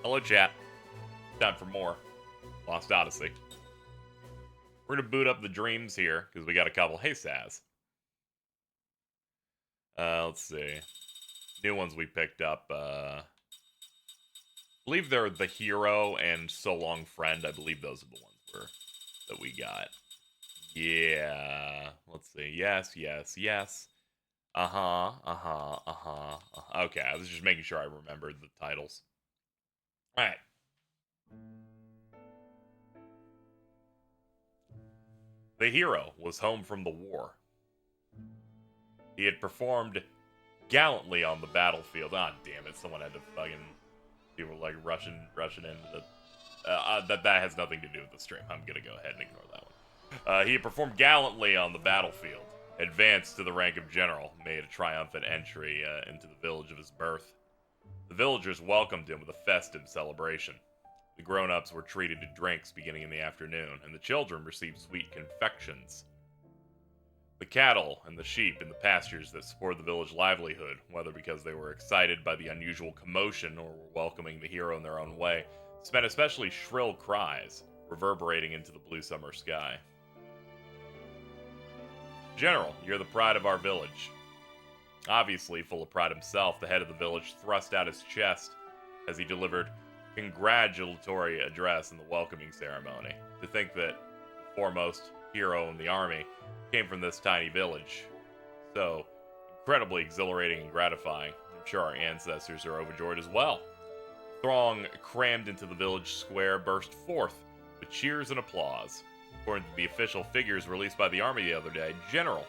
Hello, chat. Time for more Lost Odyssey. We're gonna boot up the dreams here because we got a couple. Hey, Saz. Let's see. New ones we picked up. I believe they're the hero and so long friend. I believe those are the ones that we got. Yeah. Let's see. Yes. Okay, I was just making sure I remembered the titles. All right. The hero was home from the war. He had performed gallantly on the battlefield. Ah, damn it! Someone had to fucking people like rushing into the. That has nothing to do with the stream. I'm gonna go ahead and ignore that one. He had performed gallantly on the battlefield, advanced to the rank of general, made a triumphant entry into the village of his birth. The villagers welcomed him with a festive celebration. The grown-ups were treated to drinks beginning in the afternoon, and the children received sweet confections. The cattle and the sheep in the pastures that supported the village livelihood, whether because they were excited by the unusual commotion or were welcoming the hero in their own way, spent especially shrill cries, reverberating into the blue summer sky. General, you're the pride of our village. Obviously, full of pride himself, the head of the village thrust out his chest as he delivered congratulatory address in the welcoming ceremony. To think that the foremost hero in the army came from this tiny village. So incredibly exhilarating and gratifying. I'm sure our ancestors are overjoyed as well. The throng crammed into the village square burst forth with cheers and applause. According to the official figures released by the army the other day, General,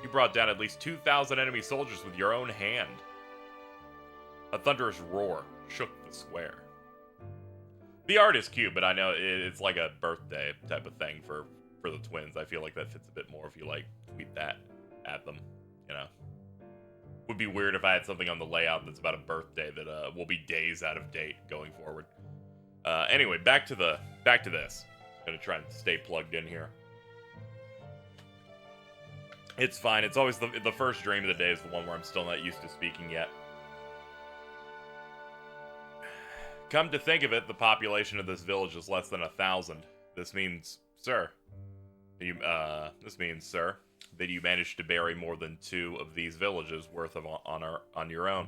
you brought down at least 2,000 enemy soldiers with your own hand. A thunderous roar shook the square. The art is cute, but I know it's like a birthday type of thing for the twins. I feel like that fits a bit more if you like tweet that at them, you know. Would be weird if I had something on the layout that's about a birthday that will be days out of date going forward. Anyway, back to this. I'm gonna try and stay plugged in here. It's fine. It's always the first dream of the day is the one where I'm still not used to speaking yet. Come to think of it, the population of this village is less than 1,000. This means, sir, that you managed to bury more than 2 of these villages worth of honor on your own.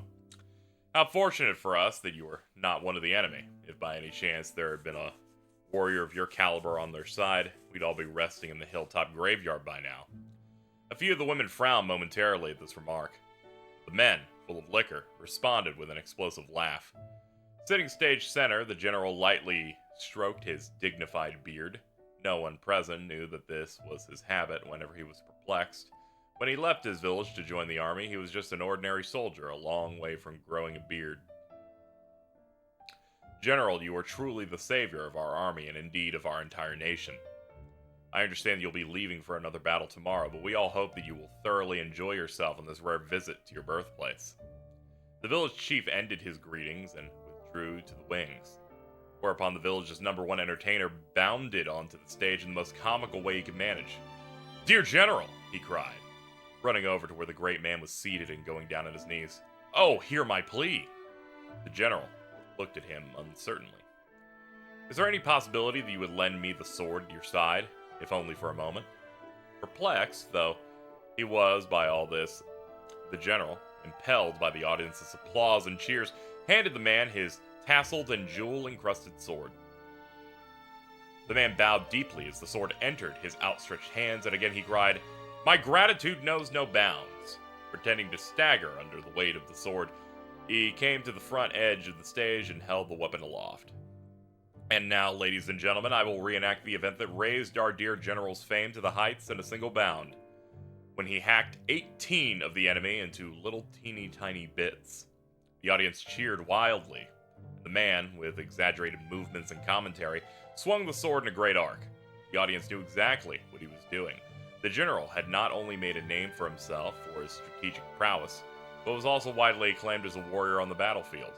How fortunate for us that you were not one of the enemy. If by any chance there had been a warrior of your caliber on their side, we'd all be resting in the hilltop graveyard by now. A few of the women frowned momentarily at this remark. The men, full of liquor, responded with an explosive laugh. Sitting stage center, the general lightly stroked his dignified beard. No one present knew that this was his habit whenever he was perplexed. When he left his village to join the army, he was just an ordinary soldier, a long way from growing a beard. General, you are truly the savior of our army and indeed of our entire nation. I understand you'll be leaving for another battle tomorrow, but we all hope that you will thoroughly enjoy yourself on this rare visit to your birthplace. The village chief ended his greetings and withdrew to the wings, whereupon the village's #1 entertainer bounded onto the stage in the most comical way he could manage. "Dear General," he cried, running over to where the great man was seated and going down on his knees. "Oh, hear my plea." The general looked at him uncertainly. "Is there any possibility that you would lend me the sword at your side, if only for a moment?" Perplexed, though he was by all this, the general, impelled by the audience's applause and cheers, handed the man his tasseled and jewel-encrusted sword. The man bowed deeply as the sword entered his outstretched hands, and again he cried, "My gratitude knows no bounds." Pretending to stagger under the weight of the sword, he came to the front edge of the stage and held the weapon aloft. And now, ladies and gentlemen, I will reenact the event that raised our dear general's fame to the heights in a single bound, when he hacked 18 of the enemy into little teeny tiny bits. The audience cheered wildly. The man, with exaggerated movements and commentary, swung the sword in a great arc. The audience knew exactly what he was doing. The general had not only made a name for himself for his strategic prowess, but was also widely acclaimed as a warrior on the battlefield.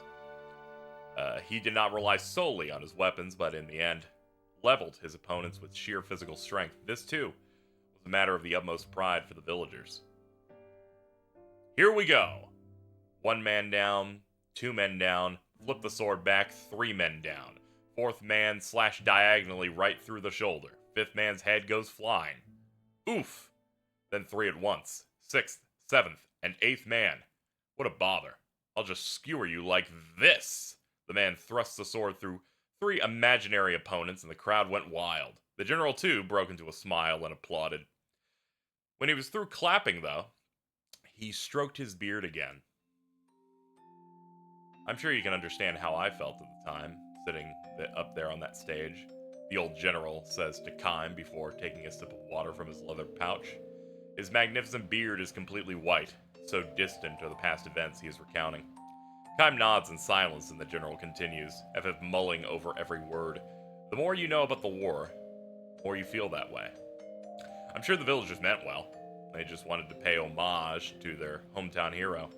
He did not rely solely on his weapons, but in the end, leveled his opponents with sheer physical strength. This, too, was a matter of the utmost pride for the villagers. "Here we go. 1 man down, 2 men down, flipped the sword back, 3 men down. 4th man slashed diagonally right through the shoulder. 5th man's head goes flying. Oof! Then 3 at once. 6th, 7th, and 8th man. What a bother. I'll just skewer you like this. The man thrust the sword through 3 imaginary opponents, and the crowd went wild. The general, too, broke into a smile and applauded. When he was through clapping, though, he stroked his beard again. I'm sure you can understand how I felt at the time, sitting up there on that stage. The old general says to Kime before taking a sip of water from his leather pouch. His magnificent beard is completely white, so distant are the past events he is recounting. Kime nods in silence, and the general continues, as if mulling over every word. The more you know about the war, the more you feel that way. I'm sure the villagers meant well. They just wanted to pay homage to their hometown hero.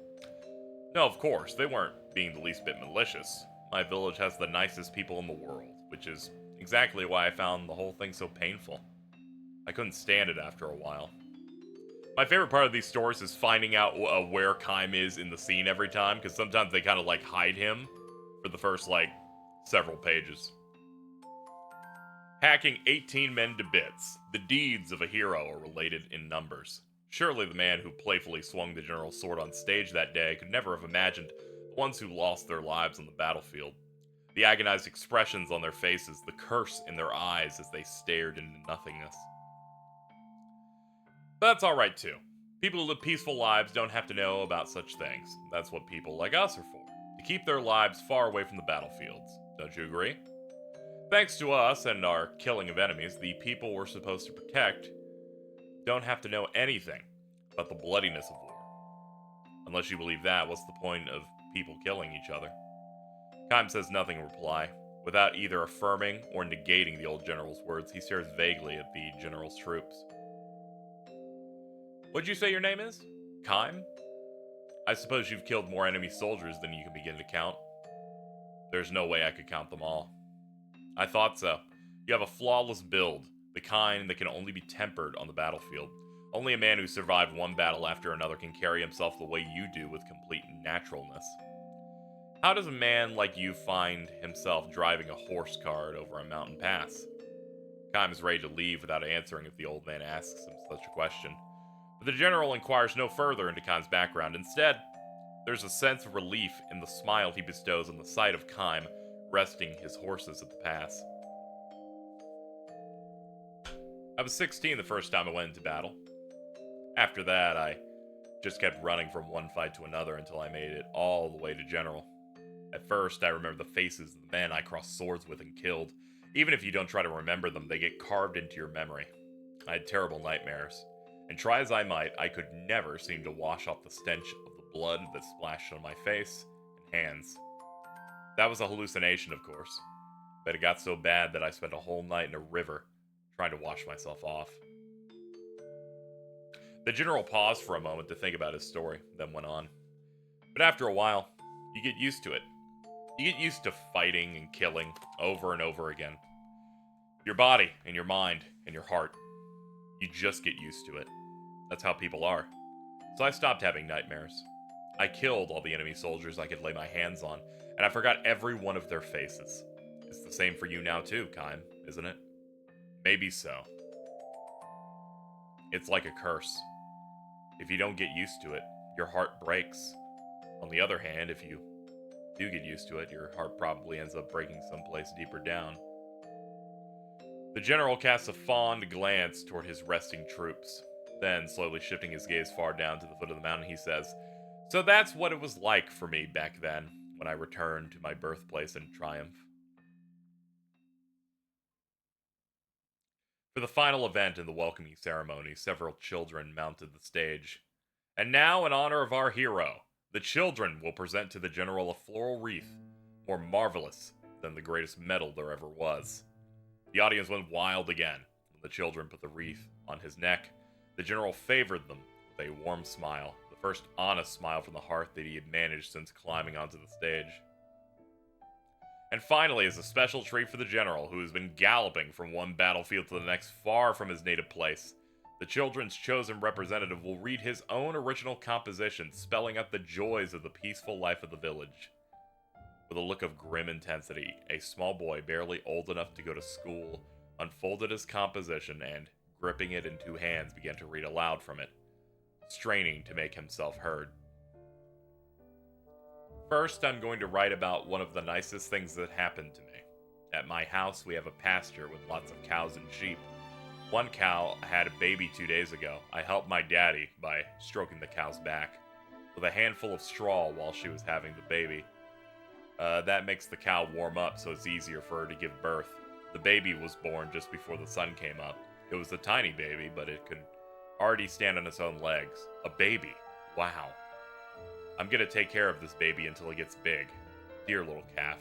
No, of course, they weren't being the least bit malicious. My village has the nicest people in the world, which is exactly why I found the whole thing so painful. I couldn't stand it after a while. My favorite part of these stories is finding out where Kime is in the scene every time, because sometimes they kind of like hide him for the first several pages. Hacking 18 men to bits. The deeds of a hero are related in numbers. Surely the man who playfully swung the general's sword on stage that day could never have imagined the ones who lost their lives on the battlefield. The agonized expressions on their faces, the curse in their eyes as they stared into nothingness. But that's alright too. People who live peaceful lives don't have to know about such things. That's what people like us are for. To keep their lives far away from the battlefields. Don't you agree? Thanks to us and our killing of enemies, the people we're supposed to protect don't have to know anything about the bloodiness of war. Unless you believe that, what's the point of people killing each other? Kime says nothing in reply. Without either affirming or negating the old general's words, he stares vaguely at the general's troops. What'd you say your name is? Kime? I suppose you've killed more enemy soldiers than you can begin to count. There's no way I could count them all. I thought so. You have a flawless build, the kind that can only be tempered on the battlefield. Only a man who survived one battle after another can carry himself the way you do with complete naturalness. How does a man like you find himself driving a horse cart over a mountain pass? Kime is ready to leave without answering if the old man asks him such a question. But the general inquires no further into Kime's background. Instead, there's a sense of relief in the smile he bestows on the sight of Kime resting his horses at the pass. I was 16 the first time I went into battle. After that, I just kept running from one fight to another until I made it all the way to general. At first, I remember the faces of the men I crossed swords with and killed. Even if you don't try to remember them, they get carved into your memory. I had terrible nightmares, and try as I might, I could never seem to wash off the stench of the blood that splashed on my face and hands. That was a hallucination, of course, but it got so bad that I spent a whole night in a river trying to wash myself off. The general paused for a moment to think about his story, then went on. But after a while, you get used to it. You get used to fighting and killing over and over again. Your body and your mind and your heart. You just get used to it. That's how people are. So I stopped having nightmares. I killed all the enemy soldiers I could lay my hands on, and I forgot every one of their faces. It's the same for you now too, Kime, isn't it? Maybe so. It's like a curse. If you don't get used to it, your heart breaks. On the other hand, if you do get used to it, your heart probably ends up breaking someplace deeper down. The general casts a fond glance toward his resting troops. Then, slowly shifting his gaze far down to the foot of the mountain, he says, "So that's what it was like for me back then, when I returned to my birthplace in triumph." For the final event in the welcoming ceremony, several children mounted the stage. And now, in honor of our hero, the children will present to the general a floral wreath, more marvelous than the greatest medal there ever was. The audience went wild again when the children put the wreath on his neck. The general favored them with a warm smile, the first honest smile from the heart that he had managed since climbing onto the stage. And finally, as a special treat for the general, who has been galloping from one battlefield to the next far from his native place, the children's chosen representative will read his own original composition, spelling out the joys of the peaceful life of the village. With a look of grim intensity, a small boy barely old enough to go to school unfolded his composition and, gripping it in 2 hands, began to read aloud from it, straining to make himself heard. First, I'm going to write about one of the nicest things that happened to me. At my house, we have a pasture with lots of cows and sheep. One cow had a baby 2 days ago. I helped my daddy by stroking the cow's back with a handful of straw while she was having the baby. That makes the cow warm up so it's easier for her to give birth. The baby was born just before the sun came up. It was a tiny baby, but it could already stand on its own legs. A baby. Wow. I'm gonna take care of this baby until it gets big. Dear little calf.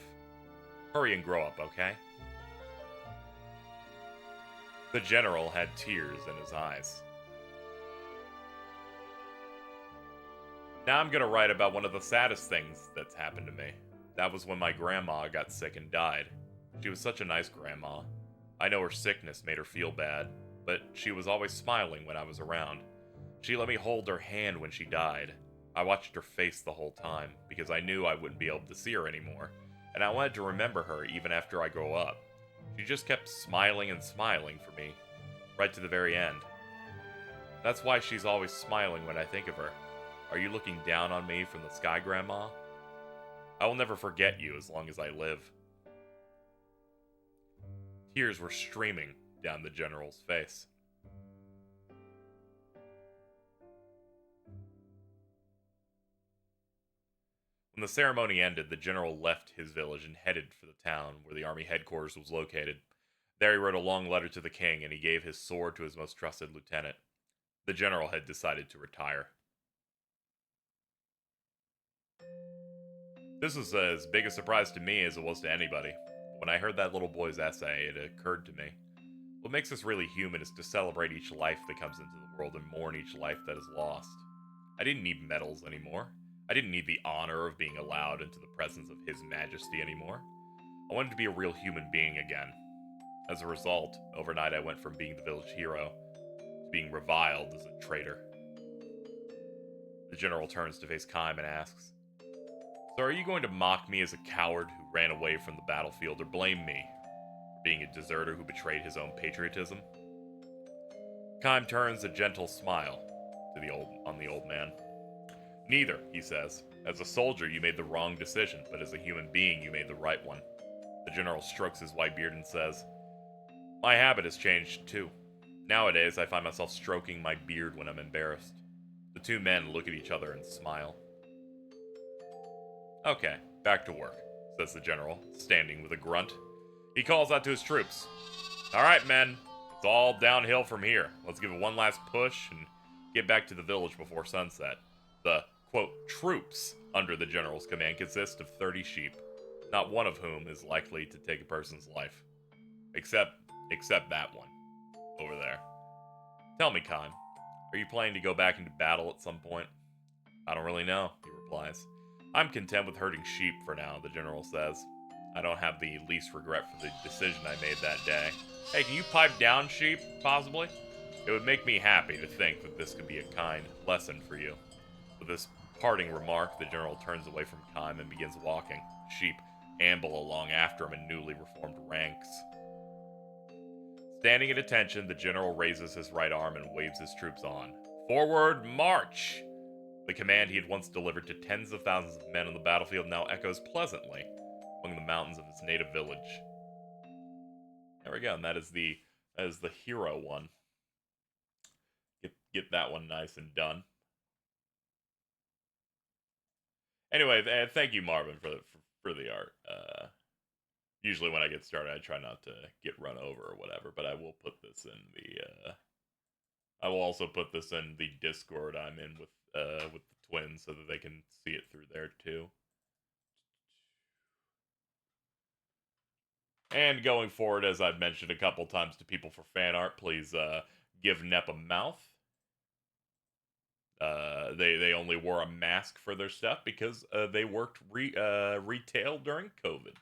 Hurry and grow up, okay? The general had tears in his eyes. Now I'm gonna write about one of the saddest things that's happened to me. That was when my grandma got sick and died. She was such a nice grandma. I know her sickness made her feel bad, but she was always smiling when I was around. She let me hold her hand when she died. I watched her face the whole time, because I knew I wouldn't be able to see her anymore, and I wanted to remember her even after I grow up. She just kept smiling and smiling for me, right to the very end. That's why she's always smiling when I think of her. Are you looking down on me from the sky, Grandma? I will never forget you as long as I live. Tears were streaming down the general's face. When the ceremony ended, the general left his village and headed for the town where the army headquarters was located. There he wrote a long letter to the king, and he gave his sword to his most trusted lieutenant. The general had decided to retire. This was as big a surprise to me as it was to anybody. When I heard that little boy's essay, it occurred to me. What makes us really human is to celebrate each life that comes into the world and mourn each life that is lost. I didn't need medals anymore. I didn't need the honor of being allowed into the presence of His Majesty anymore. I wanted to be a real human being again. As a result, overnight I went from being the village hero to being reviled as a traitor. The general turns to face Kime and asks, "So are you going to mock me as a coward who ran away from the battlefield, or blame me for being a deserter who betrayed his own patriotism?" Kime turns a gentle smile on the old man. "Neither," he says. "As a soldier, you made the wrong decision, but as a human being, you made the right one." The general strokes his white beard and says, "My habit has changed, too. Nowadays, I find myself stroking my beard when I'm embarrassed." The 2 men look at each other and smile. "Okay, back to work," says the general, standing with a grunt. He calls out to his troops. "All right, men, it's all downhill from here. Let's give it one last push and get back to the village before sunset." The, quote, troops under the general's command consist of 30 sheep, not one of whom is likely to take a person's life. Except that one, over there. "Tell me, Kime, are you planning to go back into battle at some point?" "I don't really know," he replies. "I'm content with herding sheep for now," the general says. "I don't have the least regret for the decision I made that day." "Hey, can you pipe down, sheep, possibly? It would make me happy to think that this could be a kind lesson for you." With this parting remark, the general turns away from Kime and begins walking. Sheep amble along after him in newly reformed ranks. Standing at attention, the general raises his right arm and waves his troops on. "Forward, march!" The command he had once delivered to tens of thousands of men on the battlefield now echoes pleasantly among the mountains of his native village. There we go, and that is the hero one. Get that one nice and done. Anyway, thank you, Marvin, for the art. Usually when I get started, I try not to get run over or whatever, but I will put this in the. I will also put this in the Discord I'm in with the twins so that they can see it through there too. And going forward, as I've mentioned a couple times to people for fan art, please give Nep a mouth. They only wore a mask for their stuff because they worked retail during COVID.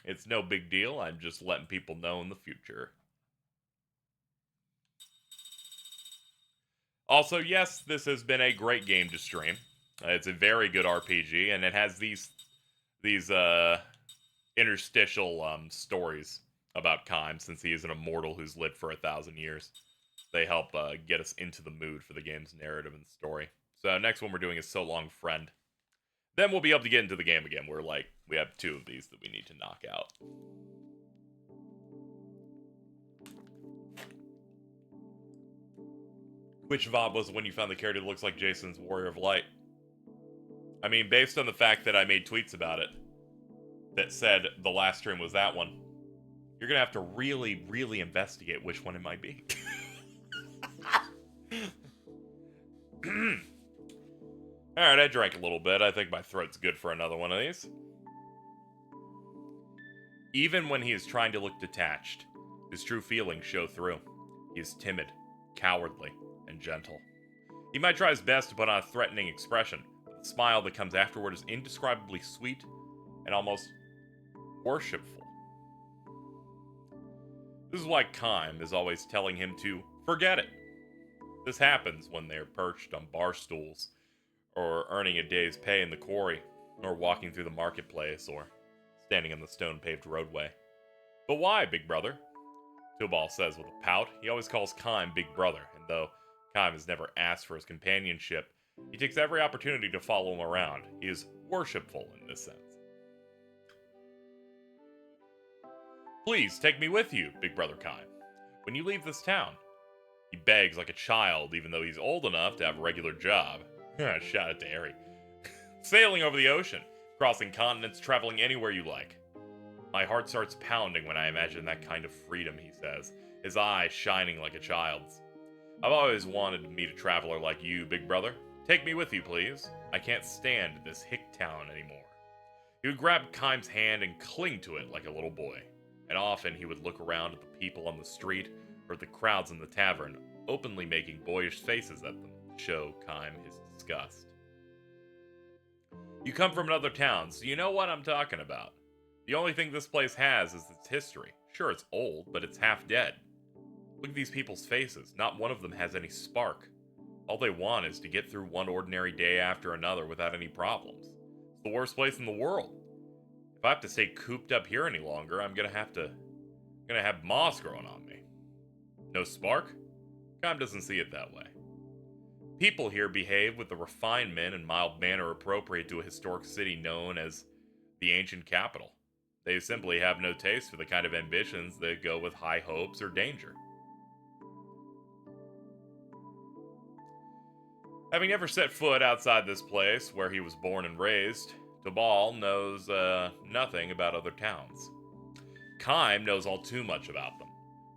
It's no big deal. I'm just letting people know in the future. Also, yes, this has been a great game to stream. It's a very good RPG, and it has these these interstitial stories about Kime, since he is an immortal who's lived for 1,000 years. They help get us into the mood for the game's narrative and story. So next one we're doing is So Long Friend. Then we'll be able to get into the game again. We have 2 of these that we need to knock out. Which VOD was when you found the character that looks like Jason's Warrior of Light? I mean, based on the fact that I made tweets about it that said the last stream was that one, you're gonna have to really, really investigate which one it might be. Alright, I drank a little bit. I think my throat's good for another one of these. Even when he is trying to look detached, his true feelings show through. He is timid, cowardly, and gentle. He might try his best to put on a threatening expression, but the smile that comes afterward is indescribably sweet and almost worshipful. This is why Kime is always telling him to forget it. This happens when they're perched on bar stools, or earning a day's pay in the quarry, or walking through the marketplace, or standing on the stone-paved roadway. But why, Big Brother? Tubal says with a pout. He always calls Kime Big Brother, and though Kime has never asked for his companionship, he takes every opportunity to follow him around. He is worshipful in this sense. Please, take me with you, Big Brother Kime. When you leave this town. He begs like a child, even though he's old enough to have a regular job. Shout out to Harry. Sailing over the ocean, crossing continents, traveling anywhere you like. My heart starts pounding when I imagine that kind of freedom, he says, his eyes shining like a child's. I've always wanted to meet a traveler like you, Big Brother. Take me with you, please. I can't stand this hick town anymore. He would grab Kime's hand and cling to it like a little boy, and often he would look around at the people on the street or at the crowds in the tavern, openly making boyish faces at them to show Kime his disgust. You come from another town, so you know what I'm talking about. The only thing this place has is its history. Sure, it's old, but it's half dead. Look at these people's faces. Not one of them has any spark. All they want is to get through one ordinary day after another without any problems. It's the worst place in the world. If I have to stay cooped up here any longer, I'm gonna have moss growing on me. No spark? Kime doesn't see it that way. People here behave with the refinement and mild manner appropriate to a historic city known as the ancient capital. They simply have no taste for the kind of ambitions that go with high hopes or danger. Having never set foot outside this place where he was born and raised, Tubal knows nothing about other towns. Kime knows all too much about them.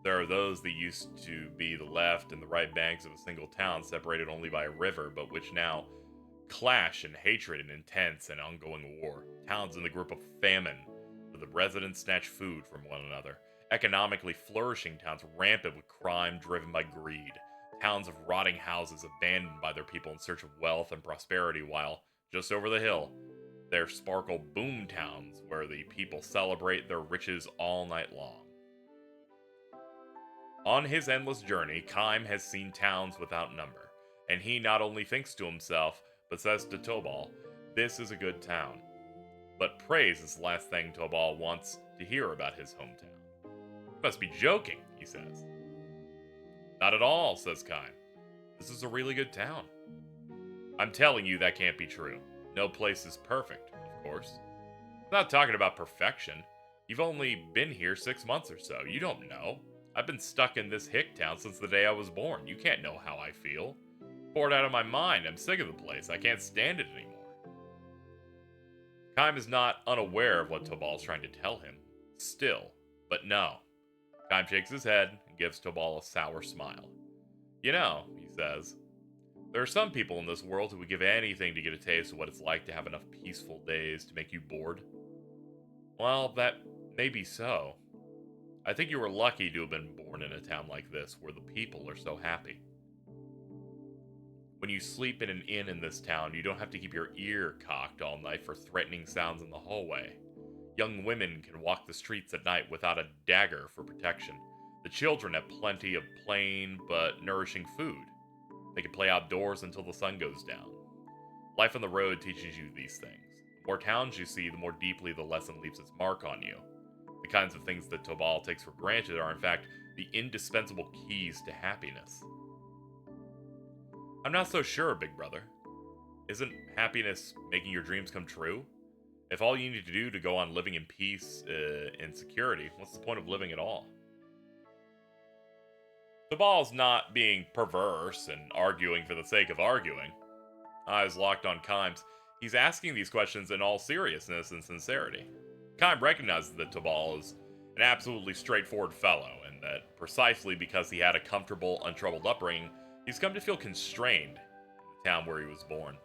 There are those that used to be the left and the right banks of a single town separated only by a river, but which now clash in hatred and intense and ongoing war. Towns in the grip of famine, where the residents snatch food from one another. Economically flourishing towns rampant with crime driven by greed. Towns of rotting houses abandoned by their people in search of wealth and prosperity, while, just over the hill, there sparkle boom towns where the people celebrate their riches all night long. On his endless journey, Kime has seen towns without number, and he not only thinks to himself, but says to Tubal, this is a good town. But praise is the last thing Tubal wants to hear about his hometown. You must be joking, he says. Not at all, says Kime. This is a really good town. I'm telling you that can't be true. No place is perfect, of course. I'm not talking about perfection. You've only been here 6 months or so. You don't know. I've been stuck in this hick town since the day I was born. You can't know how I feel. Poured out of my mind. I'm sick of the place. I can't stand it anymore. Kime is not unaware of what Tubal's trying to tell him. Still, but no. Kime shakes his head and gives Tubal a sour smile. You know, he says, there are some people in this world who would give anything to get a taste of what it's like to have enough peaceful days to make you bored. Well, that may be so. I think you were lucky to have been born in a town like this, where the people are so happy. When you sleep in an inn in this town, you don't have to keep your ear cocked all night for threatening sounds in the hallway. Young women can walk the streets at night without a dagger for protection. The children have plenty of plain but nourishing food. They can play outdoors until the sun goes down. Life on the road teaches you these things. The more towns you see, the more deeply the lesson leaves its mark on you. The kinds of things that Tobal takes for granted are, in fact, the indispensable keys to happiness. I'm not so sure, big brother. Isn't happiness making your dreams come true? If all you need to do to go on living in peace and security, what's the point of living at all? Tobal's not being perverse and arguing for the sake of arguing. Eyes locked on Kimes, he's asking these questions in all seriousness and sincerity. Kime recognizes that Tobal is an absolutely straightforward fellow, and that precisely because he had a comfortable, untroubled upbringing, he's come to feel constrained in the town where he was born.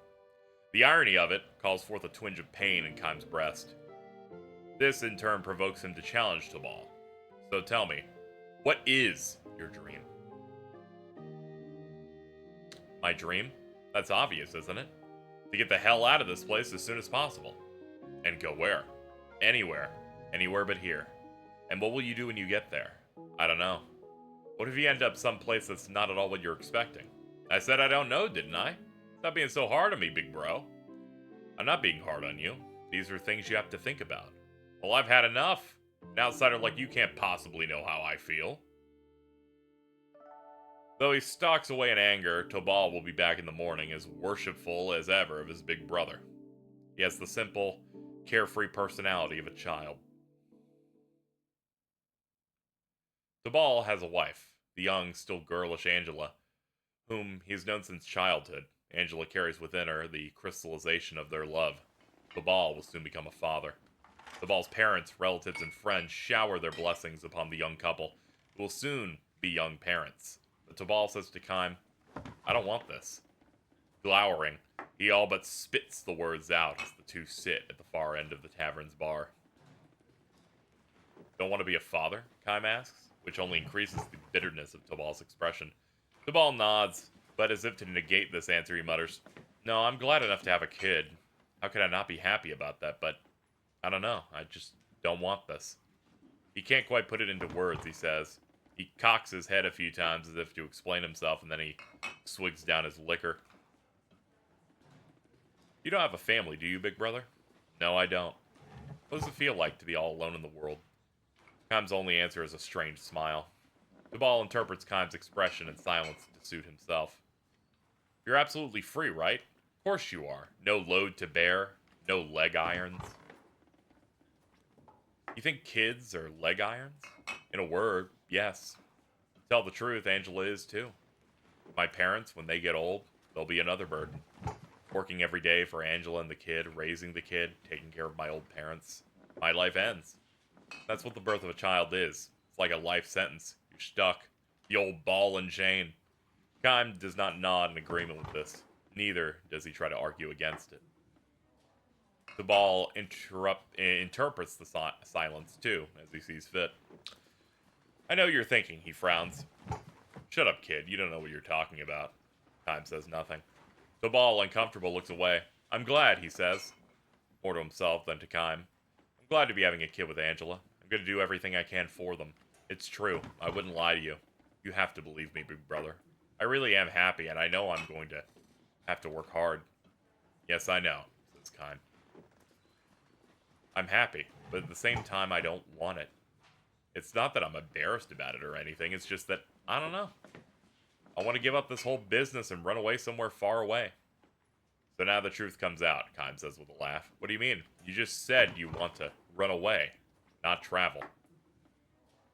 The irony of it calls forth a twinge of pain in Kime's breast. This, in turn, provokes him to challenge Tobal. So tell me, what is your dream? My dream? That's obvious, isn't it? To get the hell out of this place as soon as possible. And go where? Anywhere. Anywhere but here. And what will you do when you get there? I don't know. What if you end up someplace that's not at all what you're expecting? I said I don't know, didn't I? Stop being so hard on me, big bro. I'm not being hard on you. These are things you have to think about. Well, I've had enough. An outsider like you can't possibly know how I feel. Though he stalks away in anger, Tobal will be back in the morning as worshipful as ever of his big brother. He has the simple, carefree personality of a child. Tobal has a wife, the young, still girlish Angela, whom he has known since childhood. Angela carries within her the crystallization of their love. Tobal will soon become a father. Tobal's parents, relatives, and friends shower their blessings upon the young couple, who will soon be young parents. But Tobal says to Kime, I don't want this. Glowering, he all but spits the words out as the two sit at the far end of the tavern's bar. Don't want to be a father? Kime asks, which only increases the bitterness of Tobal's expression. Tobal nods, but as if to negate this answer, he mutters, No, I'm glad enough to have a kid. How could I not be happy about that? But I don't know. I just don't want this. He can't quite put it into words, he says. He cocks his head a few times as if to explain himself, and then he swigs down his liquor. You don't have a family, do you, big brother? No, I don't. What does it feel like to be all alone in the world? Kime's only answer is a strange smile. Tobal interprets Kime's expression in silence to suit himself. You're absolutely free, right? Of course you are. No load to bear, no leg irons. You think kids are leg irons? In a word, yes. To tell the truth, Angela is too. My parents, when they get old, they'll be another burden. Working every day for Angela and the kid, raising the kid, taking care of my old parents. My life ends. That's what the birth of a child is. It's like a life sentence. You're stuck. The old ball and chain. Kime does not nod in agreement with this. Neither does he try to argue against it. Tobal interprets the silence, too, as he sees fit. I know you're thinking, he frowns. Shut up, kid. You don't know what you're talking about. Kime says nothing. Tobal, uncomfortable, looks away. I'm glad, he says. More to himself than to Kime. I'm glad to be having a kid with Angela. I'm going to do everything I can for them. It's true. I wouldn't lie to you. You have to believe me, big brother. I really am happy, and I know I'm going to have to work hard. Yes, I know, says Kime. I'm happy, but at the same time, I don't want it. It's not that I'm embarrassed about it or anything. It's just that, I don't know. I want to give up this whole business and run away somewhere far away. So now the truth comes out, Kime says with a laugh. What do you mean? You just said you want to run away, not travel.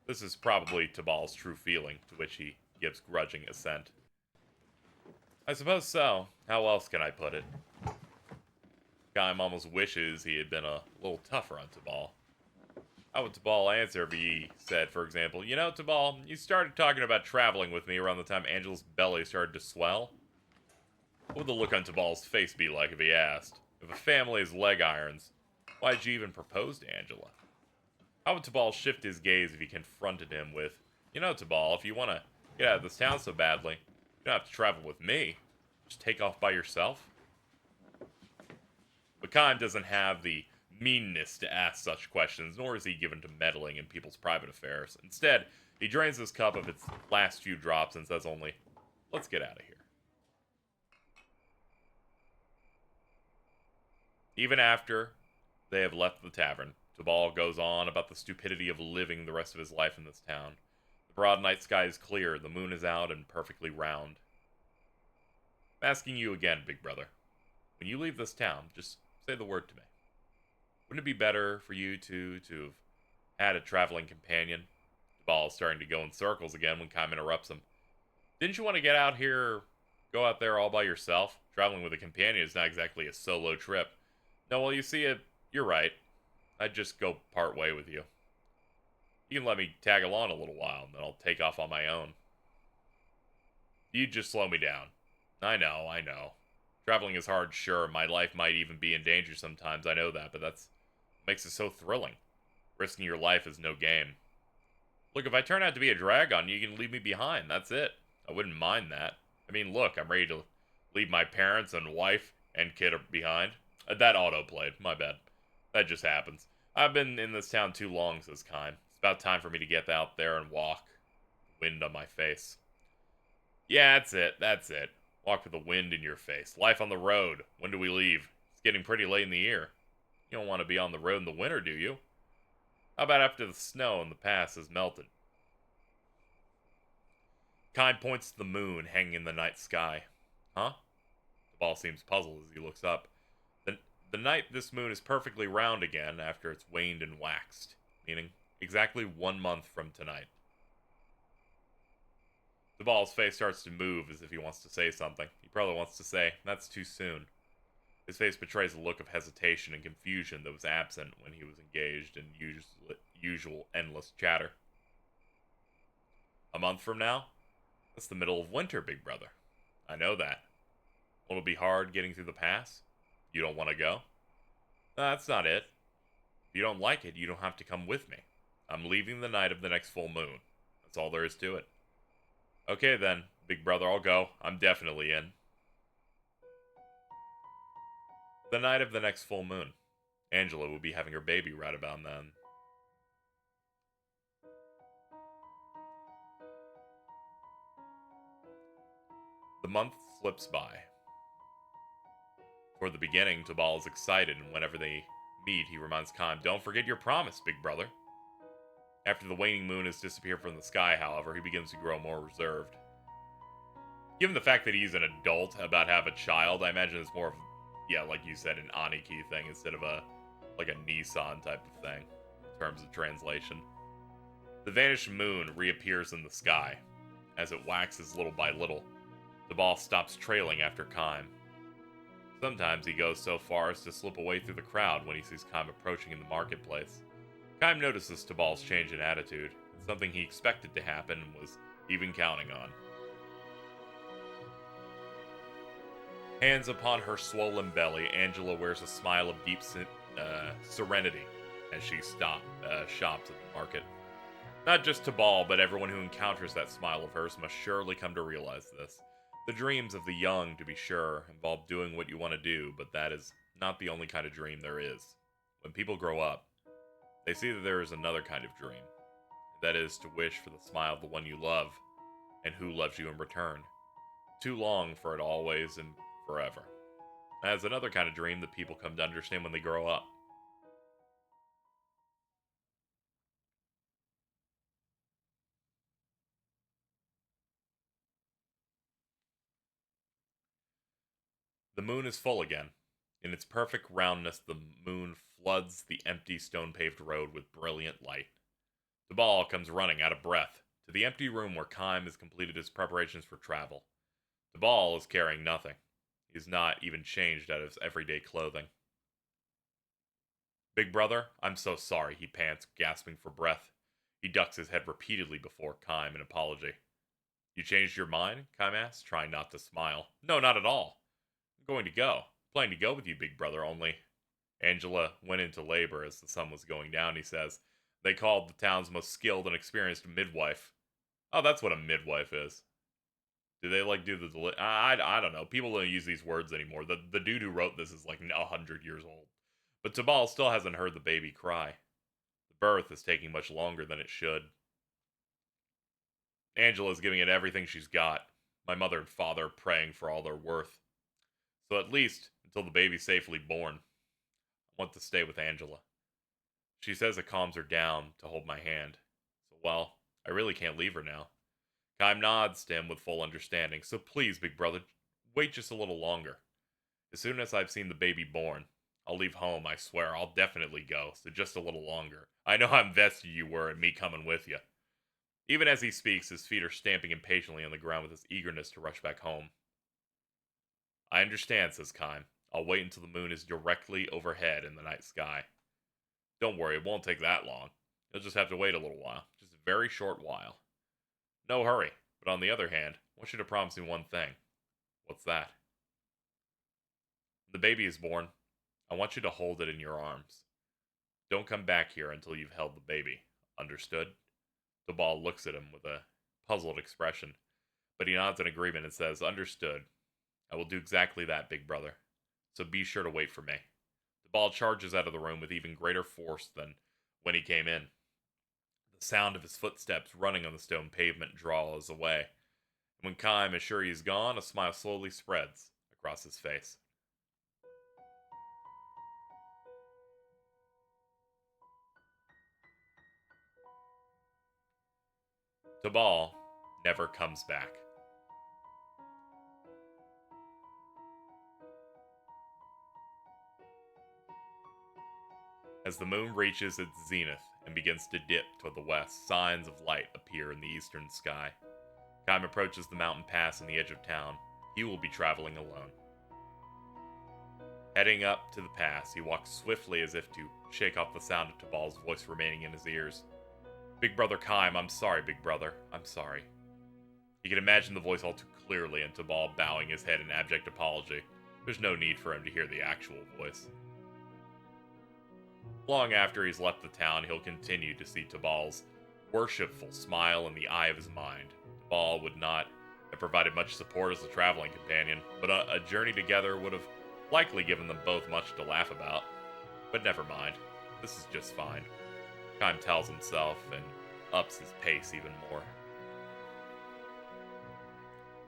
This is probably Tobal's true feeling, to which he gives grudging assent. I suppose so. How else can I put it? Kime almost wishes he had been a little tougher on Tobal. How would Tobal answer if he said, for example, You know, Tobal, you started talking about traveling with me around the time Angela's belly started to swell? What would the look on Tobal's face be like if he asked, If a family is leg irons, why'd you even propose to Angela? How would Tobal shift his gaze if he confronted him with, You know, Tobal, if you want to get out of this town so badly, you don't have to travel with me. Just take off by yourself. But Kime doesn't have the meanness to ask such questions, nor is he given to meddling in people's private affairs. Instead, he drains his cup of its last few drops and says only, Let's get out of here. Even after they have left the tavern, Tabal goes on about the stupidity of living the rest of his life in this town. The broad night sky is clear, the moon is out and perfectly round. I'm asking you again, big brother. When you leave this town, just say the word to me. Wouldn't it be better for you to have had a traveling companion? Tabal's starting to go in circles again when Kaim interrupts him. Didn't you want to go out there all by yourself? Traveling with a companion is not exactly a solo trip. No, well, you see it, you're right. I'd just go part way with you. You can let me tag along a little while, and then I'll take off on my own. You'd just slow me down. I know, I know. Traveling is hard, sure. My life might even be in danger sometimes, I know that, but that's what makes it so thrilling. Risking your life is no game. Look, if I turn out to be a drag on you, you can leave me behind. That's it. I wouldn't mind that. I mean, look, I'm ready to leave my parents and wife and kid behind. That auto-played. My bad. That just happens. I've been in this town too long, says Kaim. It's about time for me to get out there and walk. Wind on my face. Yeah, that's it. That's it. Walk with the wind in your face. Life on the road. When do we leave? It's getting pretty late in the year. You don't want to be on the road in the winter, do you? How about after the snow in the pass has melted? Kaim points to the moon hanging in the night sky. Huh? The ball seems puzzled as he looks up. The night this moon is perfectly round again after it's waned and waxed, meaning exactly 1 month from tonight. The ball's face starts to move as if he wants to say something. He probably wants to say, that's too soon. His face betrays a look of hesitation and confusion that was absent when he was engaged in usual endless chatter. A month from now? That's the middle of winter, big brother. I know that. Will it be hard getting through the pass? You don't want to go? No, that's not it. If you don't like it, you don't have to come with me. I'm leaving the night of the next full moon. That's all there is to it. Okay then, big brother, I'll go. I'm definitely in. The night of the next full moon. Angela will be having her baby right about then. The month slips by. For the beginning, Tabal is excited, and whenever they meet, he reminds Kaim, don't forget your promise, big brother. After the waning moon has disappeared from the sky, however, he begins to grow more reserved. Given the fact that he's an adult about to have a child, I imagine it's more of, yeah, like you said, an Aniki thing instead of a Nissan type of thing, in terms of translation. The vanished moon reappears in the sky. As it waxes little by little, the ball stops trailing after Kaim. Sometimes he goes so far as to slip away through the crowd when he sees Kaim approaching in the marketplace. Kaim notices Tabal's change in attitude. It's something he expected to happen and was even counting on. Hands upon her swollen belly, Angela wears a smile of deep serenity as she shops at the market. Not just Tabal, but everyone who encounters that smile of hers must surely come to realize this. The dreams of the young, to be sure, involve doing what you want to do, but that is not the only kind of dream there is. When people grow up, they see that there is another kind of dream. That is to wish for the smile of the one you love, and who loves you in return. Too long for it always and forever. That is another kind of dream that people come to understand when they grow up. The moon is full again. In its perfect roundness, the moon floods the empty stone-paved road with brilliant light. The ball comes running out of breath to the empty room where Kaim has completed his preparations for travel. The ball is carrying nothing. He is not even changed out of his everyday clothing. Big brother, I'm so sorry, he pants, gasping for breath. He ducks his head repeatedly before Kaim in apology. You changed your mind? Kaim asks, trying not to smile. No, not at all. I'm going to go. Planning to go with you, big brother, only. Angela went into labor as the sun was going down, he says. They called the town's most skilled and experienced midwife. Oh, that's what a midwife is. Do they do the I don't know. People don't use these words anymore. The dude who wrote this is 100 years old. But Tabal still hasn't heard the baby cry. The birth is taking much longer than it should. Angela's giving it everything she's got. My mother and father praying for all they're worth. So at least until the baby's safely born. want to stay with Angela. She says it calms her down to hold my hand. So, well, I really can't leave her now. Kaim nods to him with full understanding. So please, big brother, wait just a little longer. As soon as I've seen the baby born, I'll leave home, I swear. I'll definitely go, so just a little longer. I know how invested you were in me coming with you. Even as he speaks, his feet are stamping impatiently on the ground with his eagerness to rush back home. I understand, says Kaim. I'll wait until the moon is directly overhead in the night sky. Don't worry, it won't take that long. You'll just have to wait a little while. Just a very short while. No hurry, but on the other hand, I want you to promise me one thing. What's that? When the baby is born, I want you to hold it in your arms. Don't come back here until you've held the baby. Understood? The ball looks at him with a puzzled expression, but he nods in agreement and says, Understood. I will do exactly that, big brother. So be sure to wait for me. The ball charges out of the room with even greater force than when he came in. The sound of his footsteps running on the stone pavement draws away. And when Kaim is sure he's gone, a smile slowly spreads across his face. Tabal never comes back. As the moon reaches its zenith and begins to dip toward the west, signs of light appear in the eastern sky. Kaim approaches the mountain pass on the edge of town. He will be traveling alone. Heading up to the pass, he walks swiftly as if to shake off the sound of Tabal's voice remaining in his ears. Big brother Kaim, I'm sorry, big brother. I'm sorry. He can imagine the voice all too clearly and Tabal bowing his head in abject apology. There's no need for him to hear the actual voice. Long after he's left the town, he'll continue to see Tabal's worshipful smile in the eye of his mind. Tabal would not have provided much support as a traveling companion, but a journey together would have likely given them both much to laugh about. But never mind. This is just fine. Kaim tells himself and ups his pace even more.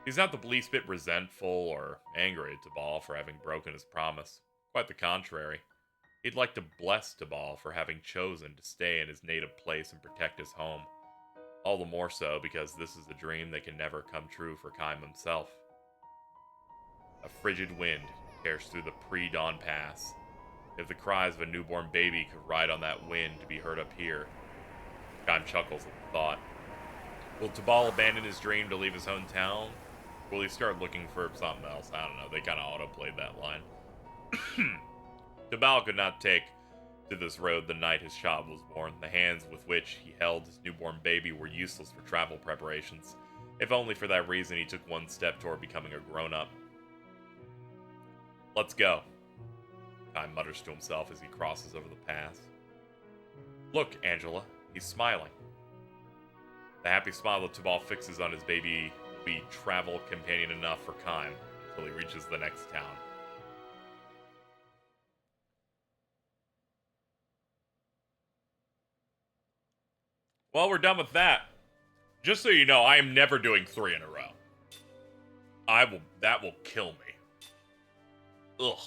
He's not the least bit resentful or angry at Tabal for having broken his promise. Quite the contrary. He'd like to bless Tabal for having chosen to stay in his native place and protect his home. All the more so because this is a dream that can never come true for Kaim himself. A frigid wind tears through the pre-dawn pass. If the cries of a newborn baby could ride on that wind to be heard up here. Kaim chuckles at the thought. Will Tabal abandon his dream to leave his hometown? Will he start looking for something else? I don't know, they kind of auto-played that line. Tabal could not take to this road the night his child was born. The hands with which he held his newborn baby were useless for travel preparations. If only for that reason he took one step toward becoming a grown-up. Let's go, Kaim mutters to himself as he crosses over the pass. Look, Angela, he's smiling. The happy smile that Tabal fixes on his baby will be travel companion enough for Kaim until he reaches the next town. Well, we're done with that. Just so you know, I am never doing 3 in a row. That will kill me. Ugh.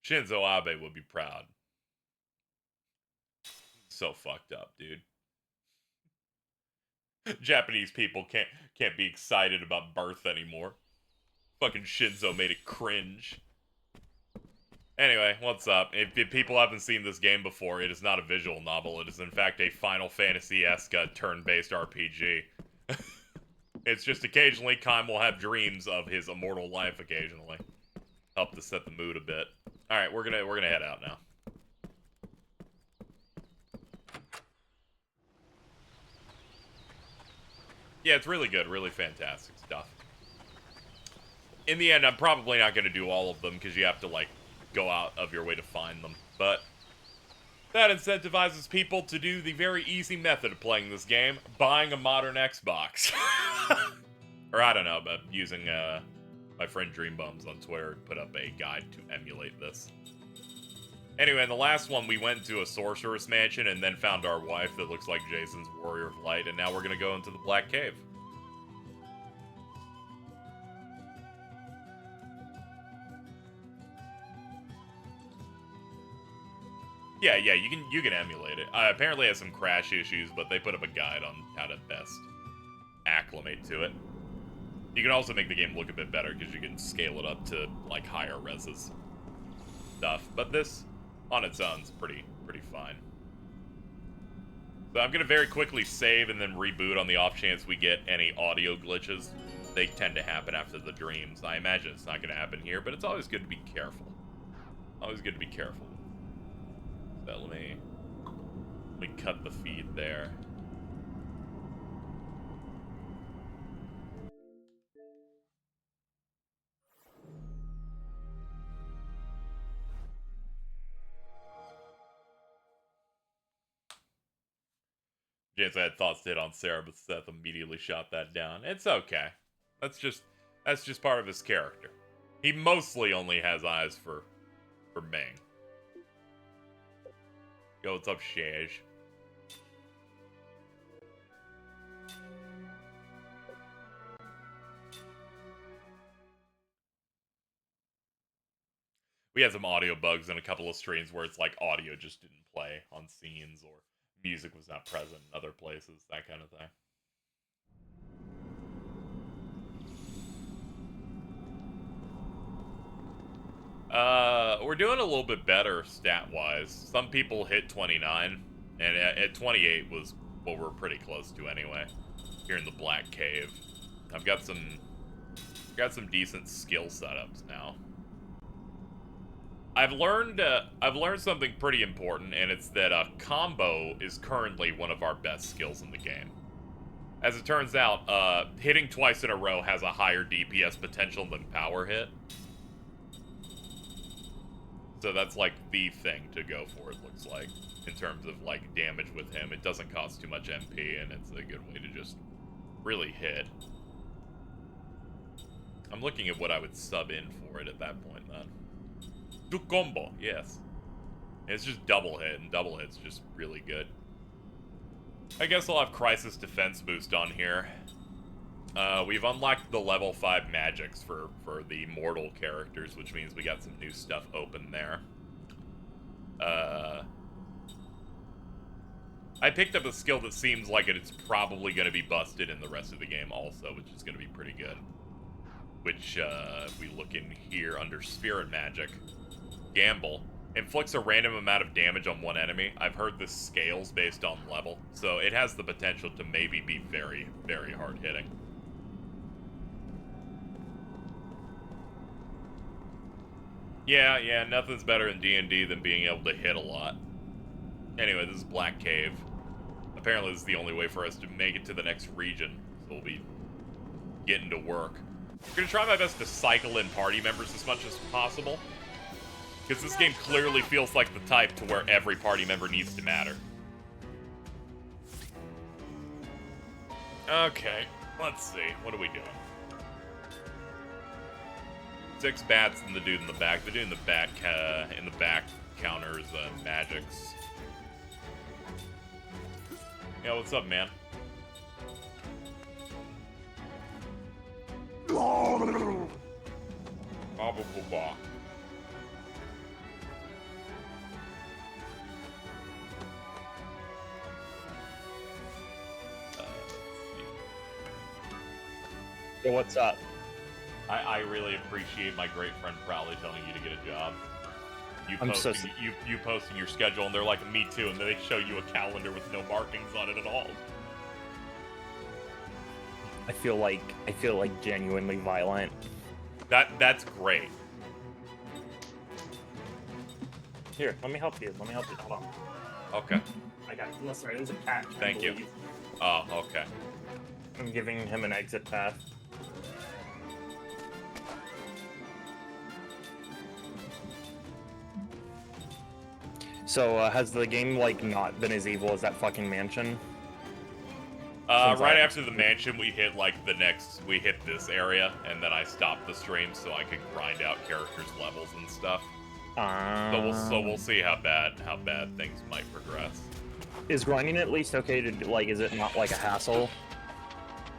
Shinzo Abe would be proud. So fucked up, dude. Japanese people can't be excited about birth anymore. Fucking Shinzo made it cringe. Anyway, what's up? If people haven't seen this game before, it is not a visual novel. It is in fact a Final Fantasy-esque turn-based RPG. It's just occasionally Kaim will have dreams of his immortal life occasionally. Help to set the mood a bit. Alright, we're gonna head out now. Yeah, it's really good, really fantastic stuff. In the end, I'm probably not gonna do all of them because you have to like go out of your way to find them, but that incentivizes people to do the very easy method of playing this game, buying a modern Xbox. Or I don't know, but using my friend Dreambums on Twitter put up a guide to emulate this. Anyway, in the last one, we went to a sorceress mansion and then found our wife that looks like Jason's Warrior of Light, and now we're gonna go into the Black Cave. Yeah, you can emulate it. Apparently it has some crash issues, but they put up a guide on how to best acclimate to it. You can also make the game look a bit better because you can scale it up to like higher reses stuff. But this, on its own, is pretty fine. So I'm gonna very quickly save and then reboot on the off chance we get any audio glitches. They tend to happen after the dreams. I imagine it's not gonna happen here, but it's always good to be careful. Always good to be careful. So let me cut the feed there. James, I had thoughts to hit on Sarah, but Seth immediately shot that down. It's okay. That's just part of his character. He mostly only has eyes for Ming. Yo, what's up, Shaj? We had some audio bugs in a couple of streams where it's like audio just didn't play on scenes or music was not present in other places, that kind of thing. We're doing a little bit better stat-wise. Some people hit 29, and at 28 was what we're pretty close to anyway. Here in the Black Cave, I've got some decent skill setups now. I've learned something pretty important, and it's that combo is currently one of our best skills in the game. As it turns out, hitting twice in a row has a higher DPS potential than power hit. So that's like the thing to go for, it looks like, in terms of like damage with him. It doesn't cost too much MP, and it's a good way to just really hit. I'm looking at what I would sub in for it at that point then. Do combo, yes. It's just double hit, and double hit's just really good. I guess I'll have Crisis Defense boost on here. We've unlocked the level 5 magics for the mortal characters, which means we got some new stuff open there. I picked up a skill that seems like it's probably going to be busted in the rest of the game also, which is going to be pretty good. Which, if we look in here under Spirit Magic, Gamble inflicts a random amount of damage on one enemy. I've heard this scales based on level, so it has the potential to maybe be very, very hard hitting. Yeah, nothing's better in D&D than being able to hit a lot. Anyway, this is Black Cave. Apparently this is the only way for us to make it to the next region, so we'll be getting to work. I'm gonna try my best to cycle in party members as much as possible, because this game clearly feels like the type to where every party member needs to matter. Okay, let's see. What are we doing? 6 bats and the dude in the back. The dude in the back counters magics. Yeah, what's up, man? Blah, blah, blah, blah. Hey, what's up? I really appreciate my great friend Prowley telling you to get a job. You posting your schedule, and they're like, me too, and then they show you a calendar with no markings on it at all. I feel like genuinely violent. That's great. Here, let me help you. Hold on. Okay. I got you. Sorry, there's a cat. Thank you. Oh, okay. I'm giving him an exit path. So, has the game, like, not been as evil as that fucking mansion? Right after the mansion, we hit, like, we hit this area, and then I stopped the stream so I could grind out characters' levels and stuff. So we'll see how bad things might progress. Is grinding at least okay to do, like, is it not, like, a hassle?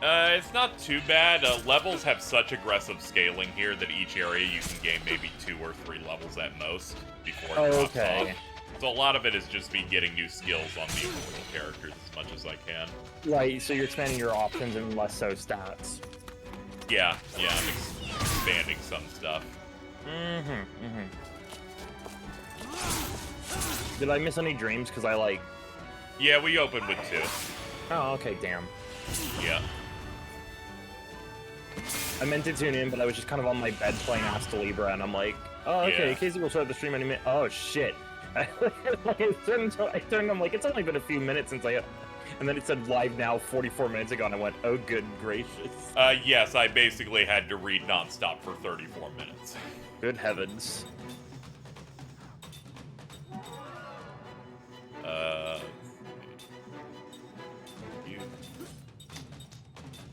It's not too bad. Levels have such aggressive scaling here that each area you can gain maybe 2 or 3 levels at most before it drops off. So a lot of it is just me getting new skills on the immortal characters as much as I can. Right, so you're expanding your options and less so stats. Yeah, I'm expanding some stuff. Did I miss any dreams? Because I like... Yeah, we opened with 2. Oh, okay, damn. Yeah. I meant to tune in, but I was just kind of on my bed playing Asta Libra, and I'm like, oh, okay, Yeah. Casey will start the stream any minute. Oh, shit. I turned, I'm like, it's only been a few minutes since I... And then it said live now 44 minutes ago, and I went, oh, good gracious. Yes, I basically had to read nonstop for 34 minutes. Good heavens.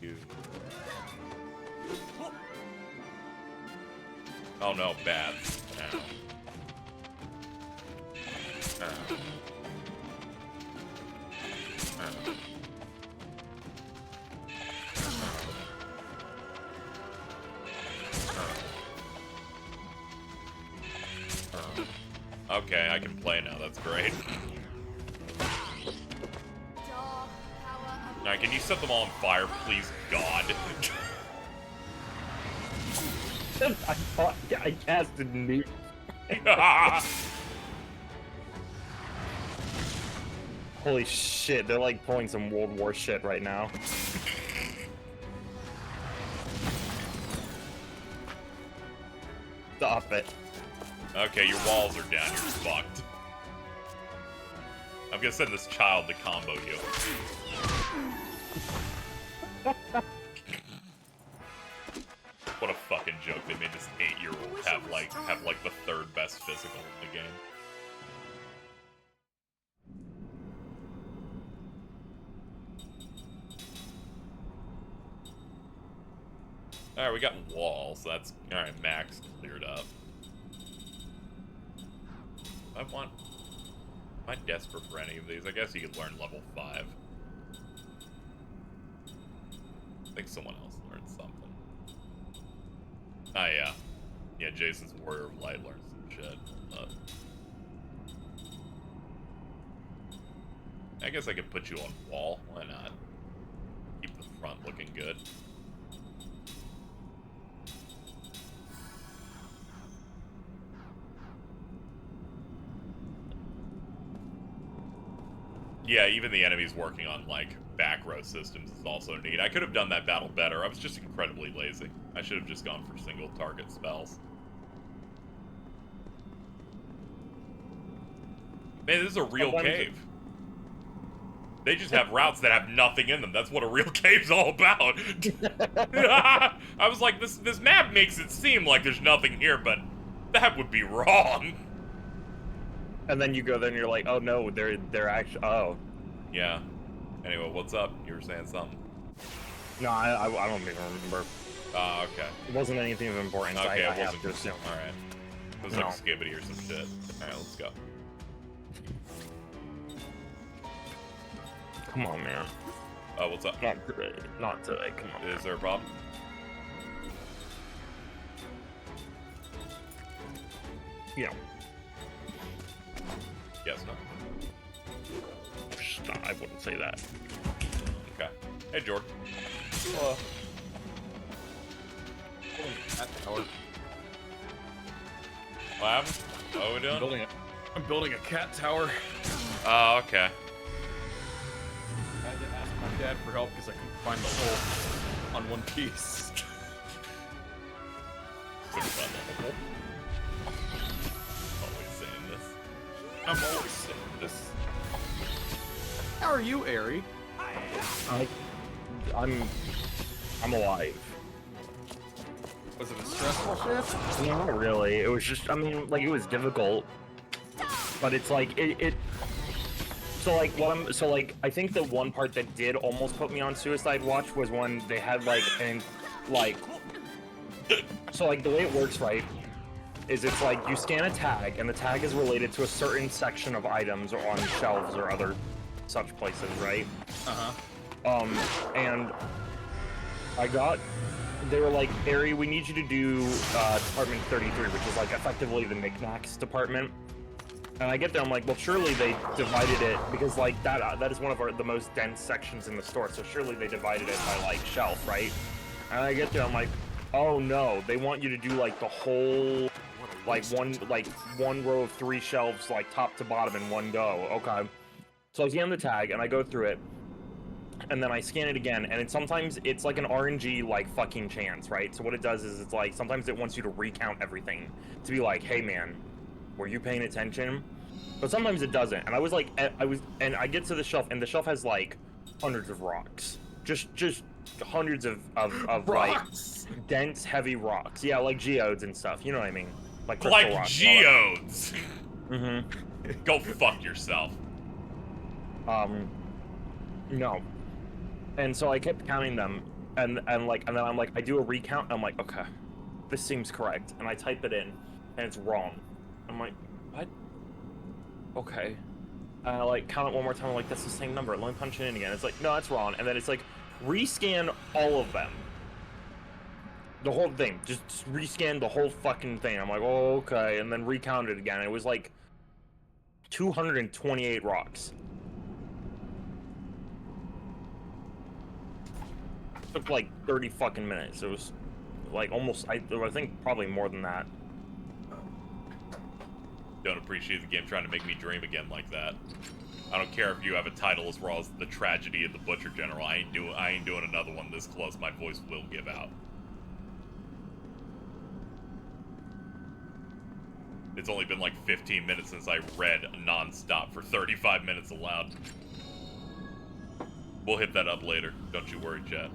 You. Oh no, bad. Okay, I can play now, that's great. Now, can you set them all on fire, please, God? I thought I casted nuke. Holy shit, they're like pulling some World War shit right now. Stop it. Okay, your walls are down, you're fucked. I'm gonna send this child to combo you. What a fucking joke, they made this 8-year-old have like the 3rd best physical in the game. Alright, we got walls, that's... Alright, max cleared up. Am I desperate for any of these? I guess you could learn level 5. I think someone else learned something. Ah, yeah. Yeah, Jason's Warrior of Light learned some shit. I guess I could put you on wall. Why not? Keep the front looking good. Yeah, even the enemies working on, like, back row systems is also neat. I could have done that battle better. I was just incredibly lazy. I should have just gone for single target spells. Man, this is a real cave. They just have routes that have nothing in them. That's what a real cave's all about. I was like, this map makes it seem like there's nothing here, but that would be wrong. And then you go there and you're like, oh no, they're actually, oh. Yeah. Anyway, what's up? You were saying something? No, I don't even remember. Oh, okay. It wasn't anything of importance. Okay, I it wasn't have to assume. Alright. It was No. like Skibbity or some shit. Alright, let's go. Come on, man. Oh, what's up? Not today. Not today. Come on. Is there a problem? Yeah. Yes, no? I wouldn't say that. Okay. Hey, Jordan. Hello. Cat tower. What happened? What are we doing? I'm building a cat tower. Oh, okay. I had to ask my dad for help because I couldn't find the hole on one piece. Couldn't find the hole. Always saying this. I'm always saying this. How are you, Ari? I'm alive. Was it a stressful shift? Not really. It was just, I mean, like, it was difficult. But it's like, so like, I think the one part that did almost put me on suicide watch was when they had, like, so, like, the way it works, right, is it's like, you scan a tag, and the tag is related to a certain section of items or on shelves or other such places, right? And they were like, Ari, we need you to do Department 33, which is like effectively the knickknacks department. And I get there, I'm like, well, surely they divided it because like that is one of the most dense sections in the store. So surely they divided it by like shelf, right? And I get there, I'm like, oh no, they want you to do like the whole like one row of 3 shelves like top to bottom in one go. Okay. So I scan the tag and I go through it. And then I scan it again, and sometimes it's like an RNG like fucking chance, right? So what it does is it's like sometimes it wants you to recount everything to be like, hey man, were you paying attention? But sometimes it doesn't. And and I get to the shelf, and the shelf has like hundreds of rocks, just hundreds of like dense, heavy rocks. Yeah, like geodes and stuff. You know what I mean? Like crystal Like rocks, geodes. Mm-hmm. Go fuck yourself. No. And so I kept counting them, and then I'm like, I do a recount, and I'm like, okay, this seems correct, and I type it in, and it's wrong. I'm like, what? Okay. And I like count it one more time, I'm like, that's the same number, let me punch it in again. It's like, no, that's wrong, and then it's like, rescan all of them. The whole thing, just rescan the whole fucking thing. I'm like, oh, okay, and then recount it again. It was like 228 rocks. Took like 30 fucking minutes. It was like almost, I think probably more than that. Don't appreciate the game trying to make me dream again like that. I don't care if you have a title as well as the tragedy of the Butcher General. I ain't doing another one this close. My voice will give out. It's only been like 15 minutes since I read non-stop for 35 minutes aloud. We'll hit that up later. Don't you worry, chat.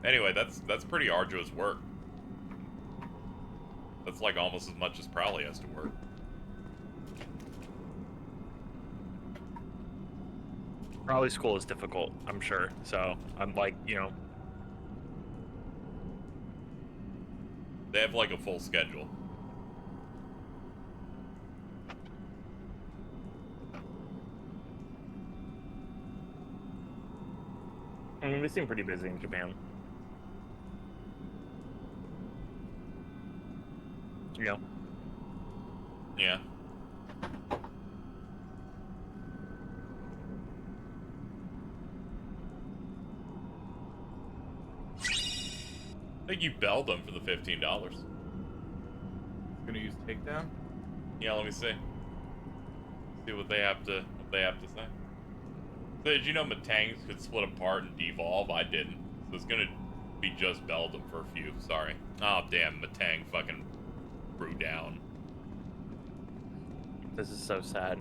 Anyway, that's pretty arduous work. That's like almost as much as Prowley has to work. Prowley school is difficult, I'm sure. So I'm like, you know. They have like a full schedule. I mean, they seem pretty busy in Japan. Yeah. Yeah. I think you belled them for the $15. Gonna use takedown? Yeah, let me see. See what they have to say. So did you know Matangs could split apart and devolve? I didn't. So it's gonna be just Beldum for a few. Sorry. Oh damn, Matang fucking threw down. This is so sad.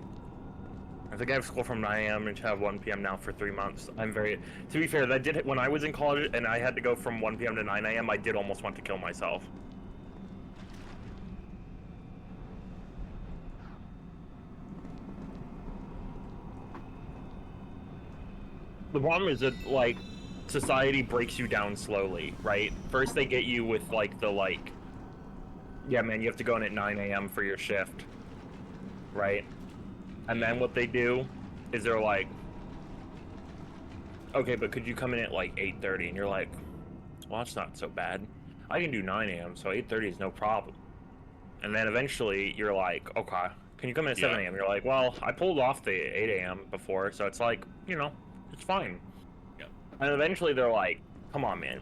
I think I have school from 9 a.m. and have 1 p.m. now for 3 months. I'm very... To be fair, that did... When I was in college and I had to go from 1 p.m. to 9 a.m., I did almost want to kill myself. The problem is that, like, society breaks you down slowly, right? First they get you with, like, the, like... Yeah, man, you have to go in at 9 a.m. for your shift. Right? And then what they do is they're like, okay, but could you come in at like 8:30? And you're like, well, that's not so bad. I can do 9 a.m., so 8:30 is no problem. And then eventually you're like, okay, can you come in at 7 a.m.? You're like, well, I pulled off the 8 a.m. before, so it's like, you know, it's fine. Yeah. And eventually they're like, come on, man.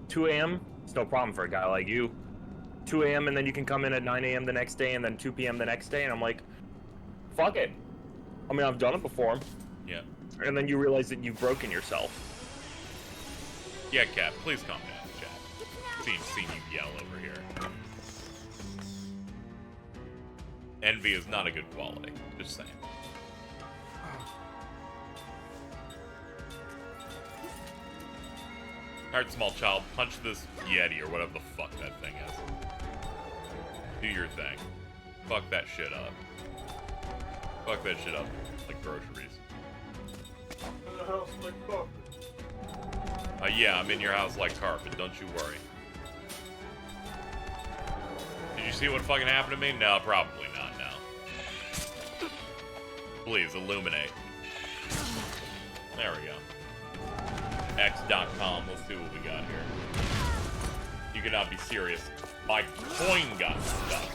2 a.m.? It's no problem for a guy like you. 2 a.m. and then you can come in at 9 a.m. the next day and then 2 p.m. the next day. And I'm like, fuck it. I mean, I've done it before. Yeah. And then you realize that you've broken yourself. Yeah, Cat, please calm down, chat. Seen you yell over here. Envy is not a good quality. Just saying. Alright, small child, punch this Yeti or whatever the fuck that thing is. Do your thing. Fuck that shit up. Fuck that shit up like groceries. In the house like carpet. Yeah, I'm in your house like carpet, don't you worry. Did you see what fucking happened to me? No, probably not, no. Please, illuminate. There we go. X.com, let's see what we got here. You cannot be serious. My coin got stuck.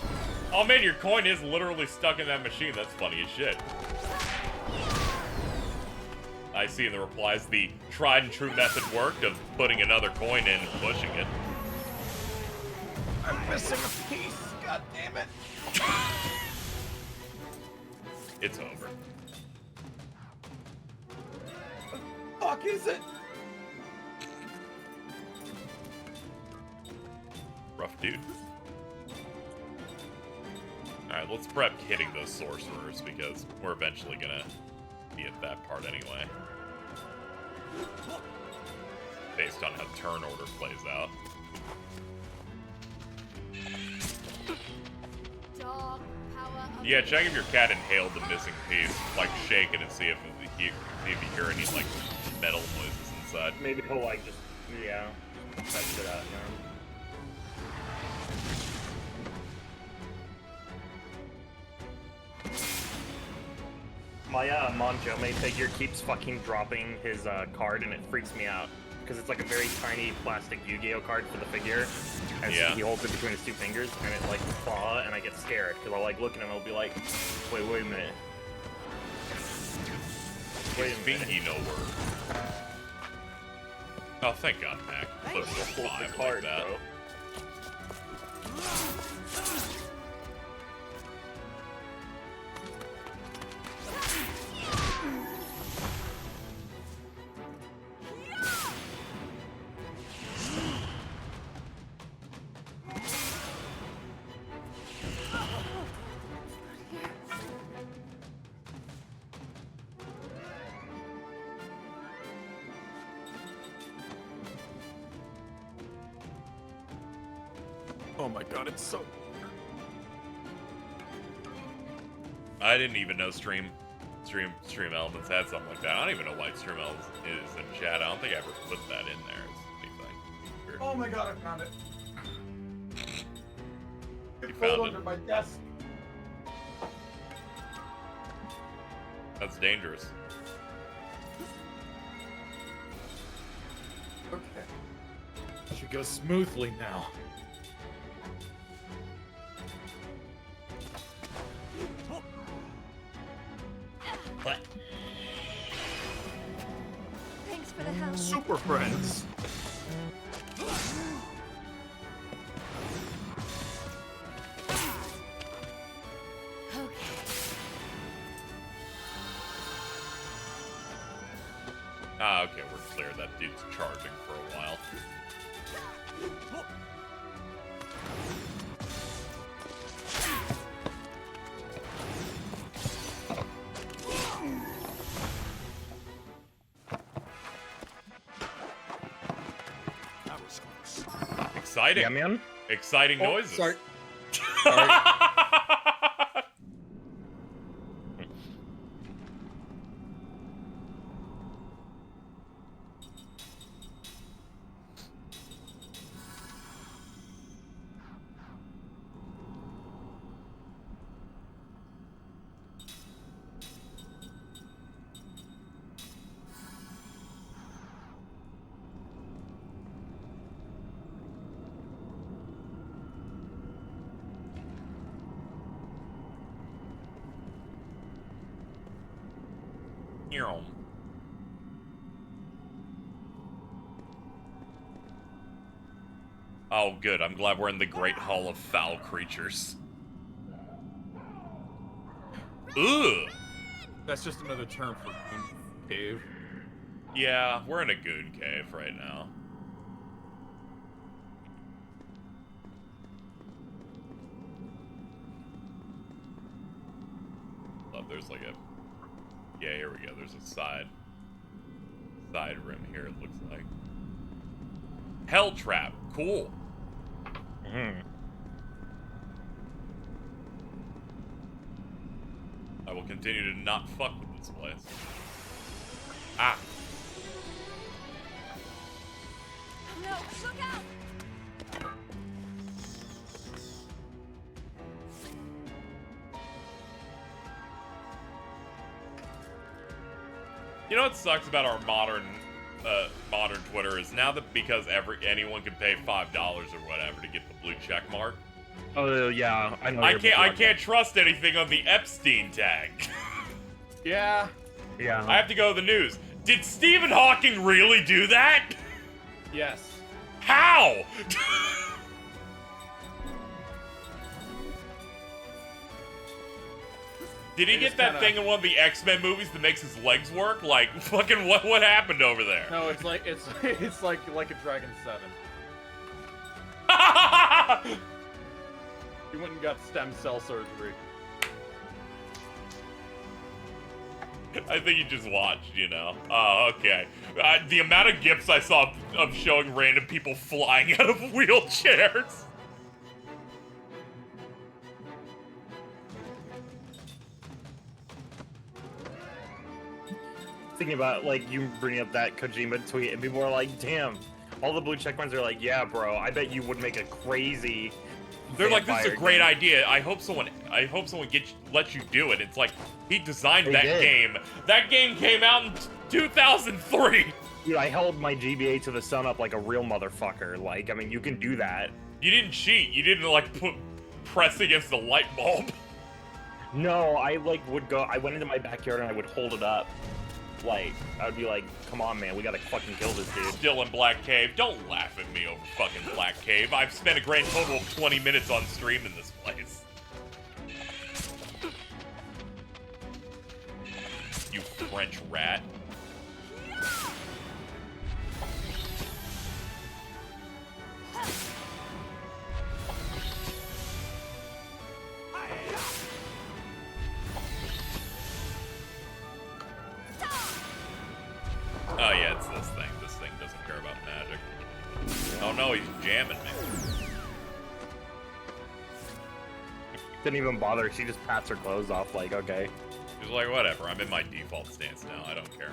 Oh man, your coin is literally stuck in that machine. That's funny as shit. I see in the replies the tried and true method worked of putting another coin in and pushing it. I'm missing a piece. God damn it. It's over. What the fuck is it? Rough dude. Alright, let's prep hitting those sorcerers because we're eventually gonna be at that part anyway. Based on how turn order plays out. Yeah, check if your cat inhaled the missing piece. Like, shake it and see if you hear any, like, metal noises inside. Maybe he'll, like, just, yeah, test it out, My Monjome figure keeps fucking dropping his card and it freaks me out. Because it's like a very tiny plastic Yu-Gi-Oh card for the figure. And so he holds it between his two fingers and it like claw and I get scared. Because I'll like look at him and I'll be like, wait a minute. Wait a minute. Fingy no word. Oh, thank God, Mac. Put Hold the card, card, like that. bro. Oh my god, it's so... I didn't even know Stream Elements had something like that. I don't even know why Stream Elements is in chat. I don't think I ever put that in there as anything. Weird. Oh my god, I found it. You found under it? my desk. That's dangerous. Okay. Should go smoothly now. What? Thanks for the help. Super friends. Ah, okay, we're clear. That dude's charging for a while. Exciting. Yeah, man. Exciting noises. Sorry. Oh, good. I'm glad we're in the Great Hall of Foul Creatures. Ugh! That's just another term for goon cave. Yeah, we're in a goon cave right now. Oh, there's like a... Yeah, here we go. There's a side rim here, it looks like. Hell Trap. Cool. I will continue to not fuck with this place. Ah. No, look out! You know what sucks about our modern modern Twitter is now that because anyone can pay $5 or whatever to get the blue check mark. Oh yeah, I know. I can't trust anything on the Epstein tag. Yeah. Yeah. I have to go to the news. Did Stephen Hawking really do that? Yes. How? Did he get that thing in one of the X-Men movies that makes his legs work? Like, fucking what happened over there? No, it's like a Dragon 7. He went and got stem cell surgery. I think you just watched, you know. Oh, okay. The amount of gifs I saw of showing random people flying out of wheelchairs. Thinking about, like, you bringing up that Kojima tweet, and people are like, damn. All the blue checkmarks are like, yeah, bro, I bet you would make a crazy They're like, this is a vampire great game." idea. I hope someone lets you do it. It's like, he designed They that did. game. That game came out in 2003. Dude, I held my GBA to the sun up like a real motherfucker. Like, I mean, you can do that. You didn't cheat. You didn't, like, press against the light bulb. No, I, like, I went into my backyard and I would hold it up. Like, I would be like, come on, man, we gotta fucking kill this dude. Still in Black Cave. Don't laugh at me over fucking Black Cave. I've spent a grand total of 20 minutes on stream in this place. You French rat. Oh yeah, it's this thing. This thing doesn't care about magic. Oh no, he's jamming me. Didn't even bother. She just pats her clothes off like, okay. He's like, whatever, I'm in my default stance now. I don't care.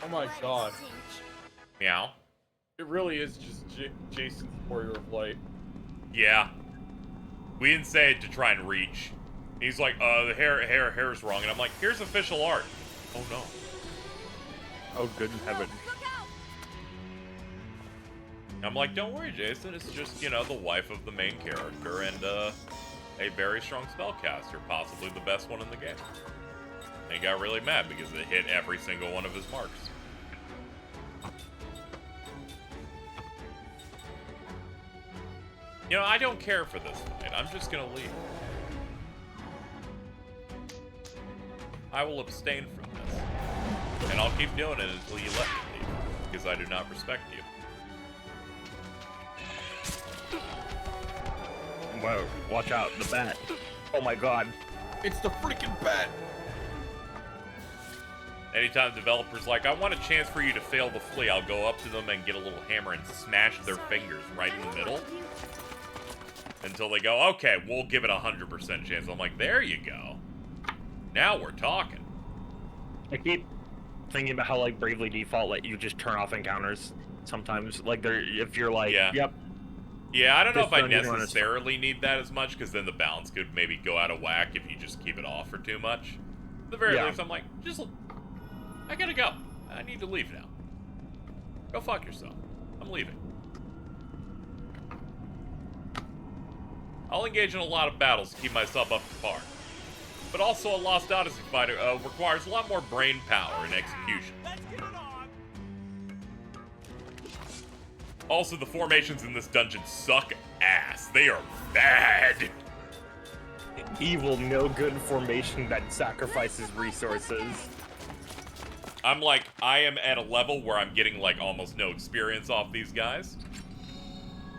Oh my god. Meow. It really is just Jason's Warrior of Light. Yeah. We didn't say it to try and reach. He's like, the hair's wrong. And I'm like, here's official art. Oh no. Oh, good heaven. I'm like, don't worry, Jason. It's just, you know, the wife of the main character and a very strong spellcaster, possibly the best one in the game. And he got really mad because it hit every single one of his marks. You know, I don't care for this fight. I'm just gonna leave. I will abstain from this. And I'll keep doing it until you let me leave. Because I do not respect you. Whoa, watch out, the bat. Oh my god. It's the freaking bat! Anytime developers like, I want a chance for you to fail the flea, I'll go up to them and get a little hammer and smash their fingers right in the middle. Until they go, okay, we'll give it 100% chance. I'm like, there you go. Now we're talking. I keep thinking about how, like, Bravely Default let you just turn off encounters sometimes. Like, if you're like, Yeah. yep. Yeah, I don't know if I This one you don't necessarily need that as much, because then the balance could maybe go out of whack if you just keep it off for too much. At the very Yeah. least, I'm like, I gotta go. I need to leave now. Go fuck yourself. I'm leaving. I'll engage in a lot of battles to keep myself up to par. But also a Lost Odyssey fighter requires a lot more brain power and execution. Also, the formations in this dungeon suck ass. They are bad. Evil, no good formation that sacrifices resources. I'm like, I am at a level where I'm getting like almost no experience off these guys.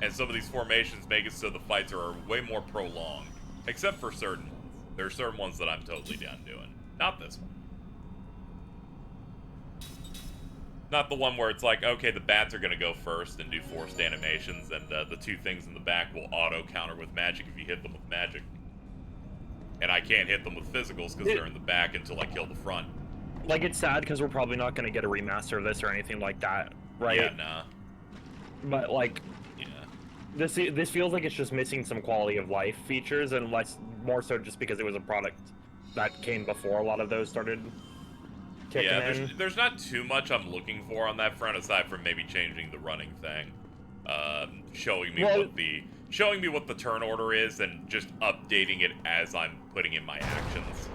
And some of these formations make it so the fights are way more prolonged. Except for certain ones. There are certain ones that I'm totally down doing. Not this one. Not the one where it's like, okay, the bats are going to go first and do forced animations, and the two things in the back will auto-counter with magic if you hit them with magic. And I can't hit them with physicals because they're in the back until I kill the front. Like, it's sad because we're probably not going to get a remaster of this or anything like that, right? Yeah, nah. But, like, Yeah. this feels like it's just missing some quality of life features, and more so just because it was a product that came before a lot of those started kicking in. There's not too much I'm looking for on that front aside from maybe changing the running thing, showing me what the turn order is and just updating it as I'm putting in my actions.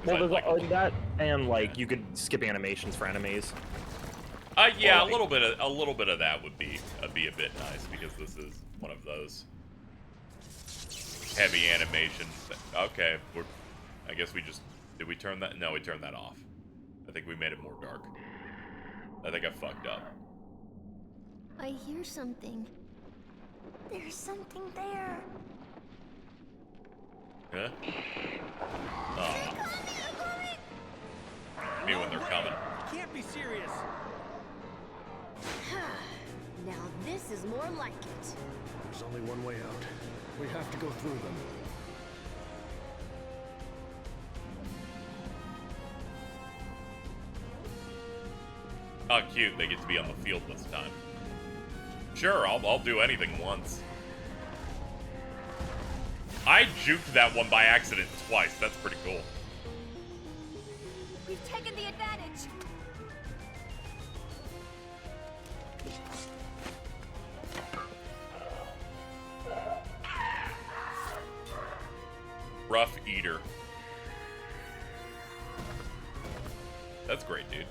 Well, there's that, and like you could skip animations for enemies. Yeah, a little bit of that would be a bit nice because this is one of those heavy animations. Okay, I guess did we turn that? No, we turned that off. I think we made it more dark. I think I fucked up. I hear something. There's something there. Huh? Oh. Me when they're coming. Can't be serious. Now this is more like it. There's only one way out. We have to go through them. Oh, cute. They get to be on the field this time. Sure, I'll do anything once. I juked that one by accident twice. That's pretty cool. We've taken the advantage. Rough eater. That's great, dude.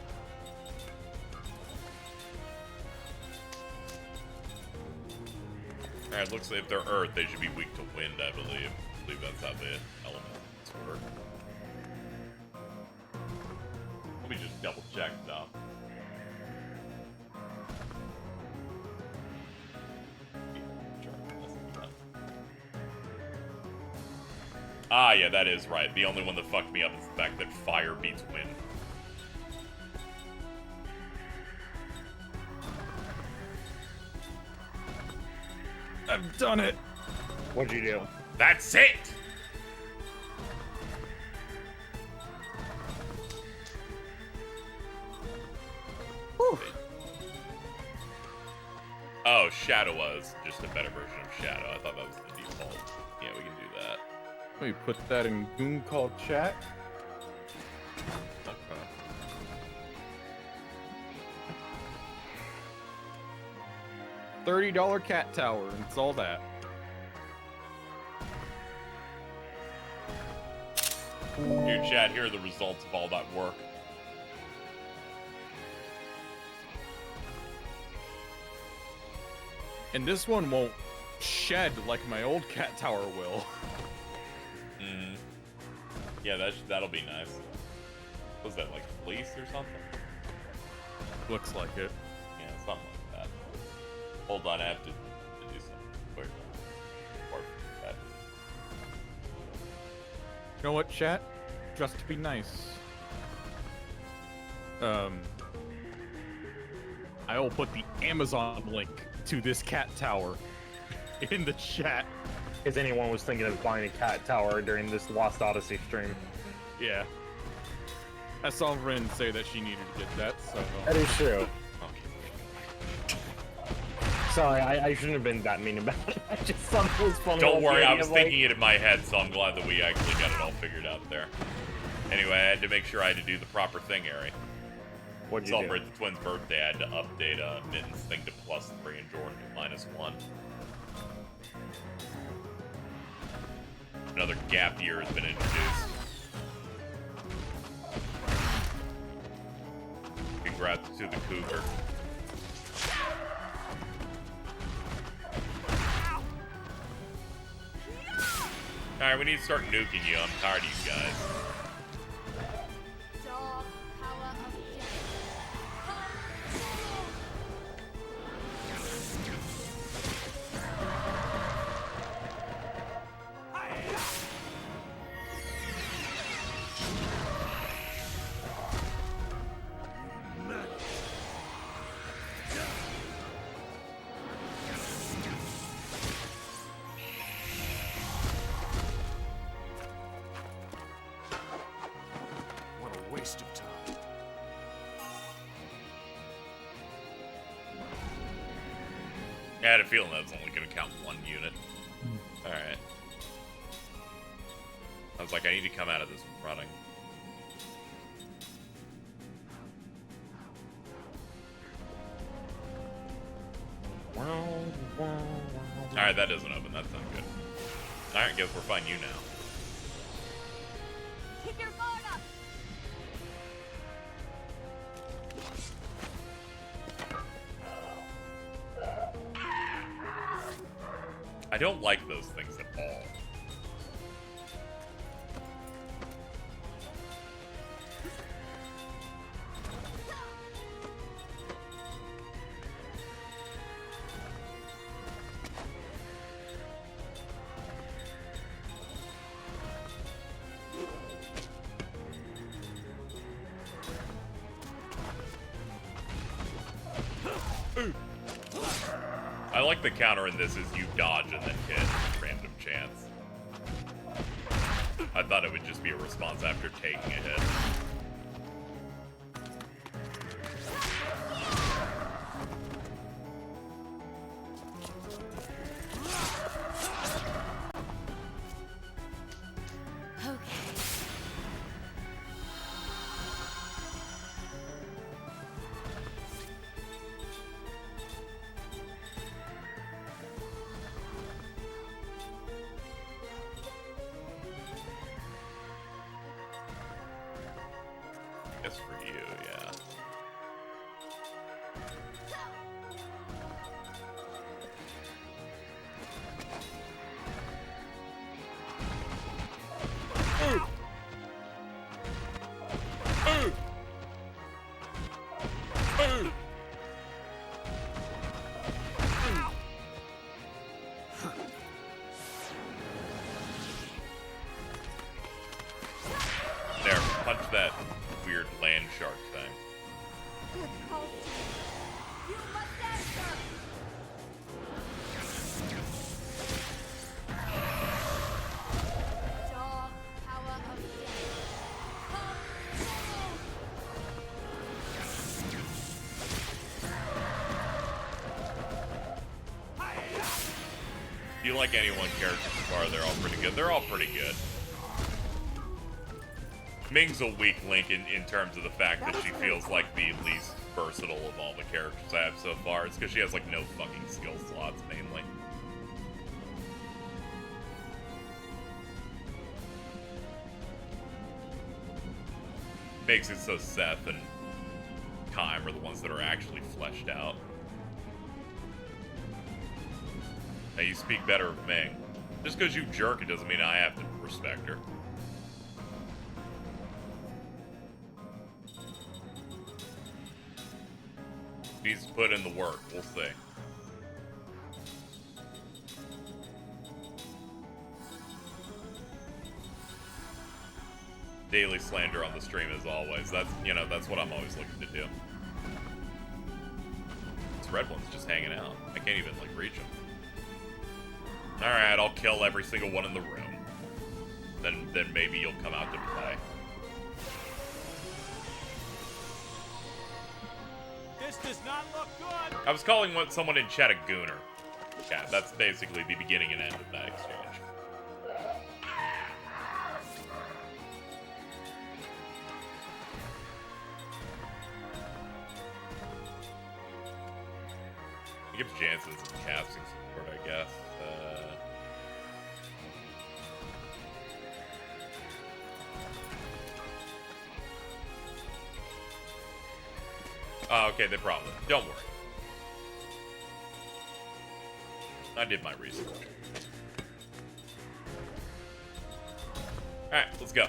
Alright, looks like if they're earth, they should be weak to wind, I believe. I believe that's how the elements work. Let me just double check, though. Ah, yeah, that is right. The only one that fucked me up is the fact that fire beats wind. I've done it. What'd you do? That's it! Whew. Oh, Shadow was just a better version of Shadow. I thought that was the default. Yeah, we can do that. Let me put that in Goon Call chat. Okay. $30 cat tower, and it's all that. Here, chat, here are the results of all that work. And this one won't shed like my old cat tower will. Yeah, that'll be nice. Was that like fleece or something? Looks like it. Yeah, something like that. Hold on, I have to do something. Where? Or that. You know what, chat? Just to be nice. I will put the Amazon link to this cat tower in the chat. If anyone was thinking of buying a cat tower during this Lost Odyssey stream. Yeah. I saw Rin say that she needed to get that, so... That is true. Okay. Sorry, I shouldn't have been that mean about it. I just thought it was funny. Don't worry, I was thinking it in my head, so I'm glad that we actually got it all figured out there. Anyway, I had to make sure I had to do the proper thing, Ari. What'd you Celebrate the twins' birthday, I had to update Mitten's thing to +3 and Jordan to -1. Another gap year has been introduced. Congrats to the cougar. Alright, we need to start nuking you. I'm tired of you guys. Dog power of death. I had a feeling that was only going to count one unit. Alright. I was like, I need to come out of this running. Alright, that doesn't open. That's not good. Alright, guess we're fine you now. Keep your guard up. I don't like those things at all. I like the counter in this is you dodge and then hit random chance. I thought it would just be a response after taking a hit. Guess for you, yeah. There, punch that weird land shark thing. Good call. You must answer. Dog power of death. Come true. If you like any one character so far, they're all pretty good. They're all pretty good. Ming's a weak link in terms of the fact that she feels like the least versatile of all the characters I have so far. It's because she has, like, no fucking skill slots, mainly. Makes it so Seth and Kaim are the ones that are actually fleshed out. Now, you speak better of Ming. Just because you jerk, it doesn't mean I have to respect her. Needs to put in the work. We'll see. Daily slander on the stream as always. That's, you know, that's what I'm always looking to do. This red one's just hanging out. I can't even, like, reach him. Alright, I'll kill every single one in the room. Then maybe you'll come out to play. This does not look good. I was calling someone in chat a gooner. Yeah, that's basically the beginning and end of that exchange. It gives Jansen some casting support, I guess. Oh, okay, they probably. Don't worry. I did my research. Alright, let's go.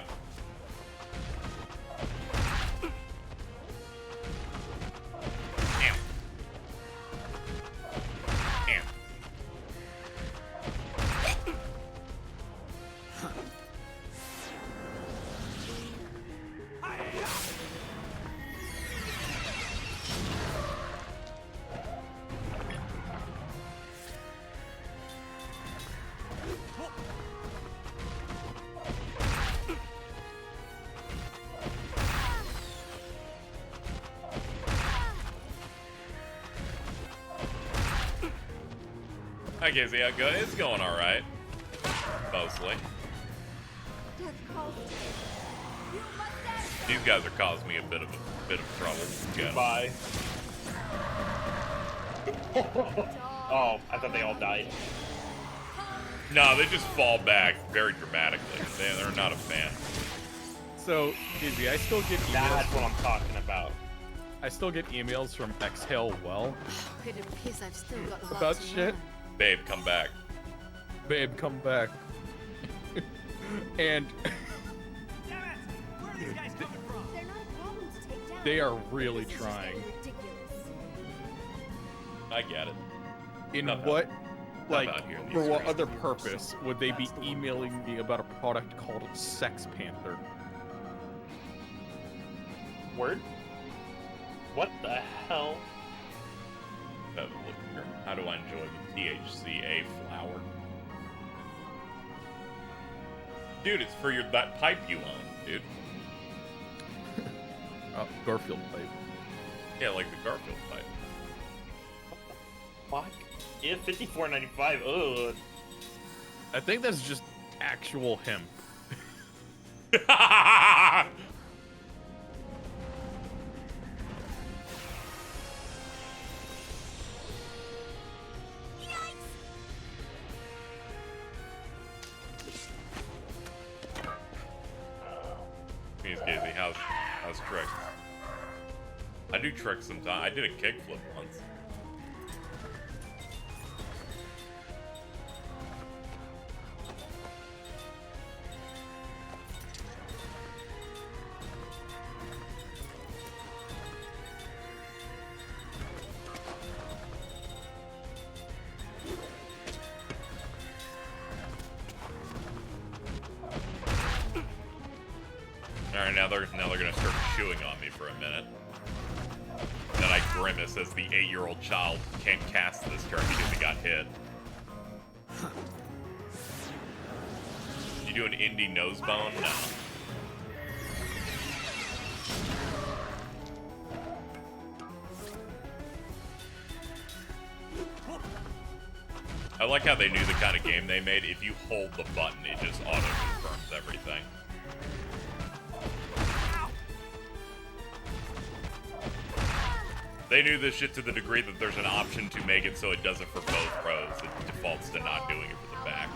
Damn. Damn. Hi, Casey. How go? It's going all right. Mostly. Death calls to you. You must answer. These guys are causing me a bit of trouble. Get 'em. Bye. Oh, I thought they all died. No, they just fall back very dramatically. They're not a fan. So, Izzy, I still get emails. That's what I'm talking about. I still get emails from Exhale Well It appears I've still got lots about to shit. learn. Babe, come back. Babe, come back. And Damn it! Where are these guys coming from? They're not a problem to take down. they are really This is just trying. getting ridiculous. I get it. In Not what, Not like, about here in for these what streets. other purpose would they be emailing me about a product called Sex Panther? Word? What the hell? Have a look here. How do I enjoy the THCA flower? Dude, it's for that pipe you own, dude. Garfield pipe. Yeah, like the Garfield pipe. Fuck. Yeah, $54.95. Ugh. I think that's just actual hemp. Means Casey, how's tricks? I do tricks sometimes. I did a kickflip once. Alright, now they're gonna start chewing on me for a minute. Then I grimace as the 8-year-old child can't cast this turn because he got hit. You do an indie nose bone? No. I like how they knew the kind of game they made. If you hold the button, it just auto-confirms everything. They knew this shit to the degree that there's an option to make it so it does it for both pros. It defaults to not doing it for the back.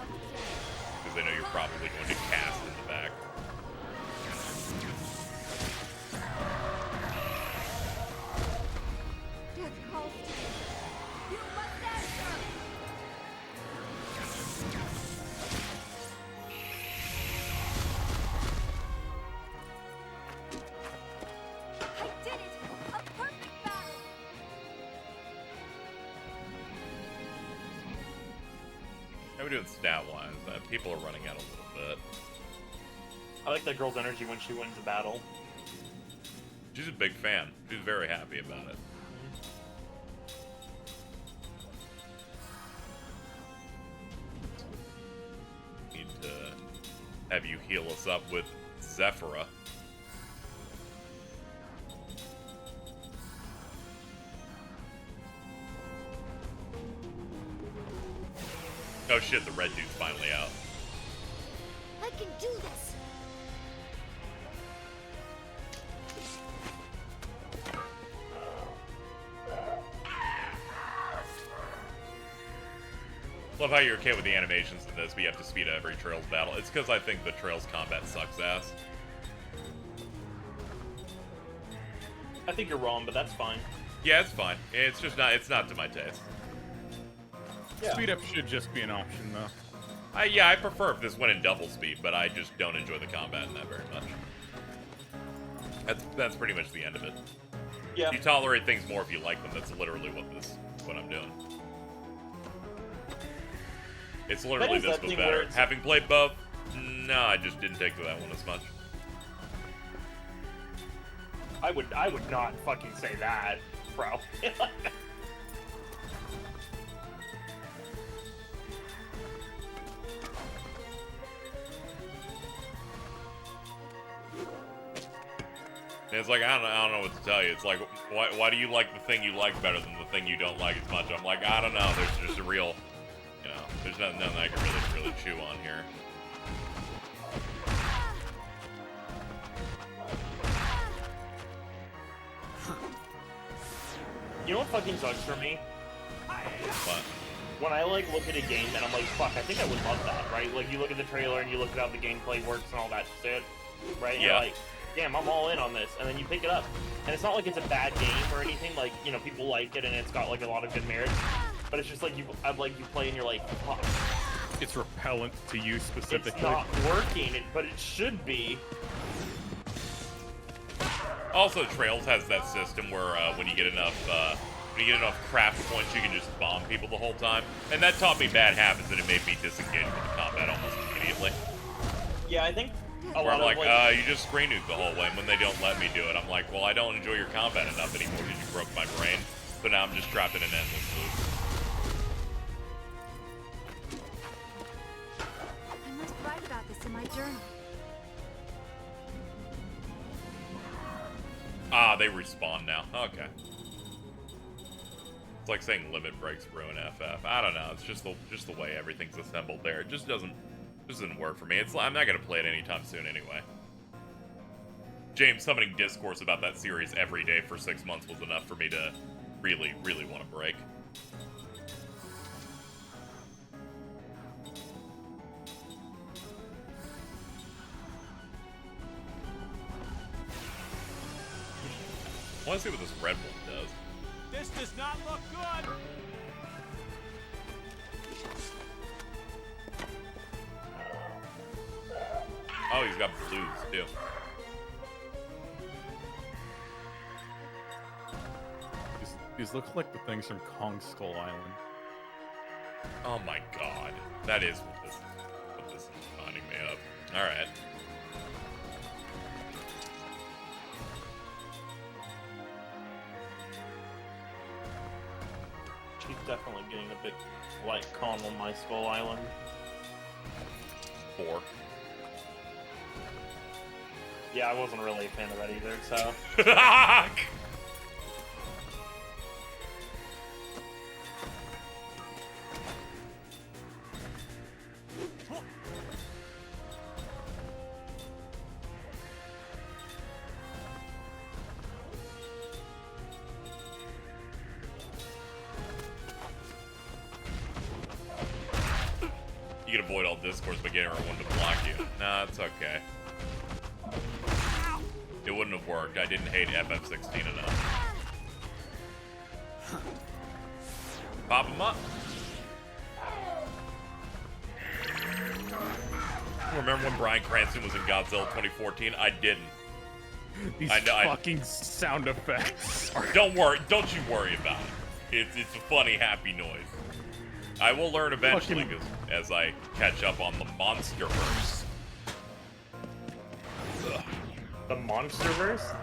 Because they know you're probably going to cast in the back. Death calls to you. You must answer. I did it! A perfect battle! How are we doing stat-wise? People are running out a little bit. I like that girl's energy when she wins a battle. She's a big fan. She's very happy about it. Need to have you heal us up with Zephyra. Oh shit, the red dude's finally out. I can do this. Love how you're okay with the animations in this, but you have to speed up every Trails battle. It's because I think the Trails combat sucks ass. I think you're wrong, but that's fine. Yeah, it's fine. It's just not, it's not to my taste. Yeah. Speed up should just be an option, though. Yeah, I prefer if this went in double speed, but I just don't enjoy the combat in that very much. That's pretty much the end of it. Yeah. You tolerate things more if you like them. That's literally what I'm doing. It's literally is this that but thing where better. it's- Having played both, no, I just didn't take to that one as much. I would not fucking say that, bro. And it's like, I don't know what to tell you. It's like, why do you like the thing you like better than the thing you don't like as much? I'm like, I don't know. There's just a real There's nothing I can really chew on here. You know what fucking sucks for me? But When I like look at a game and I'm like, fuck, I think I would love that, right? Like you look at the trailer and you look at how the gameplay works and all that shit, right? And Yeah. you're like, damn, I'm all in on this, and then you pick it up, and it's not like it's a bad game or anything. Like, you know, people like it and it's got like a lot of good merits, but it's just like you play and you're like, fuck, It's repellent to you specifically. it's not working, but it should be. also, Trails has that system where when you get enough craft points, you can just bomb people the whole time, and that taught me bad habits, and it made me disengage from the combat almost immediately. Yeah, I think a Where lot I'm of like, you just screen nuke the whole way, and when they don't let me do it, I'm like, well, I don't enjoy your combat enough anymore because you broke my brain, so now I'm just trapped in an endless loop. I must write about this in my journal. Ah, they respawn now. Okay. It's like saying limit breaks ruin FF. I don't know. It's just the way everything's assembled there. It just doesn't work for me. I'm not gonna play it anytime soon anyway. James, summoning discourse about that series every day for 6 months was enough for me to really want to break. I want to see what this red one does. This does not look good. Oh, he's got blues too. These look like the things from Kong Skull Island. Oh my god. That is what this is reminding me of. Alright. She's definitely getting a bit like Kong on my Skull Island. 4. Yeah, I wasn't really a fan of that either, so. You can avoid all discourse by getting everyone to block you. Nah, it's okay. It wouldn't have worked. I didn't hate FF16 enough. Pop him up. Remember when Bryan Cranston was in Godzilla 2014? I didn't. These I know, fucking sound effects. Don't you worry about it. It's a funny, happy noise. I will learn eventually as I catch up on the Monsterverse. Ugh. The Monsterverse?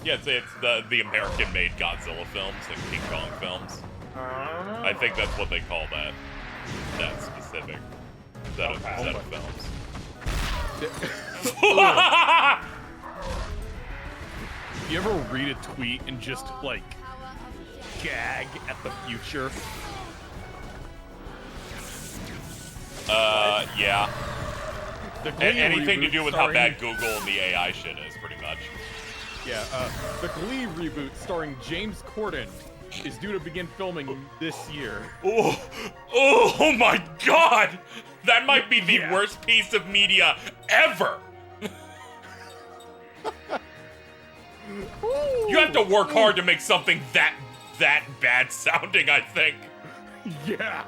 Yeah, it's the American-made Godzilla films, like King Kong films. I think that's what they call that specific set of films. You ever read a tweet and just like gag at the future? Yeah. Anything to do with how bad starring- Google and the AI shit is, pretty much. Yeah, the Glee reboot starring James Corden is due to begin filming this year. Oh my god! That might be the worst piece of media ever! You have to work hard to make something that bad sounding, I think. Yeah.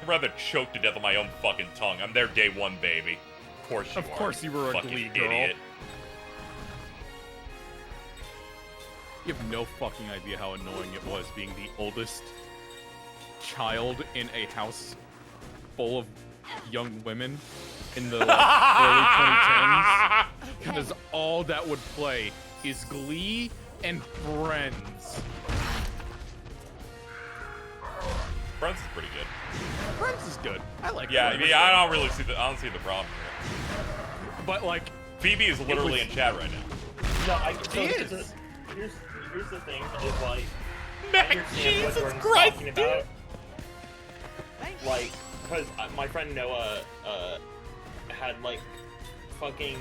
I'd rather choke to death on my own fucking tongue. I'm there day one, baby. Of course you were a fucking Glee girl. idiot. You have no fucking idea how annoying it was being the oldest child in a house full of young women in the early 2010s. Because all that would play is Glee and Friends. Friends is pretty good. Friends is good. I like Yeah, Friends. I don't really see the problem here. But like, Phoebe is literally in chat right now. No, She is. Here's the thing, is like, I understand what Jordan's talking about. Like, because my friend Noah had like fucking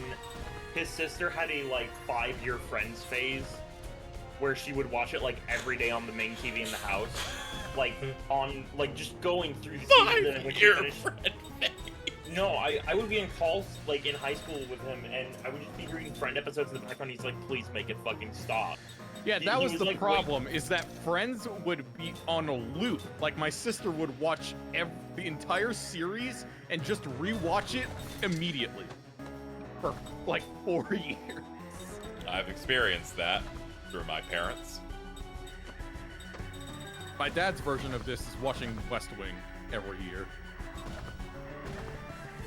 his sister had a like 5-year Friends phase where she would watch it like every day on the main TV in the house, like on like just going through the season. And when she finished, no, I would be in calls like in high school with him, and I would just be hearing Friend episodes in the background. He's like, "Please make it fucking stop." Yeah, that was the like, problem, is that Friends would be on a loop. Like, my sister would watch the entire series and just rewatch it immediately. For, like, 4 years. I've experienced that through my parents. My dad's version of this is watching West Wing every year.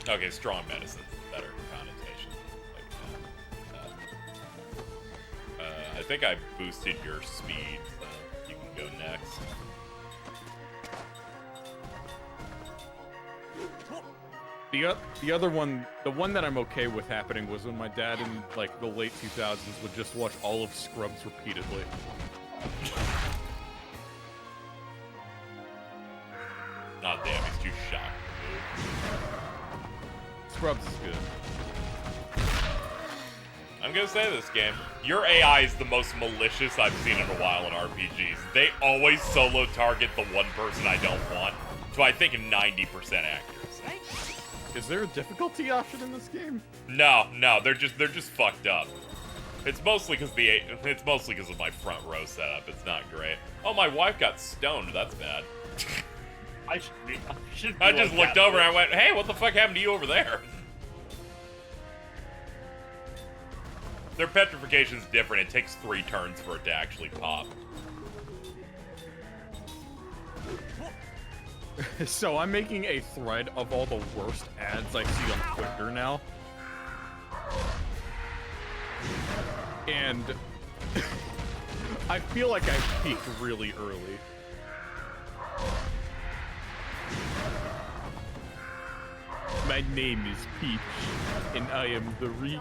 Okay, strong medicine's the better connotation. I think I boosted your speed, so you can go next. The other one, the one that I'm okay with happening was when my dad in like the late 2000s would just watch all of Scrubs repeatedly. Not damn, he's too shocked. Scrubs is good. I'm gonna say this game. Your AI is the most malicious I've seen in a while in RPGs. They always solo target the one person I don't want. So I think 90% accuracy. Is there a difficulty option in this game? No, they're just fucked up. It's mostly because of my front row setup. It's not great. Oh, my wife got stoned. That's bad. I just looked over and I went, "Hey, what the fuck happened to you over there?" Their petrification's different. It takes 3 turns for it to actually pop. So I'm making a thread of all the worst ads I see on Twitter now. And I feel like I peaked really early. My name is Peach, and I am the Reach.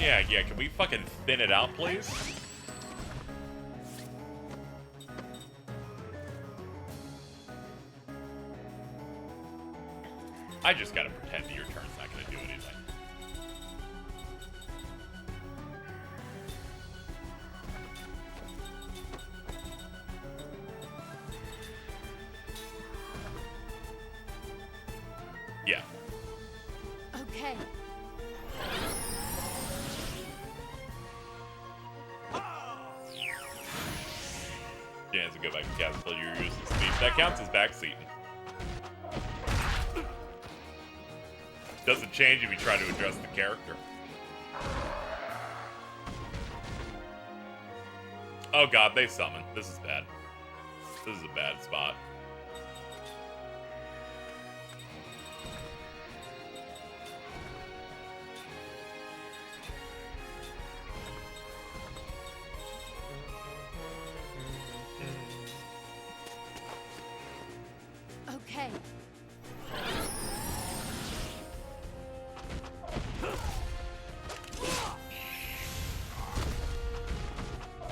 Yeah, can we fucking thin it out, please? I just gotta pretend that your turn's not gonna do anything. Yeah. Okay. Chance to go back and cast until you're using speed. That counts as backseating. Doesn't change if you try to address the character. Oh god, they summon. This is bad. This is a bad spot. Okay.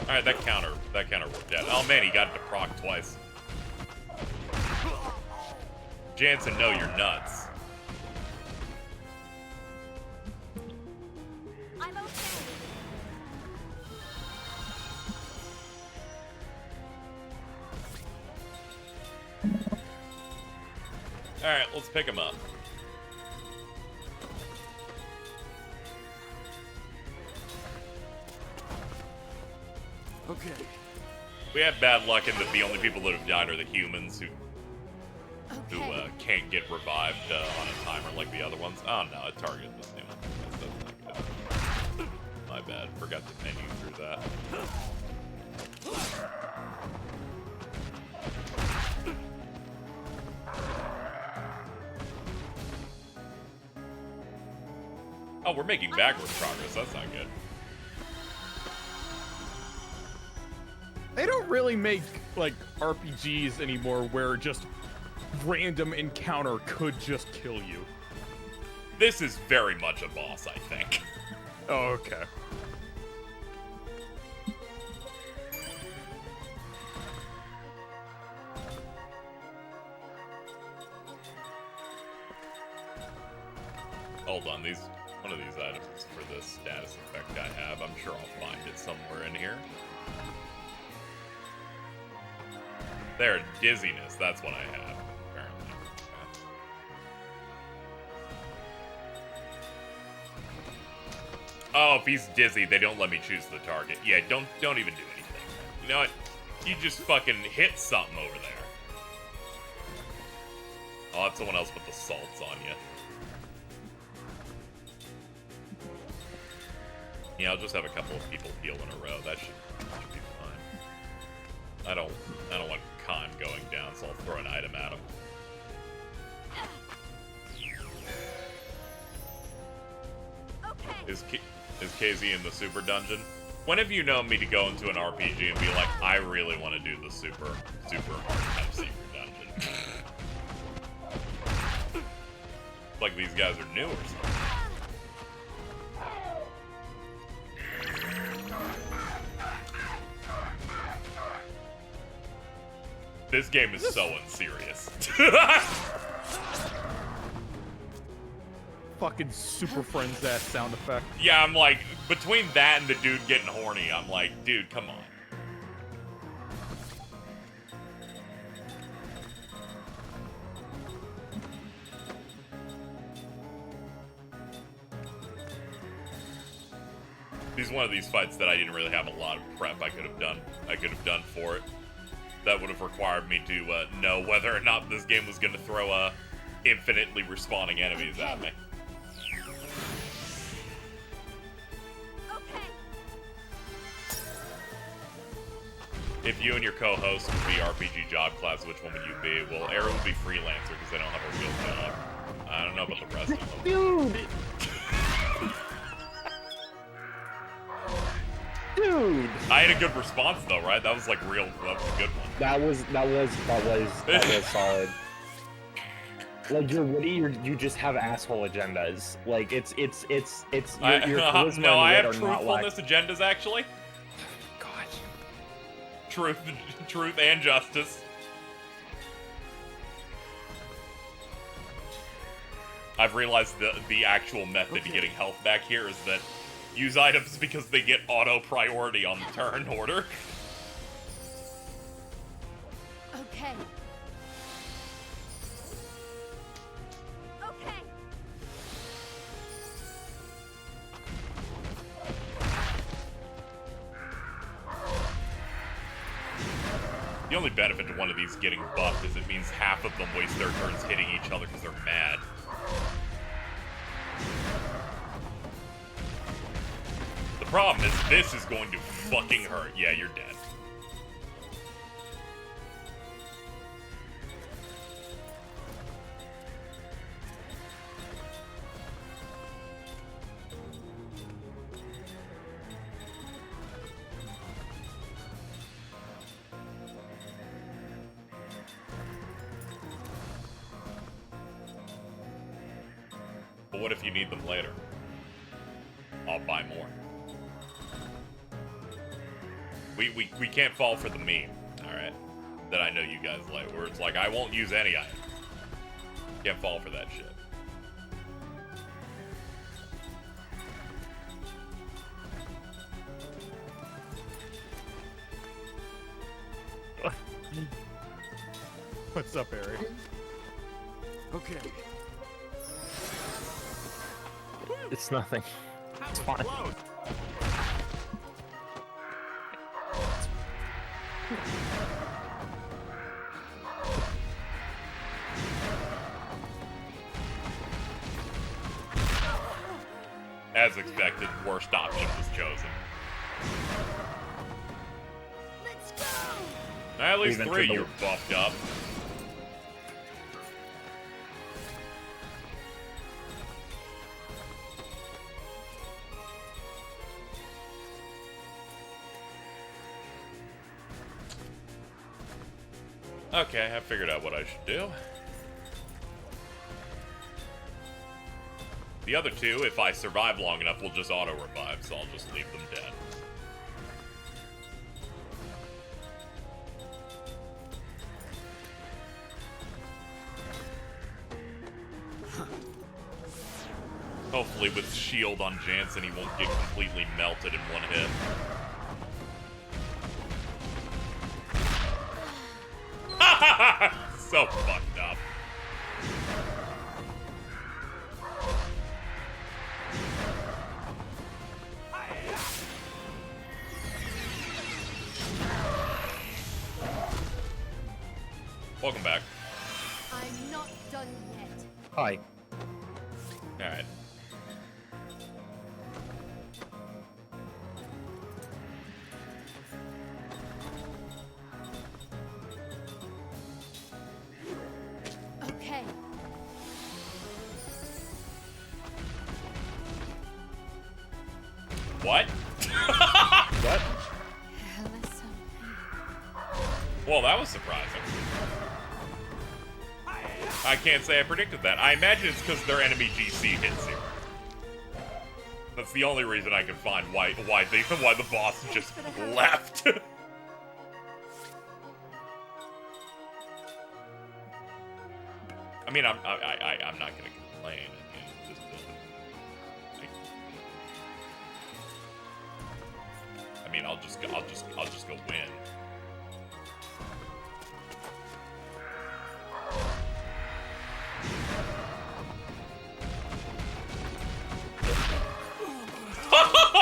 Alright, that counter worked out. Oh man, he got it to proc twice. Jansen, no, you're nuts. I'm okay. Alright, let's pick him up. Okay. We had bad luck in that the only people that have died are the humans who can't get revived on a timer like the other ones. Oh no, it targeted this new one. That's not good. My bad. Forgot to menu through that. Oh, we're making backwards progress. That's not good. They don't really make, like, RPGs anymore where just random encounter could just kill you. This is very much a boss, I think. Oh, okay. Hold on, one of these items for this status effect I have. I'm sure I'll find it somewhere in here. There, dizziness. That's what I have, apparently. Oh, if he's dizzy, they don't let me choose the target. Yeah, don't even do anything. You know what? You just fucking hit something over there. I'll have someone else put the salts on you. Yeah, I'll just have a couple of people heal in a row. That should be fine. I don't want Khan going down, so I'll throw an item at him. Okay. Is KZ in the super dungeon? When have you known me to go into an RPG and be like, I really want to do the super hard type secret dungeon? Like these guys are new or something. This game is so unserious. Fucking Super Friends ass sound effect. Yeah, I'm like, between that and the dude getting horny, I'm like, dude, come on. This is one of these fights that I didn't really have a lot of prep I could have done for it. That would have required me to know whether or not this game was going to throw infinitely respawning enemies at me. Okay. If you and your co-host would be RPG job class, which one would you be? Well, Arrow would be freelancer because they don't have a real job. I don't know about the rest of them. Dude! Dude! I had a good response though, right? That was like that was a good one. That was solid. Like you're witty, you just have asshole agendas. Like your charisma no, I and have wit are not truthfulness agendas actually. God. Truth and justice. I've realized the actual method to getting health back here is that use items because they get auto priority on the turn order. Okay. Okay. The only benefit to one of these getting buffed is it means half of them waste their turns hitting each other because they're mad. The problem is this is going to fucking hurt. Yeah, you're dead. But what if you need them later? I'll buy more. We can't fall for the meme, alright? That I know you guys like, where it's like, I won't use any item. Can't fall for that shit. What's up, Harry? Okay. It's nothing. It's fine. As expected, worst option was chosen. Let's go. At least Even 3 for the- you're buffed up. Okay, I figured out what I should do. The other two, if I survive long enough, will just auto-revive, so I'll just leave them dead. Hopefully with shield on Jansen, he won't get completely melted in one hit. So fucked up. Welcome back. I'm not done yet. Hi. Alright. Okay. What? What? Listen. Well, that was surprising. I can't say I predicted that. I imagine it's because their enemy GC hit 0. That's the only reason I can find why the boss just left. I mean, I'm not gonna complain. I mean, this doesn't. I mean, I'll just go win.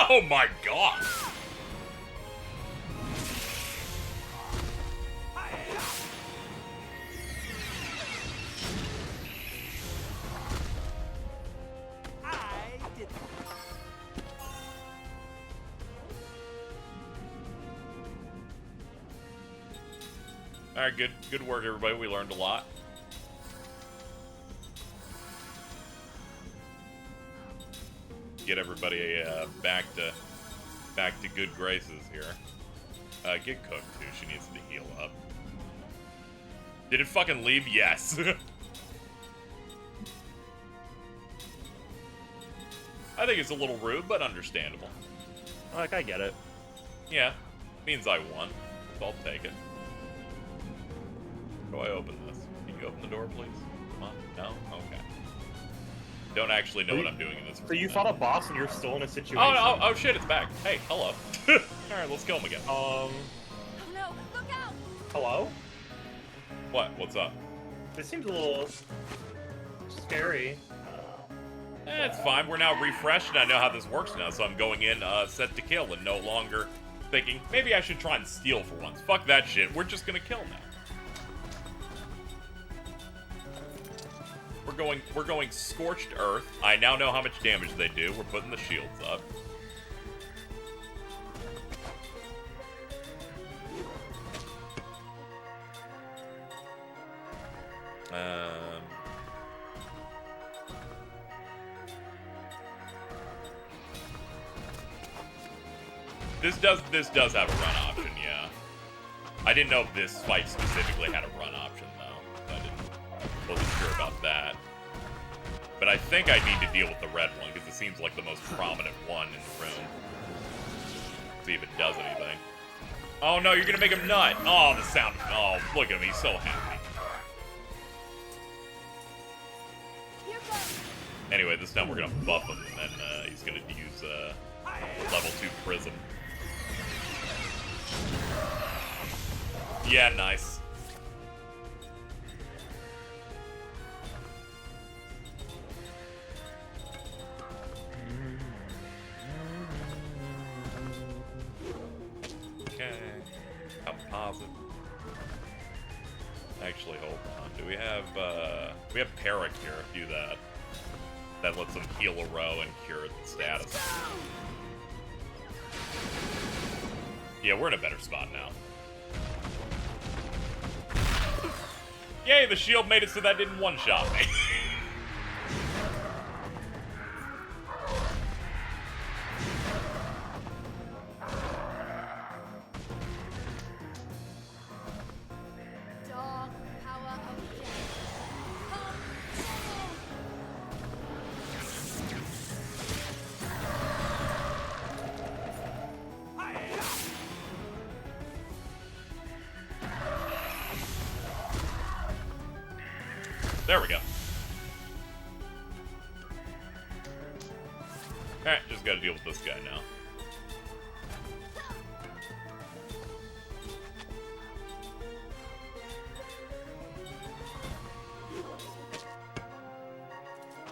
Oh my god! I did. Alright, good work everybody, we learned a lot. Get everybody back to good graces here. Get cooked too, she needs to heal up. Did it fucking leave? Yes. I think it's a little rude, but understandable. Like, I get it. Yeah, means I won, so I'll take it. How do I open this? Can you open the door, please? Come on. No? Okay. Don't actually know what I'm doing in this. So you fought a boss and you're still in a situation. Oh shit, it's back. Hey, hello. Alright, let's kill him again. Oh no, look out! Hello? What? What's up? This seems a little scary. It's fine. We're now refreshed and I know how this works now, so I'm going in set to kill and no longer thinking, maybe I should try and steal for once. Fuck that shit. We're just gonna kill now. We're going Scorched Earth. I now know how much damage they do. We're putting the shields up. This does have a run option, yeah. I didn't know if this fight specifically had a run option though. Wasn't sure about that. But I think I need to deal with the red one, because it seems like the most prominent one in the room. See if it does anything. Oh no, you're gonna make him nut! Oh, the sound. Oh, look at him, he's so happy. Anyway, this time we're gonna buff him, and then he's gonna use level 2 Prism. Yeah, nice. Okay. I'm positive. Actually, hold on. Do we have Peric here? Do that. That lets them heal a row and cure the status. Yeah, we're in a better spot now. Yay, the shield made it so that didn't one-shot me. Dark power of death. Come There we go. Alright, just gotta deal with this guy now.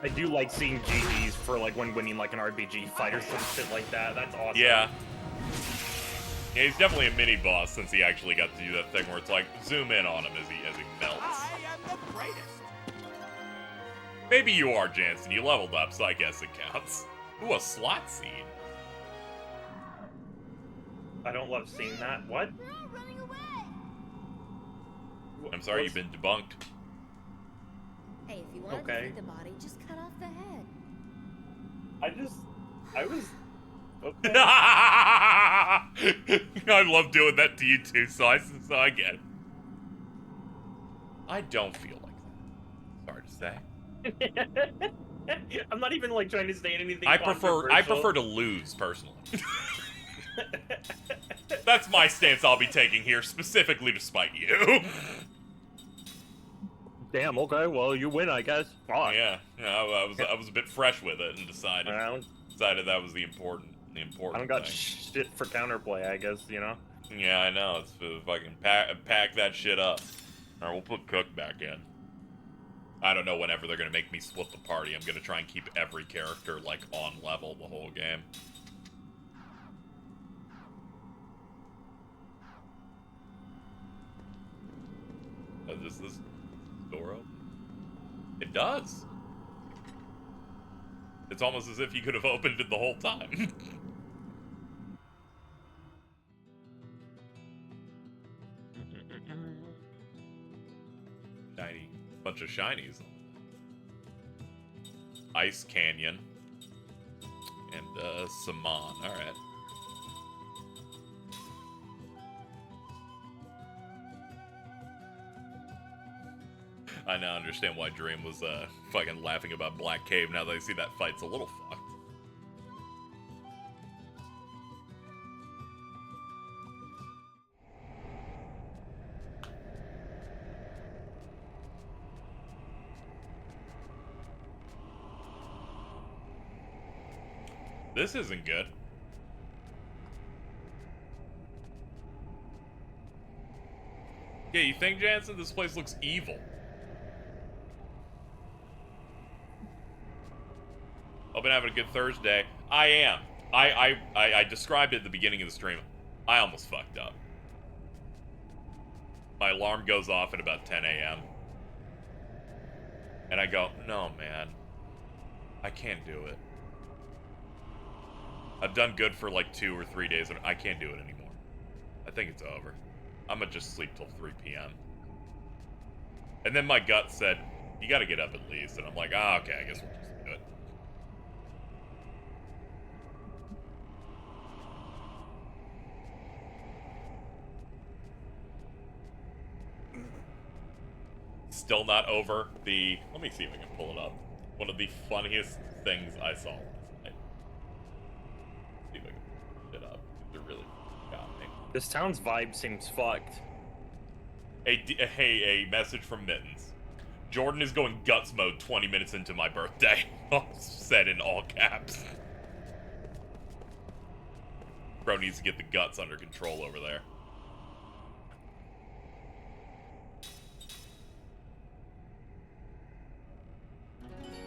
I do like seeing GGs for like when winning like an RPG fight or some shit like that. That's awesome. Yeah. Yeah, he's definitely a mini boss since he actually got to do that thing where it's like zoom in on him as he melts. I am the greatest. Maybe you are, Jansen. You leveled up, so I guess it counts. Ooh, a slot scene. I don't love seeing that. What? They're all running away. I'm sorry, you've been debunked. Hey, if you want to Okay. defeat the body, just cut off the head. I was. Okay. I love doing that to you too, so I get it. I don't feel like that. Sorry to say. I'm not even like trying to say anything. I prefer to lose personally. That's my stance I'll be taking here, specifically to spite you. Damn. Okay. Well, you win, I guess. Fuck. Yeah, I was a bit fresh with it and decided that was the important I don't got thing. shit for counterplay. I guess you know. Yeah, I know. It's fucking pack that shit up. All right, we'll put Cook back in. I don't know whenever they're gonna make me split the party. I'm gonna try and keep every character like on level the whole game. Does this door open? It does. It's almost as if you could have opened it the whole time. Shiny. Bunch of shinies. Ice Canyon. And, Saman. Alright. I now understand why Dream was, fucking laughing about Black Cave now that I see that fight's a little fucked. This isn't good. Yeah, you think, Jansen? This place looks evil. Hope you're having a good Thursday. I am. I described it at the beginning of the stream. I almost fucked up. My alarm goes off at about 10 a.m. And I go, no, man. I can't do it. I've done good for like 2 or 3 days, and I can't do it anymore. I think it's over. I'm gonna just sleep till 3 p.m. And then my gut said, you gotta get up at least. And I'm like, ah, okay, I guess we'll just do it. Still not over the... Let me see if I can pull it up. One of the funniest things I saw last night. See if I can pull it up. It really got me. This town's vibe seems fucked. A message from Mittens. Jordan is going guts mode 20 minutes into my birthday. Said in all caps. Bro needs to get the guts under control over there.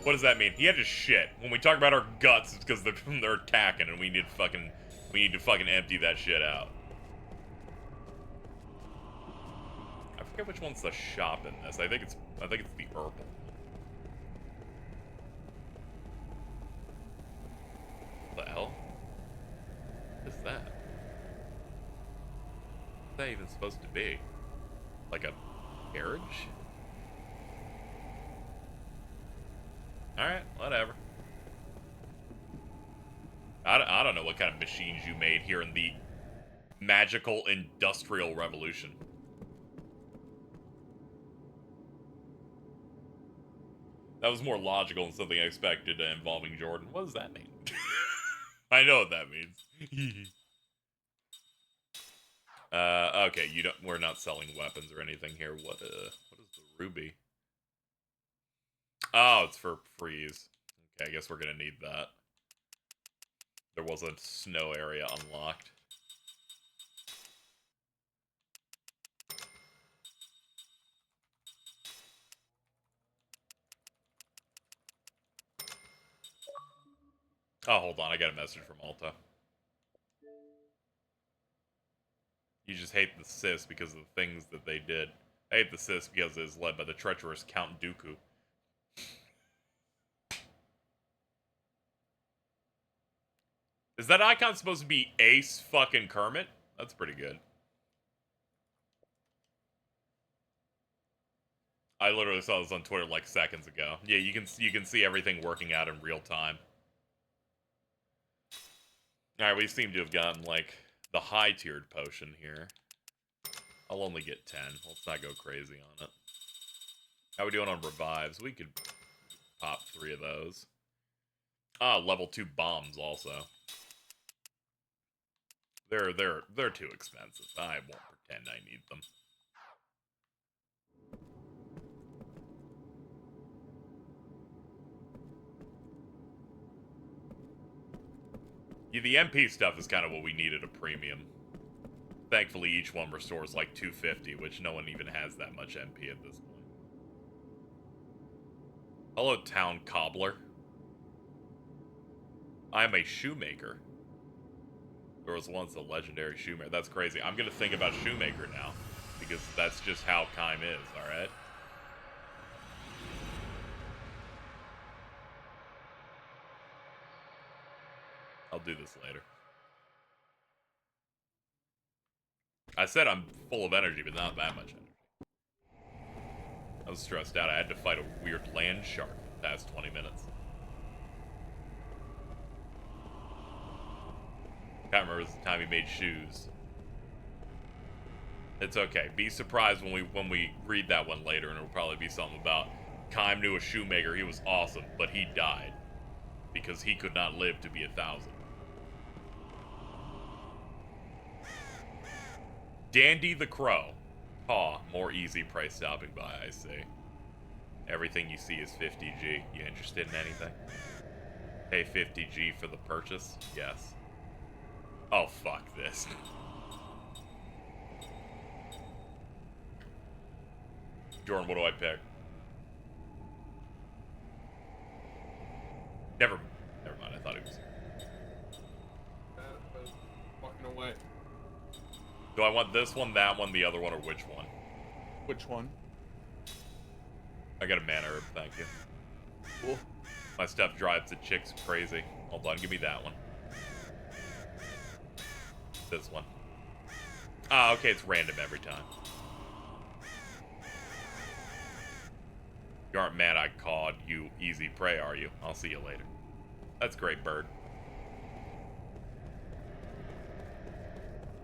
What does that mean? He had to shit. When we talk about our guts, it's because they're attacking, and we need to fucking empty that shit out. I forget which one's the shop in this. I think it's the herbal. What the hell? What is that? What's that even supposed to be? Like a carriage? Alright, whatever. I don't know what kind of machines you made here in the magical industrial revolution. That was more logical than something I expected involving Jordan. What does that mean? I know what that means. Okay, we're not selling weapons or anything here. What is the ruby? Oh, it's for freeze. Okay, I guess we're gonna need that. There was a snow area unlocked. Oh, hold on, I got a message from Alta. You just hate the Sis because of the things that they did. I hate the Sis because it is led by the treacherous Count Dooku. Is that icon supposed to be Ace fucking Kermit? That's pretty good. I literally saw this on Twitter like seconds ago. Yeah, you can see everything working out in real time. Alright, we seem to have gotten like the high tiered potion here. I'll only get 10. Let's not go crazy on it. How we doing on revives? We could pop 3 of those. Ah, level 2 bombs also. They're too expensive. I won't pretend I need them. Yeah, the MP stuff is kind of what we need at a premium. Thankfully, each one restores like 250, which no one even has that much MP at this point. Hello, Town Cobbler. I am a shoemaker. There was once a legendary shoemaker. That's crazy. I'm gonna think about shoemaker now, because that's just how Kime is, alright? I'll do this later. I said I'm full of energy, but not that much energy. I was stressed out. I had to fight a weird land shark for the past 20 minutes. Can't remember the time he made shoes. It's okay. Be surprised when we read that one later, and it'll probably be something about Kime knew a shoemaker. He was awesome, but he died because he could not live to be 1,000. Dandy the Crow. Aw, more easy price stopping by, I see. Everything you see is 50G. You interested in anything? Pay 50G for the purchase? Yes. Oh, fuck this. Jordan, what do I pick? Never mind, I thought it was... Walking away. Do I want this one, that one, the other one, or which one? Which one? I got a mana herb, thank you. Cool. My stuff drives the chicks crazy. Hold on, give me that one. This one. Ah, okay, it's random every time. You aren't mad I called you easy prey, are you? I'll see you later. That's great, bird.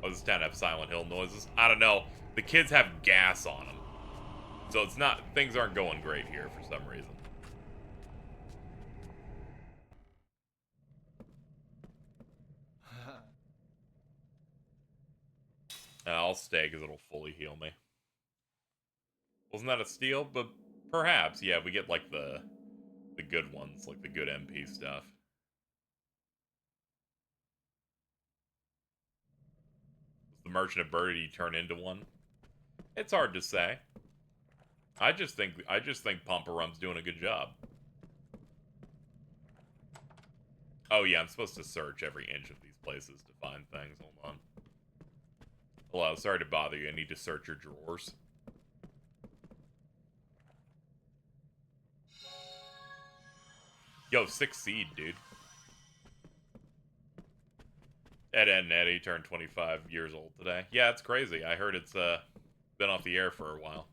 Oh, does this town have Silent Hill noises? I don't know. The kids have gas on them. So it's not... Things aren't going great here for some reason. I'll stay because it'll fully heal me. Wasn't that a steal? But perhaps. Yeah, we get like the good ones. Like the good MP stuff. The Merchant of Birdie turn into one? It's hard to say. I just think Pomparum's doing a good job. Oh yeah, I'm supposed to search every inch of these places to find things. Hold on. Hello, sorry to bother you. I need to search your drawers. Yo, 6 seed, dude. Ed and Eddie turned 25 years old today. Yeah, it's crazy. I heard it's been off the air for a while.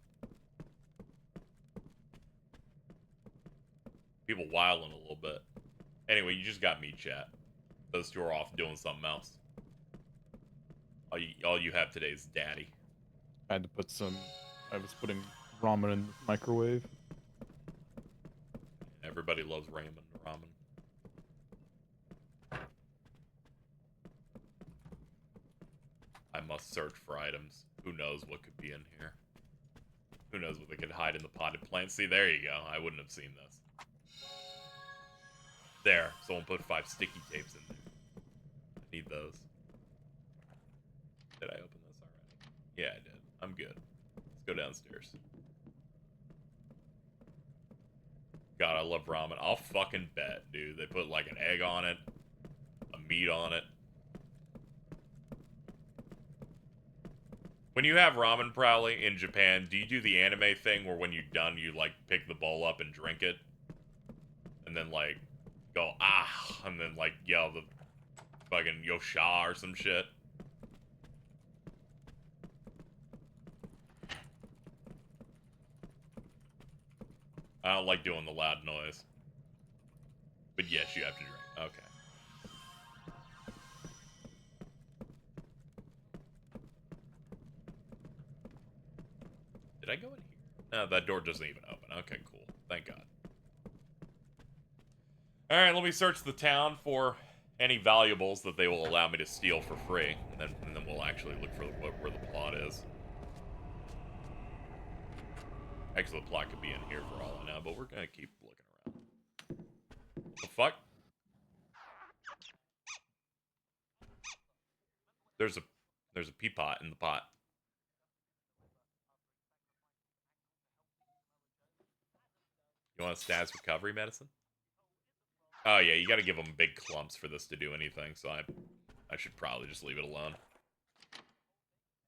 People wilding a little bit. Anyway, you just got me, chat. Those two are off doing something else. All you have today is daddy. I had to put some... I was putting ramen in the microwave. Everybody loves ramen. I must search for items. Who knows what could be in here. Who knows what they could hide in the potted plant. See, there you go. I wouldn't have seen this. There. Someone put 5 sticky tapes in there. I need those. Did I open this already? Yeah, I did. I'm good. Let's go downstairs. God, I love ramen. I'll fucking bet, dude. They put like an egg on it, a meat on it. When you have ramen, probably, in Japan, do you do the anime thing where when you're done, you, like, pick the bowl up and drink it? And then, like, go, ah, and then, like, yell the fucking Yosha or some shit? I don't like doing the loud noise. But yes, you have to drink. Okay. Did I go in here? No, that door doesn't even open. Okay, cool. Thank God. Alright, let me search the town for any valuables that they will allow me to steal for free. And then we'll actually look for where the plot is. Actually, the plot could be in here for all I know, but we're gonna keep looking around. What the fuck? There's a pea pot in the pot. You want a status recovery medicine? Oh yeah, you gotta give them big clumps for this to do anything, so I should probably just leave it alone.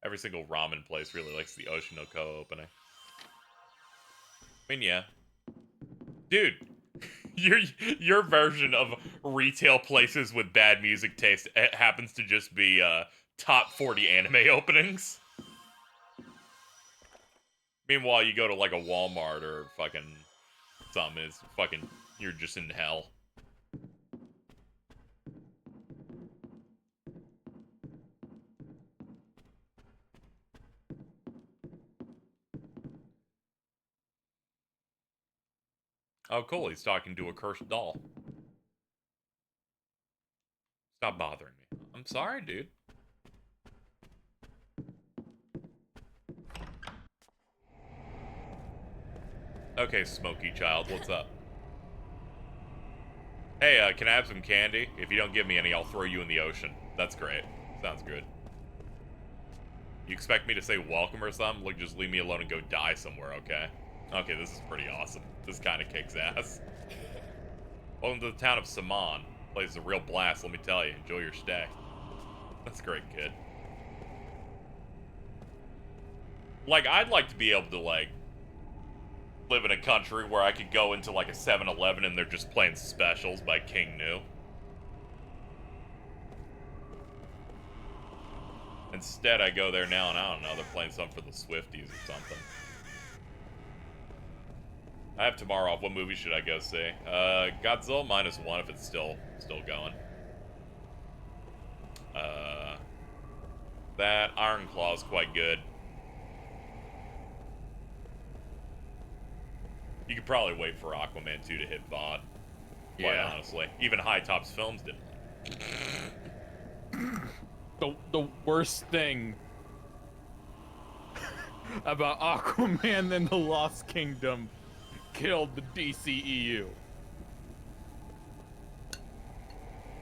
Every single ramen place really likes the Oshinoko opening. I mean, yeah. Dude, your version of retail places with bad music taste happens to just be top 40 anime openings. Meanwhile, you go to like a Walmart or fucking something, it's fucking, you're just in hell. Oh, cool. He's talking to a cursed doll. Stop bothering me. I'm sorry, dude. Okay, Smoky Child, what's up? Hey, can I have some candy? If you don't give me any, I'll throw you in the ocean. That's great. Sounds good. You expect me to say welcome or something? Like, just leave me alone and go die somewhere, okay? Okay, this is pretty awesome. This kind of kicks ass. Welcome to the town of Saman. Place is a real blast, let me tell you. Enjoy your stay. That's great, kid. Like, I'd like to be able to, like, live in a country where I could go into, like, a 7-Eleven and they're just playing Specials by King New. Instead, I go there now and I don't know, they're playing something for the Swifties or something. I have tomorrow off. What movie should I go see? Godzilla -1 if it's still going. That Iron Claw's quite good. You could probably wait for Aquaman 2 to hit VOD. Quite honestly. Even High Tops Films didn't. The worst thing about Aquaman and the Lost Kingdom killed the DCEU.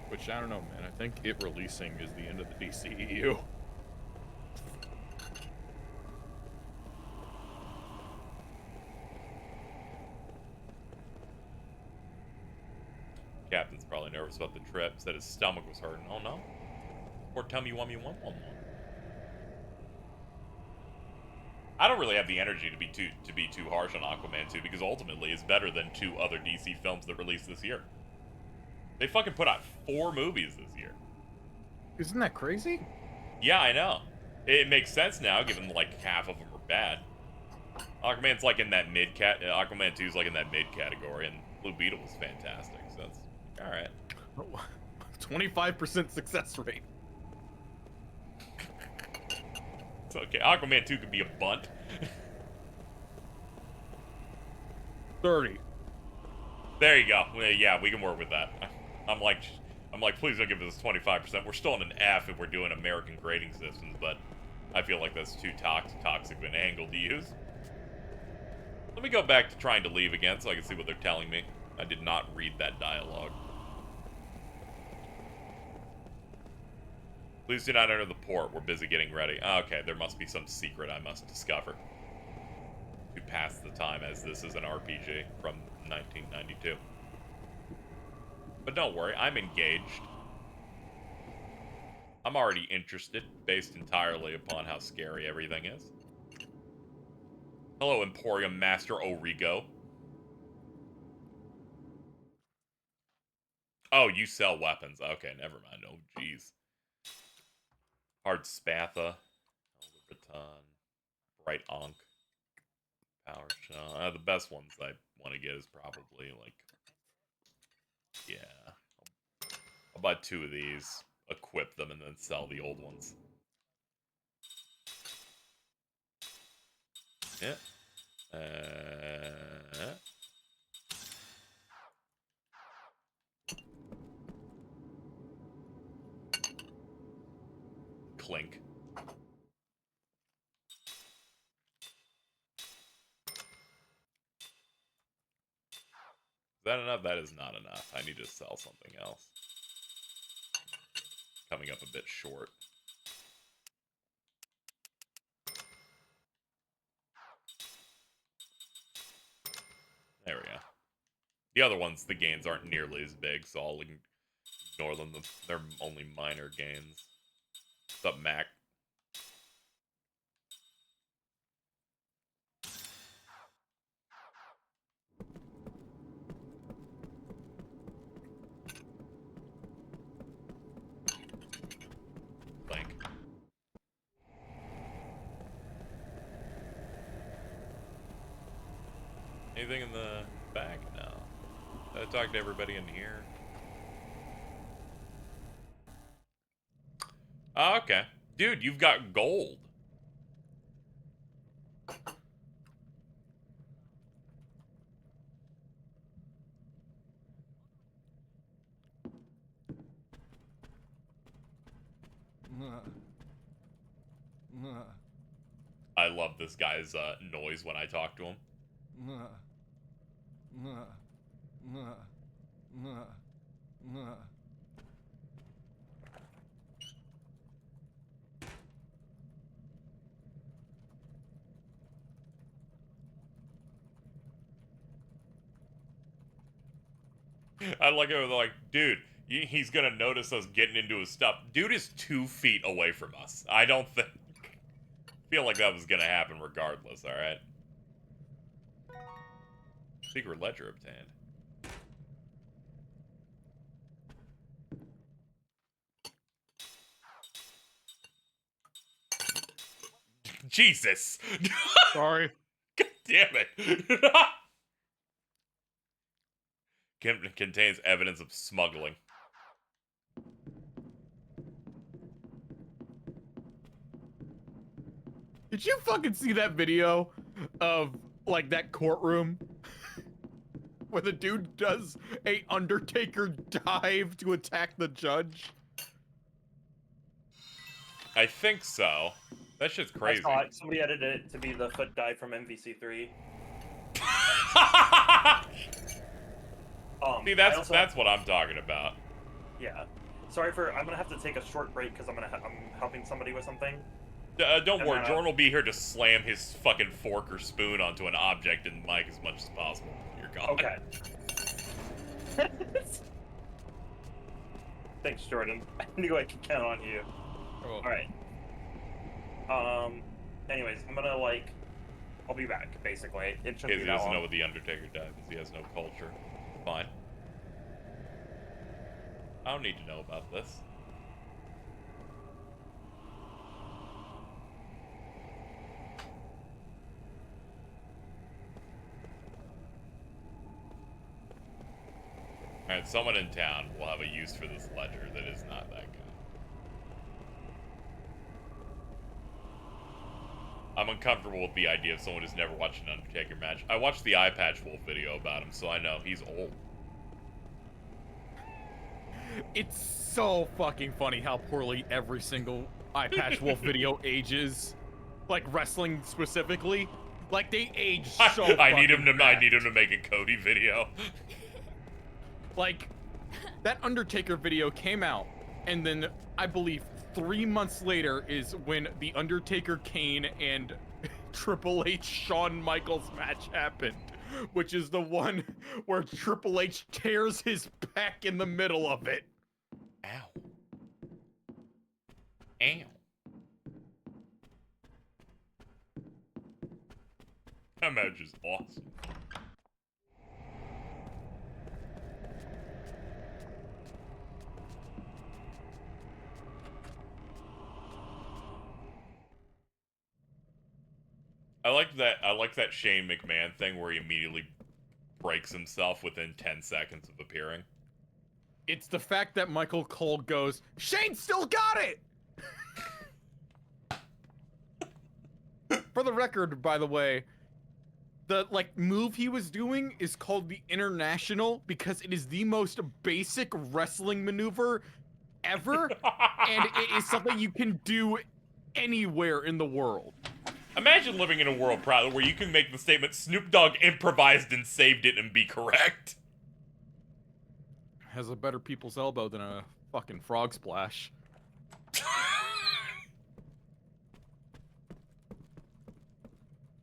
Which, I don't know, man. I think it releasing is the end of the DCEU. Captain's probably nervous about the trip. Said his stomach was hurting. Oh no. Or tell me one more. I don't really have the energy to be too harsh on Aquaman 2 because ultimately it's better than 2 other DC films that released this year. They fucking put out 4 movies this year. Isn't that crazy? Yeah, I know. It makes sense now, given like half of them are bad. Aquaman's like in that Aquaman 2 is like in that mid category, and Blue Beetle was fantastic. So it's all right. 25% success rate. It's okay. Aquaman 2 could be a bunt. 30. There you go. Yeah, we can work with that. I'm like, please don't give us 25%. We're still in an F if we're doing American grading systems, but I feel like that's too toxic of an angle to use. Let me go back to trying to leave again so I can see what they're telling me. I did not read that dialogue. Please do not enter the port. We're busy getting ready. Okay, there must be some secret I must discover to pass the time, as this is an RPG from 1992. But don't worry, I'm engaged. I'm already interested, based entirely upon how scary everything is. Hello, Emporium Master Origo. Oh, you sell weapons. Okay, never mind. Oh, jeez. Hard Spatha. Elder Baton. Bright Ankh. Power Shell. The best ones I want to get is probably, like... Yeah. I'll buy 2 of these, equip them, and then sell the old ones. Yeah. Clink. Is that enough? That is not enough. I need to sell something else. Coming up a bit short. There we go. The other ones, the gains aren't nearly as big, so I'll ignore them. They're only minor gains. What's up, Mac? Blank. Anything in the back? No. I talked to everybody in here. Oh, okay. Dude, you've got gold. I love this guy's noise when I talk to him. I like it. They're like, dude, he's gonna notice us getting into his stuff. Dude is 2 feet away from us. I don't feel like that was gonna happen regardless. All right. Secret ledger obtained. Jesus. Sorry. God damn it. Contains evidence of smuggling. Did you fucking see that video of, like, that courtroom? Where the dude does a Undertaker dive to attack the judge? I think so. That shit's crazy. I saw it. Somebody edited it to be the foot dive from MVC3. See, that's what I'm talking about. Yeah. Sorry I'm gonna have to take a short break because I'm helping somebody with something. Don't worry, Jordan will be here to slam his fucking fork or spoon onto an object in the mic as much as possible. You're gone. Okay. Thanks, Jordan. I knew I could count on you. Oh. Alright. Anyways, I'm gonna, I'll be back, basically. It shouldn't He be that doesn't long. know what the Undertaker dive is. He has no culture. Fine. I don't need to know about this. Alright, someone in town will have a use for this ledger that is not that guy. I'm uncomfortable with the idea of someone who's never watched an Undertaker match. I watched the Eye Patch Wolf video about him, so I know he's old. It's so fucking funny how poorly every single Eye Patch Wolf video ages. Like, wrestling specifically. Like they aged so. I need him to. fucking I bad. need him to make a Cody video. Like, that Undertaker video came out, and then I believe 3 months later is when the Undertaker, Kane, and Triple H Shawn Michaels match happened, which is the one where Triple H tears his pec in the middle of it. Ow. Ow. That match is awesome. I like that Shane McMahon thing where he immediately breaks himself within 10 seconds of appearing. It's the fact that Michael Cole goes, Shane still got it! For the record, by the way, the move he was doing is called the International because it is the most basic wrestling maneuver ever, and it is something you can do anywhere in the world. Imagine living in a world proud where you can make the statement Snoop Dogg improvised and saved it and be correct. Has a better people's elbow than a fucking frog splash.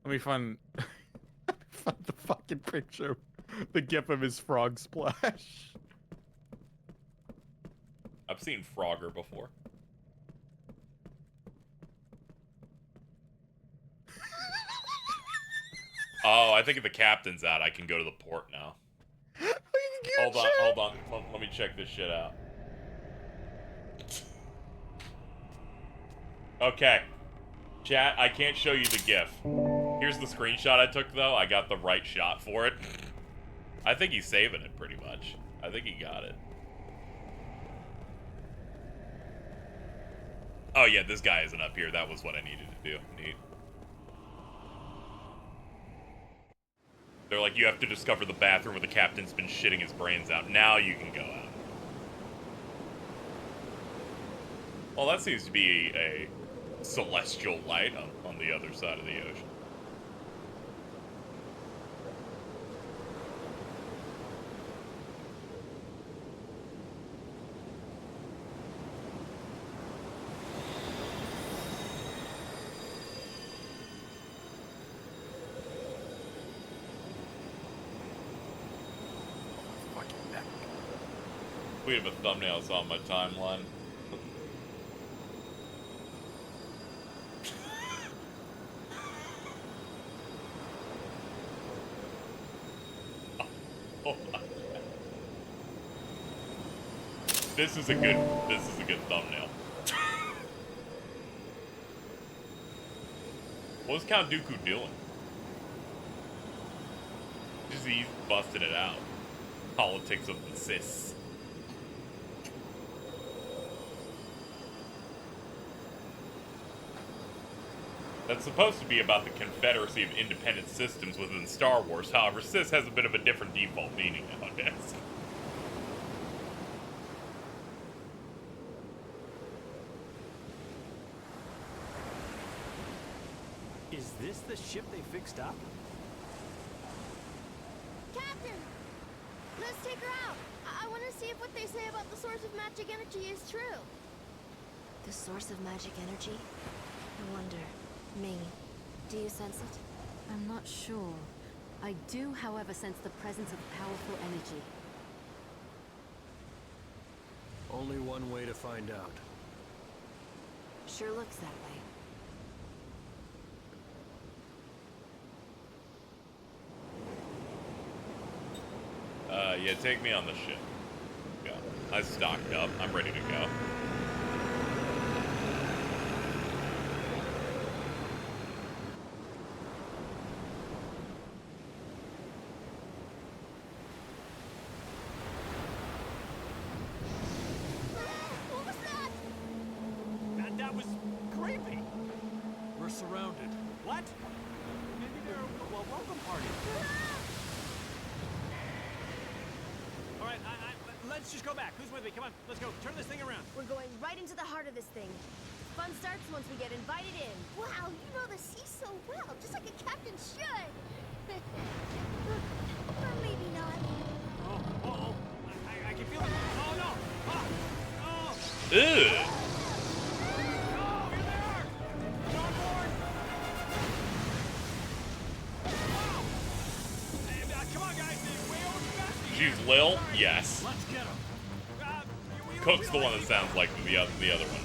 Let me find the fucking picture, the gif of his frog splash. I've seen Frogger before. Oh, I think if the captain's out, I can go to the port now. Hold on. Let me check this shit out. Okay. Chat, I can't show you the GIF. Here's the screenshot I took, though. I got the right shot for it. I think he's saving it, pretty much. I think he got it. Oh, yeah, this guy isn't up here. That was what I needed to do. Neat. They're like, you have to discover the bathroom where the captain's been shitting his brains out. Now you can go out. Well, that seems to be a celestial light on the other side of the ocean. We have a thumbnail that's on my timeline. Oh my God. This is a good thumbnail. What's Count Dooku doing? Just he's busting it out. Politics of the Sith. That's supposed to be about the confederacy of independent systems within Star Wars. However, Sith has a bit of a different default meaning nowadays. Is this the ship they fixed up? Captain! Let's take her out. I want to see if what they say about the source of magic energy is true. The source of magic energy? I wonder. Ming, do you sense it? I'm not sure. I do, however, sense the presence of powerful energy. Only one way to find out. Sure looks that way. Yeah, take me on the ship. Go. I stocked up. I'm ready to go. What was that? That was creepy. We're surrounded. What? Maybe they're a welcome party. All right, let's just go back. Who's with me? Come on, let's go. Turn this thing around. We're going right into the heart of this thing. fun starts once we get invited in. Wow, you know the sea so well, just like a captain should. Or maybe not. Oh, I can feel it. Oh no! Ah! Oh! Ugh. Oh, here they are! Get on board! Wow! Hey, come on, guys, they're way overcasting. She's Lil? Yes. Let's get them. Cook's the one that sounds like the other one.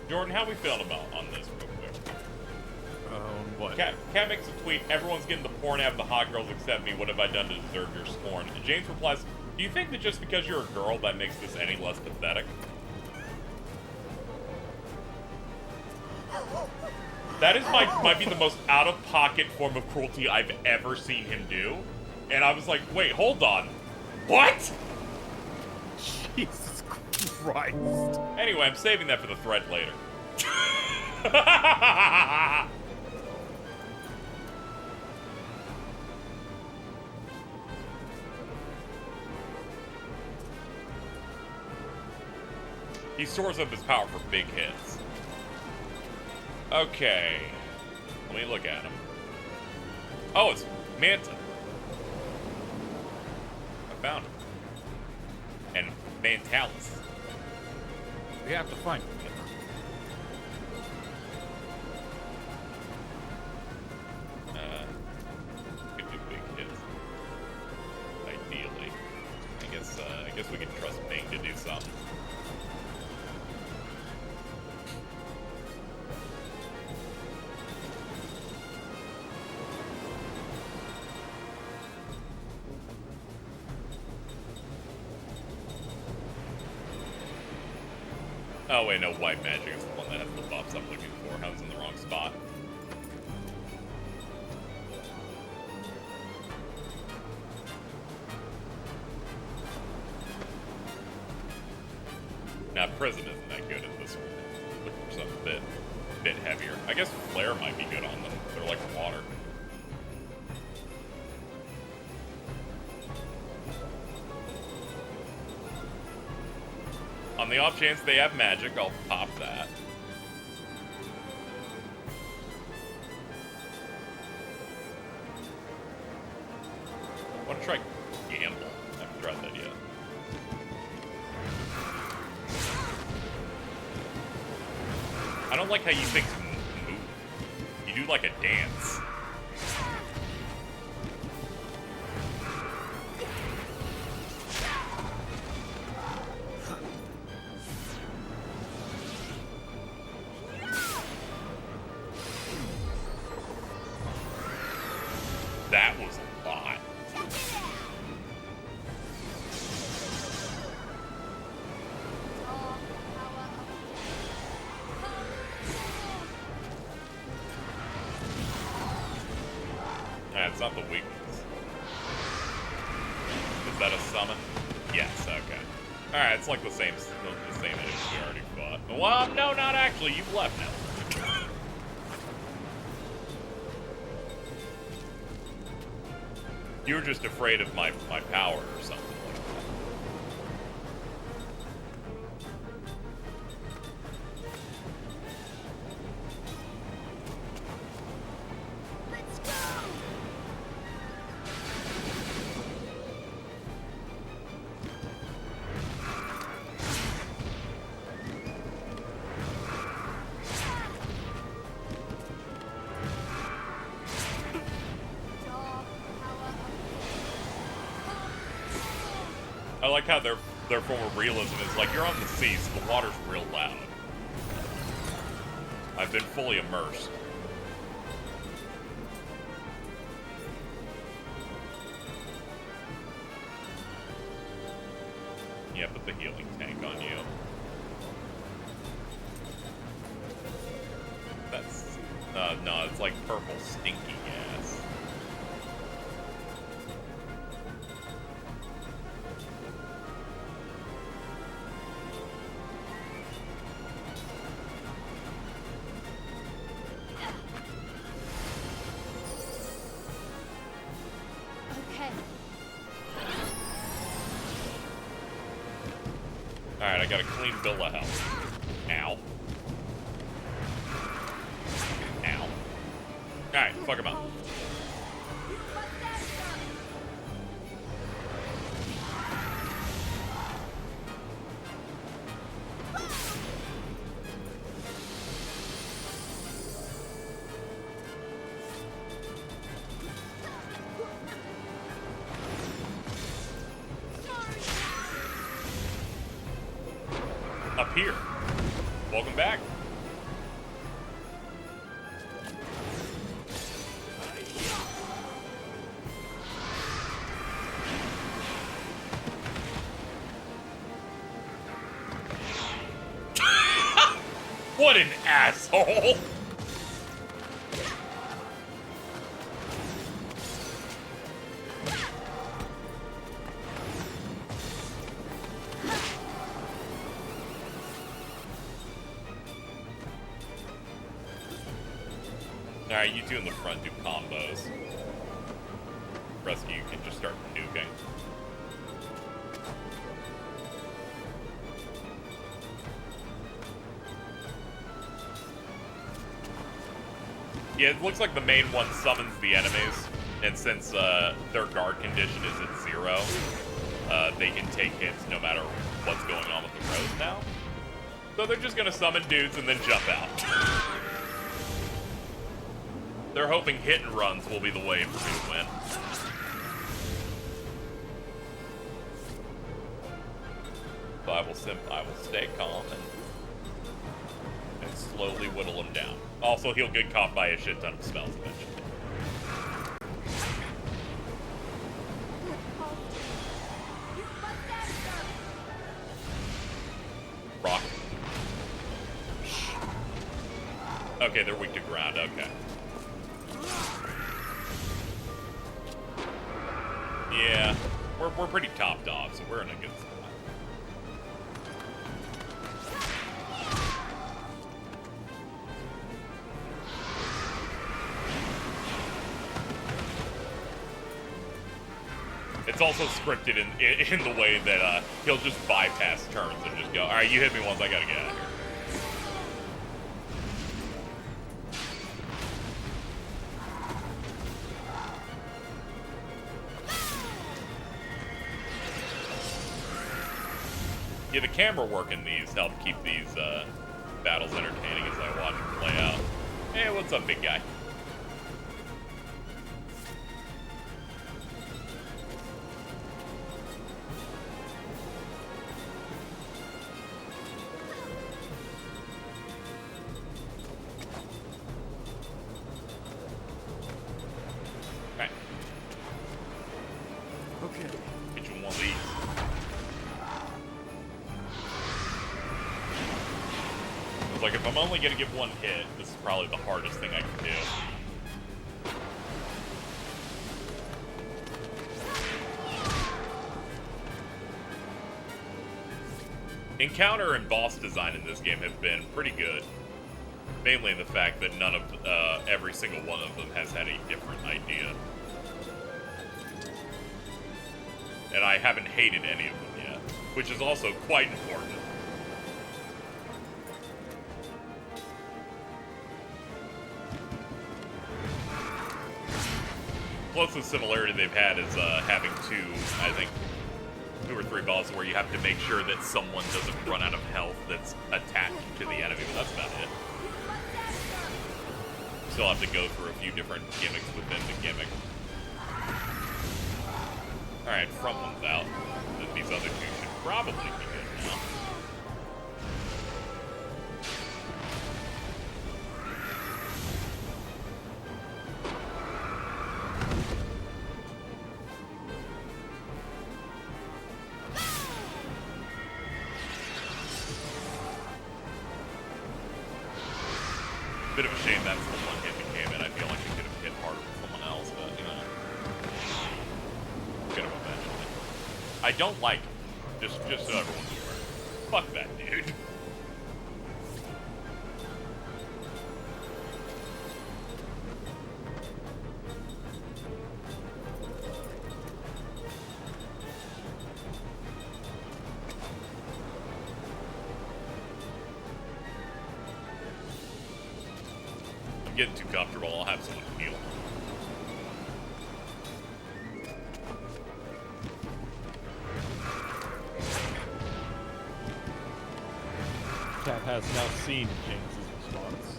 Jordan, how we feeling about on this real quick? What? Cat makes a tweet, everyone's getting the porn out of the hot girls except me, what have I done to deserve your scorn? And James replies, do you think that just because you're a girl that makes this any less pathetic? That is might be the most out-of-pocket form of cruelty I've ever seen him do. And I was like, wait, hold on. What? Jesus Christ. Anyway, I'm saving that for the thread later. He stores up his power for big hits. Okay. Let me look at him. Oh, it's Manta. I found him. And Mantalis. We have to find him. Could do big hits. Ideally. I guess we can trust Bing to do something. Oh wait, no, white magic is the one that has the buffs I'm looking for. I was in the wrong spot. Now, prison isn't that good in this one. Looking for something a bit heavier. I guess flare might be good on them. They're like water. On the off chance they have magic, I'll pop that. I want to try gamble. I haven't tried that yet. I don't like how you things move. You do like a dance. That was a lot. It's not the weakness. Is that a summon? Yes, okay. Alright, it's like the same as we already fought. Well, no, not actually. You've left now. You were just afraid of my power or something like that. Let's go! I like how their form of realism is like, you're on the sea, so the water's real loud. I've been fully immersed. Yeah, put the healing tank on you. That's... no, it's like purple stinky gas. Okay, Alright, I got a clean bill of health. Ow. Ow. Alright, fuck him up. Up here. Welcome back. What an asshole! Alright, you two in the front do combos. Rescue, you can just start nuking. Yeah, it looks like the main one summons the enemies, and since their guard condition is at 0, they can take hits no matter what's going on with the road now. So they're just gonna summon dudes and then jump out. They're hoping hit and runs will be the way for me to win. So I will stay calm and slowly whittle him down. Also, he'll get caught by a shit ton of spells eventually. Rock. Okay, they're weak to ground, okay. Yeah, we're pretty top dog, so we're in a good spot. It's also scripted in the way that he'll just bypass turns and just go, all right, you hit me once, I gotta get out of here. Yeah, the camera work in these help keep these battles entertaining as I watch them play out. Hey, what's up, big guy? Alright. Okay. Get you one of these. Like, if I'm only gonna get one hit, this is probably the hardest thing I can do. Encounter and boss design in this game have been pretty good. Mainly in the fact that none of, every single one of them has had a different idea. And I haven't hated any of them yet, which is also quite important. Closest similarity they've had is having I think, 2 or 3 bosses where you have to make sure that someone doesn't run out of health that's attached to the enemy, but that's about it. Still have to go through a few different gimmicks within the gimmick. Alright, front one's out. These other two should probably be good now. Bit of a shame that's the one hit that came in. I feel like it could have hit harder with someone else, but, you know. Could have eventually. I don't like it. Just so everyone's aware. Fuck that dude. I'm getting too comfortable. I'll have someone heal. Cat has now seen James's response.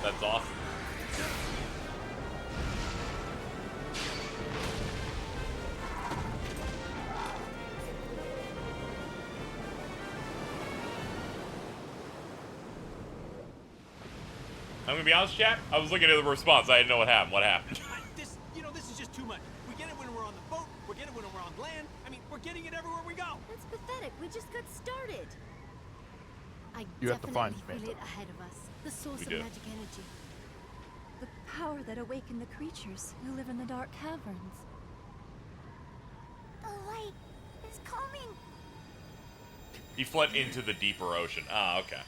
That's awesome. I'm gonna be honest, chat. I was looking at the response. I didn't know what happened. What happened? This is just too much. We get it when we're on the boat. We get it when we're on land. I mean, we're getting it everywhere we go. That's pathetic. We just got started. I You have to find definitely feel Manta. it ahead of us. The source We of do. magic energy. The power that awakened the creatures who live in the dark caverns. The light is coming. He fled into the deeper ocean. Ah, okay.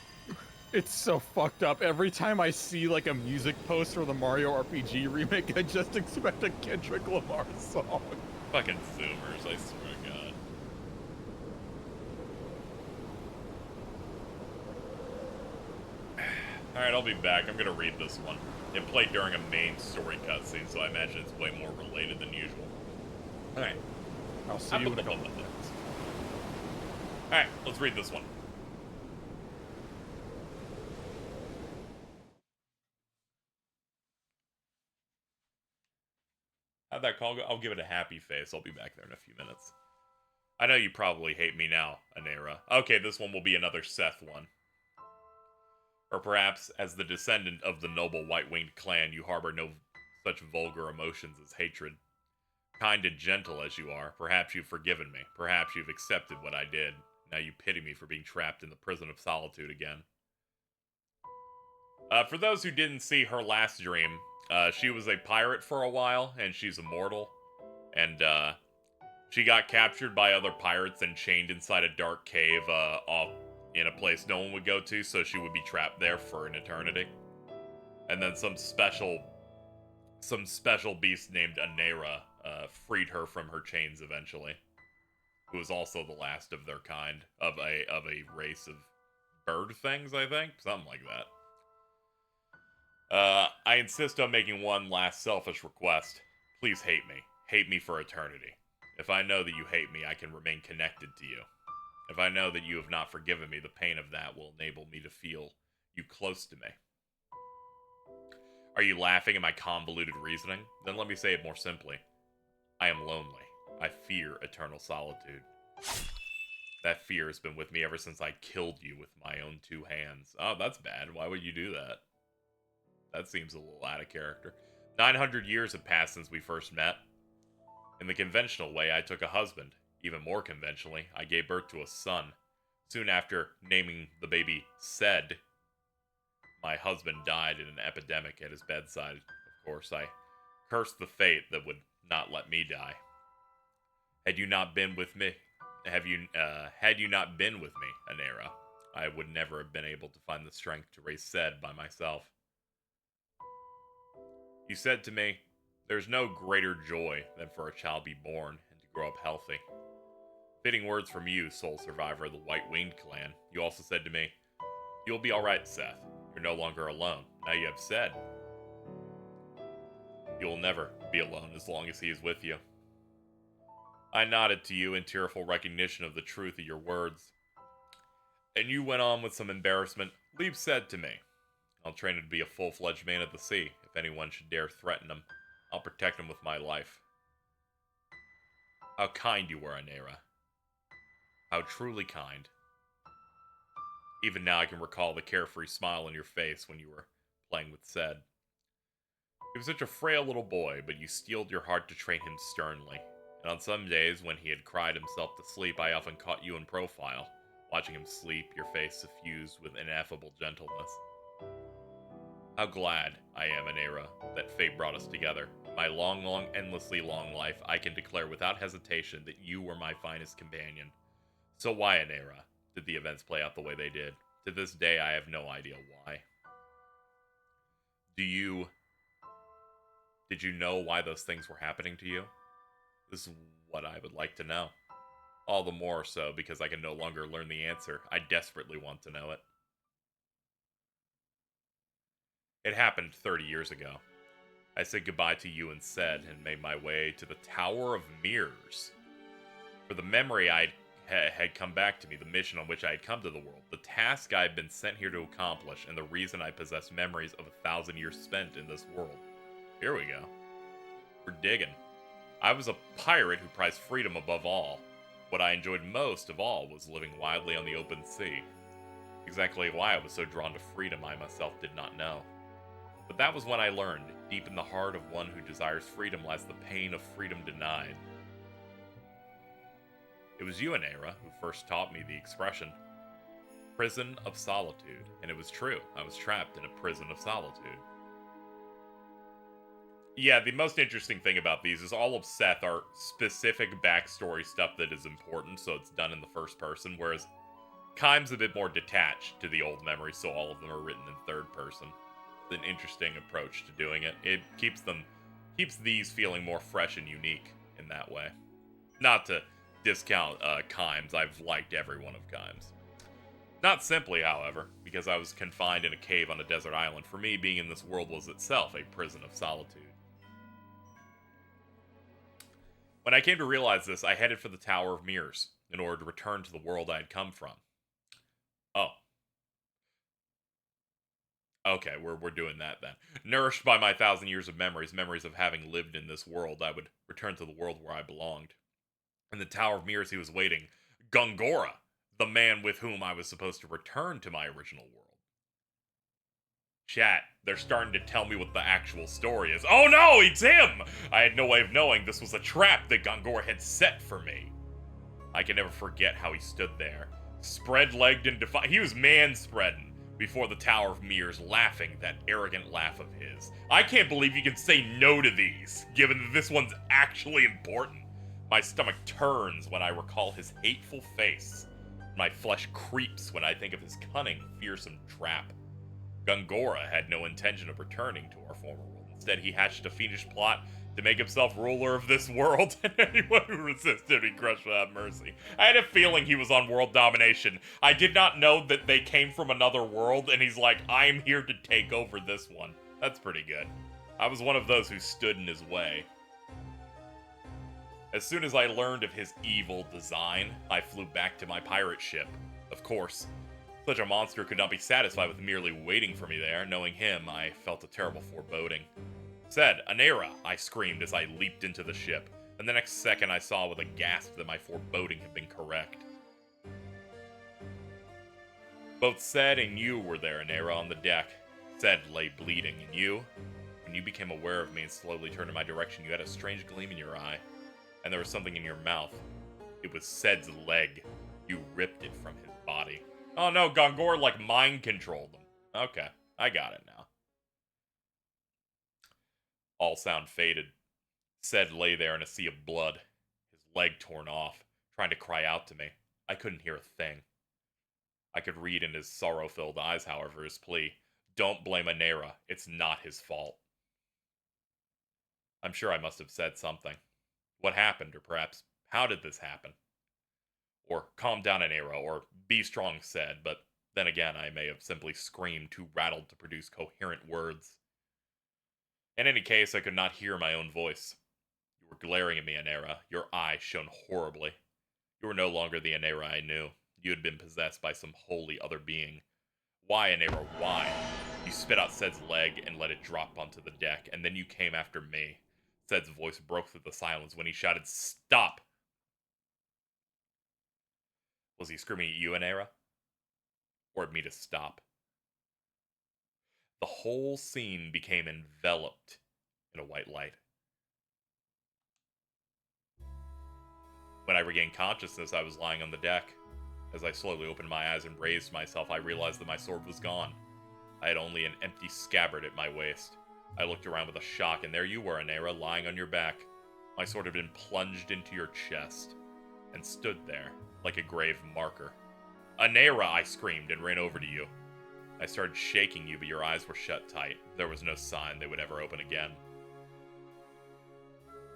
It's so fucked up. Every time I see like a music post for the Mario RPG remake, I just expect a Kendrick Lamar song. Fucking Zoomers, I swear to God. Alright, I'll be back. I'm gonna read this one. It played during a main story cutscene, so I imagine it's way more related than usual. Alright. I'll see you in a couple minutes. Alright, let's read this one. How'd that call go? I'll give it a happy face. I'll be back there in a few minutes. I know you probably hate me now, Anera. Okay, this one will be another Seth one. Or perhaps, as the descendant of the noble white-winged clan, you harbor no such vulgar emotions as hatred. Kind and gentle as you are, perhaps you've forgiven me. Perhaps you've accepted what I did. Now you pity me for being trapped in the prison of solitude again. For those who didn't see her last dream, she was a pirate for a while, and she's immortal. And, she got captured by other pirates and chained inside a dark cave, off in a place no one would go to, so she would be trapped there for an eternity. And then some special beast named Anera, freed her from her chains eventually. Who was also the last of their kind, of a race of bird things, I think? Something like that. I insist on making one last selfish request. Please hate me. Hate me for eternity. If I know that you hate me, I can remain connected to you. If I know that you have not forgiven me, the pain of that will enable me to feel you close to me. Are you laughing at my convoluted reasoning? Then let me say it more simply. I am lonely. I fear eternal solitude. That fear has been with me ever since I killed you with my own two hands. Oh, that's bad. Why would you do that? That seems a little out of character. 900 years have passed since we first met. In the conventional way, I took a husband. Even more conventionally, I gave birth to a son. Soon after naming the baby Sed, my husband died in an epidemic at his bedside. Of course, I cursed the fate that would not let me die. Had you not been with me, had you not been with me, Anera, I would never have been able to find the strength to raise Sed by myself. You said to me, there's no greater joy than for a child be born and to grow up healthy. Fitting words from you, sole survivor of the White-Winged clan. You also said to me, you'll be alright, Seth. You're no longer alone. Now you have Sed. You'll never be alone as long as he is with you. I nodded to you in tearful recognition of the truth of your words. And you went on with some embarrassment. Leave Sed to me. I'll train him to be a full-fledged man of the sea. If anyone should dare threaten him, I'll protect him with my life. How kind you were, Anera. How truly kind. Even now I can recall the carefree smile on your face when you were playing with Sed. He was such a frail little boy, but you steeled your heart to train him sternly. And on some days, when he had cried himself to sleep, I often caught you in profile, watching him sleep, your face suffused with ineffable gentleness. How glad I am, Anera, that fate brought us together. In my long, endlessly long life, I can declare without hesitation that you were my finest companion. So why, Anera, did the events play out the way they did? To this day, I have no idea why. Did you know why those things were happening to you? This is what I would like to know. All the more so because I can no longer learn the answer. I desperately want to know it. It happened 30 years ago. I said goodbye to you and said, and made my way to the Tower of Mirrors. For the memory had come back to me, the mission on which I had come to the world, the task I had been sent here to accomplish, and the reason I possessed memories of 1,000 years spent in this world. Here we go. We're digging. I was a pirate who prized freedom above all. What I enjoyed most of all was living wildly on the open sea. Exactly why I was so drawn to freedom I myself did not know. But that was when I learned, deep in the heart of one who desires freedom lies the pain of freedom denied. It was you, Anera, who first taught me the expression, prison of solitude, and it was true. I was trapped in a prison of solitude. Yeah, the most interesting thing about these is all of Seth are specific backstory stuff that is important, so it's done in the first person, whereas Kime's a bit more detached to the old memories, so all of them are written in third person. It's an interesting approach to doing it. It keeps these feeling more fresh and unique in that way. Not to discount Kime's, I've liked every one of Kime's. Not simply, however, because I was confined in a cave on a desert island. For me, being in this world was itself a prison of solitude. When I came to realize this, I headed for the Tower of Mirrors in order to return to the world I had come from. Oh. Okay, we're doing that then. Nourished by my 1,000 years of memories of having lived in this world, I would return to the world where I belonged. In the Tower of Mirrors, he was waiting. Gongora, the man with whom I was supposed to return to my original world. Chat, they're starting to tell me what the actual story is. Oh no, it's him! I had no way of knowing this was a trap that Gongora had set for me. I can never forget how he stood there, spread-legged and defiant. He was man-spreading before the Tower of Mirrors, laughing that arrogant laugh of his. I can't believe you can say no to these, given that this one's actually important. My stomach turns when I recall his hateful face. My flesh creeps when I think of his cunning, fearsome trap. Gongora had no intention of returning to our former world. Instead, he hatched a fiendish plot to make himself ruler of this world, and anyone who resisted be crushed without mercy. I had a feeling he was on world domination. I did not know that they came from another world, and he's like, I'm here to take over this one. That's pretty good. I was one of those who stood in his way. As soon as I learned of his evil design, I flew back to my pirate ship. Of course, such a monster could not be satisfied with merely waiting for me there. Knowing him, I felt a terrible foreboding. Said, Anera, I screamed as I leaped into the ship, and the next second I saw with a gasp that my foreboding had been correct. Both Said and you were there, Anera, on the deck. Said lay bleeding, and you? When you became aware of me and slowly turned in my direction, you had a strange gleam in your eye, and there was something in your mouth. It was Said's leg. You ripped it from his body. Oh no, Gongor like mind controlled them. Okay, I got it now. All sound faded. Said lay there in a sea of blood, his leg torn off, trying to cry out to me. I couldn't hear a thing. I could read in his sorrow-filled eyes, however, his plea. Don't blame Anera. It's not his fault. I'm sure I must have said something. What happened, or perhaps, how did this happen? Or calm down, Anera, or be strong, Said, but then again, I may have simply screamed, too rattled to produce coherent words. In any case, I could not hear my own voice. You were glaring at me, Anera. Your eyes shone horribly. You were no longer the Anera I knew. You had been possessed by some wholly other being. Why, Anera, why? You spit out Said's leg and let it drop onto the deck, and then you came after me. Said's voice broke through the silence when he shouted, Stop! Was he screaming at you, Anera? Or at me to stop? The whole scene became enveloped in a white light. When I regained consciousness, I was lying on the deck. As I slowly opened my eyes and raised myself, I realized that my sword was gone. I had only an empty scabbard at my waist. I looked around with a shock, and there you were, Anera, lying on your back. My sword had been plunged into your chest, and stood there, like a grave marker. Anera, I screamed, and ran over to you. I started shaking you, but your eyes were shut tight. There was no sign they would ever open again.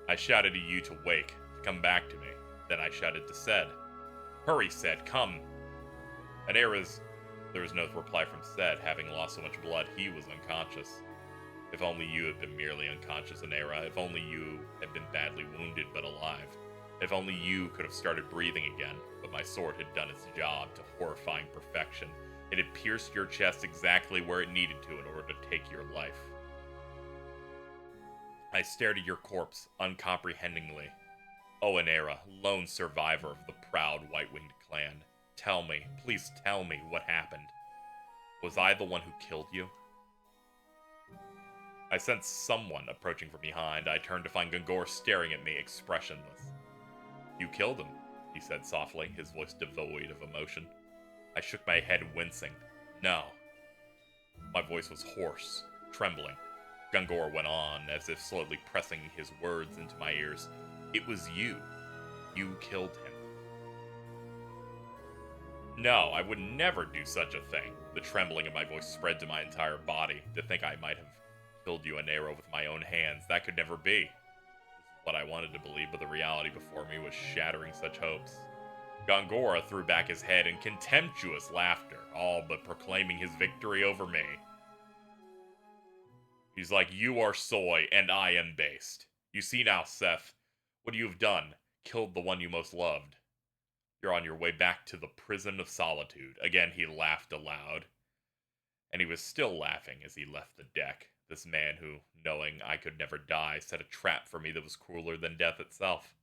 I shouted to you to wake, to come back to me. Then I shouted to Said, Hurry, Set, come. There was no reply from Set. Having lost so much blood, he was unconscious. If only you had been merely unconscious, Anera. If only you had been badly wounded but alive. If only you could have started breathing again. But my sword had done its job to horrifying perfection. It had pierced your chest exactly where it needed to in order to take your life. I stared at your corpse, uncomprehendingly. Oh, Anera, lone survivor of the proud White-Winged clan. Tell me, please tell me what happened. Was I the one who killed you? I sensed someone approaching from behind. I turned to find Gungor staring at me, expressionless. You killed him, he said softly, his voice devoid of emotion. I shook my head, wincing. No. My voice was hoarse, trembling. Gungor went on, as if slowly pressing his words into my ears. It was you. You killed him. No, I would never do such a thing. The trembling of my voice spread to my entire body. To think I might have killed you, Anera, with my own hands. That could never be. This is what I wanted to believe, but the reality before me was shattering such hopes. Gongora threw back his head in contemptuous laughter, all but proclaiming his victory over me. He's like, you are soy, and I am based. You see now, Seth, what you have done. Killed the one you most loved. You're on your way back to the prison of solitude. Again, he laughed aloud. And he was still laughing as he left the deck. This man who, knowing I could never die, set a trap for me that was crueler than death itself.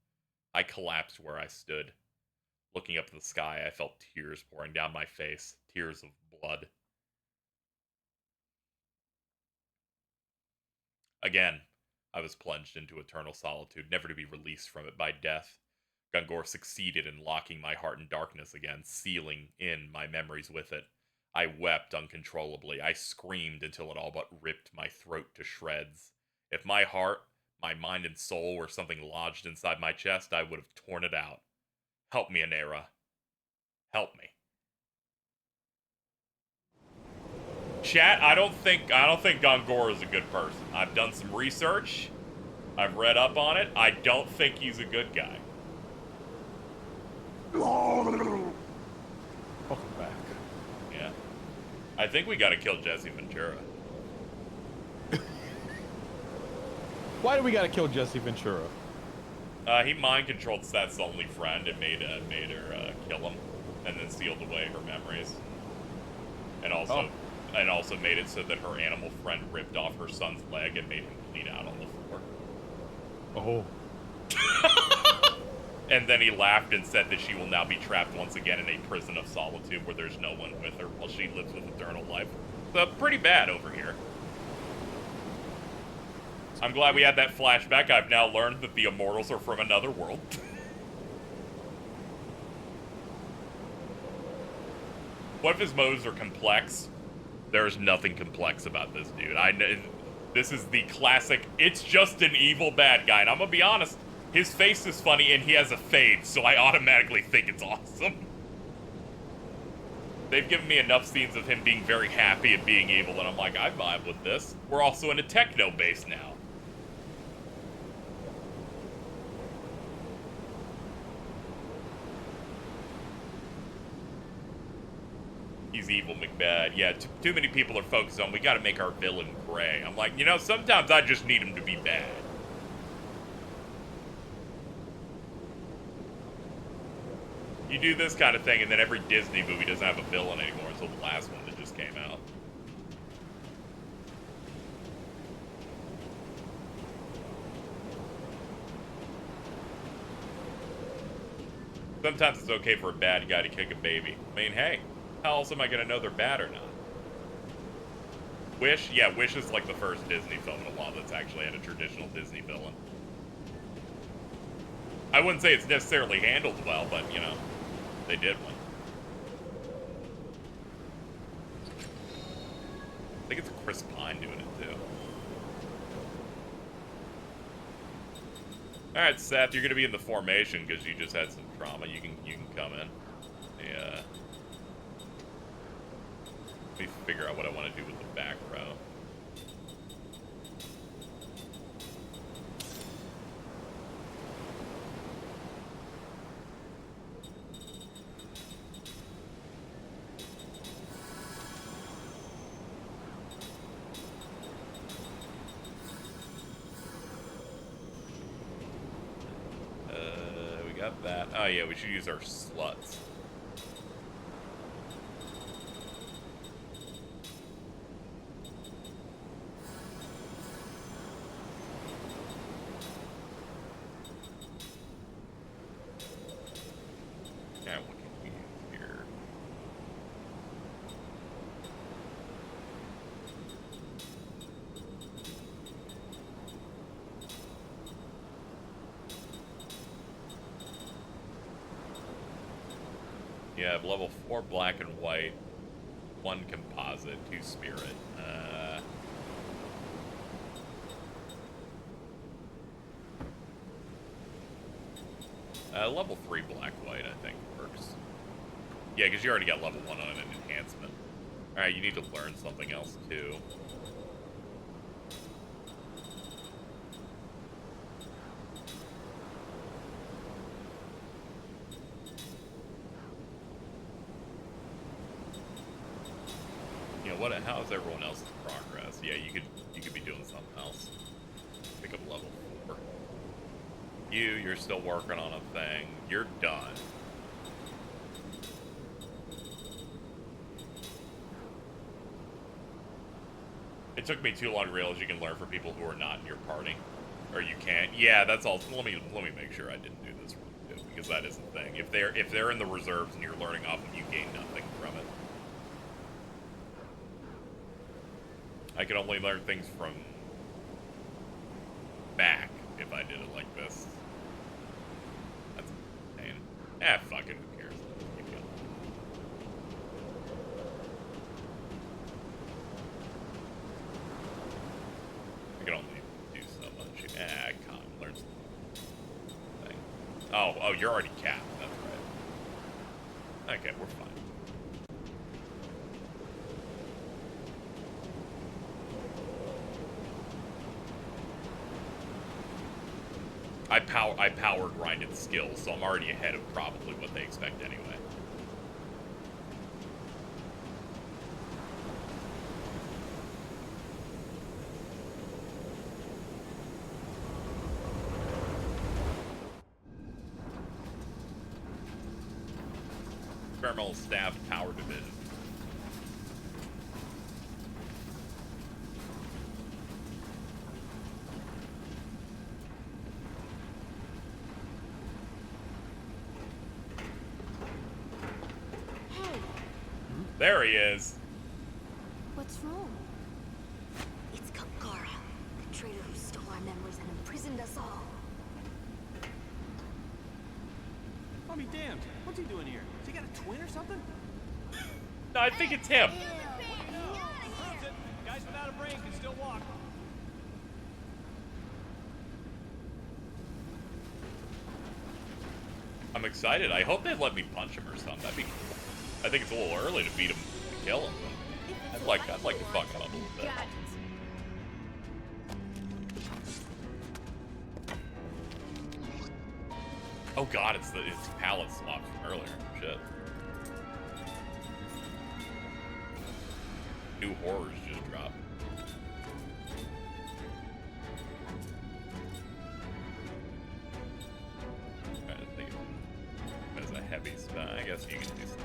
I collapsed where I stood. Looking up at the sky, I felt tears pouring down my face. Tears of blood. Again, I was plunged into eternal solitude, never to be released from it by death. Gungor succeeded in locking my heart in darkness again, sealing in my memories with it. I wept uncontrollably. I screamed until it all but ripped my throat to shreds. If my heart, my mind and soul were something lodged inside my chest, I would have torn it out. Help me, Anera. Help me. Chat, I don't think Gongor is a good person. I've done some research. I've read up on it. I don't think he's a good guy. Welcome back. Yeah. I think we gotta kill Jesse Ventura. Why do we gotta kill Jesse Ventura? He mind-controlled Seth's only friend and made her kill him, and then sealed away her memories. And also made it so that her animal friend ripped off her son's leg and made him bleed out on the floor. Oh. And then he laughed and said that she will now be trapped once again in a prison of solitude where there's no one with her while she lives with eternal life. So pretty bad over here. I'm glad we had that flashback. I've now learned that the immortals are from another world. What if his motives are complex? There's nothing complex about this dude. I know this is the classic, it's just an evil bad guy. And I'm gonna be honest, his face is funny and he has a fade, so I automatically think it's awesome. They've given me enough scenes of him being very happy and being evil that I'm like, I vibe with this. We're also in a techno base now. He's evil McBad. Yeah, too many people are focused on, we gotta make our villain gray. I'm like, you know, sometimes I just need him to be bad. You do this kind of thing, and then every Disney movie doesn't have a villain anymore until the last one that just came out. Sometimes it's okay for a bad guy to kick a baby. I mean, hey, how else am I gonna know they're bad or not? Wish? Yeah, Wish is like the first Disney film in a while that's actually had a traditional Disney villain. I wouldn't say it's necessarily handled well, but, you know, they did one. I think it's Chris Pine doing it, too. Alright, Seth, you're gonna be in the formation because you just had some trauma. You can come in. Yeah. Let me figure out what I want to do with the back row. got that. Oh yeah, we should use our sluts. Yeah, what can we use here? You have level 4 black and white, 1 composite, 2 spirit. Level 3 black white, I think, works. Yeah, because you already got level 1 on an enhancement. Alright, you need to learn something else, too. You know what? How's everyone else's progress? Yeah, you could be doing something else. Pick up level 4. You're still working on a thing. You're done. It took me too long to realize you can learn from people who are not in your party, or you can't. Yeah, that's all. Let me make sure I didn't do this wrong too, because that is the thing. If they're in the reserves and you're learning off them, you gain nothing from it. I can only learn things from back if I did it like this. That's a pain. Fucking who cares? Keep going. I can only do so much. Come on, learn something. Oh, you're already capped. That's right. Okay, we're fine. I power grinded skills, so I'm already ahead of probably what they expect anyway. Experimental staff power division. There he is. What's wrong? It's Kakara, the traitor who stole our memories and imprisoned us all. I'll be damned. What's he doing here? Has he got a twin or something? No, I think it's him. Proves it. Guys without a brain can still walk. I'm excited. I hope they let me punch him or something. That'd be cool. I think it's a little early to beat him, to kill him. I'd like to fuck him up a little bit. Oh god, it's palette swap from earlier. Shit. New horrors just dropped. I'm trying to think of it as a heavy spell. I guess you can do something.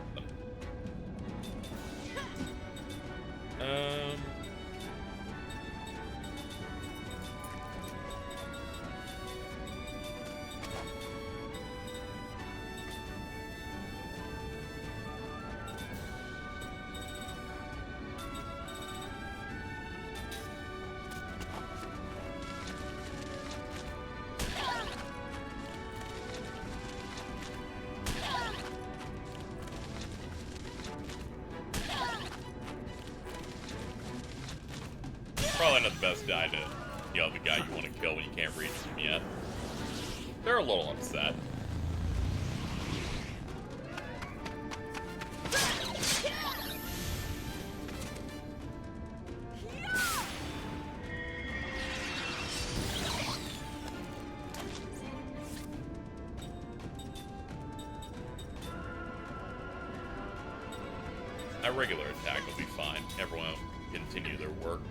Probably not the best guy to, the guy you want to kill when you can't reach him yet. They're a little upset. A regular attack will be fine. Everyone will continue their work.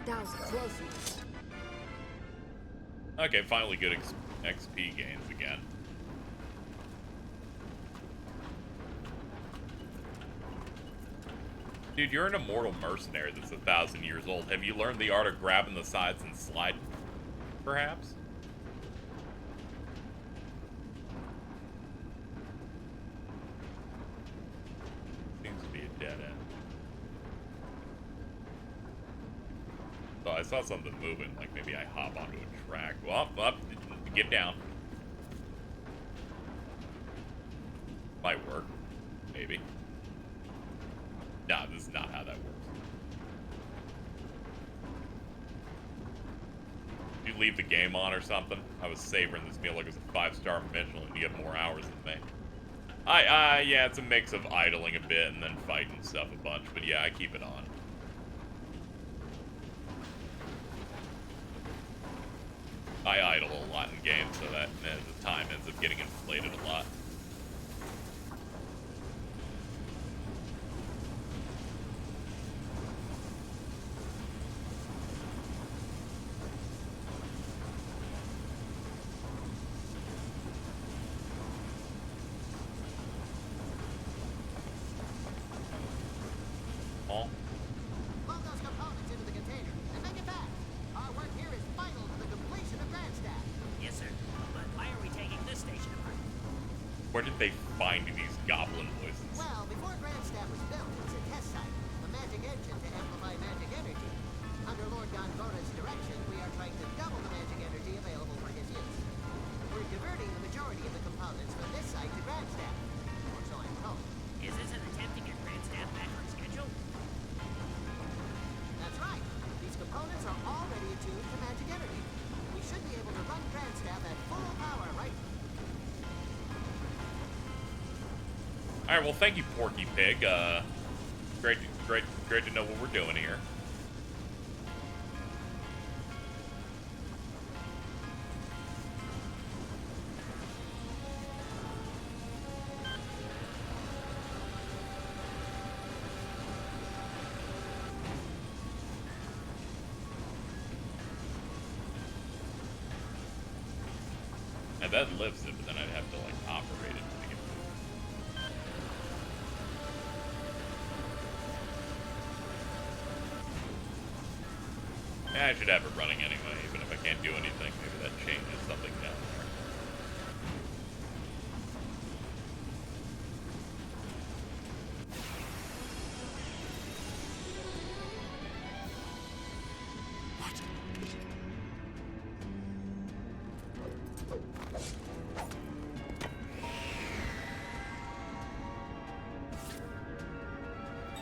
That was a close one. Okay, finally good XP gains again. Dude, you're an immortal mercenary that's 1,000 years old. Have you learned the art of grabbing the sides and sliding, perhaps? Seems to be a dead end. So I saw something moving, like maybe I hop onto a track. Well, up, get down. Might work. Maybe. Nah, this is not how that works. Did you leave the game on or something? I was savoring this meal like it was a 5-star Michelin and you have more hours than me. Yeah, it's a mix of idling a bit and then fighting stuff a bunch, but yeah, I keep it on. I idle a lot in games, so that the time ends up getting inflated a lot. Oh. Load those components into the container and make it back. Our work here is vital to the completion of Grandstaff. Yes, sir. But why are we taking this station apart? Where did they find these goblin voices? Well, before Grandstaff was built, it was a test site, a magic engine to amplify magic energy. Under Lord Gongora's direction, we are trying to double the magic energy available for his use. We're diverting the majority of the components from this site to Grandstaff, or so I'm told. Is this an attempt to get Grandstaff back on schedule? That's right. These components are already attuned to magic energy. We should be able to run Grandstaff at full power, right? Alright, well thank you, Porky Pig. Great to know what we're doing here. And that lifts it, but then I'd have to like operate it to get it. Yeah, I should have it running anyway, even if I can't do anything. Maybe that changes something down there.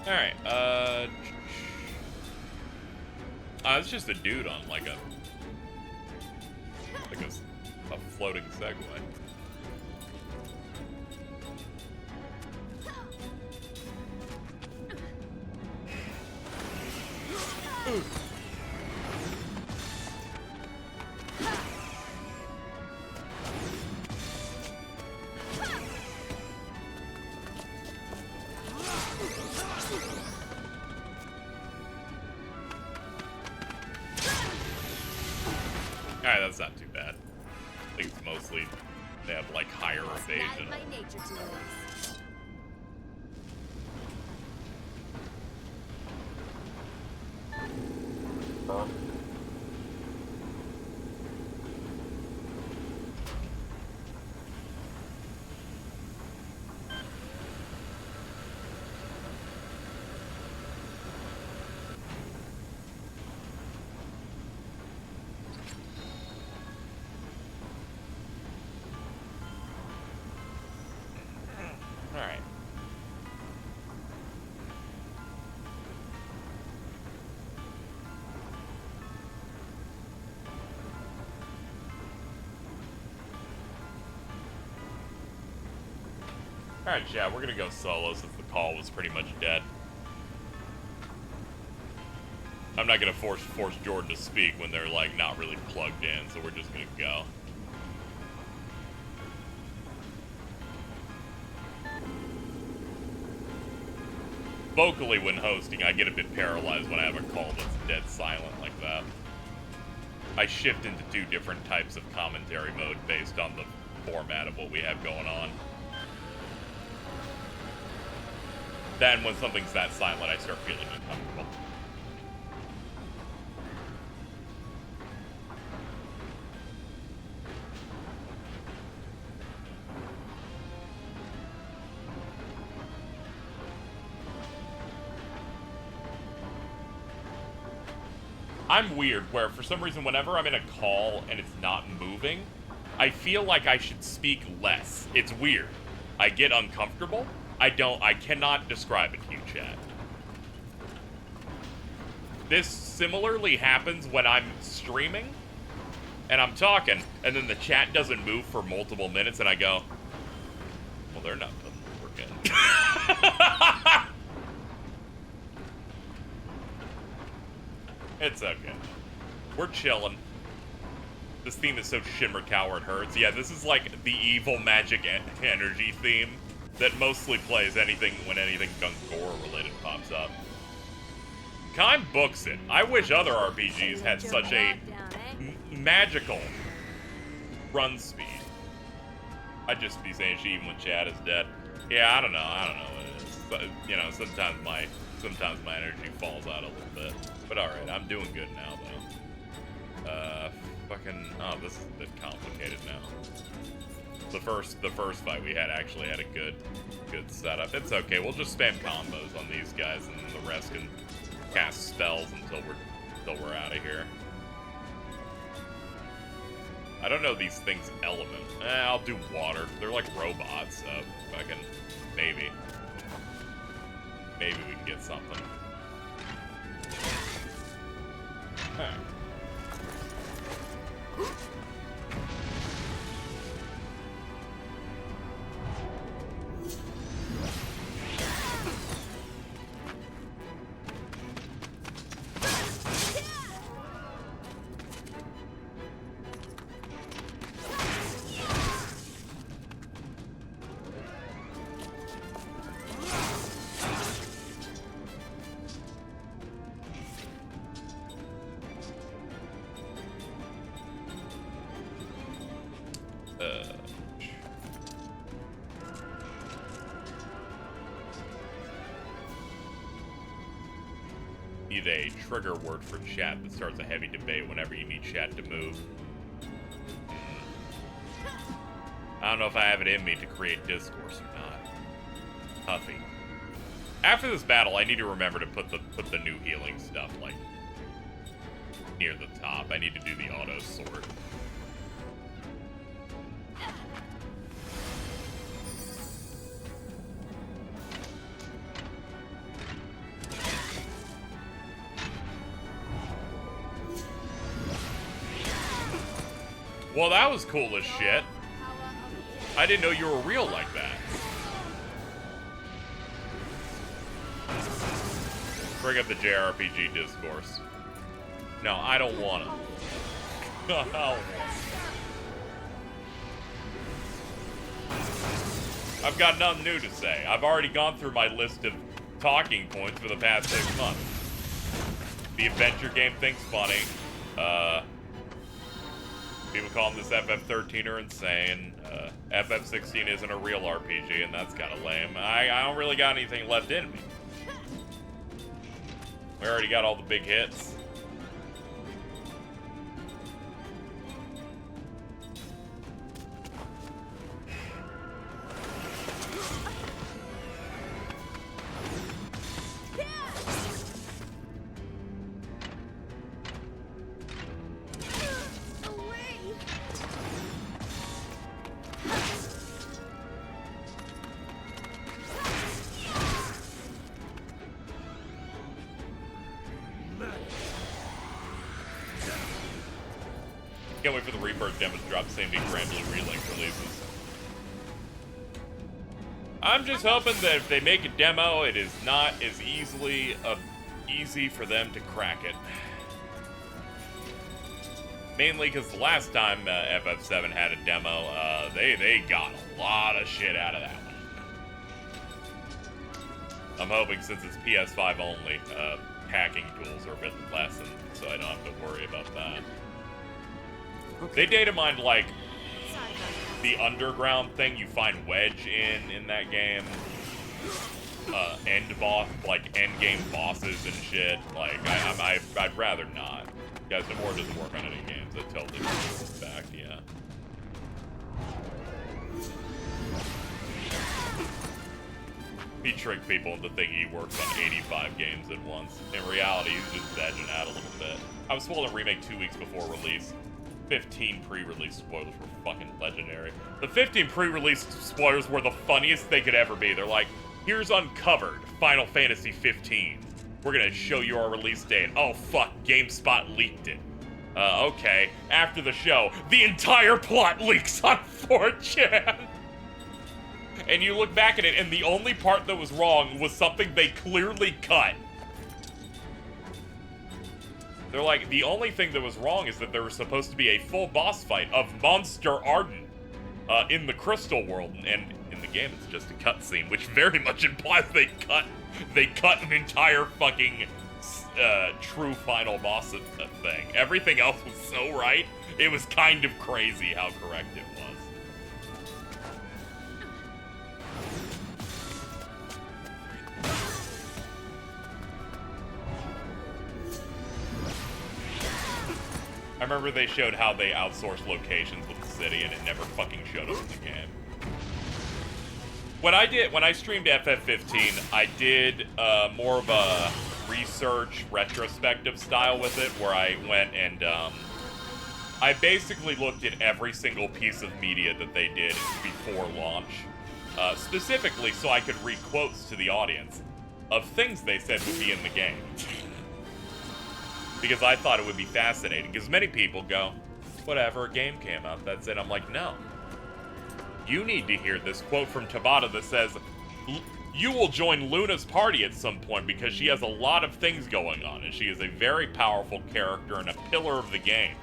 Alright, it's just a dude on like a floating Segway. Alright, that's not too bad. I think it's mostly they have like higher evasion. My nature to lose. Alright. Alright, chat, we're gonna go solo since the call was pretty much dead. I'm not gonna force Jordan to speak when they're like not really plugged in, so we're just gonna go. Vocally when hosting, I get a bit paralyzed when I have a call that's dead silent like I shift into 2 different types of commentary mode based on the format of what we have going on. Then when something's that silent, I start feeling uncomfortable. I'm weird, where for some reason, whenever I'm in a call and it's not moving, I feel like I should speak less. It's weird. I get uncomfortable. I cannot describe it to you, chat. This similarly happens when I'm streaming and I'm talking, and then the chat doesn't move for multiple minutes, and I go, well, they're not putting the work in. It's okay. We're chilling. This theme is so Shimmer Tower it hurts. Yeah, this is like the evil magic energy theme that mostly plays anything when anything Gungora related pops up. Kime books it. I wish other RPGs had such a magical run speed. I'd just be saying she even when Chad is dead. Yeah, I don't know what it is. But, you know, sometimes my energy falls out a little bit. But alright, I'm doing good now, though. Oh, this is a bit complicated now. The first fight we had actually had a good setup. It's okay, we'll just spam combos on these guys, and then the rest can cast spells until we're out of here. I don't know these things' element. I'll do water. They're like robots, so fucking maybe we can get something. Huh. Need a trigger word for chat that starts a heavy debate whenever you need chat to move. I don't know if I have it in me to create discourse or not. Huffy. After this battle, I need to remember to put the new healing stuff like near the top. I need to do the auto sort. Well, that was cool as shit. I didn't know you were real like that. Bring up the JRPG discourse. No, I don't want to. I've got nothing new to say. I've already gone through my list of talking points for the past 6 months. The adventure game thing's funny. People calling this FF13er insane. FF16 isn't a real RPG, and that's kind of lame. I don't really got anything left in me. We already got all the big hits. Can't wait for the Rebirth demo to drop the same day Grand Blue Relink releases. I'm just hoping that if they make a demo, it is not as easy for them to crack it. Mainly because the last time FF7 had a demo, they got a lot of shit out of that one. I'm hoping since it's PS5 only, hacking tools are a bit lessened, so I don't have to worry about that. They data mined like Sorry about that. the underground thing you find Wedge in that game. End game bosses and shit. Like I'd rather not. Guys, the more doesn't work on any games until this is back. Yeah. He tricked people into thinking he works on 85 games at once. In reality, he's just vegging out a little bit. I was spoiled a remake 2 weeks before release. 15 pre-release spoilers were fucking legendary. The 15 pre-release spoilers were the funniest they could ever be. They're like, here's Uncovered, Final Fantasy 15. We're gonna show you our release date. Oh fuck, GameSpot leaked it. Okay. After the show, the entire plot leaks on 4chan. And you look back at it, and the only part that was wrong was something they clearly cut. They're like, the only thing that was wrong is that there was supposed to be a full boss fight of Monster Arden in the Crystal World, and in the game it's just a cutscene, which very much implies they cut an entire fucking true final boss thing. Everything else was so right, it was kind of crazy how correct it was. I remember they showed how they outsourced locations with the city, and it never fucking showed up in the game. When I streamed FF15, I did more of a research, retrospective style with it, where I went and I basically looked at every single piece of media that they did before launch, specifically so I could read quotes to the audience of things they said would be in the game. Because I thought it would be fascinating. Because many people go, whatever, a game came out, that's it. I'm like, no. You need to hear this quote from Tabata that says, you will join Luna's party at some point because she has a lot of things going on, and she is a very powerful character and a pillar of the game.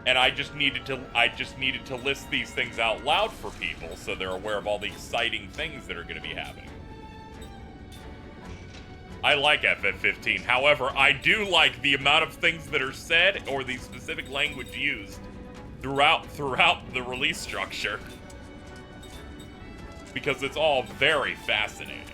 And I just needed to list these things out loud for people so they're aware of all the exciting things that are going to be happening. I like FF15. However, I do like the amount of things that are said or the specific language used throughout the release structure. Because it's all very fascinating.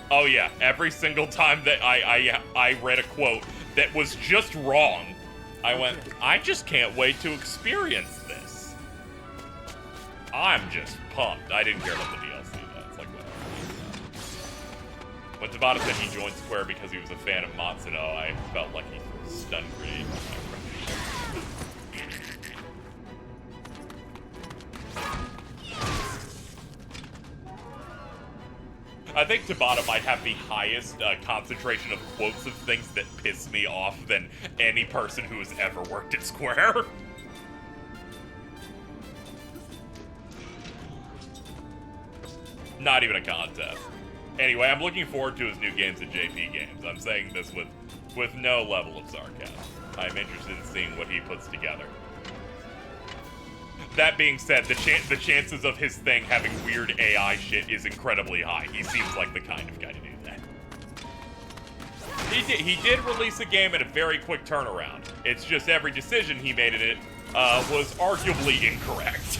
Oh yeah, every single time that I read a quote that was just wrong, I went, I just can't wait to experience this. I'm just pumped. I didn't care about the DLC. When Tabata said he joined Square because he was a fan of Matsuno, I felt like he threw a stun grenade. I think Tabata might have the highest concentration of quotes of things that piss me off than any person who has ever worked at Square. Not even a contest. Anyway, I'm looking forward to his new games at JP Games. I'm saying this with no level of sarcasm. I'm interested in seeing what he puts together. That being said, the chances of his thing having weird AI shit is incredibly high. He seems like the kind of guy to do that. He did release a game at a very quick turnaround. It's just every decision he made in it was arguably incorrect.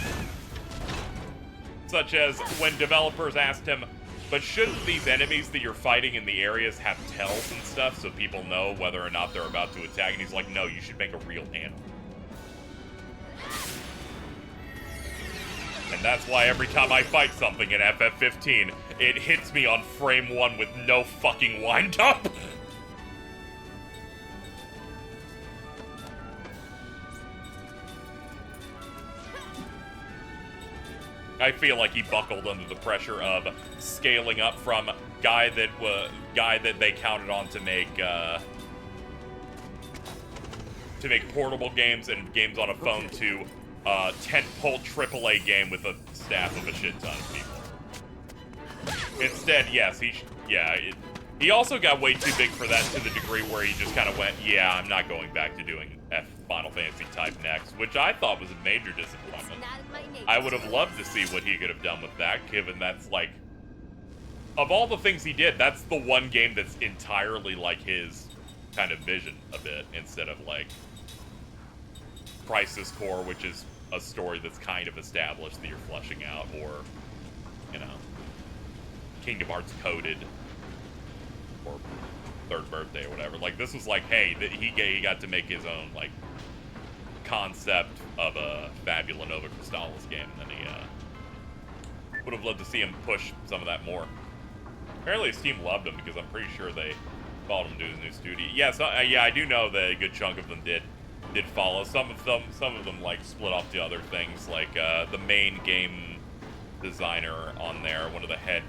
Such as when developers asked him, but shouldn't these enemies that you're fighting in the areas have tells and stuff so people know whether or not they're about to attack? And he's like, no, you should make a real animal. And that's why every time I fight something in FF15, it hits me on frame 1 with no fucking wind-up. I feel like he buckled under the pressure of scaling up from guy that they counted on to make portable games and games on a phone to tentpole AAA game with a staff of a shit ton of people. Instead, yes, he also got way too big for that to the degree where he just kind of went, yeah, I'm not going back to doing Final Fantasy type next, which I thought was a major disappointment. I would have loved to see what he could have done with that, given that's like, of all the things he did, that's the one game that's entirely like his kind of vision a bit, instead of like Crisis Core, which is a story that's kind of established that you're fleshing out, or, you know, Kingdom Hearts Coded, or Third Birthday, or whatever. Like, this was like, hey, he got to make his own, like, concept of a Fabula Nova Crystallis game, and then he, would have loved to see him push some of that more. Apparently his team loved him, because I'm pretty sure they followed him to his new studio. Yeah, so, yeah, I do know that a good chunk of them did follow. Some of them like split off to other things, like the main game designer on there, one of the head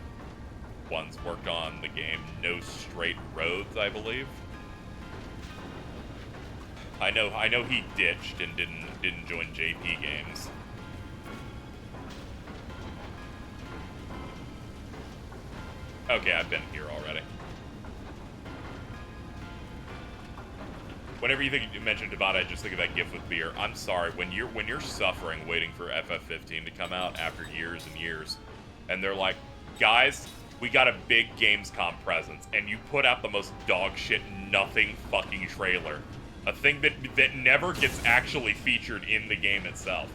ones, worked on the game No Straight Roads, I believe. I know he ditched and didn't join JP Games. Okay, I've been here already. Whenever you mentioned Devon, I just think of that GIF with beer. I'm sorry, when you're suffering waiting for FF15 to come out after years and years, and they're like, guys, we got a big Gamescom presence, and you put out the most dog shit nothing fucking trailer, a thing that never gets actually featured in the game itself.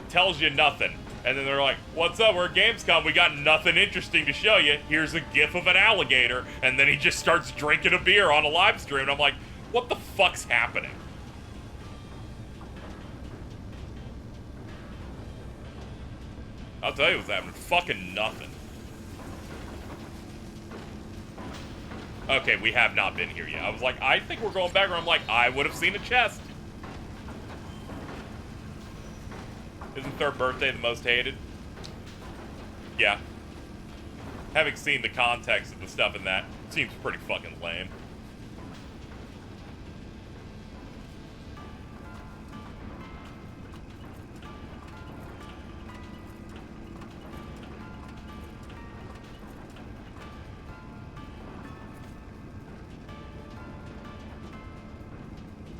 Tells you nothing. And then they're like, what's up, we're at Gamescom, we got nothing interesting to show you. Here's a gif of an alligator. And then he just starts drinking a beer on a live stream. And I'm like, what the fuck's happening? I'll tell you what's happening. Fucking nothing. Okay, we have not been here yet. I was like, I think we're going back. I'm like, I would have seen a chest. Isn't Third Birthday the most hated? Yeah. Having seen the context of the stuff in that, seems pretty fucking lame.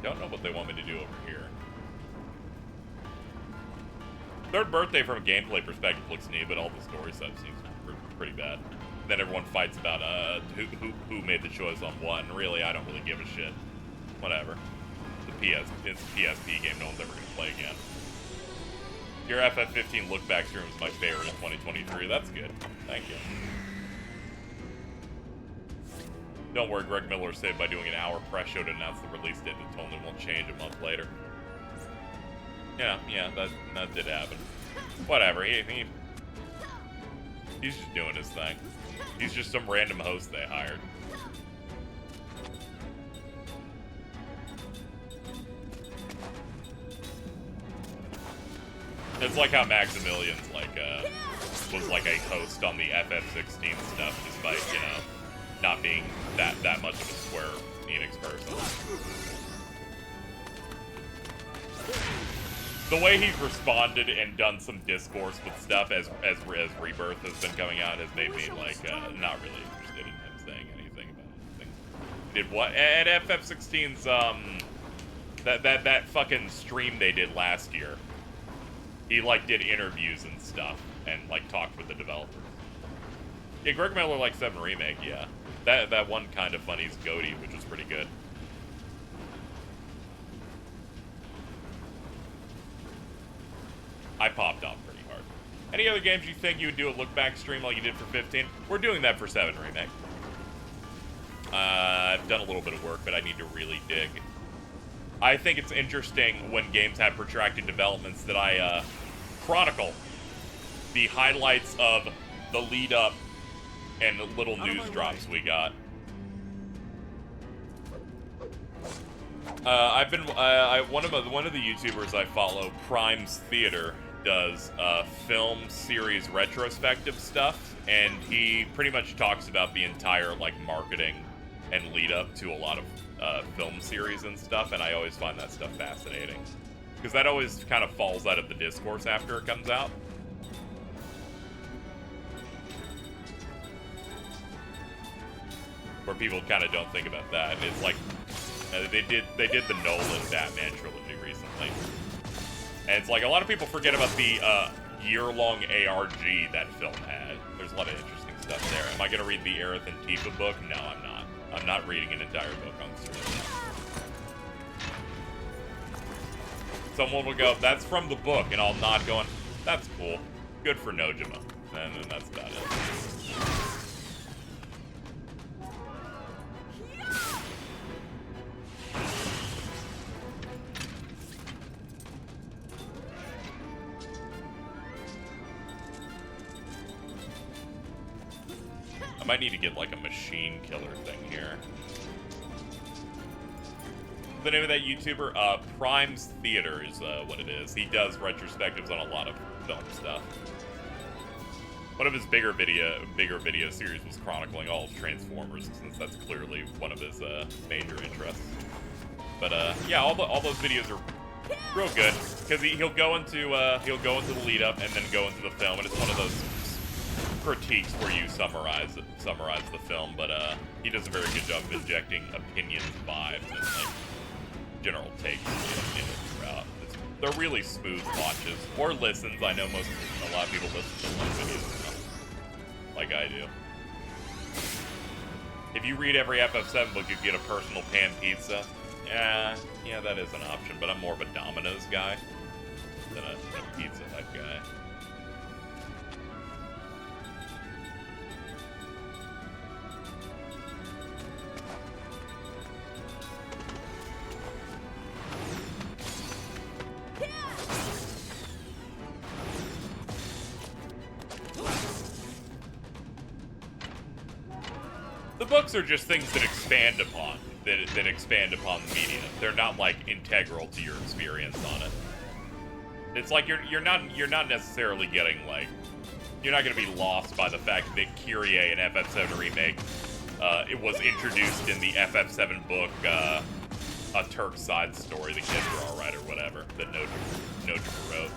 Don't know what they want me to do over here. Third Birthday from a gameplay perspective looks neat, but all the story stuff seems pretty bad. Then everyone fights about who made the choice on what, and really, I don't really give a shit. Whatever. It's a PSP game no one's ever gonna play again. Your FF15 look-back stream was my favorite in 2023. That's good. Thank you. Don't worry, Greg Miller saved by doing an hour press show to announce the release date that totally won't change a month later. Yeah, that did happen. Whatever, he's just doing his thing. He's just some random host they hired. It's like how Maximilian's like, was like a host on the FF16 stuff, despite, you know, not being that much of a Square Enix person. The way he's responded and done some discourse with stuff as Rebirth has been coming out has made me, like, not really interested in him saying anything about anything. Did what? At FF16's, that fucking stream they did last year, he, like, did interviews and stuff, and, like, talked with the developers. Yeah, Greg Miller likes 7 Remake, yeah. That one kind of funny's Goaty, which was pretty good. I popped off pretty hard. Any other games you think you would do a look-back stream like you did for 15? We're doing that for 7 Remake. I've done a little bit of work, but I need to really dig. I think it's interesting when games have protracted developments that I chronicle the highlights of the lead-up and the little news drops we got. I've been one of the YouTubers I follow, Prime's Theater, does film series retrospective stuff, and he pretty much talks about the entire like marketing and lead up to a lot of film series and stuff, and I always find that stuff fascinating because that always kind of falls out of the discourse after it comes out. Where people kind of don't think about that. And it's like they did the Nolan Batman trilogy recently, and it's like a lot of people forget about the year-long ARG that film had. There's a lot of interesting stuff there. Am I gonna read the Aerith and Tifa book? No, I'm not. I'm not reading an entire book on stream. Someone will go, that's from the book, and I'll nod going, that's cool. Good for Nojima. And then that's about it. I might need to get like a machine killer thing here. The name of that YouTuber, Prime's Theater is what it is. He does retrospectives on a lot of film stuff. One of his bigger video series was chronicling all of Transformers, since that's clearly one of his major interests. But yeah, all those videos are real good because he'll go into the lead up and then go into the film, and it's one of those critiques where you summarize the film. But he does a very good job of injecting opinions, vibes, and like general takes in it throughout. They're really smooth watches or listens. I know a lot of people listen to long videos like I do. If you read every FF7 book, you get a personal pan pizza. Yeah, that is an option, but I'm more of a Domino's guy than a Pizza Hut guy. The books are just things that expand upon the media. They're not like integral to your experience on it. It's like you're not necessarily getting like, you're not going to be lost by the fact that Kyrie in FF7 remake it was introduced in the FF7 book a Turk side story, the kids were alright or whatever, that Nojima wrote.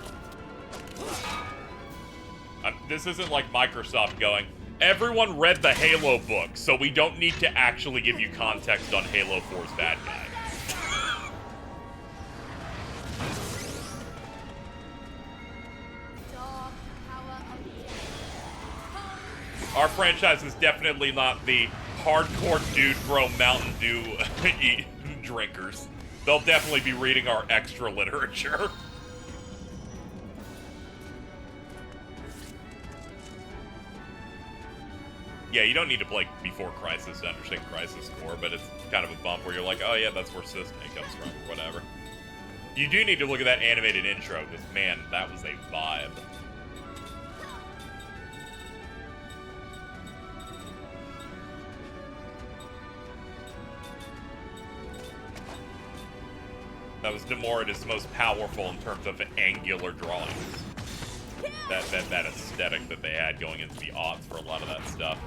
This isn't like Microsoft going, everyone read the Halo book, so we don't need to actually give you context on Halo 4's bad guy. Our franchise is definitely not the hardcore dude bro Mountain Dew drinkers. They'll definitely be reading our extra literature. Yeah, you don't need to play before Crisis to understand Crisis Core, but it's kind of a bump where you're like, oh yeah, that's where System comes from, or whatever. You do need to look at that animated intro, because man, that was a vibe. That was Demora is most powerful in terms of angular drawings. That aesthetic that they had going into the aughts for a lot of that stuff.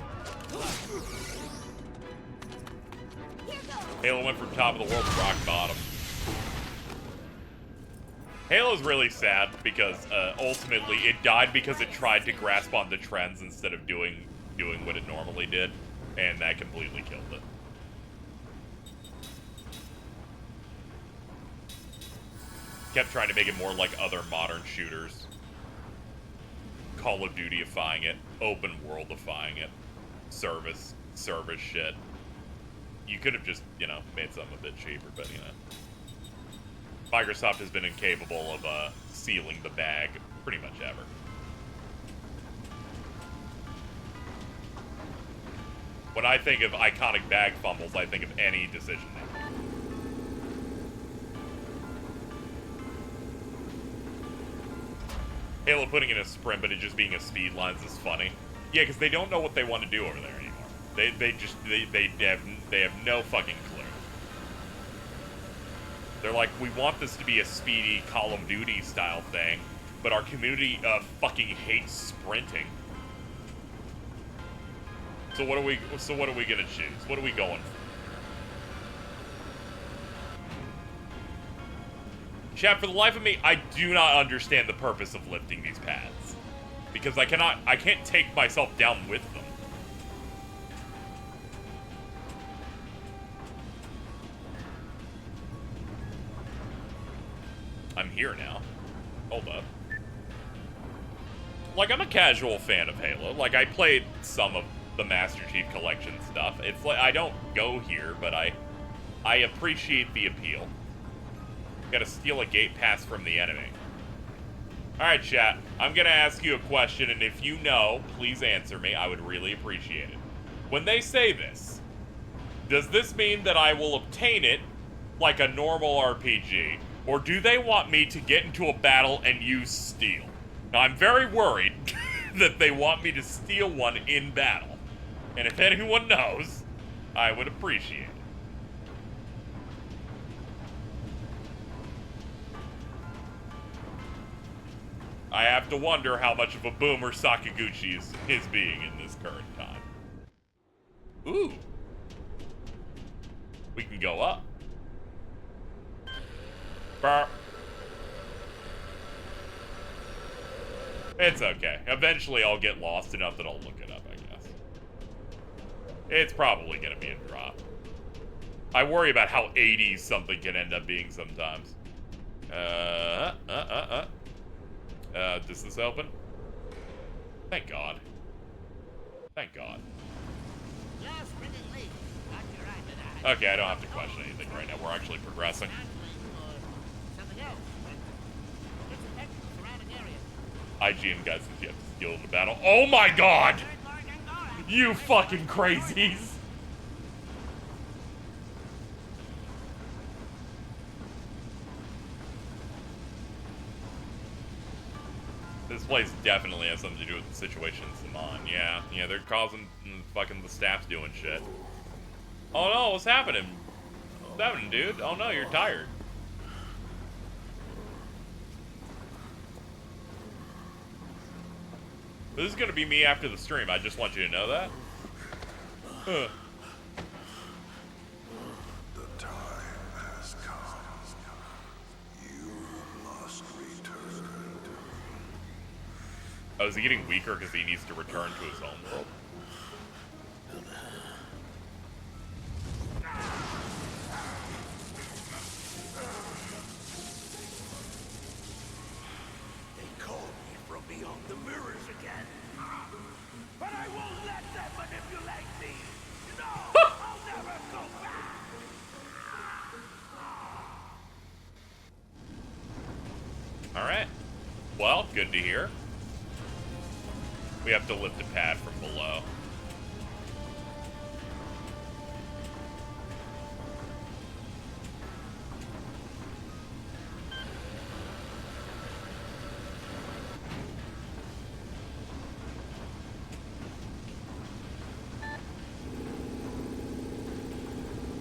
Halo went from top of the world to rock bottom. Halo's really sad because ultimately it died because it tried to grasp onto trends instead of doing what it normally did, and that completely killed it. Kept trying to make it more like other modern shooters. Call of Duty-ifying it, open world-ifying it, service shit. You could have just, made something a bit cheaper, but, Microsoft has been incapable of sealing the bag pretty much ever. When I think of iconic bag fumbles, I think of any decision making. Halo putting in a sprint, but it just being a speed lines is funny. Yeah, because they don't know what they want to do over there anymore. They have no fucking clue. They're like, we want this to be a speedy Call of Duty style thing, but our community fucking hates sprinting. So what are we gonna choose? What are we going for? Chat, for the life of me, I do not understand the purpose of lifting these pads. Because I can't take myself down with them. I'm here now. Hold up. Like, I'm a casual fan of Halo. Like, I played some of the Master Chief Collection stuff. It's like I don't go here, but I appreciate the appeal. Gotta steal a gate pass from the enemy. Alright, chat. I'm gonna ask you a question, and if you know, please answer me. I would really appreciate it. When they say this, does this mean that I will obtain it like a normal RPG? Or do they want me to get into a battle and use steel? Now, I'm very worried that they want me to steal one in battle. And if anyone knows, I would appreciate it. I have to wonder how much of a boomer Sakaguchi is being in this current time. Ooh. We can go up. Burr. It's okay. Eventually I'll get lost enough that I'll look it up, I guess. It's probably gonna be a drop. I worry about how 80s something can end up being sometimes. Does this open? Thank God. Thank God. Okay, I don't have to question anything right now. We're actually progressing. IGN guys since you have to skill in the battle. Oh my God! You fucking crazies! This place definitely has something to do with the situation in Saman. Yeah, they're causing fucking the staff's doing shit. Oh no, what's happening? What's happening, dude? Oh no, you're tired. This is gonna be me after the stream. I just want you to know that. Huh. The time has come. You must return. Oh, is he getting weaker because he needs to return to his home world? They called me from beyond the mirrors again. But I won't let them manipulate me. No, I'll never go back. Alright. Well, good to hear. We have to lift a pad from below.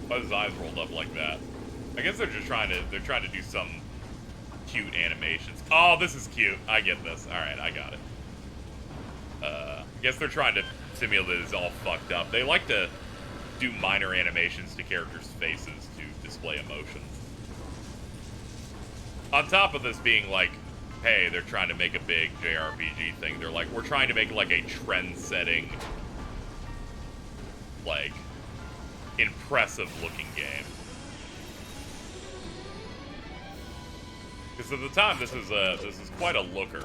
Why his eyes rolled up like that? I guess they're just trying to do some cute animations. Oh, this is cute. I get this. Alright, I got it. I guess they're trying to simulate that it's all fucked up. They like to do minor animations to characters' faces to display emotions. On top of this being like, hey, they're trying to make a big JRPG thing. They're like, we're trying to make like a trend-setting, like, impressive-looking game. Because at the time, this is quite a looker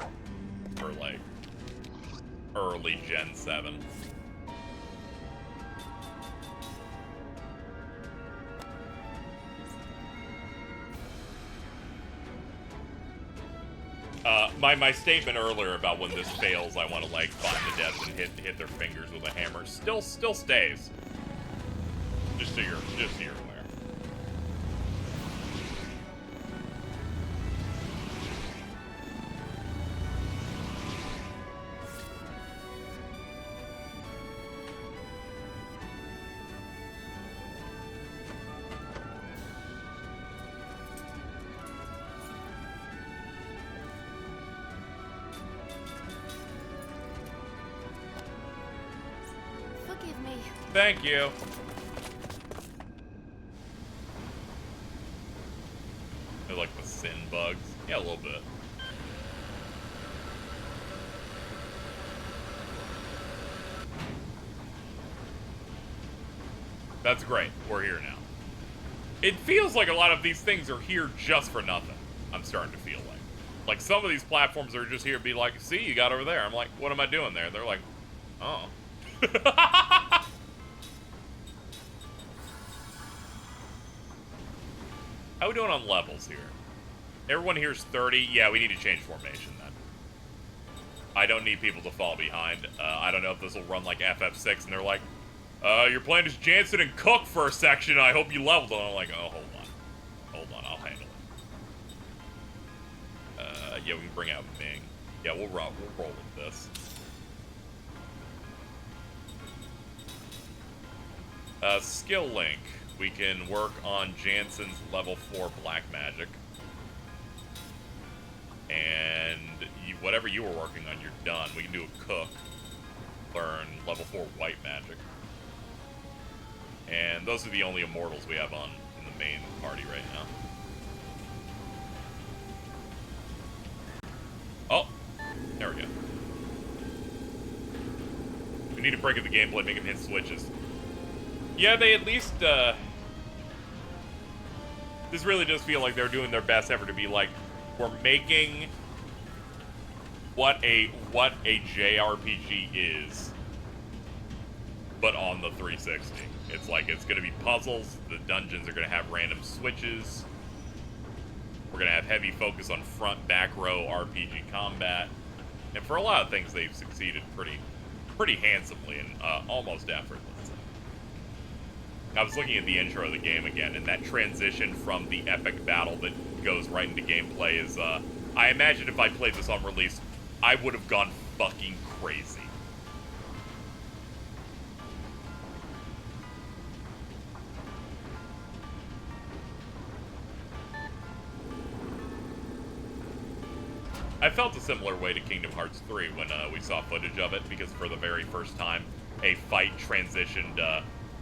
for like early Gen 7. My statement earlier about when this fails, I want to like find the devs and hit their fingers with a hammer still stays. Just so you're aware. Forgive me. Thank you. They're like the sin bugs. Yeah, a little bit. That's great. We're here now. It feels like a lot of these things are here just for nothing. I'm starting to feel like. Like some of these platforms are just here to be like, see, you got over there. I'm like, what am I doing there? They're like, oh. How we doing on levels here? Everyone here's 30. Yeah, we need to change formation then. I don't need people to fall behind. I don't know if this will run like FF6 and they're like, you're playing as Jansen and Cook for a section. I hope you leveled. And I'm like, oh, hold on. Hold on, I'll handle it. Yeah, we can bring out Ming. Yeah, we'll roll with this. Skill link. We can work on Jansen's level 4 black magic. And whatever you were working on, you're done. We can do a Cook. Learn level 4 white magic. And those are the only immortals we have on in the main party right now. Oh, there we go. We need to break up the gameplay, make him hit switches. Yeah, they at least, this really does feel like they're doing their best effort to be like, we're making what a JRPG is, but on the 360. It's like, it's gonna be puzzles, the dungeons are gonna have random switches, we're gonna have heavy focus on front, back row RPG combat, and for a lot of things they've succeeded pretty handsomely and almost effortless. I was looking at the intro of the game again, and that transition from the epic battle that goes right into gameplay is, I imagine if I played this on release, I would have gone fucking crazy. I felt a similar way to Kingdom Hearts 3 when we saw footage of it, because for the very first time, a fight transitioned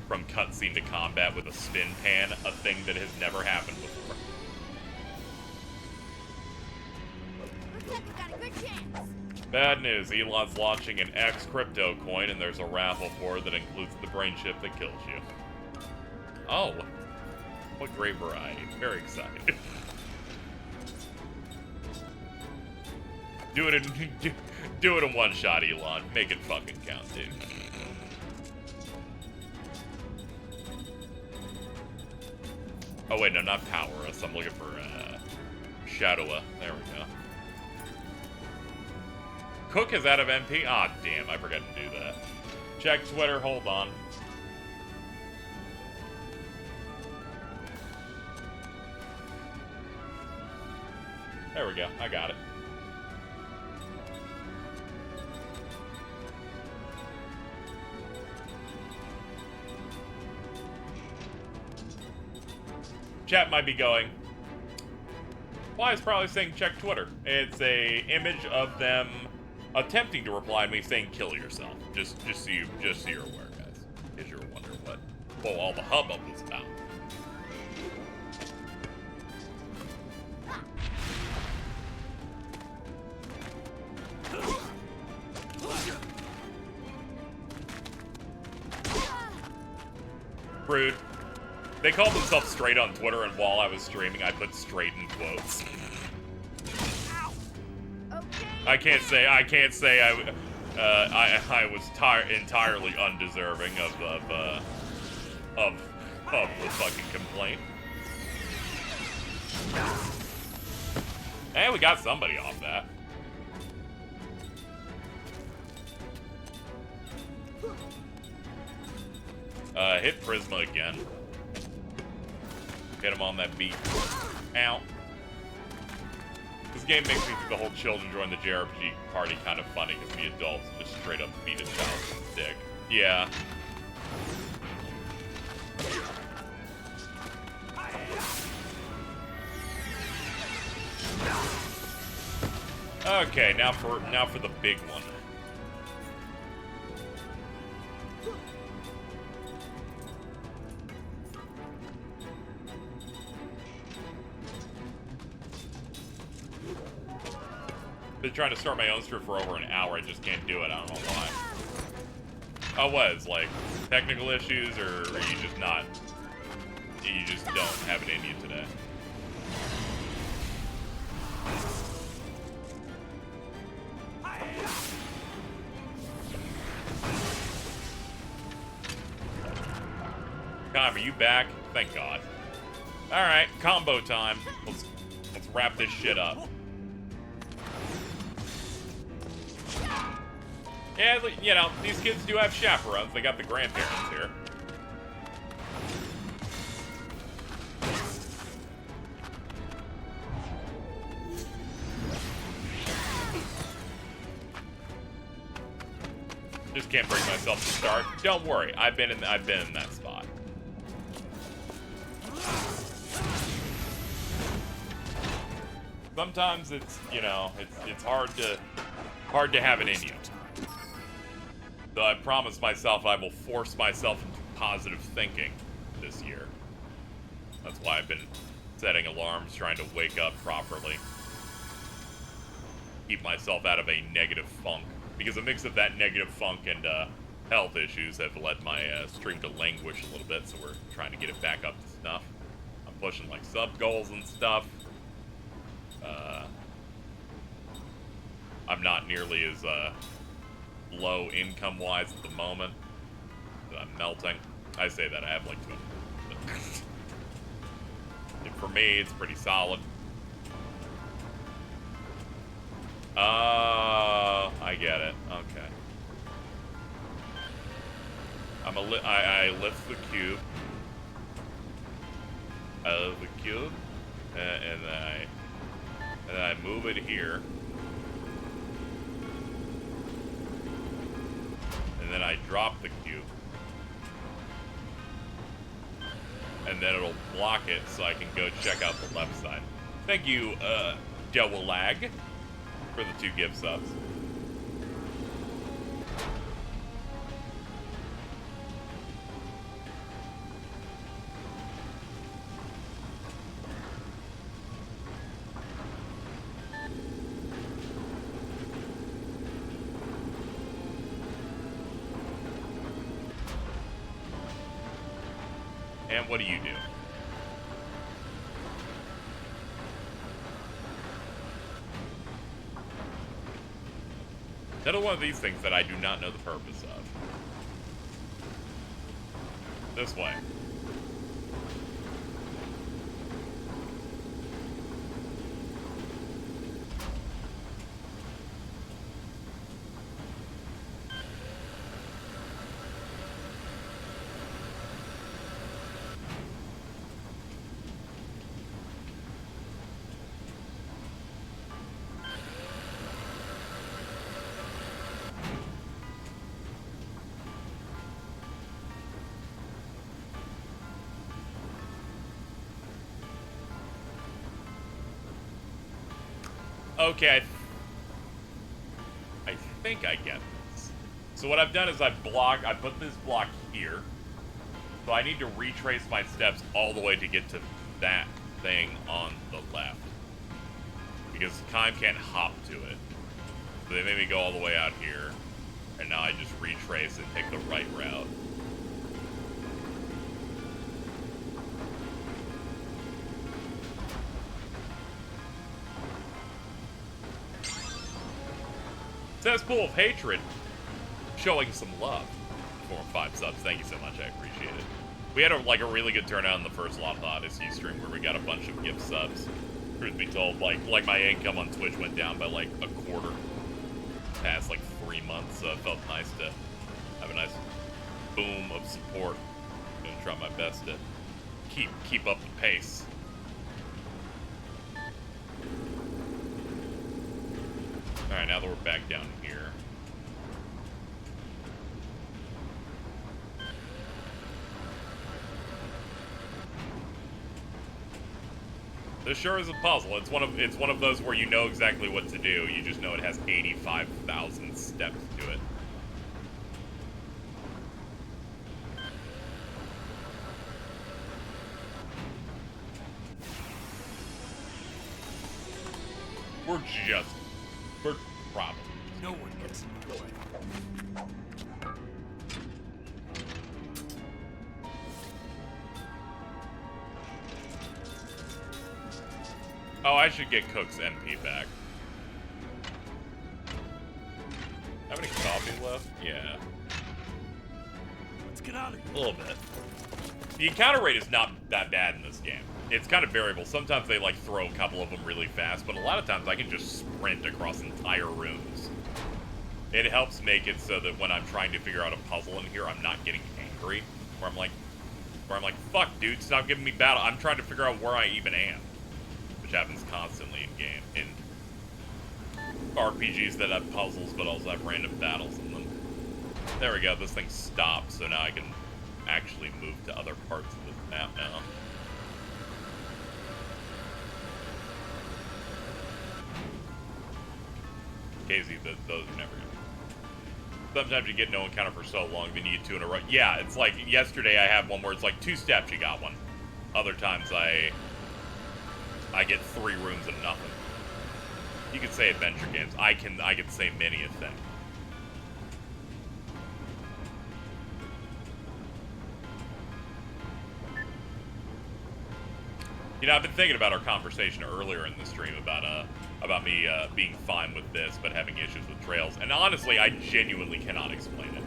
from cutscene to combat with a spin pan, a thing that has never happened before. Looks like we got a good chance. Bad news, Elon's launching an X crypto coin, and there's a raffle for it that includes the brain chip that kills you. Oh, what great variety. Very excited. Do it in one shot, Elon. Make it fucking count, dude. Oh wait, no, not Power Us. I'm looking for Shadowa. There we go. Cook is out of MP? Ah, damn, I forgot to do that. Check Twitter, hold on. There we go, I got it. Chat might be going, why is probably saying check Twitter? It's a image of them attempting to reply to me saying kill yourself. Just so you're aware, guys. Because you're wondering what all the hubbub was about. Rude. They called themselves straight on Twitter, and while I was streaming, I put straight in quotes. I can't say I was entirely undeserving of the fucking complaint. And we got somebody off that. Hit Prisma again. Get him on that beat. Ow. This game makes me think the whole children join the JRPG party kind of funny, because the adults just straight up beat a child's dick. Yeah. Okay, now for the big one. Been trying to start my own stream for over an hour. I just can't do it. I don't know why. Oh, what? It's like technical issues, or are you just not? You just don't have it in you today. Kyle, are you back? Thank God. Alright, combo time. Let's wrap this shit up. Yeah, you know, these kids do have chaperones. They got the grandparents here. Just can't bring myself to start. Don't worry, I've been in that spot. Sometimes it's, you know, it's hard to have it in you. So I promised myself I will force myself into positive thinking this year. That's why I've been setting alarms, trying to wake up properly. Keep myself out of a negative funk. Because a mix of that negative funk and health issues have led my stream to languish a little bit, so we're trying to get it back up to snuff. I'm pushing like sub goals and stuff. I'm not nearly as low income wise at the moment. I'm melting. I say that I have like 2. And for me, it's pretty solid. I get it. Okay. I lift the cube. I lift the cube, and then I move it here, and then I drop the cube, and then it'll block it so I can go check out the left side. Thank you, Dewalag, for the 2 gift subs. And what do you do? Another one of these things that I do not know the purpose of. This way. Okay, I think I get this. So what I've done is I put this block here. So I need to retrace my steps all the way to get to that thing on the left. Because Kime can't hop to it. So they made me go all the way out here. And now I just retrace and take the right route. Cesspool of Hatred showing some love for 5 subs. Thank you so much. I appreciate it. We had a really good turnout in the first lot of the Odyssey stream where we got a bunch of gift subs. Truth be told, like my income on Twitch went down by like a quarter past like 3 months, so it felt nice to have a nice boom of support. I'm gonna try my best to keep up the pace. Alright, now that we're back down here. This sure is a puzzle. It's one of those where you know exactly what to do. You just know it has 85,000 steps to it. We're probably. No one gets in the way. Oh, I should get Cook's MP back. Have any coffee left? Yeah. Let's get out of here. A little bit. The encounter rate is not that bad in this game. It's kind of variable. Sometimes they, like, throw a couple of them really fast, but a lot of times I can just sprint across entire rooms. It helps make it so that when I'm trying to figure out a puzzle in here, I'm not getting angry. Where I'm like, fuck, dude, stop giving me battle. I'm trying to figure out where I even am. Which happens constantly in game. In RPGs that have puzzles, but also have random battles in them. There we go, this thing stopped, so now I can actually move to other parts of the map now. KZ, those are never good. Sometimes you get no encounter for so long, then you get 2 in a row. Yeah, it's like, yesterday I had one where it's like 2 steps, you got one. Other times I get 3 rooms and nothing. You could say adventure games. I can say many a thing. You know, I've been thinking about our conversation earlier in the stream about me being fine with this, but having issues with trails. And honestly, I genuinely cannot explain it.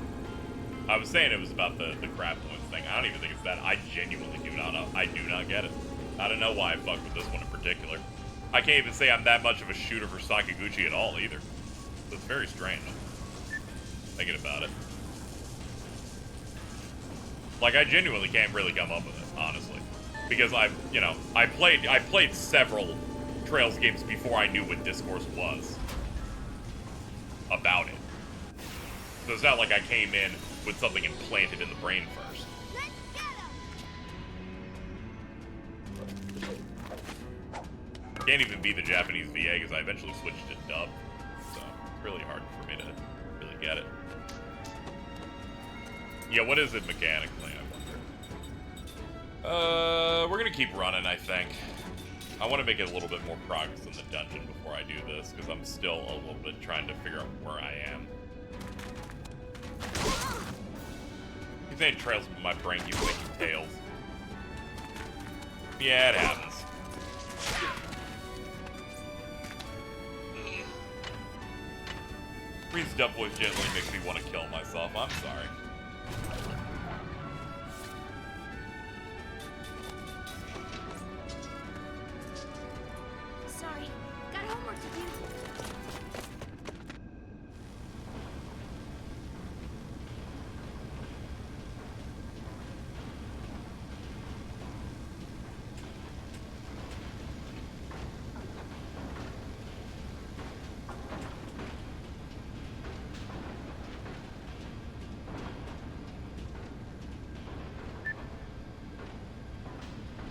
I was saying it was about the crab points thing. I don't even think it's that. I genuinely do not know. I do not get it. I don't know why I fucked with this one in particular. I can't even say I'm that much of a shooter for Sakaguchi at all, either. So it's very strange. Thinking about it. Like, I genuinely can't really come up with it, honestly. Because I played several Trails games before I knew what Discourse was about it. So it's not like I came in with something implanted in the brain first. Can't even be the Japanese VA because I eventually switched to dub. So it's really hard for me to really get it. Yeah, what is it mechanically, I wonder? We're gonna keep running, I think. I want to make it a little bit more progress in the dungeon before I do this, because I'm still a little bit trying to figure out where I am. Keep saying trails, but my brain keeps thinking tails. Yeah, it happens. Reed's dub voice generally makes me want to kill myself. I'm sorry. Sorry, got homework to do.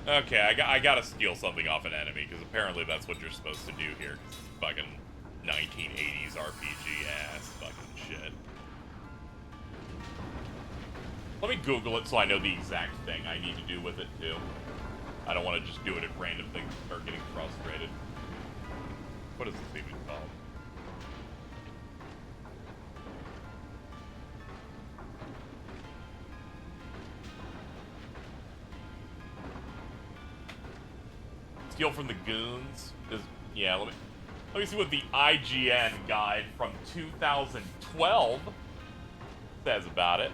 Okay, I gotta steal something off an enemy, because apparently that's what you're supposed to do here. Fucking 1980s RPG ass fucking shit. Let me Google it so I know the exact thing I need to do with it, too. I don't want to just do it at random things and start getting frustrated. What is this even called? Steal from the goons is, yeah, let me see what the IGN guide from 2012 says about it.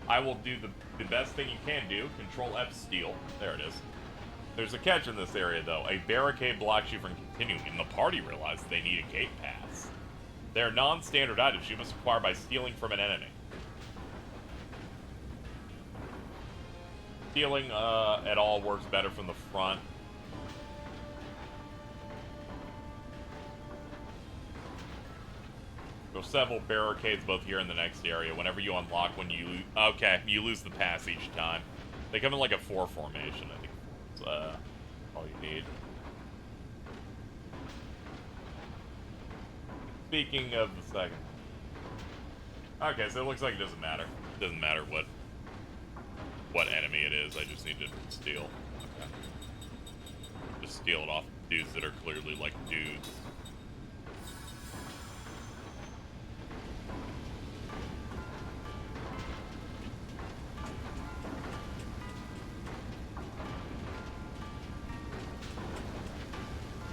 I will do the best thing you can do. Control F steal. There it is. There's a catch in this area though. A barricade blocks you from continuing, and the party realizes they need a gate pass. They are non-standard items you must acquire by stealing from an enemy. Stealing at all works better from the front. There's several barricades both here and the next area. Whenever you unlock, when you you lose the pass each time. They come in like a 4 formation. I think that's all you need. Speaking of the second. Okay, so it looks like it doesn't matter. It doesn't matter what enemy it is, I just need to steal. Okay. Just steal it off dudes that are clearly like dudes.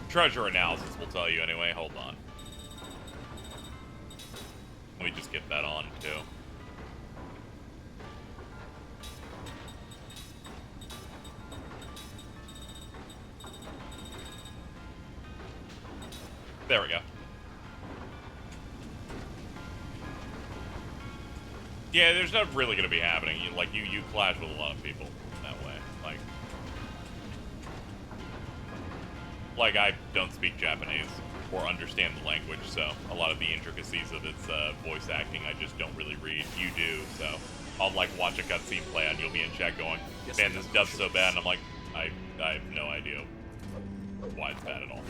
Treasure analysis will tell you anyway, hold on. Let me just get that on, too. There we go. Yeah, there's not really going to be happening. You clash with a lot of people that way. Like, I don't speak Japanese or understand the language, so a lot of the intricacies of its voice acting I just don't really read. You do, so I'll, like, watch a cutscene play and you'll be in chat going, man, this dub's so bad, and I'm like, I have no idea why it's bad at all.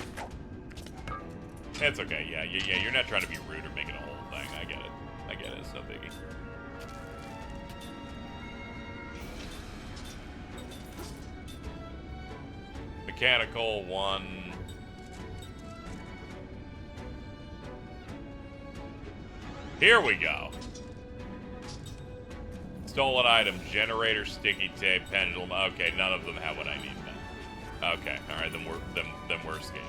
It's okay, yeah, you're not trying to be rude or make it a whole thing. I get it, it's no biggie. Mechanical 1. Here we go. Stolen item, generator, sticky tape, pendulum. Okay, none of them have what I need then. Okay, alright, then we're escaping.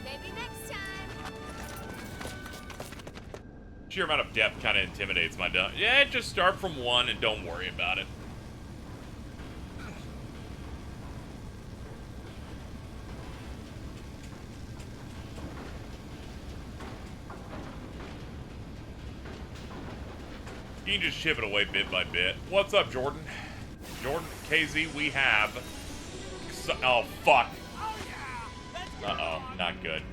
Maybe next time. Sheer amount of depth kind of intimidates my dumb. Yeah, just start from 1 and don't worry about it. You can just chip it away bit by bit. What's up, Jordan? Jordan, KZ, we have... Oh, fuck. Uh-oh, not good.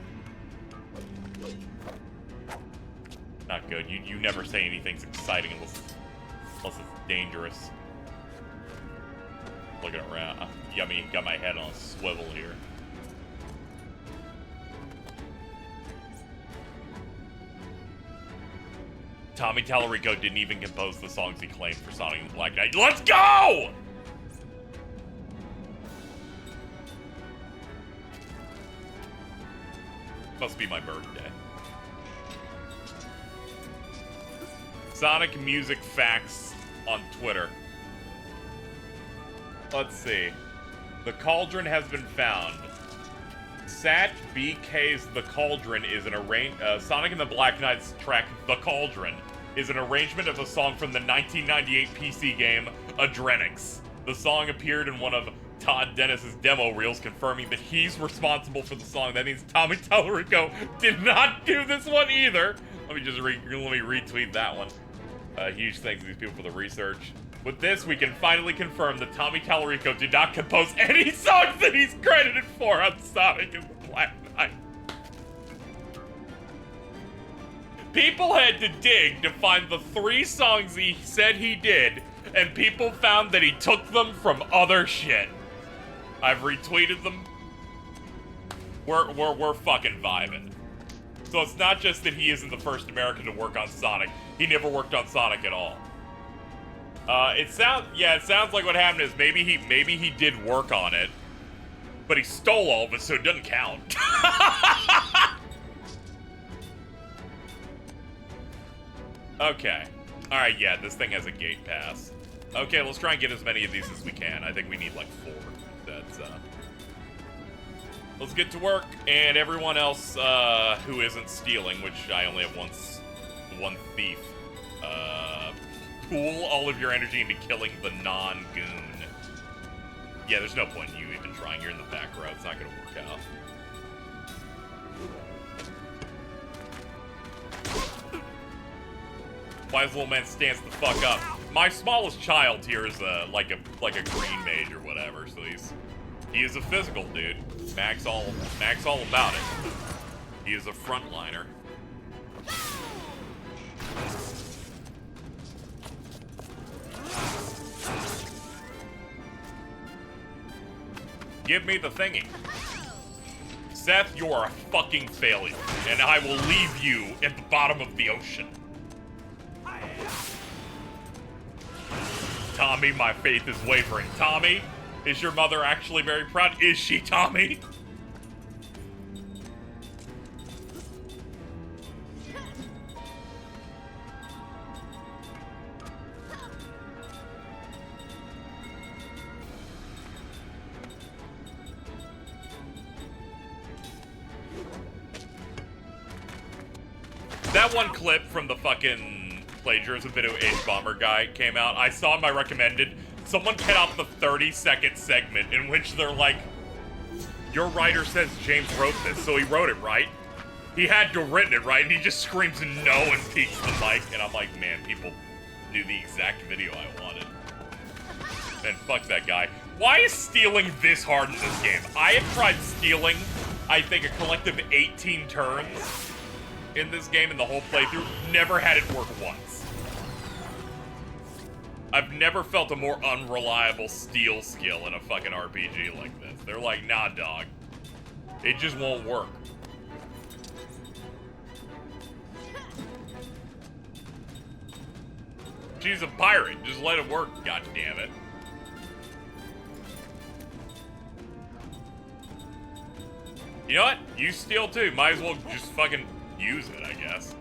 Not good. You never say anything's exciting unless it's dangerous. Looking around. Yummy, got my head on a swivel here. Tommy Tallarico didn't even compose the songs he claimed for Sonic and the Black Knight. Let's go! Must be my birthday. Sonic Music Facts on Twitter. Let's see. The Cauldron has been found. Sat BK's The Cauldron is an Sonic and the Black Knight's track The Cauldron is an arrangement of a song from the 1998 PC game Adrenix. The song appeared in one of Todd Dennis's demo reels, confirming that he's responsible for the song. That means Tommy Tallarico did not do this one either. Let me just retweet that one. Huge thanks to these people for the research. With this, we can finally confirm that Tommy Tallarico did not compose any songs that he's credited for on Sonic and the Black Knight. People had to dig to find the 3 songs he said he did, and people found that he took them from other shit. I've retweeted them. We're fucking vibing. So it's not just that he isn't the first American to work on Sonic. He never worked on Sonic at all. It sounds like what happened is maybe he did work on it, but he stole all of it, so it doesn't count. Okay. Alright, yeah, this thing has a gate pass. Okay, let's try and get as many of these as we can. I think we need like 4. That's, let's get to work, and everyone else, who isn't stealing, which I only have one thief, pool all of your energy into killing the non-goon. Yeah, there's no point in you even trying. You're in the back row. It's not gonna work out. Why does little man stance the fuck up? My smallest child here is like a green mage or whatever, so he is a physical dude. Max all about it. He is a frontliner. Give me the thingy. Seth, you are a fucking failure, and I will leave you at the bottom of the ocean. Tommy, my faith is wavering. Tommy, is your mother actually very proud? Is she, Tommy? That one clip from the fucking plagiarism video H-Bomber guy came out. I saw in my recommended. Someone cut out the 30-second segment in which they're like, your writer says James wrote this, so he wrote it, right? He had to have written it, right? And he just screams no and peeks the mic. And I'm like, man, people knew the exact video I wanted. And fuck that guy. Why is stealing this hard in this game? I have tried stealing, I think, a collective 18 turns in this game in the whole playthrough. Never had it work once. I've never felt a more unreliable steal skill in a fucking RPG like this. They're like, nah, dog. It just won't work. She's a pirate. Just let it work, goddammit. You know what? You steal too. Might as well just fucking use it, I guess.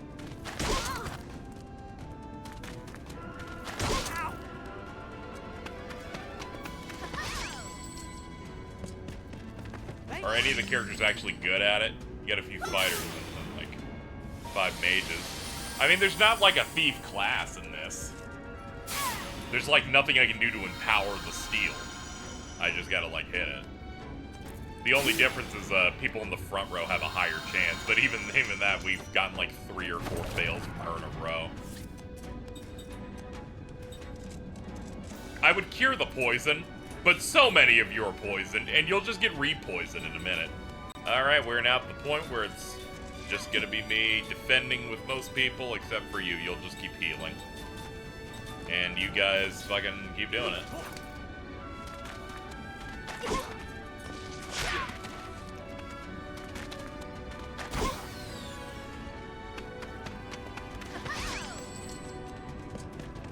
Are any of the characters actually good at it? You got a few fighters and like 5 mages. I mean, there's not like a thief class in this. There's like nothing I can do to empower the steal. I just gotta like hit it. The only difference is people in the front row have a higher chance, but even that, we've gotten like 3 or 4 fails from her in a row. I would cure the poison, but so many of you are poisoned, and you'll just get re-poisoned in a minute. Alright, we're now at the point where it's just gonna be me defending with most people, except for you. You'll just keep healing. And you guys fucking keep doing it.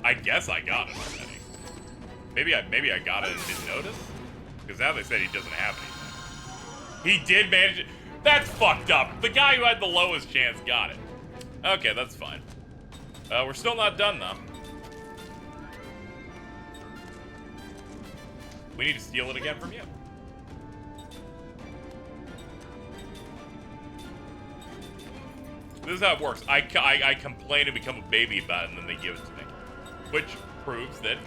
I guess I got it already. Maybe I got it and didn't notice? Because now they said he doesn't have anything. He did manage it. That's fucked up. The guy who had the lowest chance got it. Okay, that's fine. We're still not done, though. We need to steal it again from you. This is how it works. I complain and become a baby about it, and then they give it to me. Which proves that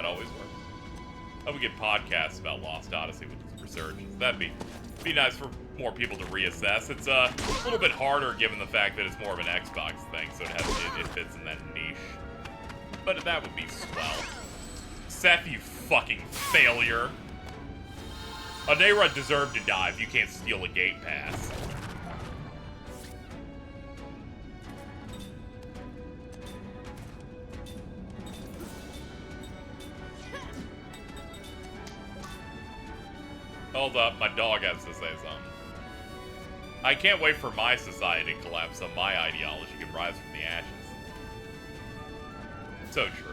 always works. I would get podcasts about Lost Odyssey with its resurgence. That'd be nice for more people to reassess. It's a little bit harder given the fact that it's more of an Xbox thing, so it fits in that niche. But that would be swell. Seth, you fucking failure. Adera deserved to die if you can't steal a gate pass. Hold up, my dog has to say something. I can't wait for my society to collapse so my ideology can rise from the ashes. So true.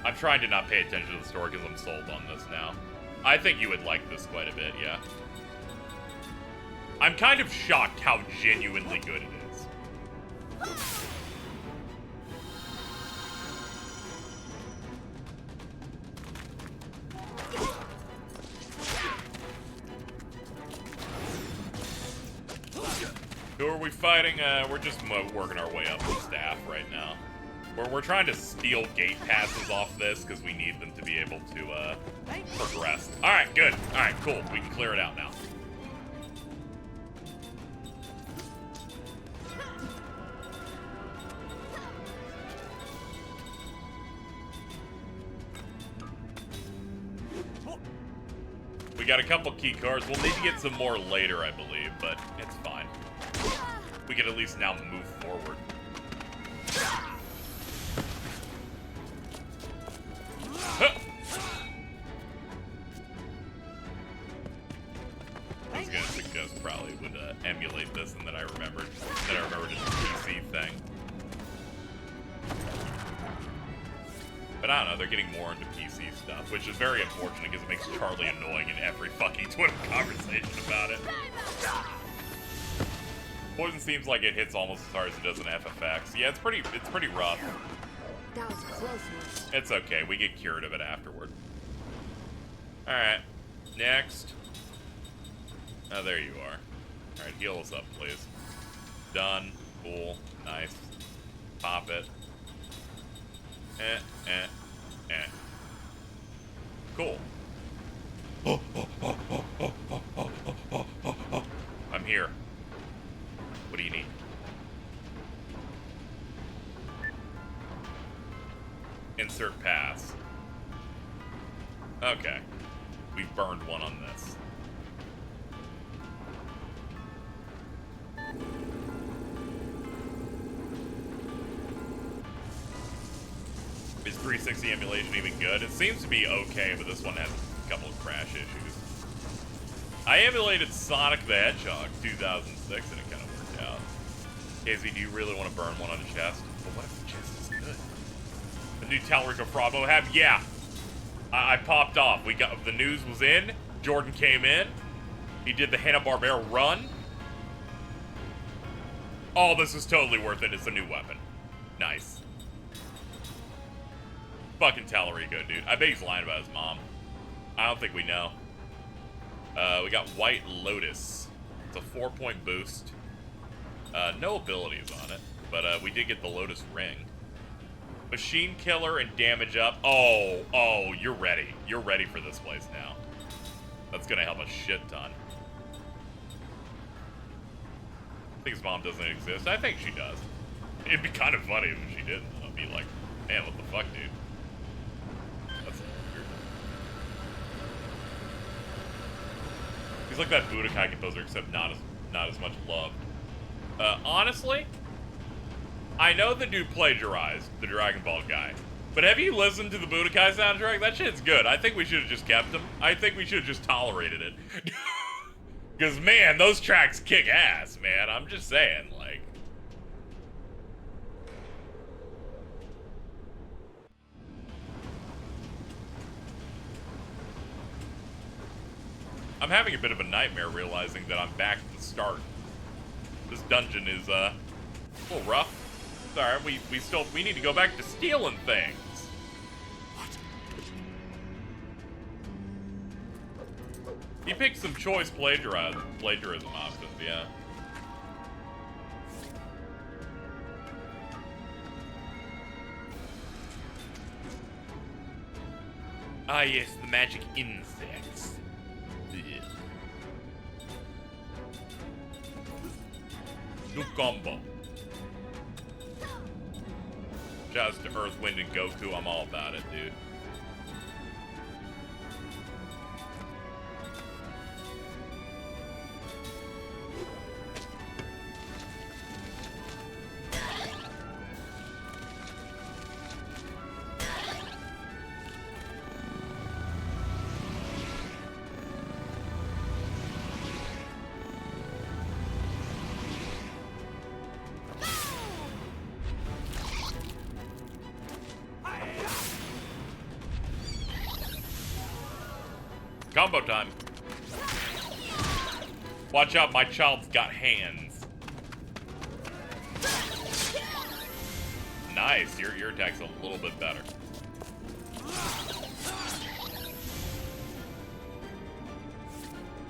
I'm trying to not pay attention to the story because I'm sold on this now. I think you would like this quite a bit, yeah. I'm kind of shocked how genuinely good it is. Who are we fighting? We're just working our way up the staff right now. We're trying to steal gate passes off this because we need them to be able to progress. Alright, good. Alright, cool. We can clear it out now. We got a couple key cards. We'll need to get some more later, I believe, but it's fine. We can at least now move forward. Huh. I was gonna suggest probably would emulate this, and then I remembered it's a PC thing. But I don't know, they're getting more into PC stuff, which is very unfortunate because it makes Charlie annoying in every fucking Twitter conversation about it. Poison seems like it hits almost as hard as it does in FFX. Yeah, it's pretty rough. That was a close one. It's okay, we get cured of it afterward. Alright, next. Oh, there you are. Alright, heal us up, please. Done. Cool. Nice. Pop it. Cool. I'm here. What do you need? Insert pass. Okay. We've burned one on this. Is 360 emulation even good? It seems to be okay, but this one has a couple of crash issues. I emulated Sonic the Hedgehog 2006 and it kind of worked out. KZ, do you really want to burn one on the chest? But what if the chest is good? The new Talarico Frabo have? Yeah. I popped off. We got the news was in. Jordan came in. He did the Hanna-Barbera run. Oh, this is totally worth it. It's a new weapon. Nice. Fucking Talarico, dude. I bet he's lying about his mom. I don't think we know. We got White Lotus. It's a 4-point boost. No abilities on it, but we did get the Lotus Ring. Machine Killer and damage up. Oh, you're ready. You're ready for this place now. That's gonna help a shit ton. I think his mom doesn't exist. I think she does. It'd be kind of funny if she didn't. I'd be like, man, what the fuck, dude? That's weird. He's like that Budokai composer, except not as much love. Honestly, I know the dude plagiarized the Dragon Ball guy, but have you listened to the Budokai soundtrack? That shit's good. I think we should have just kept him. I think we should have just tolerated it. Because, man, those tracks kick ass, man. I'm just saying, like. I'm having a bit of a nightmare realizing that I'm back at the start. This dungeon is, a little rough. It's alright, we need to go back to stealing things. What? He picked some choice plagiarism options, yeah. Ah yes, the magic insects. Yeah. New combo. Shouts to Earth, Wind, and Goku. I'm all about it, dude. Combo time. Watch out, my child's got hands. Nice, your attack's a little bit better.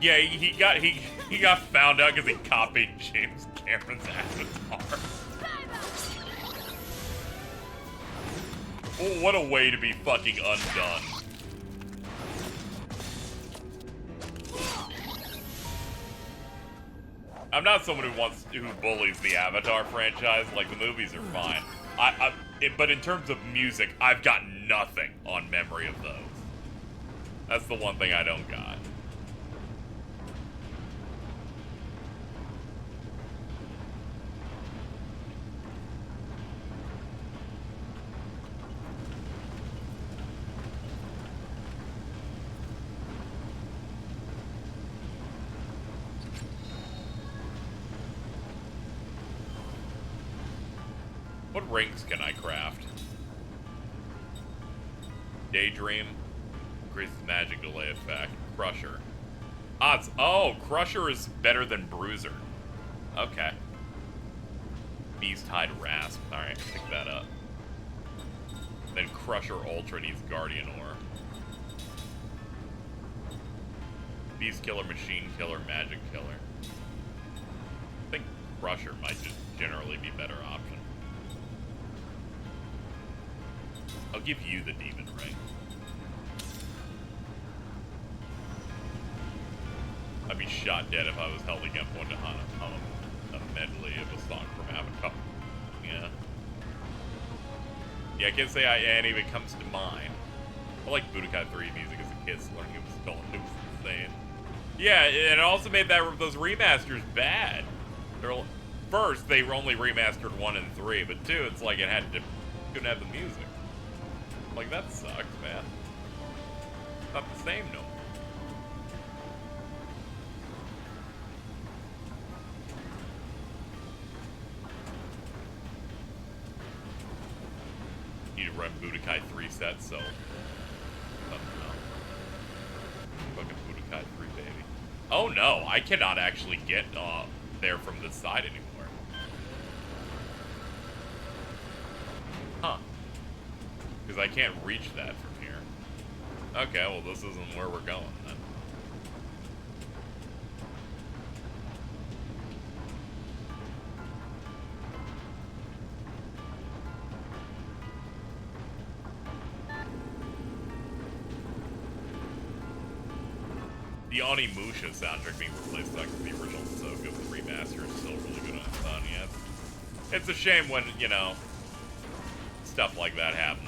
Yeah, he got found out because he copied James Cameron's Avatar. Oh, what a way to be fucking undone. I'm not someone who bullies the Avatar franchise. Like, the movies are fine. But in terms of music, I've got nothing on memory of those. That's the one thing I don't got. What rings can I craft? Daydream. Increases magic delay effect. Crusher. Odds. Oh, Crusher is better than Bruiser. Okay. Beast-Hide Rasp. Alright, pick that up. Then Crusher Ultra needs Guardian Ore. Beast Killer, Machine Killer, Magic Killer. Crusher might just generally be a better option. I'll give you the Demon Ring. I'd be shot dead if I was held against one to hum a medley of a song from Avatar. Yeah. Yeah, I can't say any of it comes to mind. I like Budokai 3 music as a kid, so learning it was still insane. Yeah, and it also made those remasters bad. First, they only remastered 1 and 3, but 2, it's like couldn't have the music. Like, that sucks, man. It's not the same no more. Need to run Budokai 3 sets, so... Fucking Budokai 3, baby. Oh no, I cannot actually get there from this side anymore. Huh. Because I can't reach that from here. Okay, well this isn't where we're going then. The Onimusha soundtrack being replaced by the original is so good, the remaster is still really good on its own, yeah. It's a shame when, you know, stuff like that happens.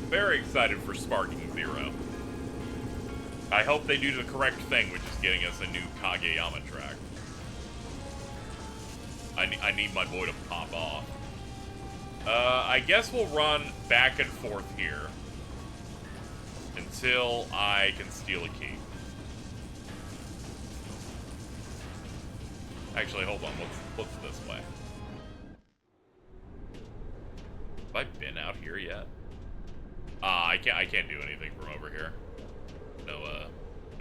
Very excited for Sparking Zero. I hope they do the correct thing, which is getting us a new Kageyama track. I need my boy to pop off. I guess we'll run back and forth here until I can steal a key. Actually, hold on. What's this way? Have I been out here yet? I can't do anything from over here. No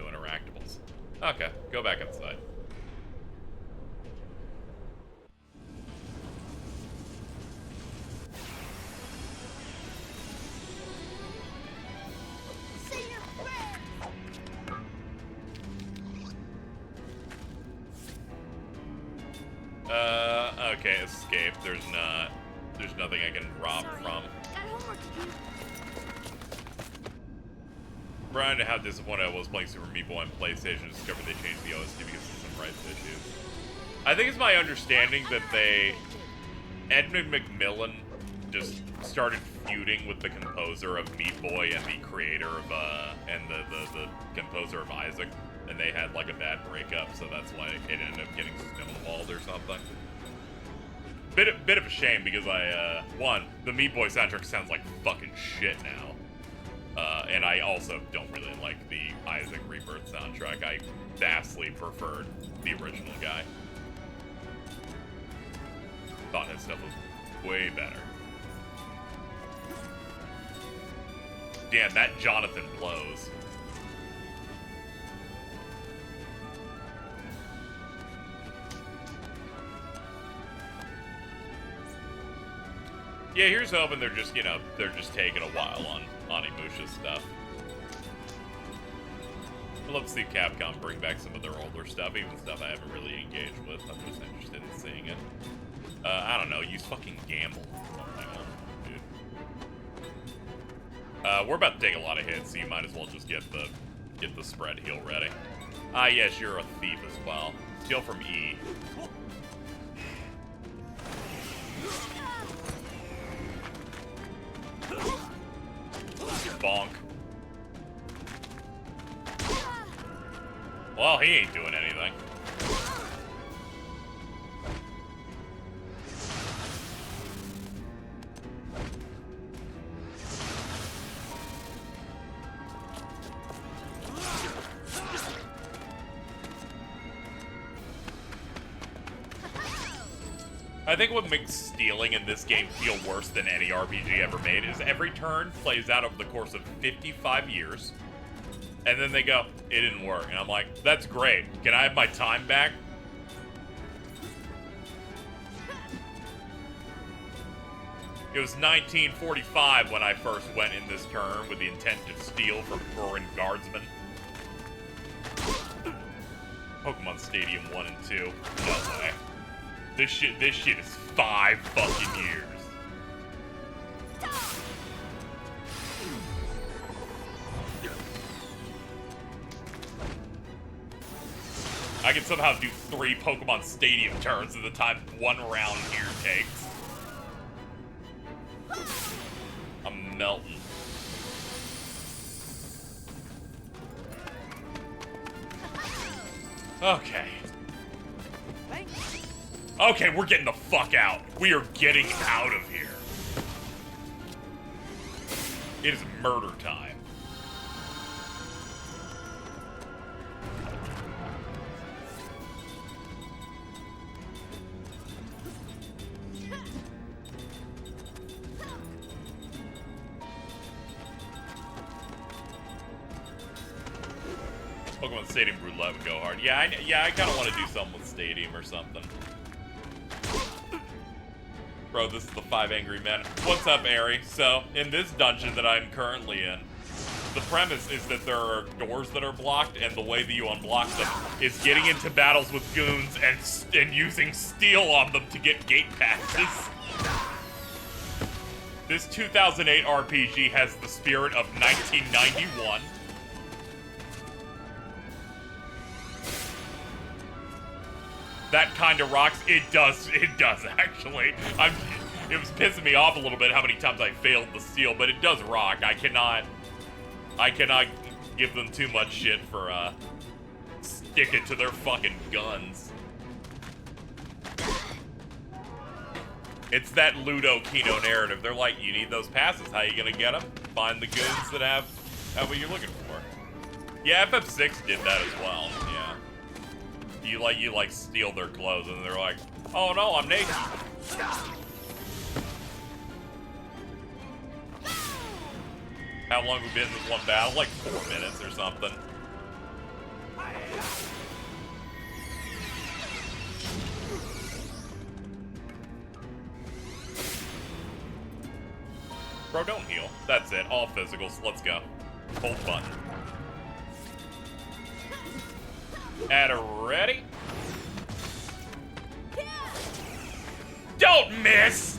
interactables. Okay, go back inside. Okay, escape. There's nothing I can rob from. Brian, how disappointed I was playing Super Meat Boy on PlayStation and discovered they changed the OST because of some rights issues. I think it's my understanding that Edmund McMillan just started feuding with the composer of Meat Boy and the creator of, and the composer of Isaac, and they had like a bad breakup, so that's why it ended up getting stonewalled or something. Bit of a shame because one, the Meat Boy soundtrack sounds like fucking shit now. And I also don't really like the Isaac Rebirth soundtrack. I vastly preferred the original guy. Thought his stuff was way better. Damn, that Jonathan blows. Yeah, here's hoping they're just, they're just taking a while on Onimusha's stuff. I'd love to see Capcom bring back some of their older stuff, even stuff I haven't really engaged with. I'm just interested in seeing it. I don't know, use fucking Gamble. Oh my god, dude. We're about to take a lot of hits, so you might as well just get the spread heal ready. Ah, yes, you're a thief as well. Steal from E. Bonk. Well, he ain't doing anything. I think what makes stealing in this game feel worse than any RPG ever made is every turn plays out over the course of 55 years. And then they go, it didn't work. And I'm like, that's great. Can I have my time back? It was 1945 when I first went in this turn with the intent to steal from Burin Guardsmen. Pokemon Stadium 1 and 2. No way. This shit is 5 fucking years. I can somehow do 3 Pokemon Stadium turns at the time 1 round here takes. I'm melting. Okay. Okay, we're getting the fuck out. We are getting out of here. It is murder time. Pokemon Stadium Roulette would go hard. Yeah, I kind of want to do something with Stadium or something. Bro, this is the 5 Angry Men. What's up, Ari? So, in this dungeon that I'm currently in, the premise is that there are doors that are blocked, and the way that you unblock them is getting into battles with goons and using steel on them to get gate passes. This 2008 RPG has the spirit of 1991. That kind of rocks. It does actually. It was pissing me off a little bit how many times I failed the steal, but it does rock. I cannot give them too much shit for sticking to their fucking guns. It's that Ludo Kino narrative. They're like, you need those passes. How you gonna get them? Find the goons that have what you're looking for. Yeah, FF6 did that as well. Yeah. You like steal their clothes and they're like, oh no, I'm naked. How long have we been in this one battle? Like 4 minutes or something. Bro, don't heal. That's it. All physicals. Let's go. Hold button. And ready? Don't miss!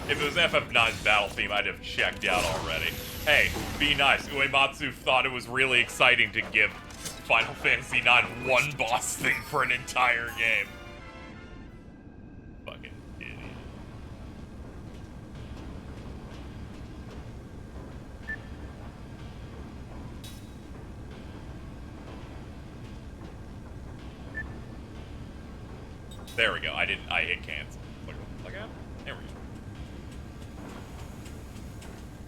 If it was FF9's battle theme, I'd have checked out already. Hey, be nice. Uematsu thought it was really exciting to give Final Fantasy IX one boss thing for an entire game. Fucking idiot. There we go. I hit cancel. Like, what the fuck happened? There we go.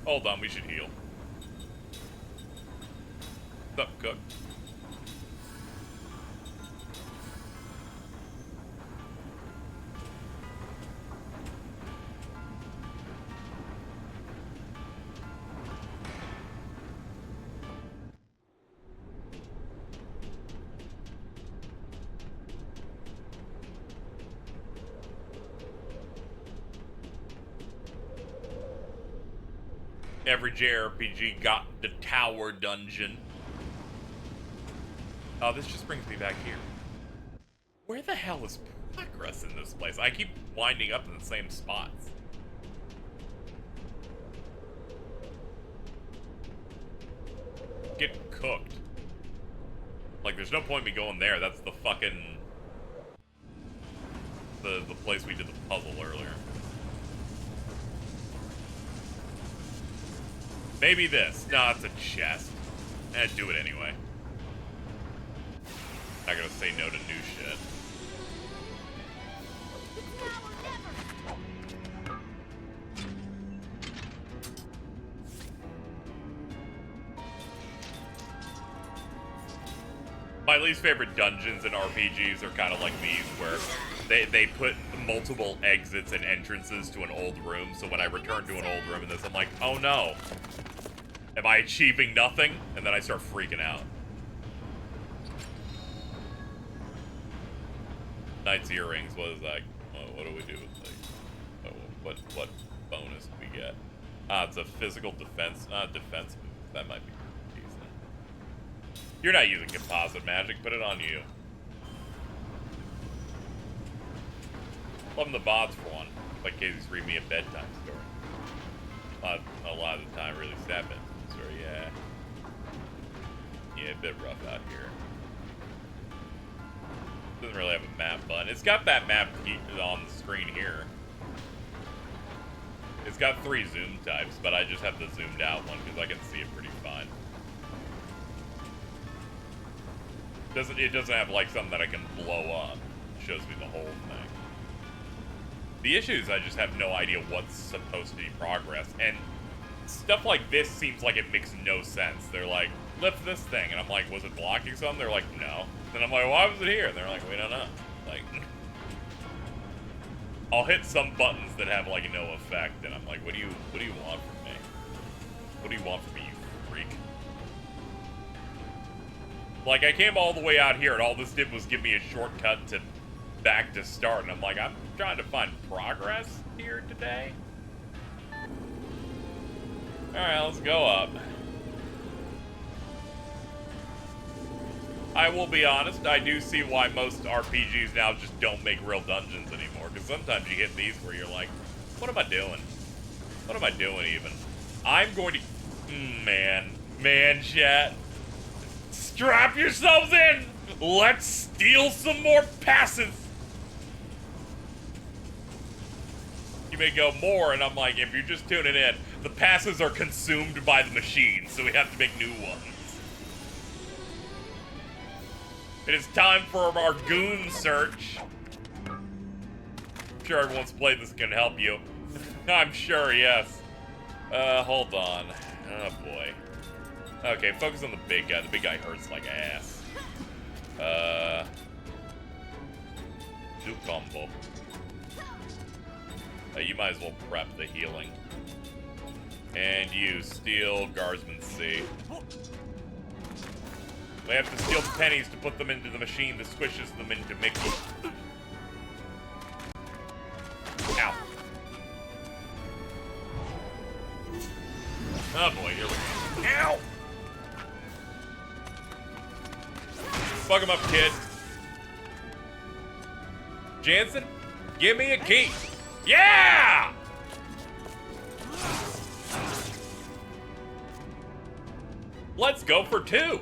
Hold on, we should heal. What's up, Cook? Every JRPG got the tower dungeon. Oh, this just brings me back here. Where the hell is progress in this place? I keep winding up in the same spots. Get cooked. Like, there's no point in me going there. That's the fucking... The place we did the puzzle earlier. Maybe this. No, it's a chest. Do it anyway. Not gonna say no to new shit. My least favorite dungeons in RPGs are kind of like these, where they put multiple exits and entrances to an old room, so when I return to an old room in this, I'm like, oh no. Am I achieving nothing? And then I start freaking out. Knight's earrings. What is that? What do we do with like? What bonus do we get? It's a physical defense. Defense boost. That might be decent. You're not using composite magic. Put it on you. Love the bots for one. Like Casey's read me a bedtime story. A lot of the time, really sad bedtime story. Yeah, a bit rough out here. Doesn't really have a map button. It's got that map on the screen here. It's got 3 zoom types, but I just have the zoomed out one because I can see it pretty fine. It doesn't have like something that I can blow up. It shows me the whole thing. The issue is I just have no idea what's supposed to be progress, and stuff like this seems like it makes no sense. They're like, lift this thing, and I'm like, was it blocking something? They're like, no. And I'm like, why was it here? And they're like, we don't know. Like, I'll hit some buttons that have like no effect, and I'm like, what do you want from me? What do you want from me, you freak? Like, I came all the way out here, and all this did was give me a shortcut to back to start, and I'm like, I'm trying to find progress here today. Alright, let's go up. I will be honest, I do see why most RPGs now just don't make real dungeons anymore, because sometimes you hit these where you're like, what am I doing? What am I doing even? I'm going to... Man, chat. Strap yourselves in! Let's steal some more passes! You may go more, and I'm like, if you're just tuning in, the passes are consumed by the machine, so we have to make new ones. It is time for our goon search. I'm sure everyone's played this can help you. I'm sure, yes. Hold on. Oh, boy. Okay, focus on the big guy. The big guy hurts like ass. Do combo. You might as well prep the healing. And you steal Guardsman C. We have to steal the pennies to put them into the machine that squishes them into Mickey. Ow. Oh boy, here we go. Ow! Fuck him up, kid. Jansen, give me a key. Yeah! Let's go for 2.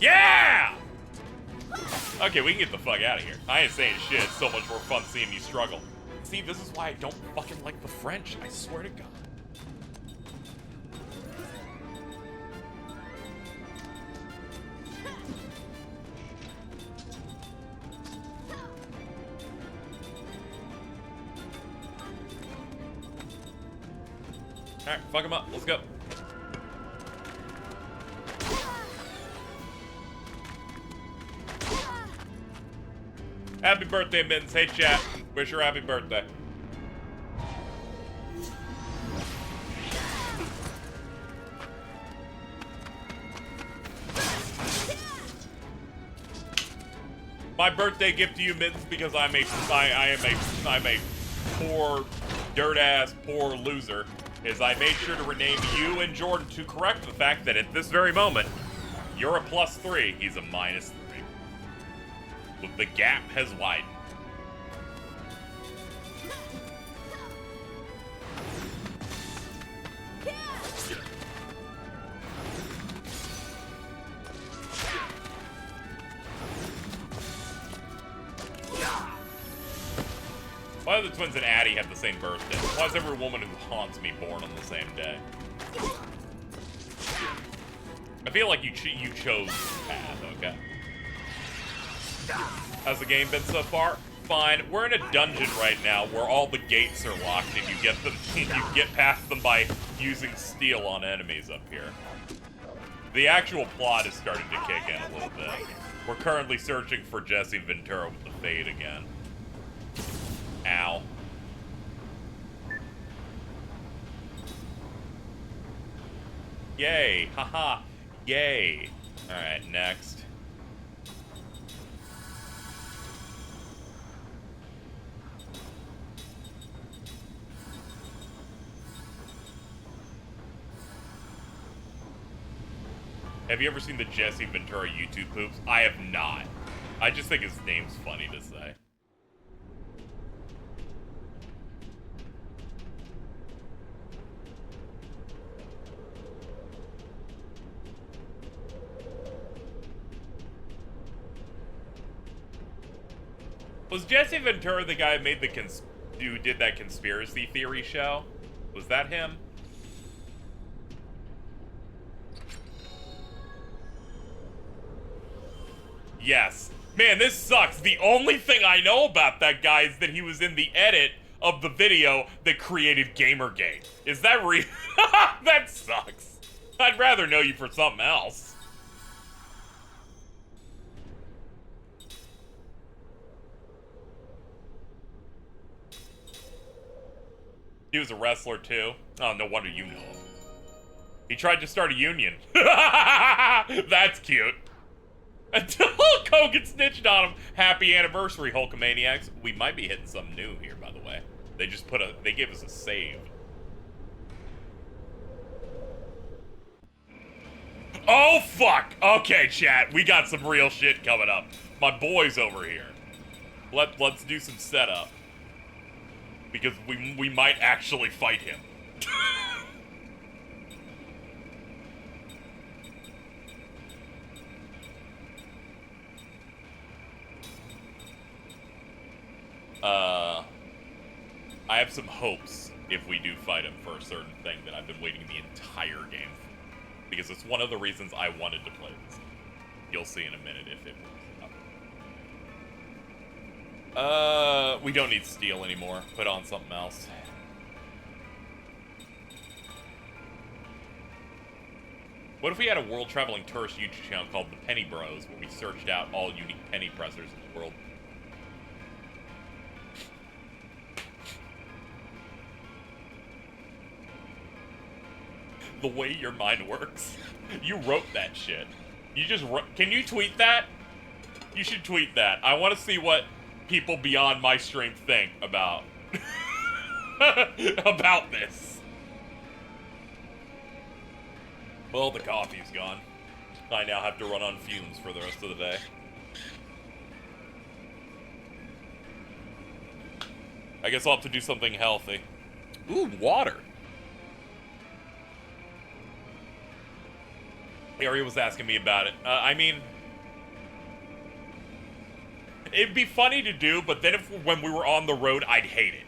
Yeah! Okay, we can get the fuck out of here. I ain't saying shit. It's so much more fun seeing you struggle. See, this is why I don't fucking like the French. I swear to God. Alright, fuck him up. Let's go. Happy birthday, Mittens. Hey, chat. Wish her happy birthday. My birthday gift to you, Mittens, because I'm a poor, dirt-ass, poor loser, is I made sure to rename you and Jordan to correct the fact that at this very moment, you're a +3, he's a -3. But the gap has widened. Why do the twins and Addie have the same birthday? Why is every woman who haunts me born on the same day? I feel like you chose this path, okay? How's the game been so far? Fine. We're in a dungeon right now where all the gates are locked and you get past them by using steel on enemies up here. The actual plot is starting to kick in a little bit. We're currently searching for Jesse Ventura with the Fade again. Ow. Yay. Haha. Yay. Alright, next. Have you ever seen the Jesse Ventura YouTube poops? I have not. I just think his name's funny to say. Was Jesse Ventura the guy who made the who did that conspiracy theory show? Was that him? Yes. Man, this sucks. The only thing I know about that guy is that he was in the edit of the video that created Gamergate. Is that real? That sucks. I'd rather know you for something else. He was a wrestler too. Oh, no wonder you know him. He tried to start a union. That's cute. Until Hulk Hogan snitched on him. Happy anniversary, Hulkamaniacs. We might be hitting something new here, by the way. They just they gave us a save. Oh, fuck. Okay, chat. We got some real shit coming up. My boy's over here. Let's do some setup. Because we might actually fight him. I have some hopes if we do fight him for a certain thing that I've been waiting the entire game for. Because it's one of the reasons I wanted to play this. You'll see in a minute if it works. We don't need steel anymore. Put on something else. What if we had a world-traveling tourist YouTube channel called The Penny Bros, where we searched out all unique penny pressers in the world? The way your mind works. You wrote that shit. You just wrote... Can you tweet that? You should tweet that. I want to see what people beyond my stream think about... about this. Well, the coffee's gone. I now have to run on fumes for the rest of the day. I guess I'll have to do something healthy. Ooh, water. Ari was asking me about it. I mean, it'd be funny to do, but then when we were on the road, I'd hate it.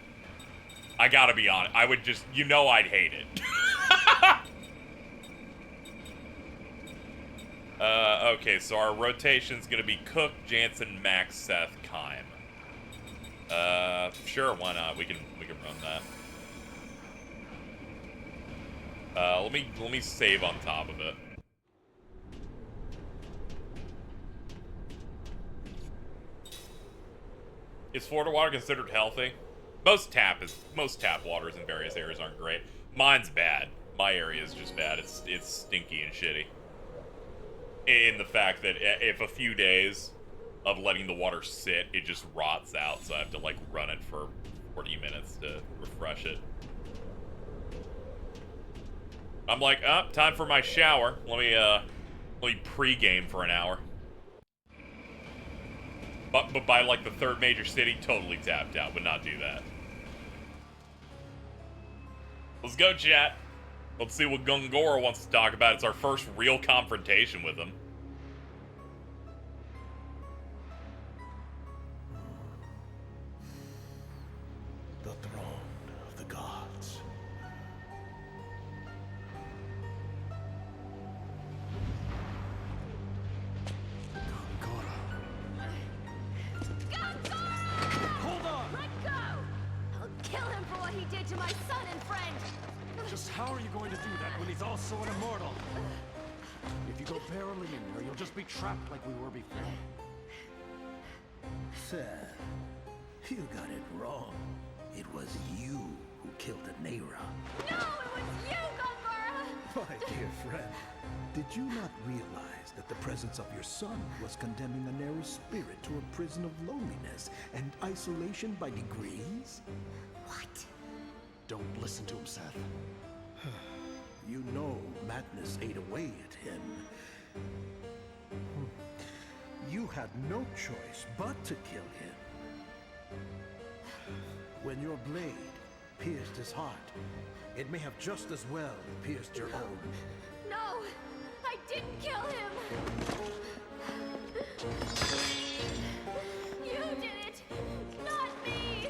I gotta be honest. I would just, I'd hate it. Okay, so our rotation's gonna be Cook, Jansen, Max, Seth, Kime. Sure, why not? We can run that. Let me save on top of it. Is Florida water considered healthy? Most tap waters in various areas aren't great. Mine's bad. My area is just bad. It's stinky and shitty. In the fact that if a few days of letting the water sit, it just rots out, so I have to like run it for 40 minutes to refresh it. I'm like, time for my shower. Let me pre-game for an hour. But by like the third major city, totally tapped out. Would not do that. Let's go, chat. Let's see what Gungora wants to talk about. It's our first real confrontation with him. The throne of the gods. Hold on! Let go! I'll kill him for what he did to my son and friend! Just how are you going to do that when he's also an immortal? If you go barely in there, you'll just be trapped like we were before. Seth, you got it wrong. It was you who killed Neira. No, it was you, Gongora! My dear friend, did you not realize that the presence of your son was condemning a narrow spirit to a prison of loneliness and isolation by degrees? What? Don't listen to him, Seth. You know madness ate away at him. You had no choice but to kill him. When your blade pierced his heart, it may have just as well pierced your own. No! I didn't kill him! You did it! Not me!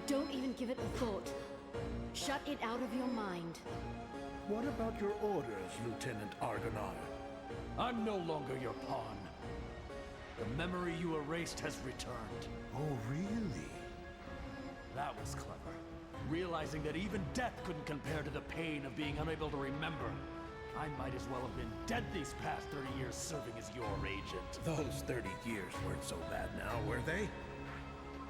Don't even give it a thought. Shut it out of your mind. What about your orders, Lieutenant Argonar? I'm no longer your pawn. The memory you erased has returned. Oh, really? That was clever. Realizing that even death couldn't compare to the pain of being unable to remember. I might as well have been dead these past 30 years serving as your agent. Those 30 years weren't so bad now, were they?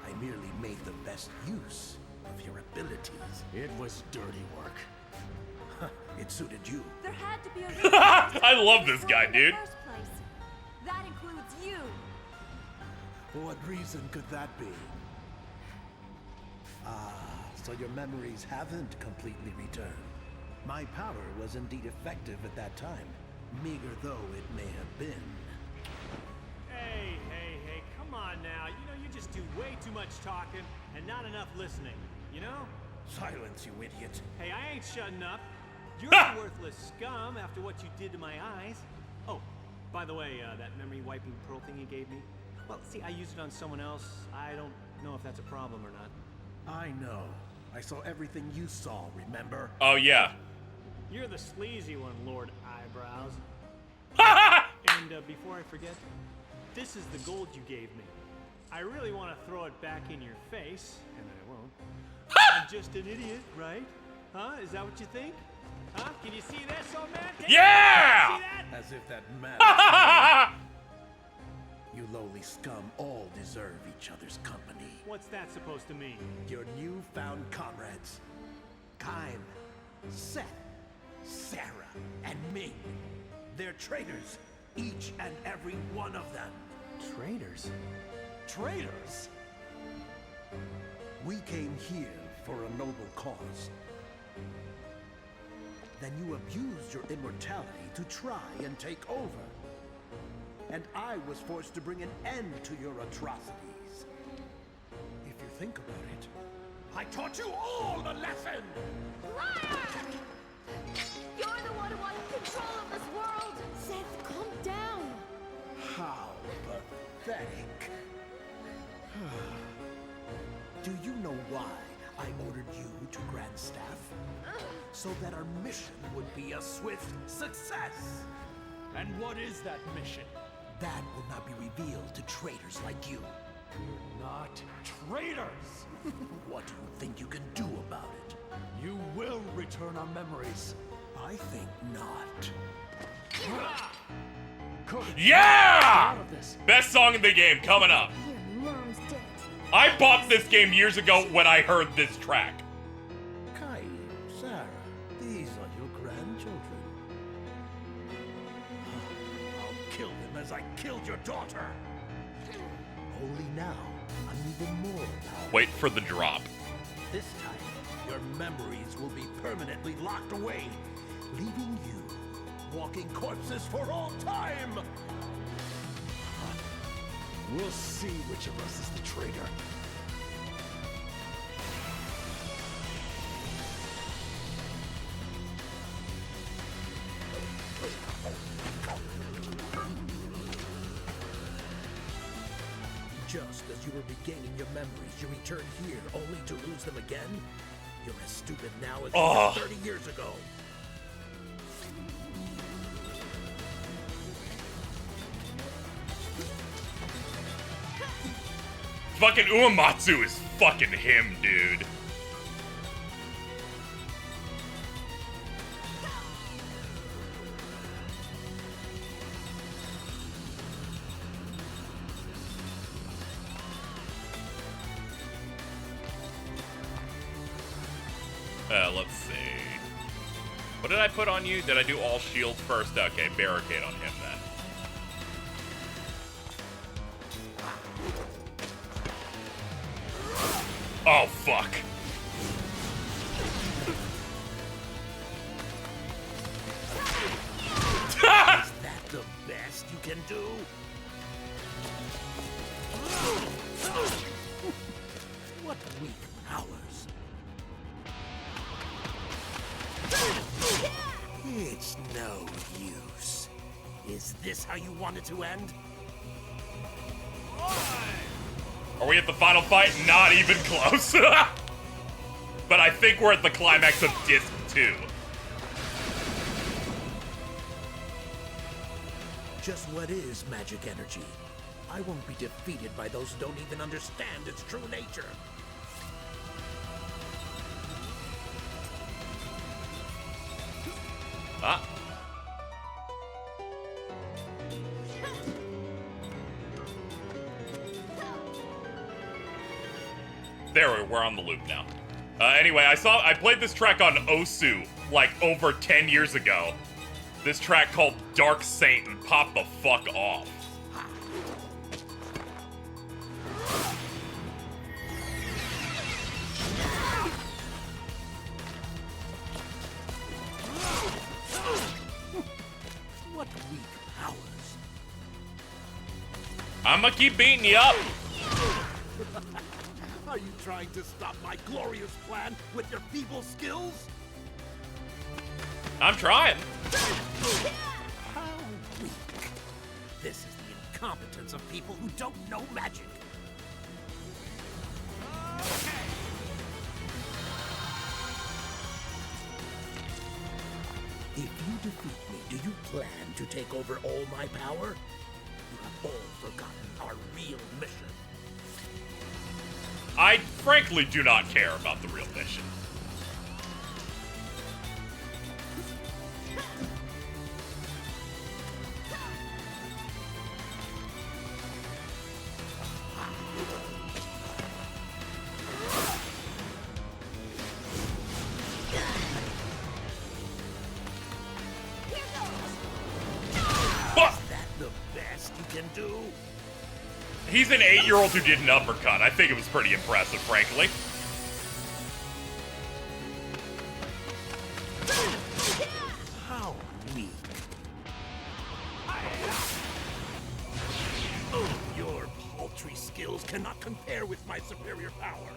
I merely made the best use of your abilities. It was dirty work. It suited you. There had to be a reason I love this guy, in the dude. first place. That includes you. What reason could that be? So your memories haven't completely returned. My power was indeed effective at that time, meager though it may have been. Hey, come on now. You know, you just do way too much talking and not enough listening, you know? Silence, you idiot. Hey, I ain't shutting up. You're a worthless scum after what you did to my eyes. Oh, by the way, that memory wiping pearl thing you gave me, well, see, I used it on someone else. I don't know if that's a problem or not. I know. I saw everything you saw, remember? Oh, yeah. You're the sleazy one, Lord Eyebrows. And before I forget, this is the gold you gave me. I really want to throw it back in your face, and I won't. I'm just an idiot, right? Huh? Is that what you think? Huh? Can you see this, old man? Yeah! See that? As if that matters. You lowly scum all deserve each other's company. What's that supposed to mean? Your newfound comrades. Kyle, Seth, Sarah, and Ming. They're traitors, each and every one of them. Traitors? Traitors? We came here for a noble cause. Then you abused your immortality to try and take over. And I was forced to bring an end to your atrocities. If you think about it, I taught you all a lesson! Liar! You're the one who wanted control of this world! Seth, calm down. How pathetic. Do you know why I ordered you to Grand Staff? So that our mission would be a swift success. And what is that mission? That will not be revealed to traitors like you. We're not traitors! What do you think you can do about it? You will return our memories. I think not. Yeah! Best song in the game coming up. Your mom's dead. I bought this game years ago when I heard this track. Kai, Sarah, these are your grandchildren. I'll kill them as I killed your daughter. Only now, I'm even more powerful. Wait for the drop. This time, your memories will be permanently locked away, leaving you walking corpses for all time. We'll see which of us is the traitor. Just as you were regaining your memories, you return here only to lose them again? You're as stupid now as you were 30 years ago. Fucking Uematsu is fucking him, dude. Let's see. What did I put on you? Did I do all shields first? Okay, barricade on him then. Oh, fuck. Is that the best you can do? What weak powers. It's no use. Is this how you want it to end? Are we at the final fight? Not even close. But I think we're at the climax of Disc 2. Just what is magic energy? I won't be defeated by those who don't even understand its true nature. Ah. There, we're on the loop now. Anyway, I played this track on Osu, like, over 10 years ago. This track called Dark Saint, and pop the fuck off. What weak powers. I'ma keep beating you up. Are you trying to stop my glorious plan with your feeble skills? I'm trying. How weak. This is the incompetence of people who don't know magic. If you defeat me, do you plan to take over all my power? You have all forgotten our real mission. I frankly do not care about the real mission. He's an 8-year-old who did an uppercut. I think it was pretty impressive, frankly. How weak. Your paltry skills cannot compare with my superior power.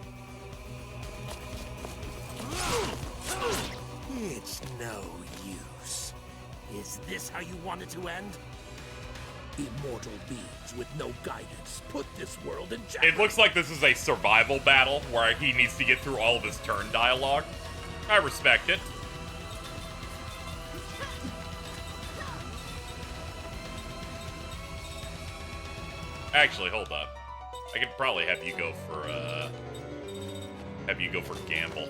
It's no use. Is this how you want it to end? Immortal beings with no guidance put this world in jeopardy. It looks like this is a survival battle where he needs to get through all of his turn dialogue. I respect it. Actually, hold up. I could probably have you go for Gamble.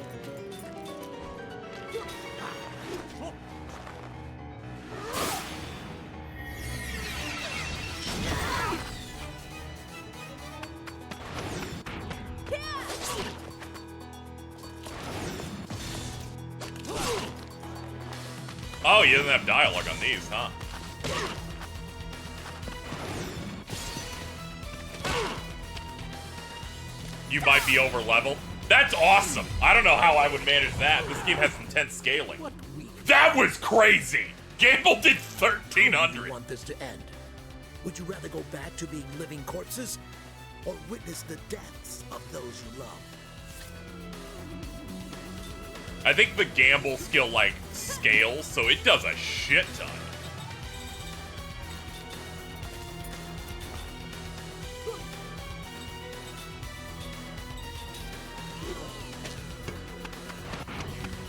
Oh, you doesn't have dialogue on these, huh? You might be over level. That's awesome. I don't know how I would manage that. This game has intense scaling. That was crazy. Gamble did 1,300. You want this to end? Would you rather go back to being living corpses, or witness the deaths of those you love? I think the Gamble skill, like, scales, so it does a shit ton.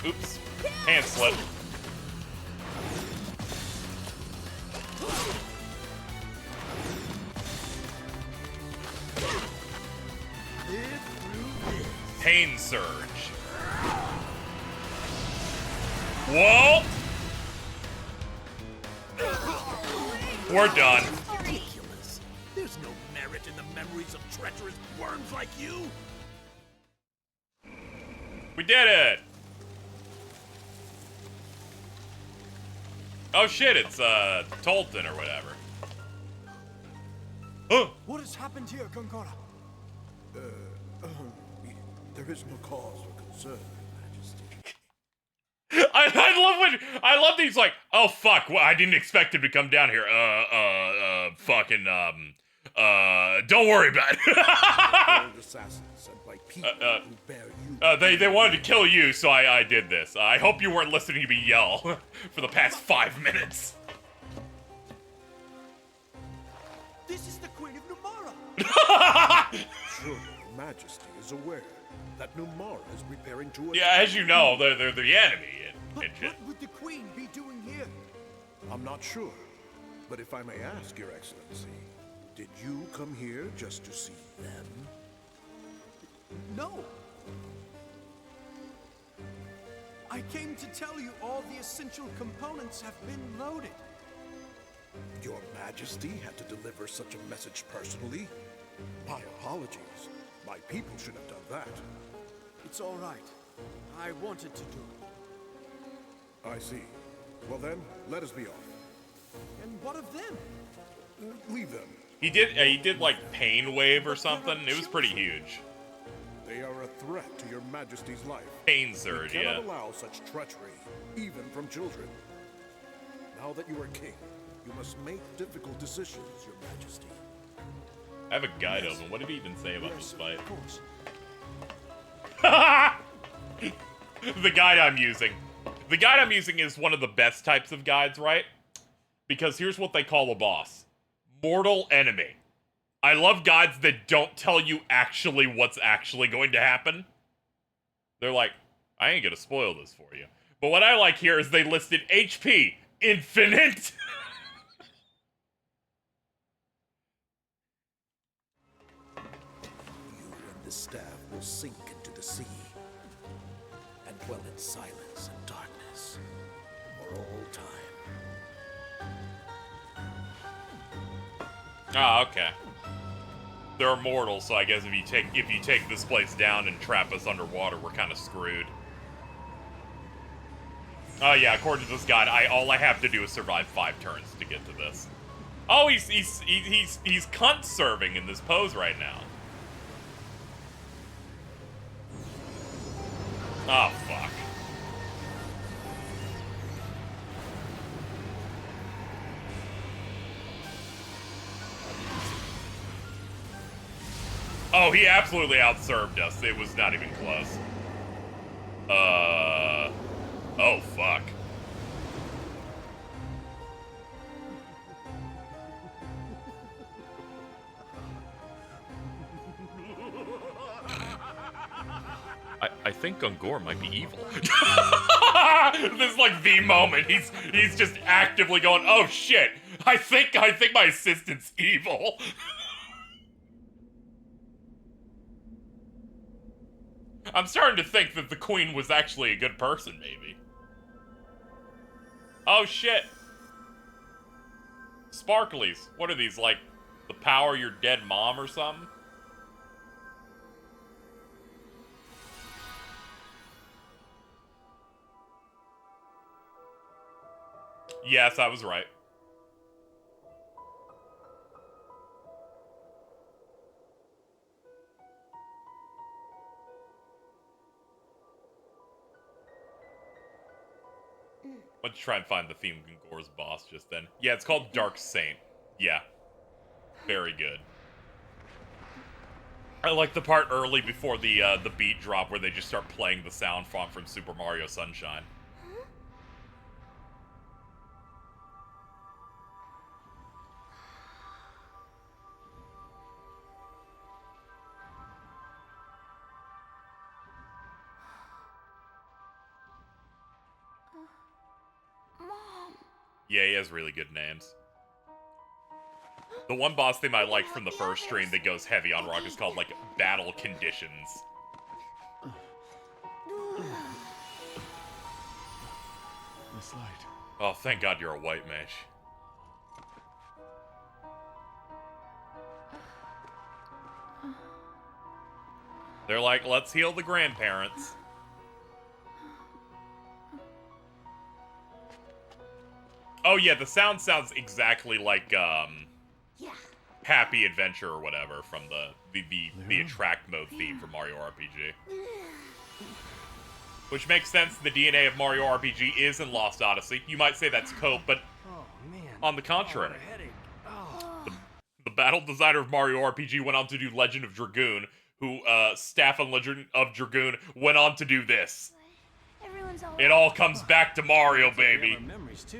Oops. Hand slip. Pain surge. Whoa! We're done. Ridiculous. There's no merit in the memories of treacherous worms like you. We did it! Oh shit, it's Tolton or whatever. Oh! What has happened here, Gongora? There is no cause for concern, Majesty. I love these like, oh fuck, well, I didn't expect him to come down here. Fucking don't worry about it. Old assassins and my people who bear you. They wanted to kill you, so I did this. I hope you weren't listening to me yell for the past 5 minutes. This is the Queen of Numara. Surely Your Majesty is aware that Numara is preparing to attack. Yeah, as you know, they're the enemy and shit. What would the Queen be doing here? I'm not sure, but if I may ask, Your Excellency, did you come here just to see them? No. I came to tell you all the essential components have been loaded. Your Majesty had to deliver such a message personally? My apologies. My people should have done that. It's all right. I wanted to do it. I see. Well then, let us be off. And what of them? Leave them. He did like Pain Wave or something. It was pretty huge. They are a threat to Your Majesty's life. Pain Surge, we cannot yeah. allow such treachery, even from children. Now that you are king, you must make difficult decisions, Your Majesty. I have a guide open. What did he even say about this fight? Of course. The guide I'm using. The guide I'm using is one of the best types of guides, right? Because here's what they call a boss. Mortal enemy. I love guides that don't tell you actually what's actually going to happen. They're like, I ain't gonna spoil this for you. But what I like here is they listed HP infinite. You and the staff will sink into the sea and dwell in silence and darkness for all time. Ah, okay. They're immortal, so I guess if you take this place down and trap us underwater, we're kind of screwed. Oh yeah, according to this guide, all I have to do is survive 5 turns to get to this. Oh, he's cunt serving in this pose right now. Oh fuck. Oh, he absolutely outserved us. It was not even close. Oh, fuck. I think Gungor might be evil. This is like the moment. He's just actively going, oh shit, I think my assistant's evil. I'm starting to think that the queen was actually a good person, maybe. Oh, shit. Sparklies. What are these, like, the power of your dead mom or something? Yes, I was right. Let's try and find the theme of Gungor's boss just then. Yeah, it's called Dark Saint. Yeah. Very good. I like the part early before the beat drop where they just start playing the sound font from Super Mario Sunshine. Yeah, he has really good names. The one boss theme I liked from the first stream that goes heavy on rock is called, like, Battle Conditions. This light. Oh, thank God you're a white mage. They're like, let's heal the grandparents. Oh yeah, the sound sounds exactly like Happy Adventure or whatever from the attract mode theme for Mario RPG. Which makes sense. The DNA of Mario RPG is in Lost Odyssey. You might say that's cope, but on the contrary. The battle designer of Mario RPG went on to do Legend of Dragoon, who, staff on Legend of Dragoon went on to do this. It all comes back to Mario, baby.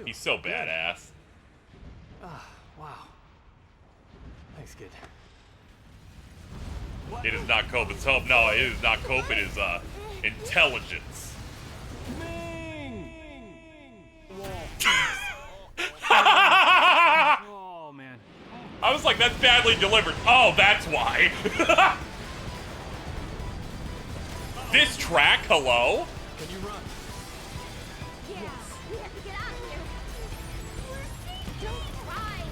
He's so badass. Wow. Thanks, kid. It is not cope, it's hope. No, it is not cope, it is, intelligence. Oh, man. I was like, that's badly delivered. Oh, that's why. This track, hello? Can you run? Yes, we have to get out of here. Don't cry.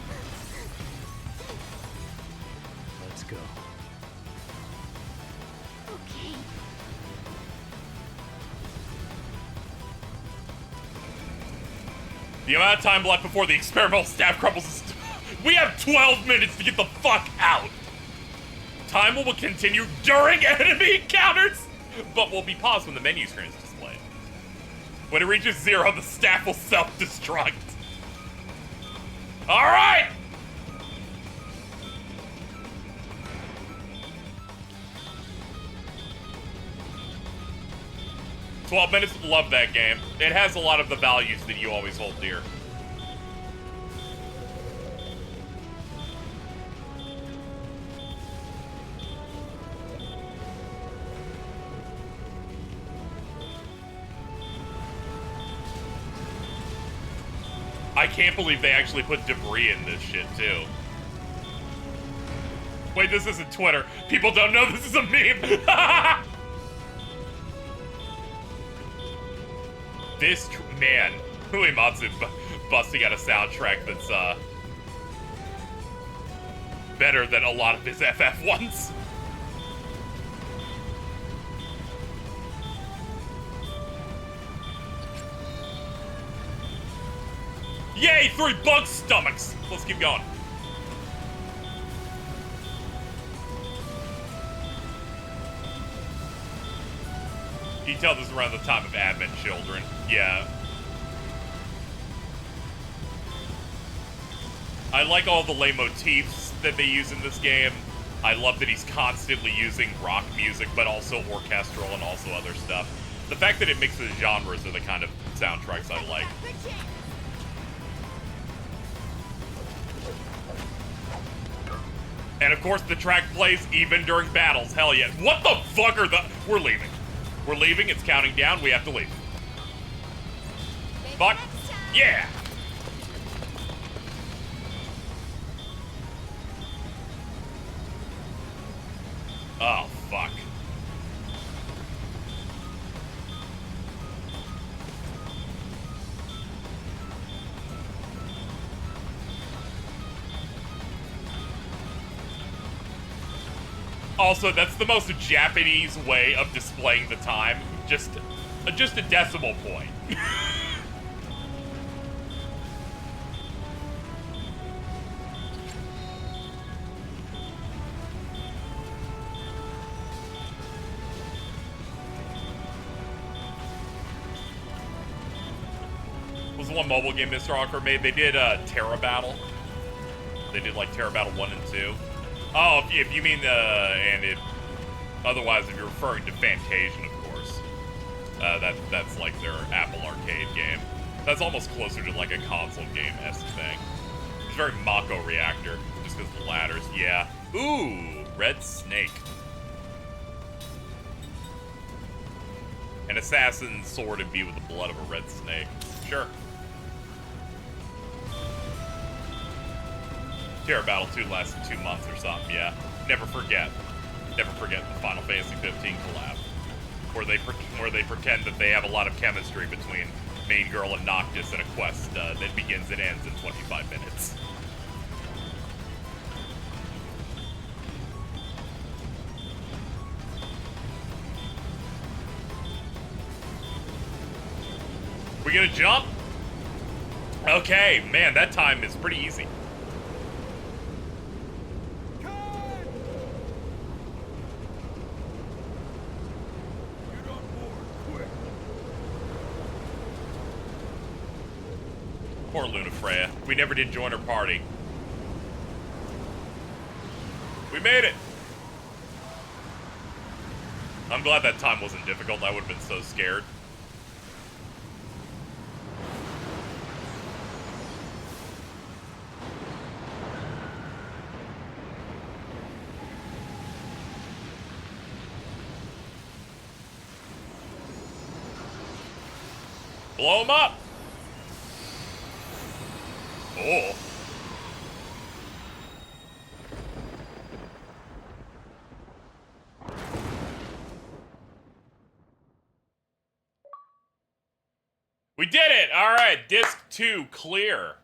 Let's go. Okay. The amount of time left before the experimental staff crumbles is... We have 12 minutes to get the fuck out! Time will continue during enemy encounters, but will be paused when the menu screen is displayed. When it reaches 0, the staff will self-destruct. Alright! "12 minutes, love that game. It has a lot of the values that you always hold dear. I can't believe they actually put debris in this shit, too. Wait, this isn't Twitter. People don't know this is a meme. Man, Uematsu busting out a soundtrack that's, better than a lot of his FF ones. Yay, 3 bug stomachs! Let's keep going. Detailed is around the time of Advent Children. Yeah. I like all the leitmotifs that they use in this game. I love that he's constantly using rock music, but also orchestral and also other stuff. The fact that it mixes genres are the kind of soundtracks I like. And of course, the track plays even during battles. Hell yeah. What the fuck are the... We're leaving. We're leaving. It's counting down. We have to leave. Fuck. Yeah. Oh, fuck. Also, that's the most Japanese way of displaying the time. Just a decimal point. Was the one mobile game Mr. Awkward made? They did Terra Battle. They did like Terra Battle 1 and 2. Oh, if you mean otherwise, if you're referring to Fantasian, of course, that's like their Apple Arcade game. That's almost closer to like a console game-esque thing. It's very Mako Reactor, just because of the ladders. Yeah. Ooh, Red Snake. An assassin's sword imbued with the blood of a red snake. Sure. Terra Battle 2 lasted 2 months or something, yeah. Never forget. Never forget the Final Fantasy 15 collab. Where they pretend that they have a lot of chemistry between Main Girl and Noctis in a quest that begins and ends in 25 minutes. We gonna jump? Okay, man, that time is pretty easy. Poor Lunafreya. We never did join her party. We made it! I'm glad that time wasn't difficult. I would have been so scared. Blow him up! Oh. We did it! Alright, disc 2 clear.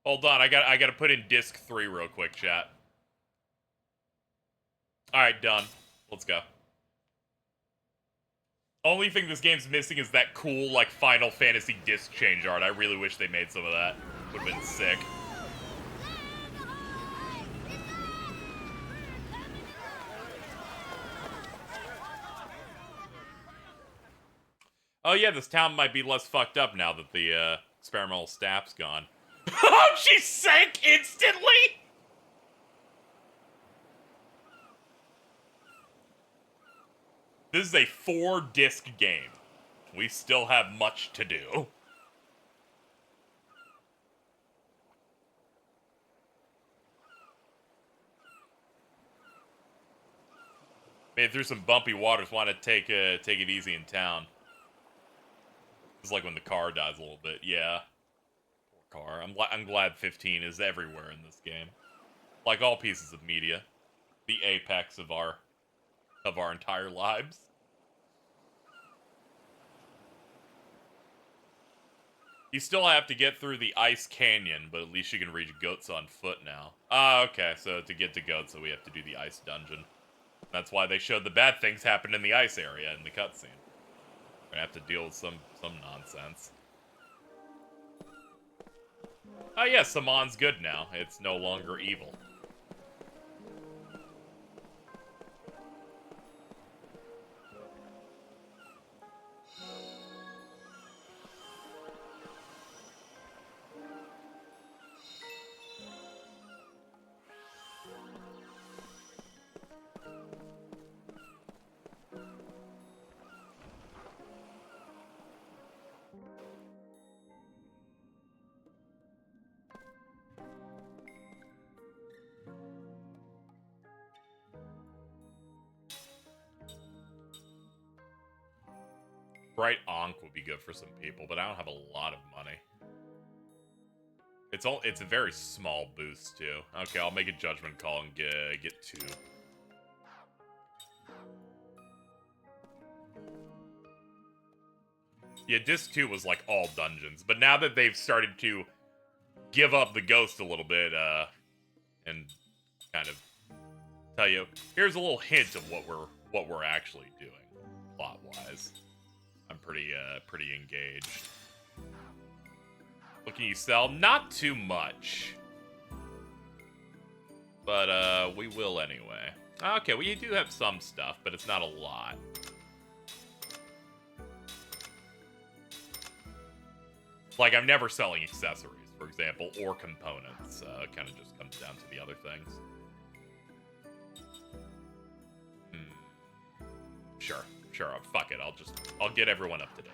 Hold on, I gotta put in disc 3 real quick, chat. Alright, done. Let's go. Only thing this game's missing is that cool, like, Final Fantasy disc change art. I really wish they made some of that. Would've been sick. Oh yeah, this town might be less fucked up now that the, experimental staff's gone. Oh, she sank instantly?! This is a 4-disc game. We still have much to do. Made it through some bumpy waters. Want to take it easy in town. It's like when the car dies a little bit. Yeah. Poor car. I'm glad 15 is everywhere in this game. Like all pieces of media. The apex of our entire lives. You still have to get through the ice canyon, but at least you can reach Goats on foot now. Ah, okay, so to get to Goats, so we have to do the ice dungeon. That's why they showed the bad things happen in the ice area in the cutscene. We're gonna have to deal with some nonsense. Oh yeah, Saman's good now. It's no longer evil. Bright Ankh would be good for some people, but I don't have a lot of money. It's a very small boost too. Okay, I'll make a judgment call and get 2. Yeah, disc 2 was like all dungeons, but now that they've started to give up the ghost a little bit, and kind of tell you, here's a little hint of what we're actually doing, plot-wise. I'm pretty engaged. What can you sell? Not too much. But, we will anyway. Okay, well, you do have some stuff, but it's not a lot. Like, I'm never selling accessories, for example, or components. It kind of just comes down to the other things. Sure, fuck it, I'll get everyone up to date.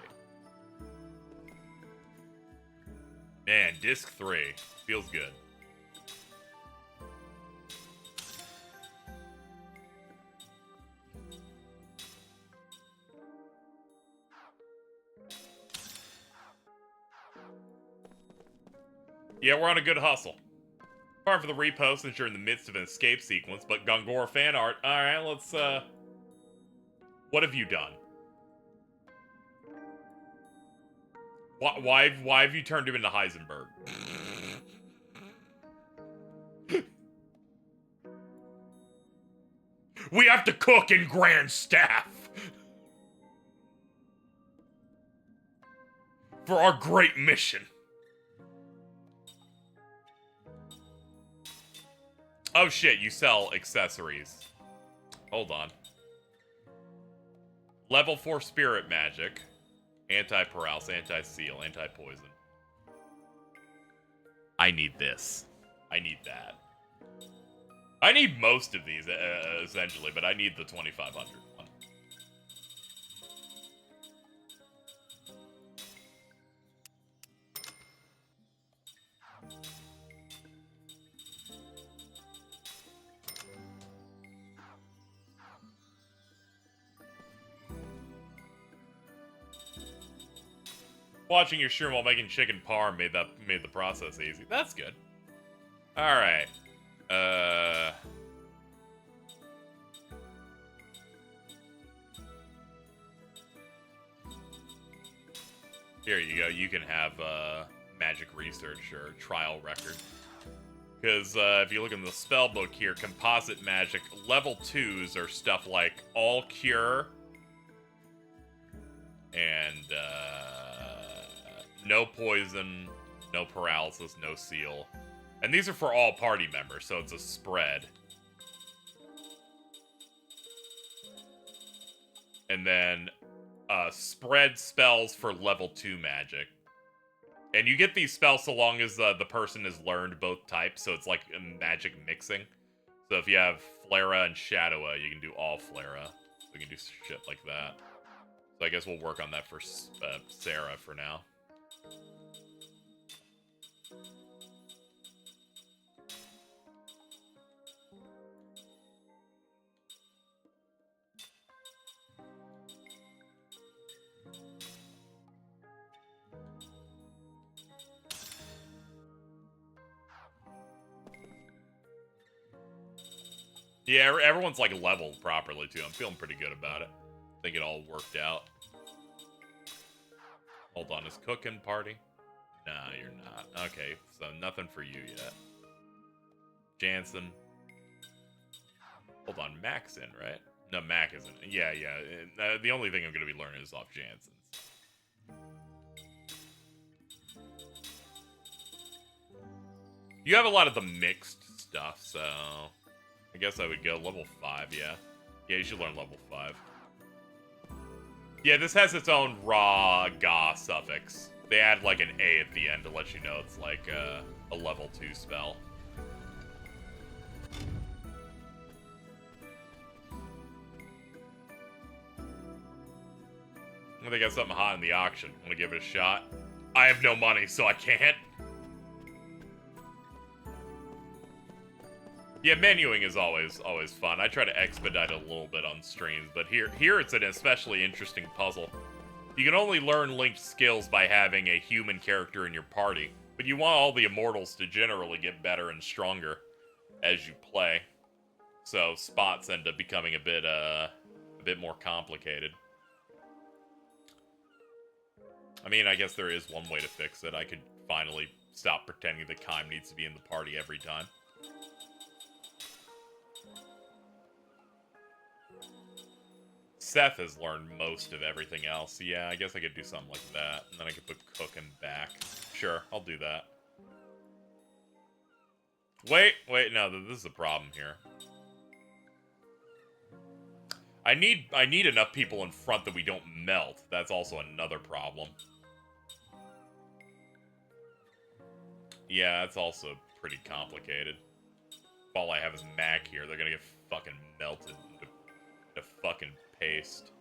Man, disc 3 feels good. Yeah, we're on a good hustle. Pardon for the repost since you're in the midst of an escape sequence, but Gongora fan art. Alright, let's, what have you done? Why have you turned him into Heisenberg? We have to cook in Grand Staff! For our great mission. Oh shit, you sell accessories. Hold on. Level 4 spirit magic. Anti-paralysis, anti-seal, anti-poison. I need this. I need that. I need most of these, essentially, but I need the 2500 one. Watching your stream while making chicken parm made the process easy. That's good. All right. Here you go. You can have magic research or trial record. Because if you look in the spell book here, composite magic level 2s are stuff like all cure and no poison, no paralysis, no seal. And these are for all party members, so it's a spread. And then spread spells for level 2 magic. And you get these spells so long as the person has learned both types, so it's like a magic mixing. So if you have Flera and Shadowa, you can do all Flera. We can do shit like that. So I guess we'll work on that for Sarah for now. Yeah, everyone's like leveled properly too. I'm feeling pretty good about it. I think it all worked out. Hold on, is cooking party? Nah, you're not. Okay, so nothing for you yet. Jansen. Hold on, Mac's in, right? No, Mac isn't. Yeah. The only thing I'm going to be learning is off Jansen's. You have a lot of the mixed stuff, so I guess I would go level 5, yeah. Yeah, you should learn level 5. Yeah, this has its own raw ga suffix. They add like an A at the end to let you know it's like a level 2 spell. They got something hot in the auction. Want to give it a shot? I have no money, so I can't. Yeah, menuing is always fun. I try to expedite it a little bit on streams, but here it's an especially interesting puzzle. You can only learn linked skills by having a human character in your party, but you want all the immortals to generally get better and stronger as you play. So spots end up becoming a bit more complicated. I mean, I guess there is one way to fix it. I could finally stop pretending that Kime needs to be in the party every time. Seth has learned most of everything else. Yeah, I guess I could do something like that. And then I could put cooking back. Sure, I'll do that. Wait, no, this is a problem here. I need enough people in front that we don't melt. That's also another problem. Yeah, that's also pretty complicated. If all I have is Mac here, they're gonna get fucking melted into fucking paste.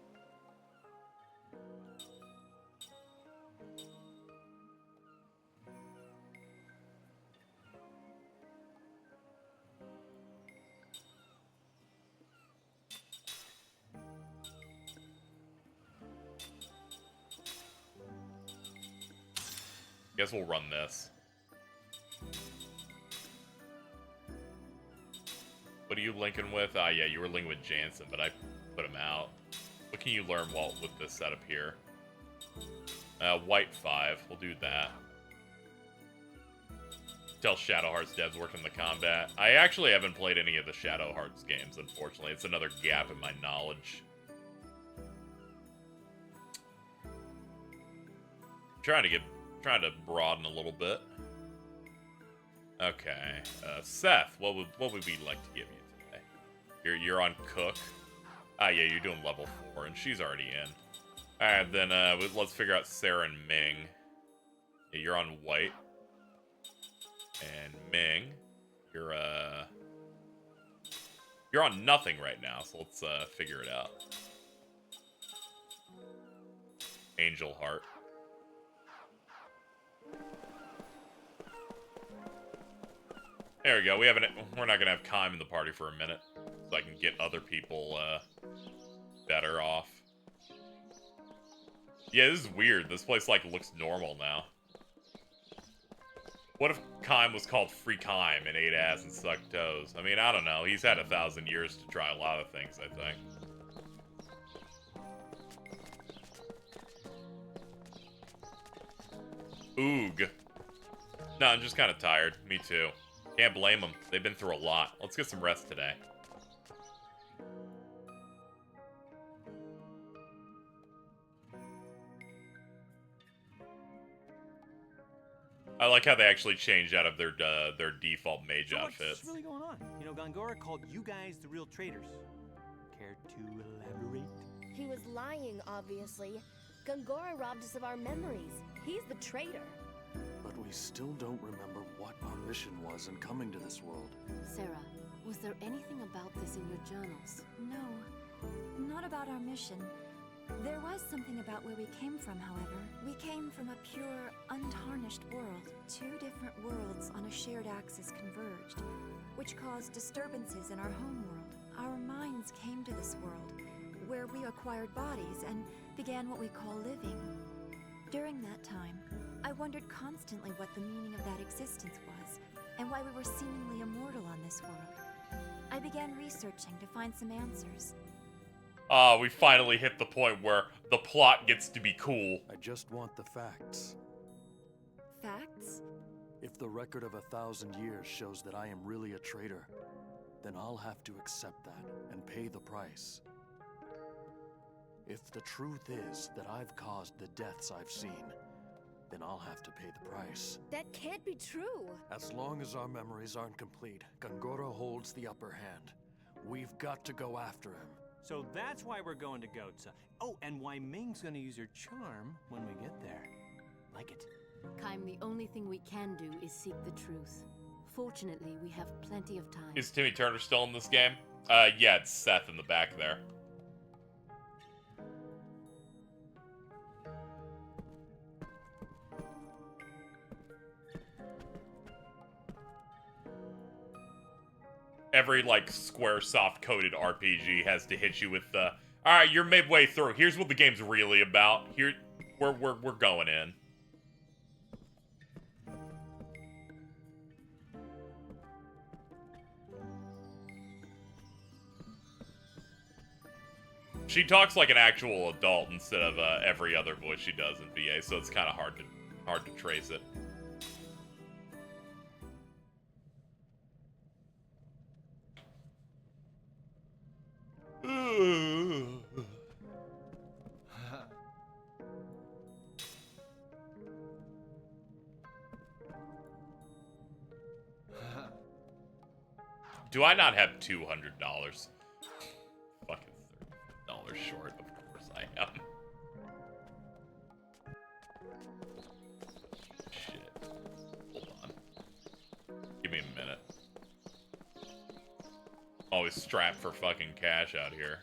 Guess we'll run this. What are you linking with? Ah, yeah, you were linking with Jansen, but I put him out. What can you learn, Walt, with this setup here? White 5. We'll do that. Tell Shadow Hearts devs working the combat. I actually haven't played any of the Shadow Hearts games, unfortunately. It's another gap in my knowledge. Trying to broaden a little bit. Okay, Seth, what would we like to give you today? You're on Cook. Ah, yeah, you're doing level 4, and she's already in. All right, then let's figure out Sarah and Ming. Yeah, you're on White. And Ming, you're on nothing right now, so let's figure it out. Angel Heart. There we go. We're not gonna have Kaim in the party for a minute, so I can get other people better off. Yeah, this is weird. This place like looks normal now. What if Kaim was called Free Kaim and ate ass and sucked toes? I mean, I don't know. He's had 1,000 years to try a lot of things, I think. Oog. No, I'm just kind of tired. Me too. Can't blame them. They've been through a lot. Let's get some rest today. I like how they actually changed out of their default mage outfits. What's really going on? You know, Gongora called you guys the real traitors. Care to elaborate? He was lying, obviously. Gongora robbed us of our memories. He's the traitor. But we still don't remember what our mission was in coming to this world. Sarah, was there anything about this in your journals? No, not about our mission. There was something about where we came from, however. We came from a pure, untarnished world. 2 different worlds on a shared axis converged, which caused disturbances in our home world. Our minds came to this world, where we acquired bodies and began what we call living. During that time, I wondered constantly what the meaning of that existence was, and why we were seemingly immortal on this world. I began researching to find some answers. We finally hit the point where the plot gets to be cool. I just want the facts. Facts? If the record of 1,000 years shows that I am really a traitor, then I'll have to accept that and pay the price. If the truth is that I've caused the deaths I've seen, then I'll have to pay the price. That can't be true. As long as our memories aren't complete, Gongora holds the upper hand. We've got to go after him. So that's why we're going to Goatsa. Oh, and why Ming's gonna use her charm when we get there. Like it. Kaim, the only thing we can do is seek the truth. Fortunately, we have plenty of time. Is Timmy Turner still in this game? Yeah, it's Seth in the back there. Every, like, Squaresoft coded RPG has to hit you with the, alright, you're midway through. Here's what the game's really about. Here, we're going in. She talks like an actual adult instead of every other voice she does in VA, so it's kind of hard to trace it. Do I not have $200? Fucking $30 short, of course I am. Shit. Hold on. Give me a minute. Always strapped for fucking cash out here.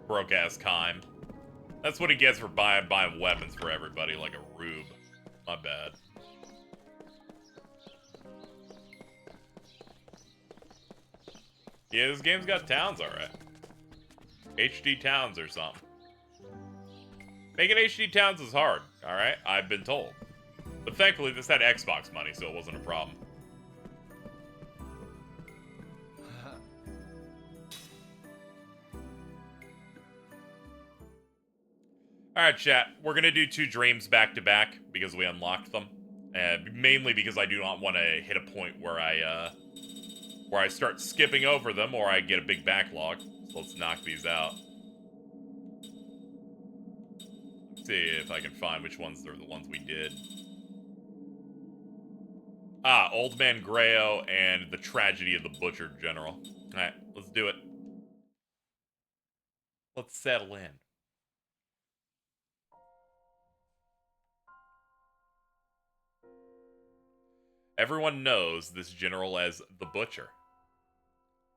Broke ass Kaim. That's what he gets for buying weapons for everybody like a rube. My bad. Yeah, this game's got towns, alright. HD towns or something. Making HD towns is hard, alright? I've been told. But thankfully, this had Xbox money, so it wasn't a problem. Alright, chat. We're gonna do 2 dreams back to back because we unlocked them. Mainly because I do not want to hit a point where I start skipping over them or I get a big backlog. So let's knock these out. Let's see if I can find which ones are the ones we did. Ah, Old Man Grayo and the Tragedy of the Butchered General. Alright, let's do it. Let's settle in. Everyone knows this general as the Butcher.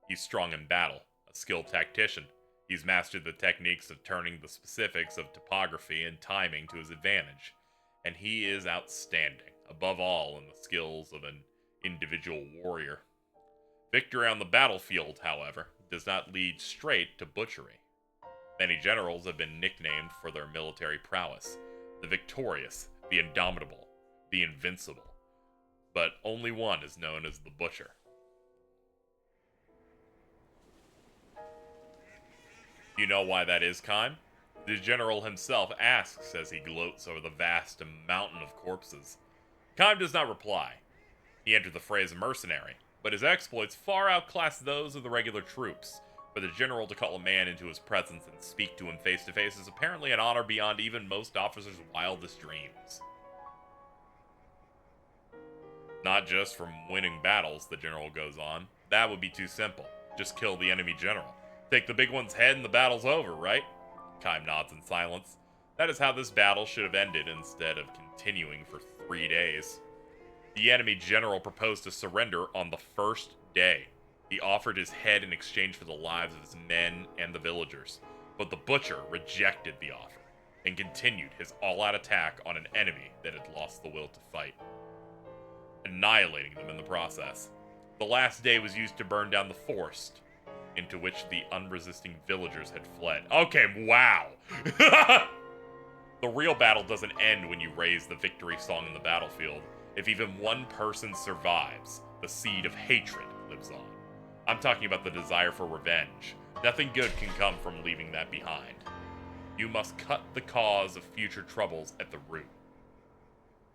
He's strong in battle, a skilled tactician. He's mastered the techniques of turning the specifics of topography and timing to his advantage, and he is outstanding, above all in the skills of an individual warrior. Victory on the battlefield, however, does not lead straight to butchery. Many generals have been nicknamed for their military prowess: the victorious, the indomitable, the invincible. But only one is known as the Butcher. You know why that is, Kime? The general himself asks as he gloats over the vast mountain of corpses. Kime does not reply. He entered the fray as a mercenary, but his exploits far outclass those of the regular troops. For the general to call a man into his presence and speak to him face to face is apparently an honor beyond even most officers' wildest dreams. Not just from winning battles, the general goes on. That would be too simple. Just kill the enemy general. Take the big one's head and the battle's over, right? Kime nods in silence. That is how this battle should have ended instead of continuing for 3 days. The enemy general proposed to surrender on the first day. He offered his head in exchange for the lives of his men and the villagers. But the Butcher rejected the offer and continued his all-out attack on an enemy that had lost the will to fight, annihilating them in the process. The last day was used to burn down the forest, into which the unresisting villagers had fled. Okay, wow! The real battle doesn't end when you raise the victory song in the battlefield. If even one person survives, the seed of hatred lives on. I'm talking about the desire for revenge. Nothing good can come from leaving that behind. You must cut the cause of future troubles at the root.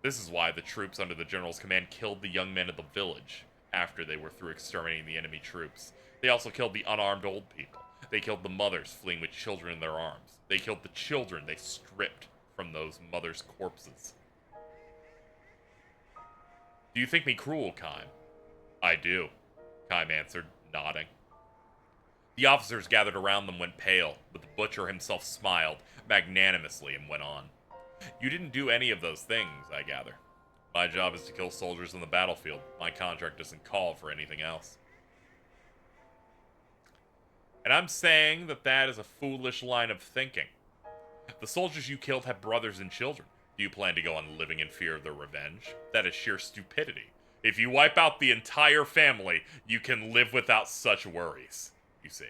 This is why the troops under the general's command killed the young men of the village after they were through exterminating the enemy troops. They also killed the unarmed old people. They killed the mothers fleeing with children in their arms. They killed the children they stripped from those mothers' corpses. Do you think me cruel, Kime? I do, Kime answered, nodding. The officers gathered around them went pale, but the Butcher himself smiled magnanimously and went on. You didn't do any of those things, I gather. My job is to kill soldiers on the battlefield. My contract doesn't call for anything else. And I'm saying that that is a foolish line of thinking. The soldiers you killed have brothers and children. Do you plan to go on living in fear of their revenge? That is sheer stupidity. If you wipe out the entire family, you can live without such worries, you see.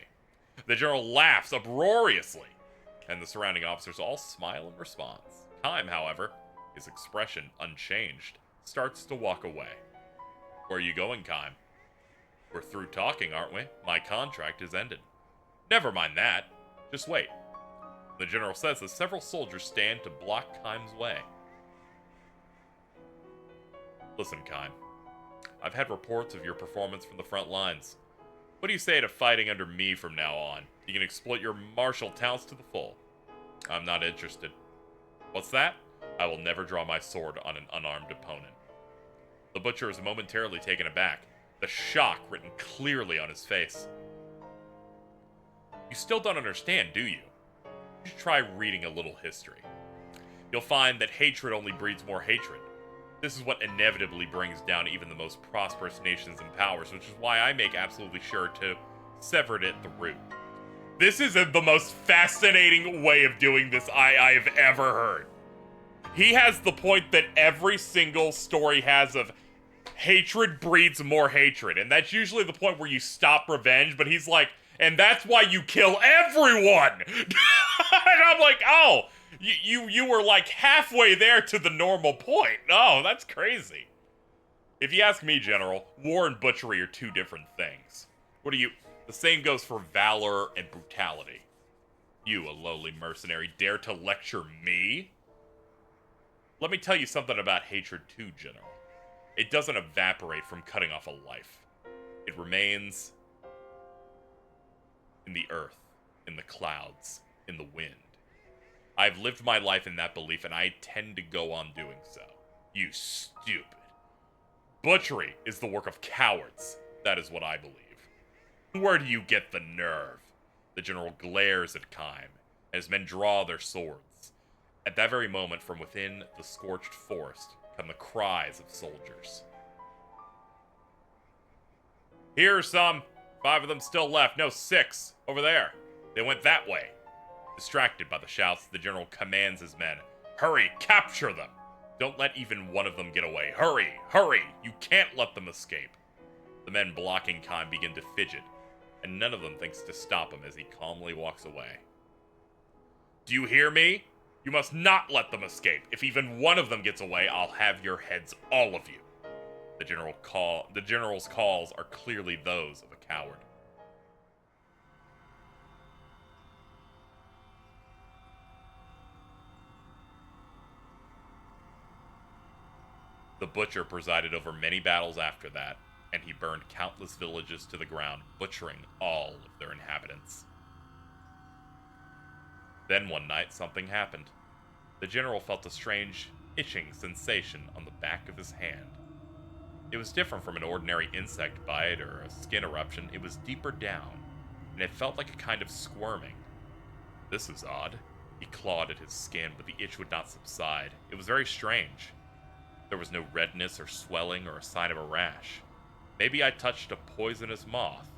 The general laughs uproariously, and the surrounding officers all smile in response. Kime, however, his expression unchanged, starts to walk away. Where are you going, Kime? We're through talking, aren't we? My contract is ended. Never mind that. Just wait. The general says that several soldiers stand to block Kime's way. Listen, Kime. I've had reports of your performance from the front lines. What do you say to fighting under me from now on? You can exploit your martial talents to the full. I'm not interested. What's that? I will never draw my sword on an unarmed opponent. The Butcher is momentarily taken aback, the shock written clearly on his face. You still don't understand, do you? You should try reading a little history. You'll find that hatred only breeds more hatred. This is what inevitably brings down even the most prosperous nations and powers, which is why I make absolutely sure to sever it at the root. This is the most fascinating way of doing this I've ever heard. He has the point that every single story has of hatred breeds more hatred, and that's usually the point where you stop revenge, but he's like, and that's why you kill everyone! And I'm like, oh, you were like halfway there to the normal point. Oh, that's crazy. If you ask me, General, war and butchery are two different things. The same goes for valor and brutality. You, a lowly mercenary, dare to lecture me? Let me tell you something about hatred too, General. It doesn't evaporate from cutting off a life. It remains in the earth, in the clouds, in the wind. I've lived my life in that belief, and I tend to go on doing so. You stupid. Butchery is the work of cowards. That is what I believe. Where do you get the nerve? The general glares at Kime, as men draw their swords. At that very moment, from within the scorched forest, come the cries of soldiers. Here are some. 5 of them still left. No, 6. Over there. They went that way. Distracted by the shouts, the general commands his men. Hurry, capture them! Don't let even one of them get away. Hurry, hurry! You can't let them escape. The men blocking Kime begin to fidget, and none of them thinks to stop him as he calmly walks away. Do you hear me? You must not let them escape. If even one of them gets away, I'll have your heads, all of you. The general's calls are clearly those of a coward. The butcher presided over many battles after that, and he burned countless villages to the ground, butchering all of their inhabitants. Then one night, something happened. The general felt a strange, itching sensation on the back of his hand. It was different from an ordinary insect bite or a skin eruption. It was deeper down, and it felt like a kind of squirming. This was odd. He clawed at his skin, but the itch would not subside. It was very strange. There was no redness or swelling or a sign of a rash. Maybe I touched a poisonous moth.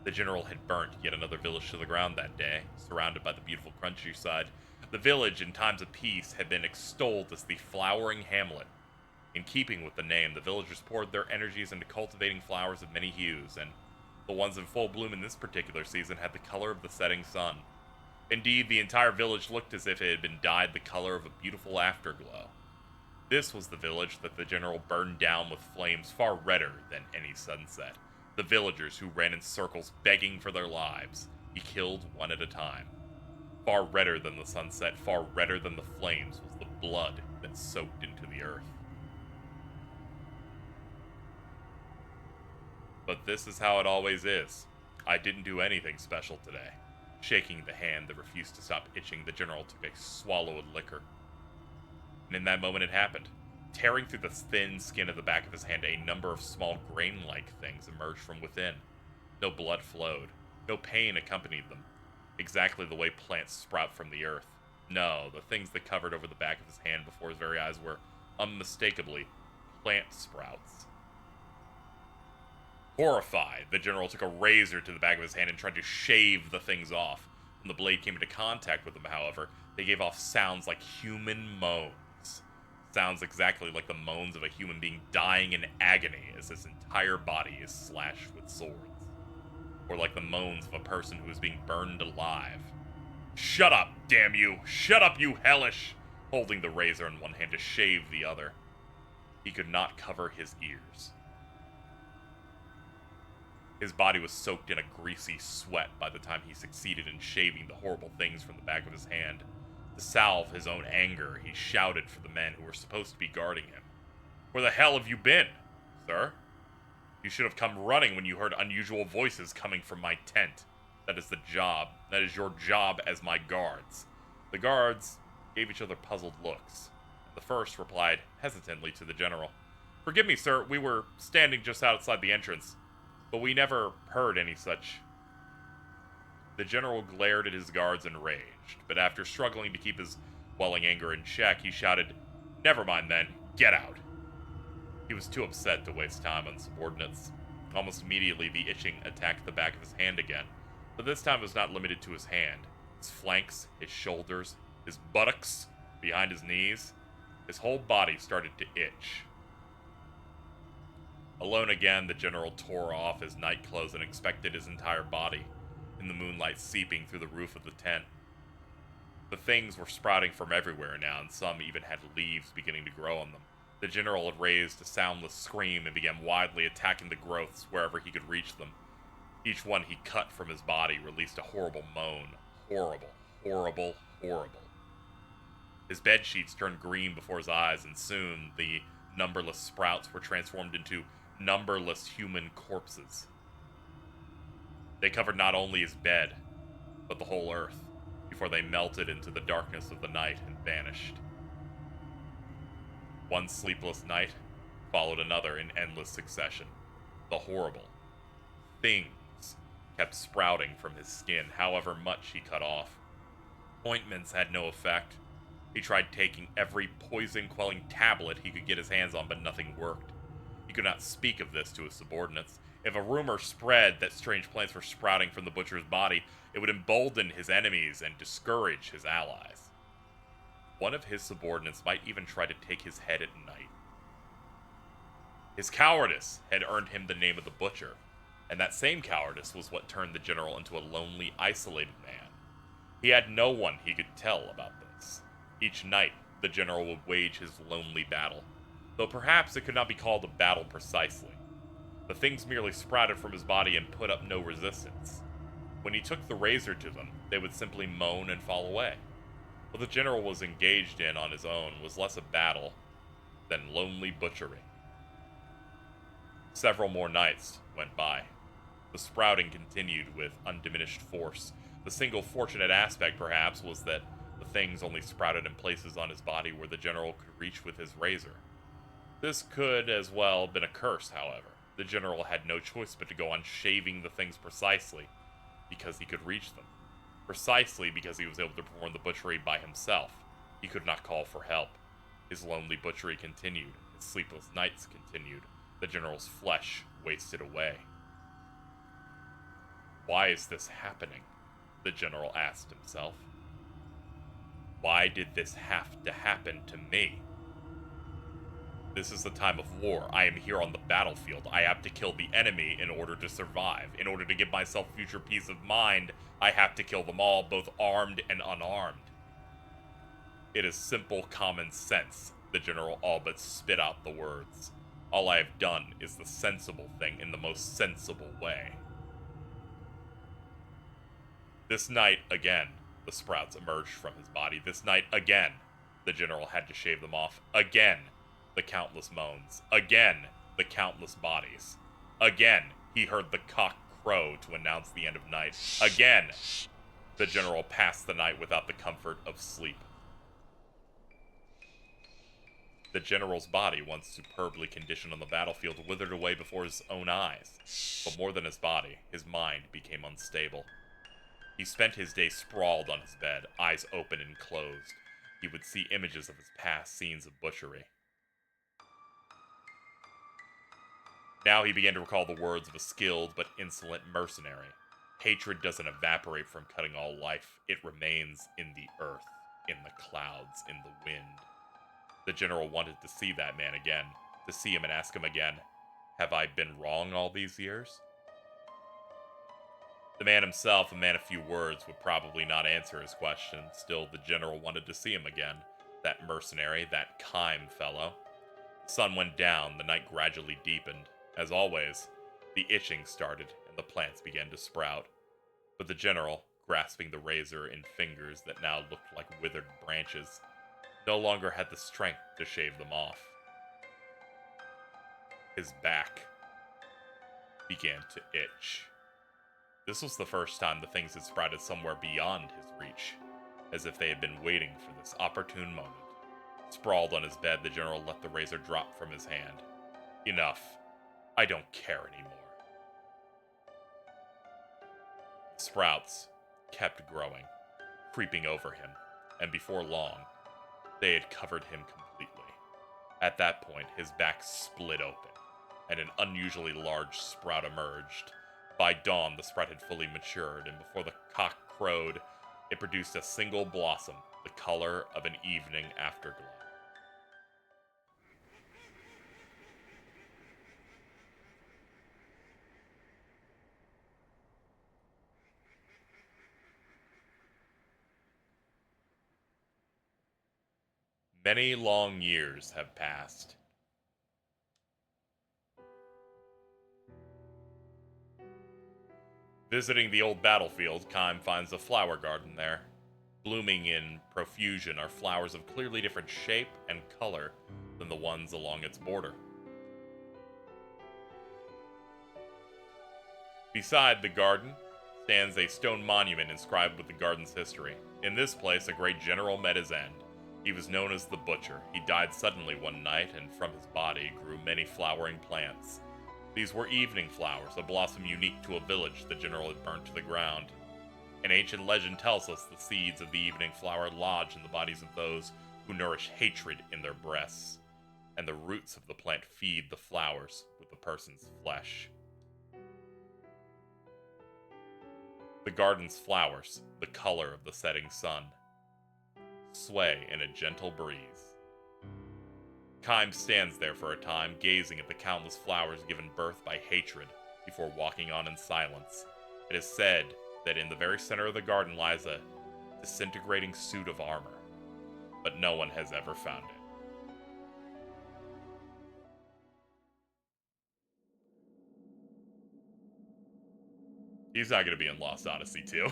The general had burnt yet another village to the ground that day, surrounded by the beautiful countryside. The village, in times of peace, had been extolled as the flowering hamlet. In keeping with the name, the villagers poured their energies into cultivating flowers of many hues, and the ones in full bloom in this particular season had the color of the setting sun. Indeed, the entire village looked as if it had been dyed the color of a beautiful afterglow. This was the village that the general burned down with flames far redder than any sunset. The villagers who ran in circles begging for their lives, he killed one at a time. Far redder than the sunset, far redder than the flames, was the blood that soaked into the earth. But this is how it always is. I didn't do anything special today. Shaking the hand that refused to stop itching, the general took a swallow of liquor. And in that moment it happened. Tearing through the thin skin of the back of his hand, a number of small grain-like things emerged from within. No blood flowed. No pain accompanied them. Exactly the way plants sprout from the earth. No, the things that covered over the back of his hand before his very eyes were unmistakably plant sprouts. Horrified, the general took a razor to the back of his hand and tried to shave the things off. When the blade came into contact with them, however, they gave off sounds like human moans. Sounds exactly like the moans of a human being dying in agony as his entire body is slashed with swords. Or like the moans of a person who is being burned alive. Shut up, damn you! Shut up, you hellish! Holding the razor in one hand to shave the other. He could not cover his ears. His body was soaked in a greasy sweat by the time he succeeded in shaving the horrible things from the back of his hand. To salve his own anger, he shouted for the men who were supposed to be guarding him. Where the hell have you been, sir? You should have come running when you heard unusual voices coming from my tent. That is the job. That is your job as my guards. The guards gave each other puzzled looks. The first replied hesitantly to the general. Forgive me, sir, we were standing just outside the entrance, but we never heard any such. The general glared at his guards enraged, but after struggling to keep his welling anger in check, he shouted, Never mind then, get out. He was too upset to waste time on subordinates. Almost immediately, the itching attacked the back of his hand again, but this time it was not limited to his hand. His flanks, his shoulders, his buttocks, behind his knees, his whole body started to itch. Alone again, the general tore off his night clothes and inspected his entire body, in the moonlight seeping through the roof of the tent. The things were sprouting from everywhere now, and some even had leaves beginning to grow on them. The general had raised a soundless scream and began wildly attacking the growths wherever he could reach them. Each one he cut from his body released a horrible moan. Horrible, horrible, horrible. His bed sheets turned green before his eyes, and soon the numberless sprouts were transformed into numberless human corpses. They covered not only his bed, but the whole earth, before they melted into the darkness of the night and vanished. One sleepless night followed another in endless succession. The horrible things kept sprouting from his skin, however much he cut off. Ointments had no effect. He tried taking every poison-quelling tablet he could get his hands on, but nothing worked. He could not speak of this to his subordinates. If a rumor spread that strange plants were sprouting from the butcher's body, it would embolden his enemies and discourage his allies. One of his subordinates might even try to take his head at night. His cowardice had earned him the name of the Butcher, and that same cowardice was what turned the general into a lonely, isolated man. He had no one he could tell about this. Each night, the general would wage his lonely battle, though perhaps it could not be called a battle precisely. The things merely sprouted from his body and put up no resistance. When he took the razor to them, they would simply moan and fall away. What the general was engaged in on his own was less a battle than lonely butchery. Several more nights went by. The sprouting continued with undiminished force. The single fortunate aspect, perhaps, was that the things only sprouted in places on his body where the general could reach with his razor. This could as well have been a curse, however. The general had no choice but to go on shaving the things precisely because he could reach them. Precisely because he was able to perform the butchery by himself. He could not call for help. His lonely butchery continued. His sleepless nights continued. The general's flesh wasted away. Why is this happening? The general asked himself. Why did this have to happen to me? This is the time of war. I am here on the battlefield. I have to kill the enemy in order to survive. In order to give myself future peace of mind, I have to kill them all, both armed and unarmed. It is simple common sense. The general all but spit out the words. All I have done is the sensible thing in the most sensible way. This night, again, the sprouts emerged from his body. This night, again, the general had to shave them off. Again, the countless moans. Again, the countless bodies. Again, he heard the cock crow to announce the end of night. Again, the general passed the night without the comfort of sleep. The general's body, once superbly conditioned on the battlefield, withered away before his own eyes. But more than his body, his mind became unstable. He spent his day sprawled on his bed, eyes open and closed. He would see images of his past scenes of butchery. Now he began to recall the words of a skilled but insolent mercenary. Hatred doesn't evaporate from cutting all life. It remains in the earth, in the clouds, in the wind. The general wanted to see that man again, to see him and ask him again, have I been wrong all these years? The man himself, a man of few words, would probably not answer his question. Still, the general wanted to see him again. That mercenary, that Kime fellow. The sun went down, the night gradually deepened. As always, the itching started, and the plants began to sprout. But the general, grasping the razor in fingers that now looked like withered branches, no longer had the strength to shave them off. His back began to itch. This was the first time the things had sprouted somewhere beyond his reach, as if they had been waiting for this opportune moment. Sprawled on his bed, the general let the razor drop from his hand. Enough. I don't care anymore. The sprouts kept growing, creeping over him, and before long, they had covered him completely. At that point, his back split open, and an unusually large sprout emerged. By dawn, the sprout had fully matured, and before the cock crowed, it produced a single blossom, the color of an evening afterglow. Many long years have passed. Visiting the old battlefield, Kime finds a flower garden there. Blooming in profusion are flowers of clearly different shape and color than the ones along its border. Beside the garden stands a stone monument inscribed with the garden's history. In this place, a great general met his end. He was known as the Butcher. He died suddenly one night, and from his body grew many flowering plants. These were evening flowers, a blossom unique to a village the general had burnt to the ground. An ancient legend tells us the seeds of the evening flower lodge in the bodies of those who nourish hatred in their breasts, and the roots of the plant feed the flowers with the person's flesh. The garden's flowers, the color of the setting sun, sway in a gentle breeze. Kime stands there for a time, gazing at the countless flowers given birth by hatred, before walking on in silence. It is said that in the very center of the garden lies a disintegrating suit of armor, but no one has ever found it. He's not going to be in Lost Odyssey 2.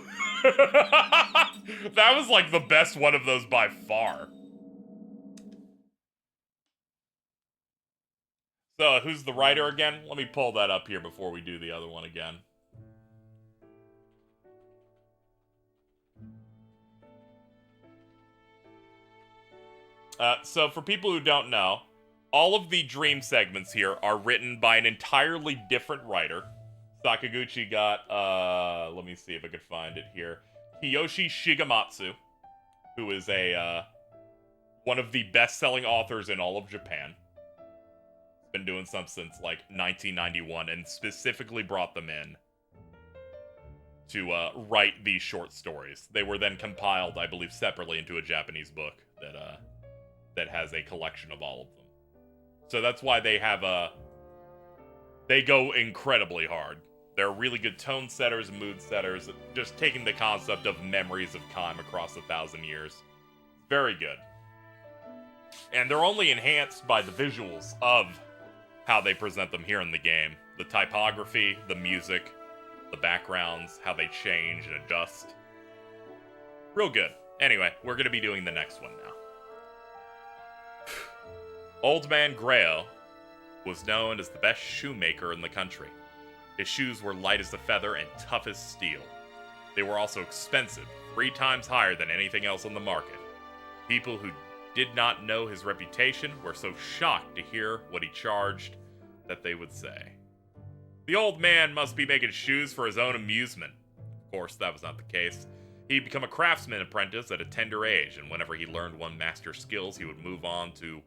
That was like the best one of those by far. So, who's the writer again? Let me pull that up here before we do the other one again. So, for people who don't know, all of the dream segments here are written by an entirely different writer. Sakaguchi got, let me see if I could find it here. Kiyoshi Shigematsu, who is one of the best-selling authors in all of Japan. Been doing some since, like, 1991, and specifically brought them in to write these short stories. They were then compiled, I believe, separately into a Japanese book that has a collection of all of them. So that's why they have they go incredibly hard. They're really good tone setters, mood setters, just taking the concept of memories of Kime across 1,000 years. Very good. And they're only enhanced by the visuals of how they present them here in the game. The typography, the music, the backgrounds, how they change and adjust. Real good. Anyway, we're going to be doing the next one now. Old Man Grayo was known as the best shoemaker in the country. His shoes were light as a feather and tough as steel. They were also expensive, 3 times higher than anything else on the market. People who did not know his reputation were so shocked to hear what he charged that they would say, "The old man must be making shoes for his own amusement." Of course, that was not the case. He'd become a craftsman apprentice at a tender age, and whenever he learned one master's skills, he would move on to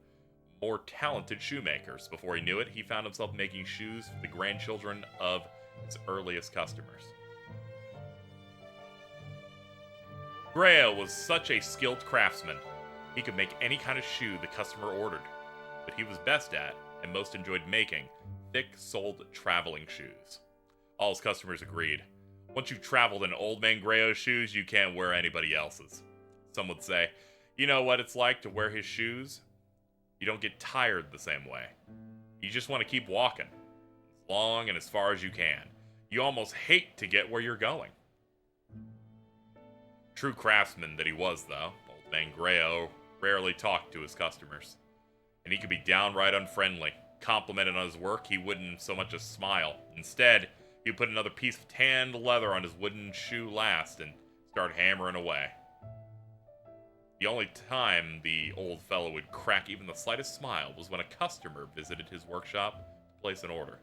more talented shoemakers. Before he knew it, he found himself making shoes for the grandchildren of his earliest customers. Grayo was such a skilled craftsman, he could make any kind of shoe the customer ordered. But he was best at, and most enjoyed making, thick-soled traveling shoes. All his customers agreed. Once you've traveled in Old Man Grayo's shoes, you can't wear anybody else's. Some would say, you know what it's like to wear his shoes? You don't get tired the same way. You just want to keep walking, as long and as far as you can. You almost hate to get where you're going. True craftsman that he was, though, Old Man Grayo rarely talked to his customers. And he could be downright unfriendly. Complimented on his work, he wouldn't so much as smile. Instead, he'd put another piece of tanned leather on his wooden shoe last and start hammering away. The only time the old fellow would crack even the slightest smile was when a customer visited his workshop to place an order.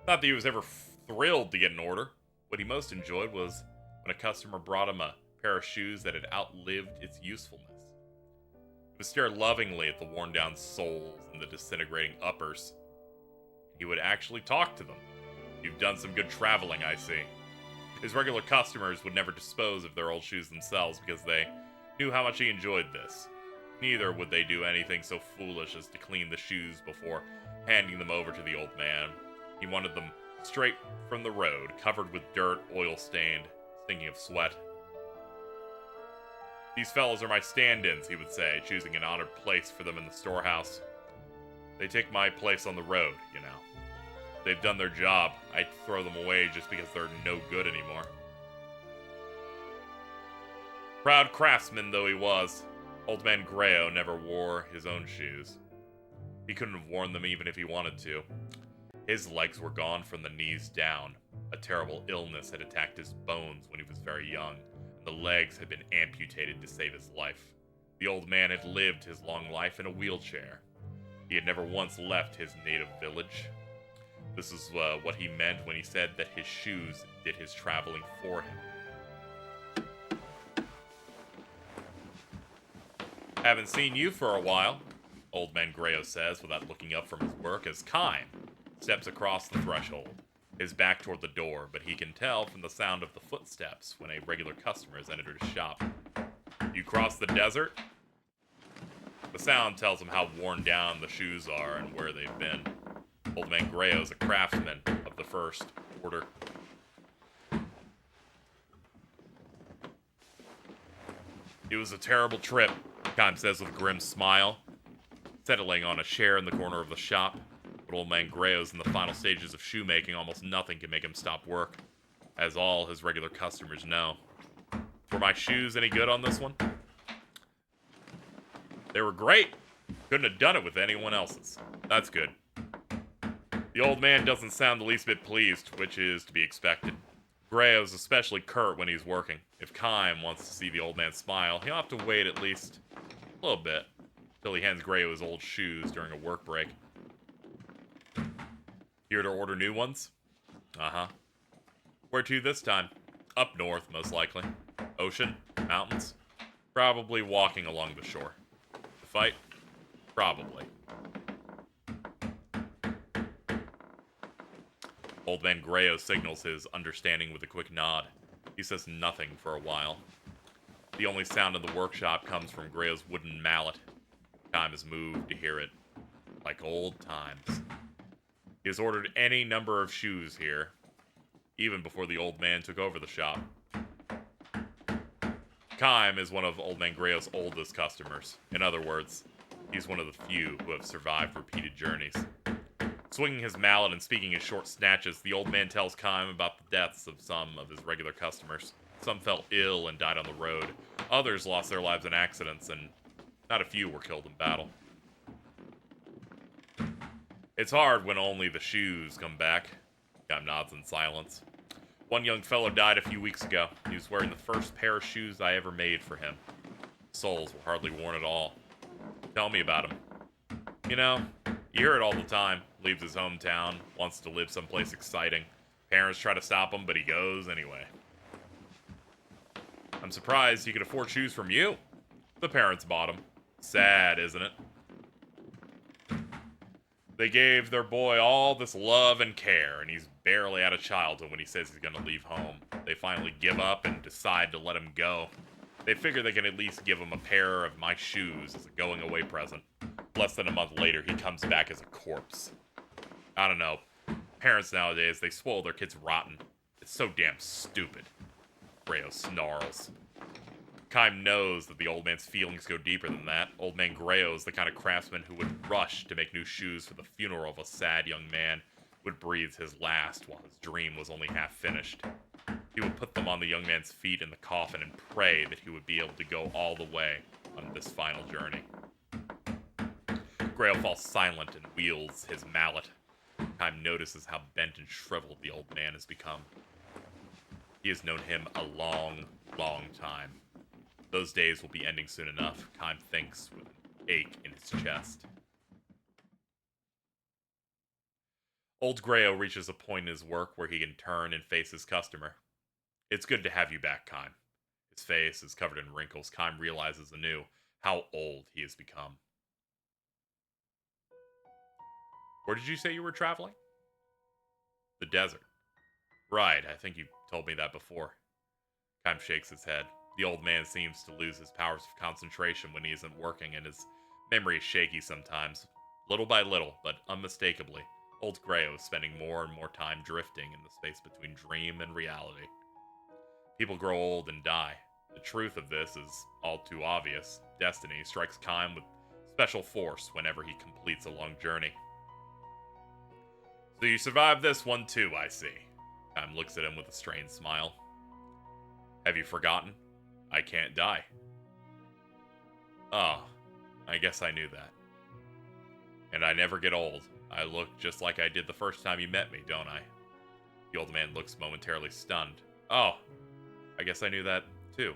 Not that he was ever thrilled to get an order. What he most enjoyed was when a customer brought him a pair of shoes that had outlived its usefulness. He would stare lovingly at the worn-down soles and the disintegrating uppers. He would actually talk to them. "You've done some good traveling, I see." His regular customers would never dispose of their old shoes themselves because they knew how much he enjoyed this. Neither would they do anything so foolish as to clean the shoes before handing them over to the old man. He wanted them straight from the road, covered with dirt, oil-stained, stinking of sweat. These fellows are my stand-ins, he would say, choosing an honored place for them in the storehouse. They take my place on the road, you know. They've done their job. I'd throw them away just because they're no good anymore. Proud craftsman though he was, Old Man Grayo never wore his own shoes. He couldn't have worn them even if he wanted to. His legs were gone from the knees down. A terrible illness had attacked his bones when he was very young, and the legs had been amputated to save his life. The old man had lived his long life in a wheelchair. He had never once left his native village. This is what he meant when he said that his shoes did his traveling for him. Haven't seen you for a while, Old Man Grayo says without looking up from his work as Kime steps across the threshold, his back toward the door, but he can tell from the sound of the footsteps when a regular customer has entered his shop. You cross the desert? The sound tells him how worn down the shoes are and where they've been. Old Man Grayo is a craftsman of the first order. It was a terrible trip, Kime says with a grim smile, settling on a chair in the corner of the shop. But Old Man Grayo's in the final stages of shoemaking. Almost nothing can make him stop work, as all his regular customers know. Were my shoes any good on this one? They were great. Couldn't have done it with anyone else's. That's good. The old man doesn't sound the least bit pleased, which is to be expected. Grayo's especially curt when he's working. If Kime wants to see the old man smile, he'll have to wait at least a little bit till he hands Grayo his old shoes during a work break. Here to order new ones? Uh-huh. Where to this time? Up north, most likely. Ocean? Mountains? Probably walking along the shore. The fight? Probably. Old Man Grayo signals his understanding with a quick nod. He says nothing for a while. The only sound in the workshop comes from Grayo's wooden mallet. Kime is moved to hear it. Like old times. He has ordered any number of shoes here, even before the old man took over the shop. Kime is one of Old Man Grayo's oldest customers. In other words, he's one of the few who have survived repeated journeys. Swinging his mallet and speaking in short snatches, the old man tells Kime about the deaths of some of his regular customers. Some fell ill and died on the road. Others lost their lives in accidents, and not a few were killed in battle. It's hard when only the shoes come back. Kime nods in silence. One young fellow died a few weeks ago. He was wearing the first pair of shoes I ever made for him. Soles were hardly worn at all. Tell me about him. You know, you hear it all the time. Leaves his hometown, wants to live someplace exciting. Parents try to stop him, but he goes anyway. I'm surprised he could afford shoes from you. The parents bought him. Sad, isn't it? They gave their boy all this love and care, and he's barely out of childhood when he says he's gonna leave home. They finally give up and decide to let him go. They figure they can at least give him a pair of my shoes as a going-away present. Less than a month later, he comes back as a corpse. I don't know. Parents nowadays, they spoil their kids rotten. It's so damn stupid. Grayo snarls. Kime knows that the old man's feelings go deeper than that. Old Man Grayo is the kind of craftsman who would rush to make new shoes for the funeral of a sad young man who would breathe his last while his dream was only half finished. He would put them on the young man's feet in the coffin and pray that he would be able to go all the way on this final journey. Grayo falls silent and wields his mallet. Kime notices how bent and shriveled the old man has become. He has known him a long, long time. Those days will be ending soon enough, Kime thinks with an ache in his chest. Old Grayo reaches a point in his work where he can turn and face his customer. It's good to have you back, Kime. His face is covered in wrinkles. Kime realizes anew how old he has become. Where did you say you were traveling? The desert. Right, I think you told me that before. Kime shakes his head. The old man seems to lose his powers of concentration when he isn't working, and his memory is shaky sometimes. Little by little, but unmistakably, Old Grayo is spending more and more time drifting in the space between dream and reality. People grow old and die. The truth of this is all too obvious. Destiny strikes Kime with special force whenever he completes a long journey. So you survived this one too, I see. Kime looks at him with a strained smile. Have you forgotten? I can't die. Oh, I guess I knew that. And I never get old. I look just like I did the first time you met me, don't I? The old man looks momentarily stunned. Oh, I guess I knew that too,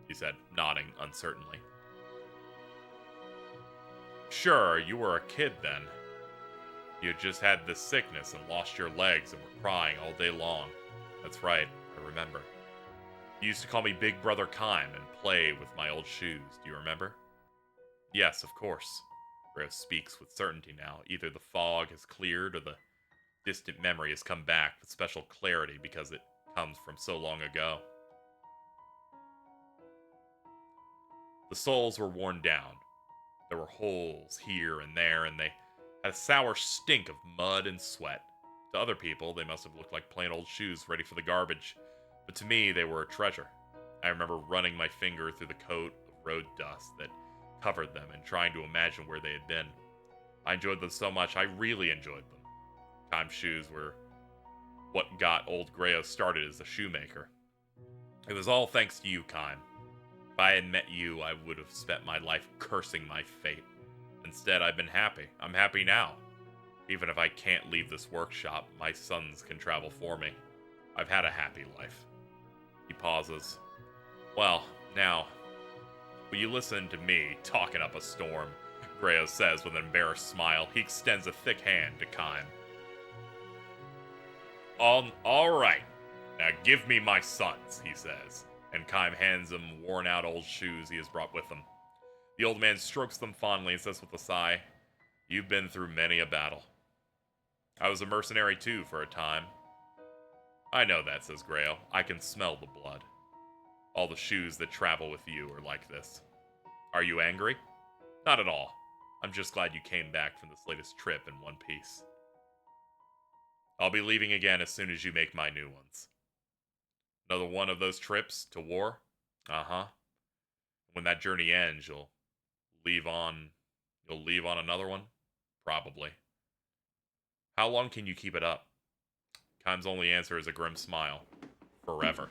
he said, nodding uncertainly. Sure, you were a kid then. You had just had this sickness and lost your legs and were crying all day long. That's right, I remember. You used to call me Big Brother Kime and play with my old shoes, do you remember? Yes, of course. Rose speaks with certainty now. Either the fog has cleared or the distant memory has come back with special clarity because it comes from so long ago. The soles were worn down. There were holes here and there, and they had a sour stink of mud and sweat. To other people, they must have looked like plain old shoes ready for the garbage, but to me, they were a treasure. I remember running my finger through the coat of road dust that covered them and trying to imagine where they had been. I enjoyed them so much, I really enjoyed them. Kime's shoes were what got old Grayo started as a shoemaker. It was all thanks to you, Kime. If I had met you, I would have spent my life cursing my fate. Instead, I've been happy. I'm happy now. Even if I can't leave this workshop, my sons can travel for me. I've had a happy life. He pauses. Well, now, will you listen to me talking up a storm? Grayo says with an embarrassed smile. He extends a thick hand to Kime. All right. Now give me my sons, he says. And Kime hands him worn-out old shoes he has brought with him. The old man strokes them fondly and says with a sigh, You've been through many a battle. I was a mercenary too for a time. I know that, says Grayo. I can smell the blood. All the shoes that travel with you are like this. Are you angry? Not at all. I'm just glad you came back from this latest trip in one piece. I'll be leaving again as soon as you make my new ones. Another one of those trips to war? Uh-huh. When that journey ends, you'll leave on another one? Probably. How long can you keep it up? Kime's only answer is a grim smile. Forever.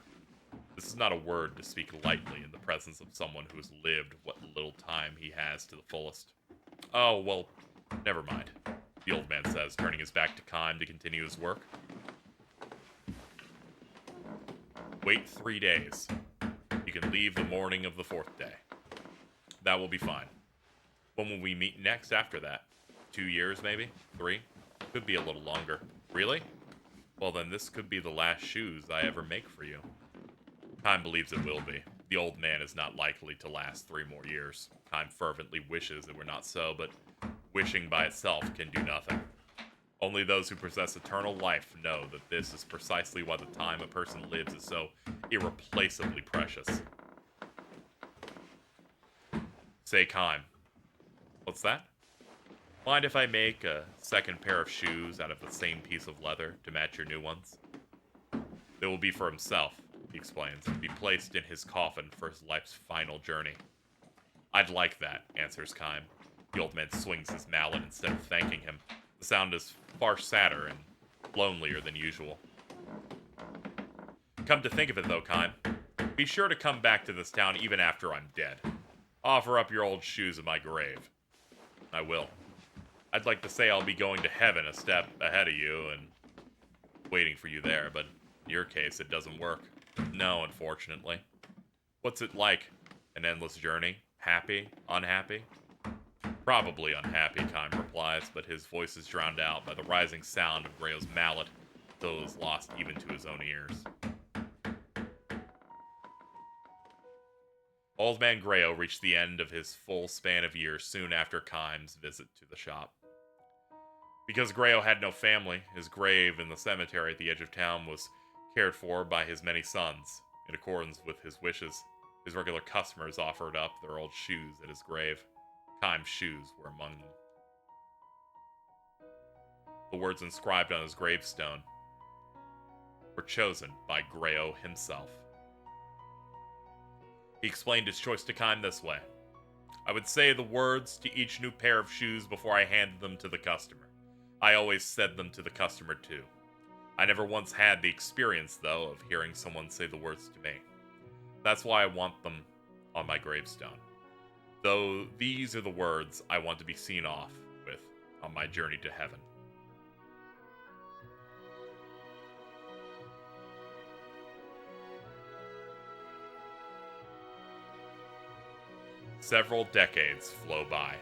This is not a word to speak lightly in the presence of someone who has lived what little time he has to the fullest. Oh, well, never mind, the old man says, turning his back to Kime to continue his work. Wait 3 days. You can leave the morning of the 4th day. That will be fine. When will we meet next after that? 2 years, maybe? 3? Could be a little longer. Really? Well, then this could be the last shoes I ever make for you. Kime believes it will be. The old man is not likely to last 3 more years. Kime fervently wishes it were not so, but wishing by itself can do nothing. Only those who possess eternal life know that this is precisely why the time a person lives is so irreplaceably precious. Say, Kime. What's that? Mind if I make a second pair of shoes out of the same piece of leather to match your new ones? They will be for himself, he explains, to be placed in his coffin for his life's final journey. I'd like that, answers Kime. The old man swings his mallet instead of thanking him. The sound is far sadder and lonelier than usual. Come to think of it, though, Kime, be sure to come back to this town even after I'm dead. Offer up your old shoes at my grave. I will. I'd like to say I'll be going to heaven a step ahead of you and waiting for you there, but in your case, it doesn't work. No, unfortunately. What's it like? An endless journey? Happy? Unhappy? Probably unhappy, Kime replies, but his voice is drowned out by the rising sound of Grayo's mallet, till it is lost even to his own ears. Old Man Grayo reached the end of his full span of years soon after Kime's visit to the shop. Because Grayo had no family, his grave in the cemetery at the edge of town was cared for by his many sons. In accordance with his wishes, his regular customers offered up their old shoes at his grave. Kime's shoes were among them. The words inscribed on his gravestone were chosen by Grayo himself. He explained his choice to Kime this way. I would say the words to each new pair of shoes before I handed them to the customer. I always said them to the customer too. I never once had the experience, though, of hearing someone say the words to me. That's why I want them on my gravestone. Though these are the words I want to be seen off with on my journey to heaven. Several decades flow by.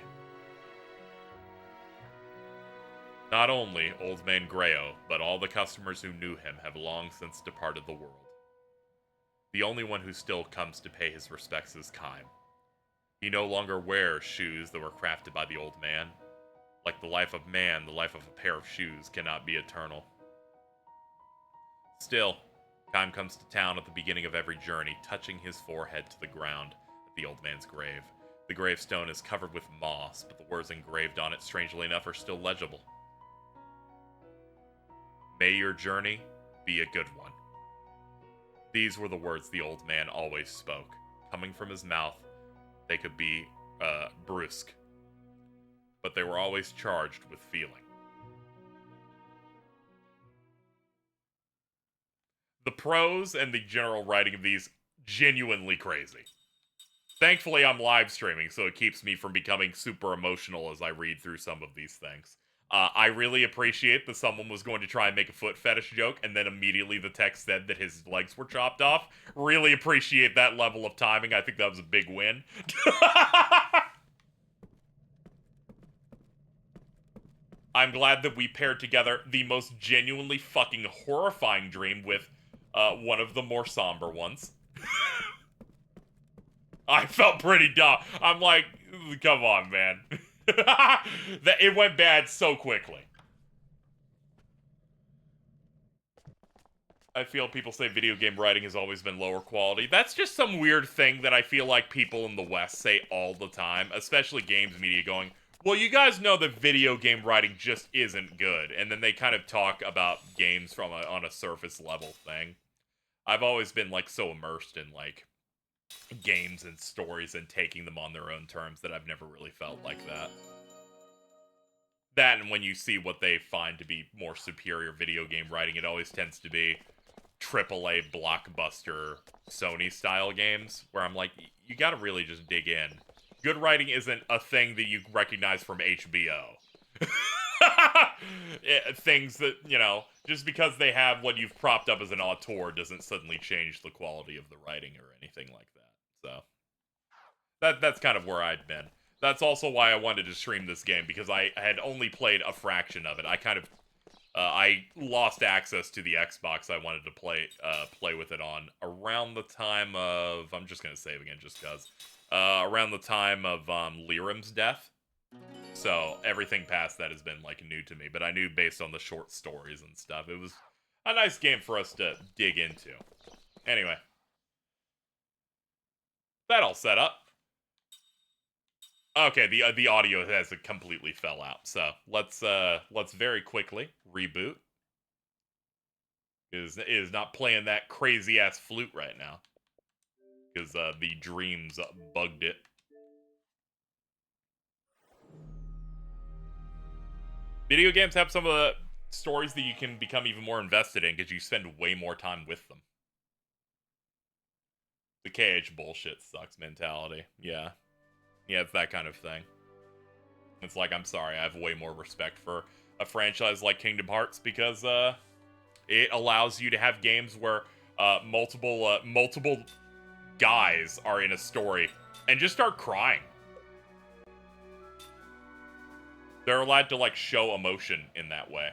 Not only Old Man Grayo, but all the customers who knew him have long since departed the world. The only one who still comes to pay his respects is Kime. He no longer wears shoes that were crafted by the old man. Like the life of man, the life of a pair of shoes cannot be eternal. Still, Kime comes to town at the beginning of every journey, touching his forehead to the ground at the old man's grave. The gravestone is covered with moss, but the words engraved on it, strangely enough, are still legible. May your journey be a good one. These were the words the old man always spoke. Coming from his mouth, they could be brusque, but they were always charged with feeling. The prose and the general writing of these, genuinely crazy. Thankfully, I'm live streaming, so it keeps me from becoming super emotional as I read through some of these things. I really appreciate that someone was going to try and make a foot fetish joke, and then immediately the text said that his legs were chopped off. Really appreciate that level of timing. I think that was a big win. I'm glad that we paired together the most genuinely fucking horrifying dream with one of the more somber ones. I felt pretty dumb. I'm like, come on, man. It went bad so quickly. I feel people say video game writing has always been lower quality. That's just some weird thing that I feel like people in the West say all the time, especially games media, going, well, you guys know that video game writing just isn't good. And then they kind of talk about games from on a surface level thing. I've always been like so immersed in like games and stories and taking them on their own terms that I've never really felt like that. That and when you see what they find to be more superior video game writing, it always tends to be AAA blockbuster Sony style games where I'm like, you gotta really just dig in. Good writing isn't a thing that you recognize from HBO. Things that, you know, just because they have what you've propped up as an auteur doesn't suddenly change the quality of the writing or anything like that. So that's kind of where I'd been. That's also why I wanted to stream this game, because I had only played a fraction of it. I kind of I lost access to the Xbox I wanted to play with it on around the time of, I'm just gonna save again just cause, around the time of Lirim's death. So everything past that has been like new to me, but I knew based on the short stories and stuff, it was a nice game for us to dig into. Anyway, that all set up. Okay, the audio has completely fell out, so let's very quickly reboot. It is not playing that crazy ass flute right now because the dreams bugged it. Video games have some of the stories that you can become even more invested in because you spend way more time with them. The KH bullshit sucks mentality. Yeah. Yeah, it's that kind of thing. It's like, I'm sorry, I have way more respect for a franchise like Kingdom Hearts because it allows you to have games where multiple guys are in a story and just start crying. They're allowed to, like, show emotion in that way.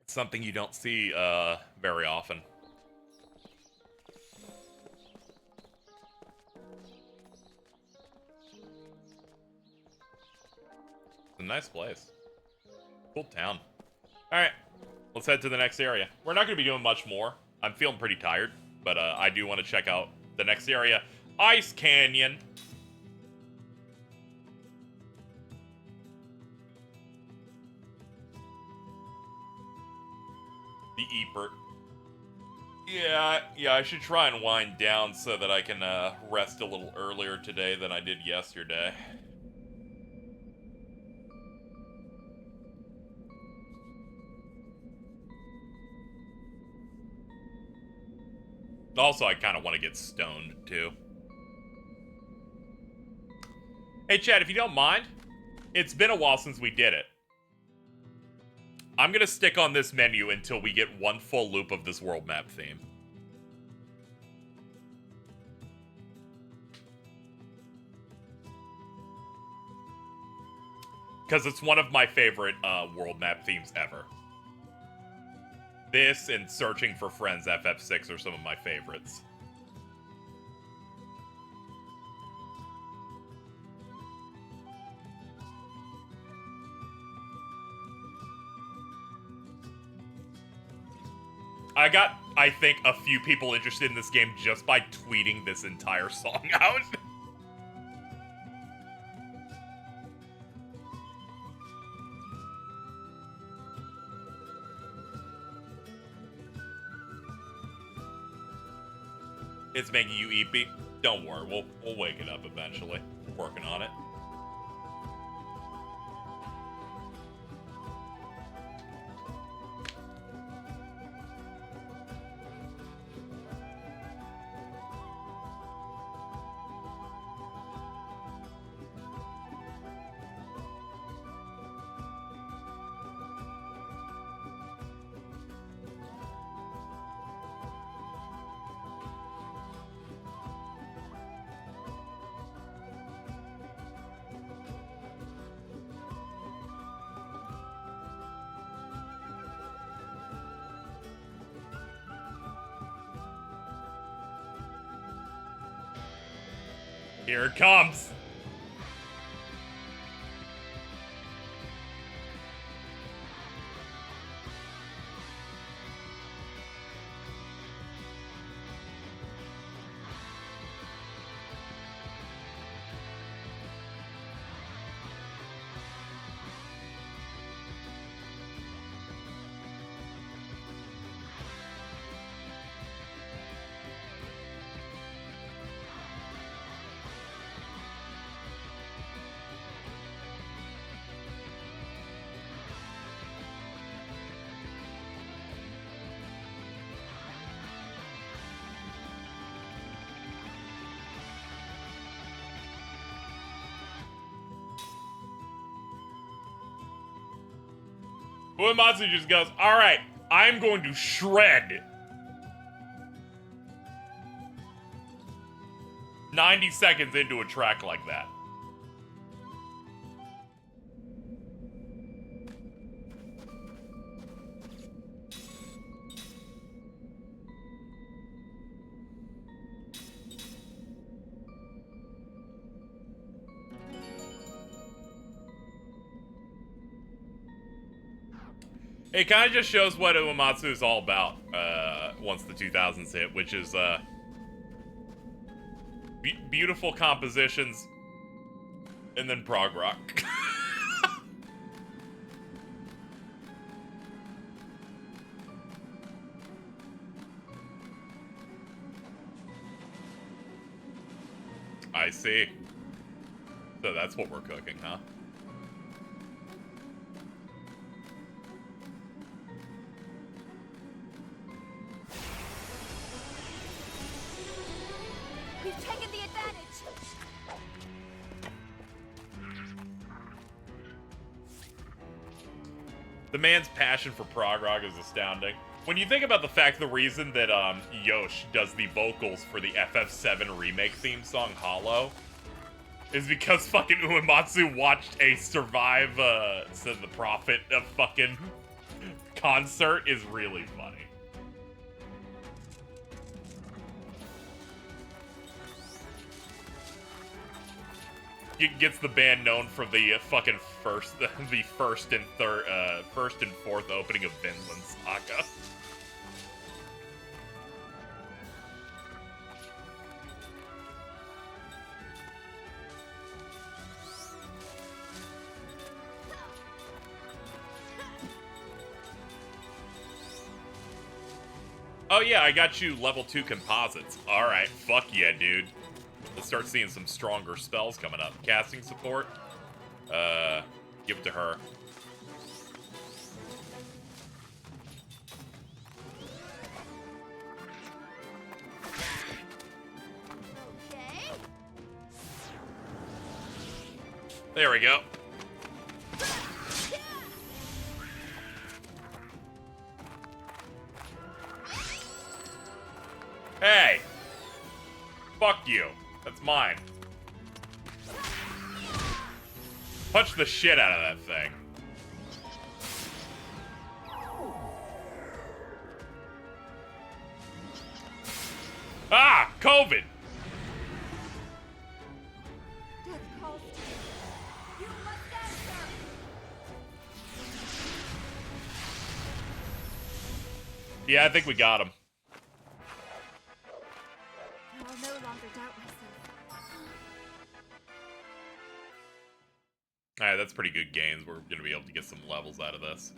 It's something you don't see very often. It's a nice place. Cool town. Alright, let's head to the next area. We're not going to be doing much more. I'm feeling pretty tired. But I do want to check out the next area, Ice Canyon. Eepert. Yeah, I should try and wind down so that I can rest a little earlier today than I did yesterday. Also, I kind of want to get stoned, too. Hey, Chad, if you don't mind, it's been a while since we did it. I'm gonna stick on this menu until we get one full loop of this world map theme. Because it's one of my favorite world map themes ever. This and Searching for Friends FF6 are some of my favorites. I got, I think, a few people interested in this game just by tweeting this entire song out. It's making you eat beat. Don't worry, we'll wake it up eventually. We're working on it. Here it comes. Uematsu just goes, alright, I'm going to shred 90 seconds into a track like that. It kind of just shows what Uematsu is all about once the 2000s hit, which is beautiful compositions and then prog rock. I see. So that's what we're cooking, huh? We've taken the advantage. The man's passion for prog rock is astounding. When you think about the fact the reason that Yosh does the vocals for the FF7 remake theme song Hollow is because fucking Uematsu watched a Survive said the Prophet of fucking concert is really funny. It gets the band known for the fucking first and fourth opening of Vinland Saga. Oh yeah, I got you level 2 composites. Alright, fuck yeah, dude. Let's start seeing some stronger spells coming up. Casting support. Give it to her. Okay. There we go. Hey! Fuck you. That's mine. Punch the shit out of that thing. Ah! COVID! Death calls to you. You must answer. Yeah, I think we got him. I'll no longer doubt myself. Alright, that's pretty good gains. We're gonna be able to get some levels out of this.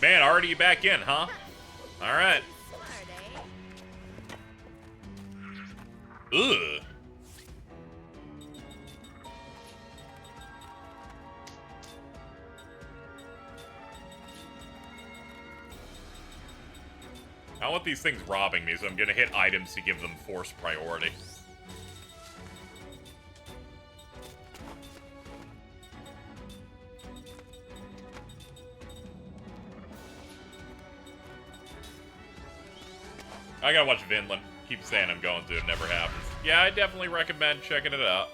Man, already back in, huh? Alright. Smart, eh? Ugh. I don't want these things robbing me, so I'm gonna hit items to give them forced priority. I gotta watch Vinland. Keep saying I'm going to, it never happens. Yeah, I definitely recommend checking it out.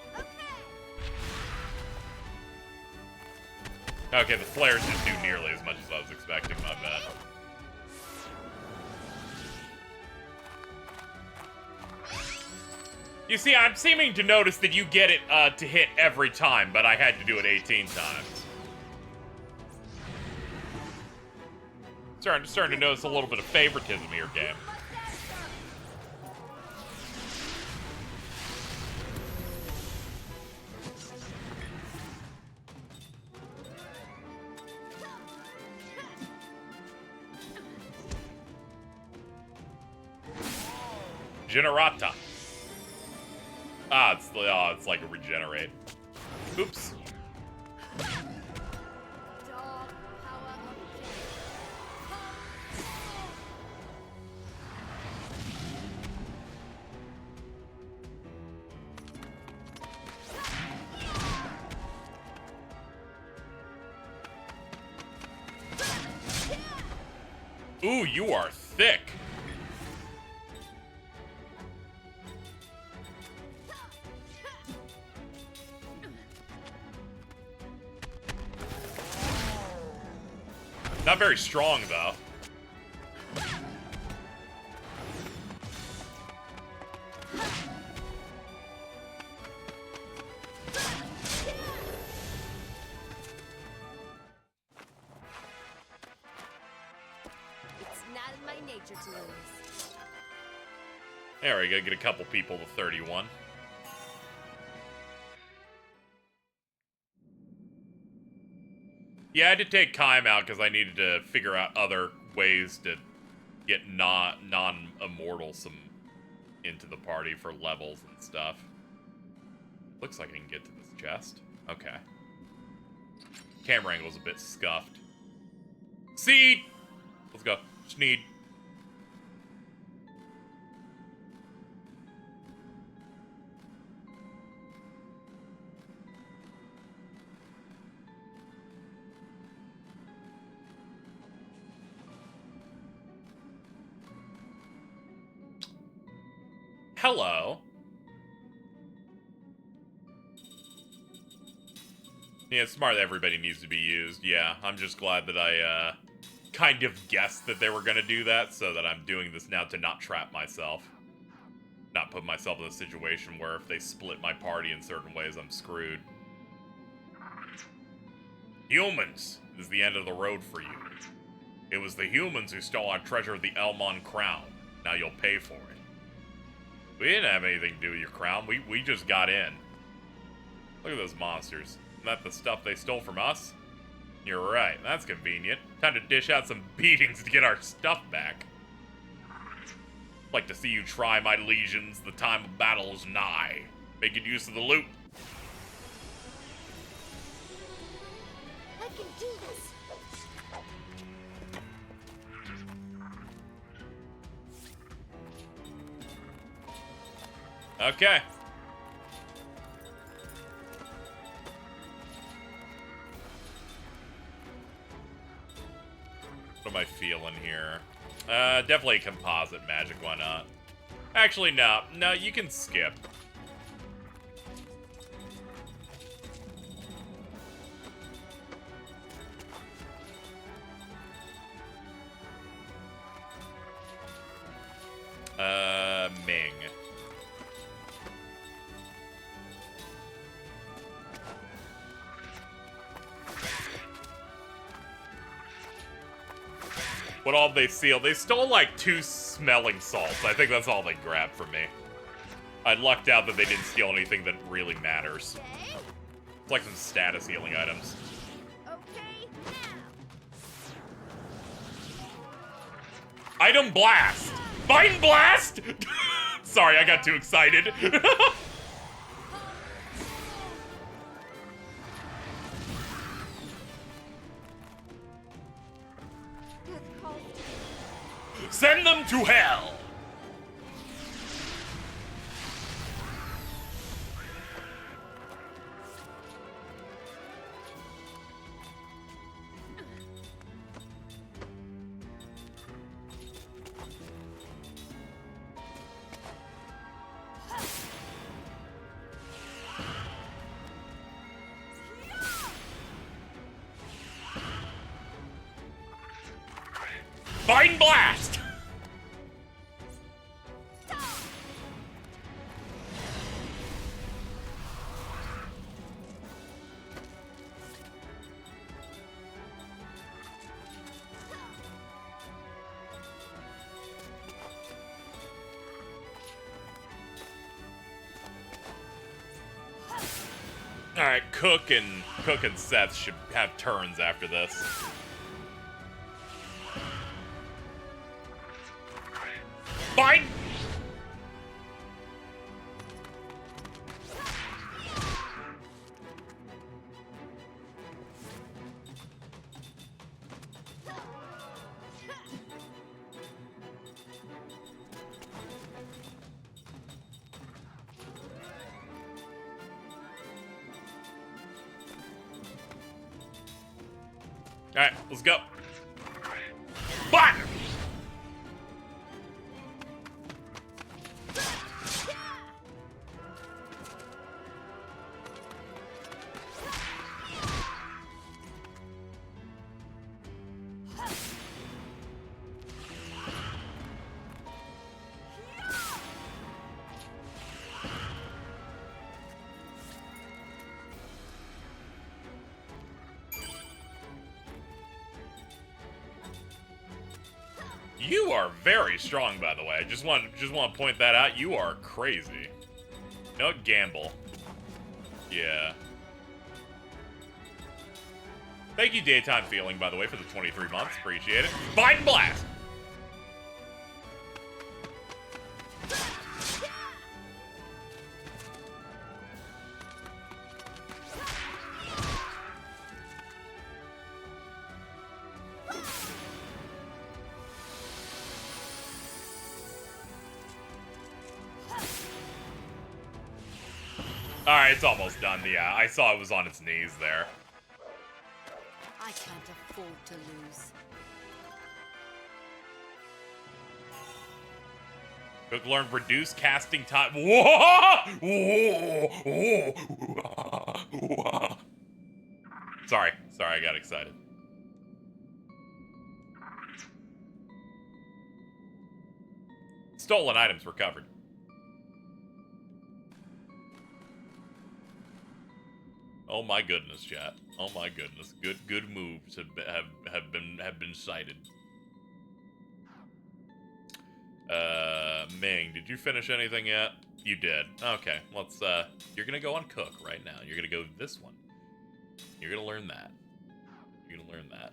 Okay, the flares didn't do nearly as much as I was expecting, my bad. You see, I'm seeming to notice that you get it to hit every time, but I had to do it 18 times. Starting to notice a little bit of favoritism here, game. Generata. Ah, it's like a regenerate. Oops. Ooh, you are thick. Not very strong, though. It's not in my nature to lose. There we go, get a couple people to 31. Yeah, I had to take Kaim out because I needed to figure out other ways to get non-immortal some into the party for levels and stuff. Looks like I can get to this chest. Okay. Camera angle's a bit scuffed. Seed! Let's go. Sneed. Hello. Yeah, it's smart that everybody needs to be used. Yeah, I'm just glad that I, kind of guessed that they were gonna do that, so that I'm doing this now to not trap myself. Not put myself in a situation where if they split my party in certain ways, I'm screwed. Humans is the end of the road for you. It was the humans who stole our treasure of the Elmon crown. Now you'll pay for it. We didn't have anything to do with your crown. We just got in. Look at those monsters. Isn't that the stuff they stole from us? You're right, that's convenient. Time to dish out some beatings to get our stuff back. Like to see you try, my legions. The time of battle is nigh. Making use of the loot. I can do this. Okay. What am I feeling here? Definitely composite magic, why not? Actually, no. No, you can skip. Ming. What all did they steal? They stole like 2 smelling salts. I think that's all they grabbed from me. I lucked out that they didn't steal anything that really matters. Okay. It's like some status healing items. Okay, now. Item blast! Vine blast! Sorry, I got too excited. Send them to hell! Vine blast! Alright, Cook and Seth should have turns after this. Fine! Alright, let's go. Fire! You are very strong, by the way. I just want to point that out. You are crazy. No gamble. Yeah. Thank you, Daytime Feeling, by the way, for the 23 months. Appreciate it. Vine blast. Alright, it's almost done. Yeah, I saw it was on its knees there. I can't afford to lose. Cook learned reduce casting time. Whoa! Whoa! Sorry, I got excited. Stolen items recovered. Oh my goodness, chat. Oh my goodness. Good moves have been cited. Ming, did you finish anything yet? You did. Okay, let's you're gonna go on Cook right now. You're gonna go this one. You're gonna learn that. You can learn that.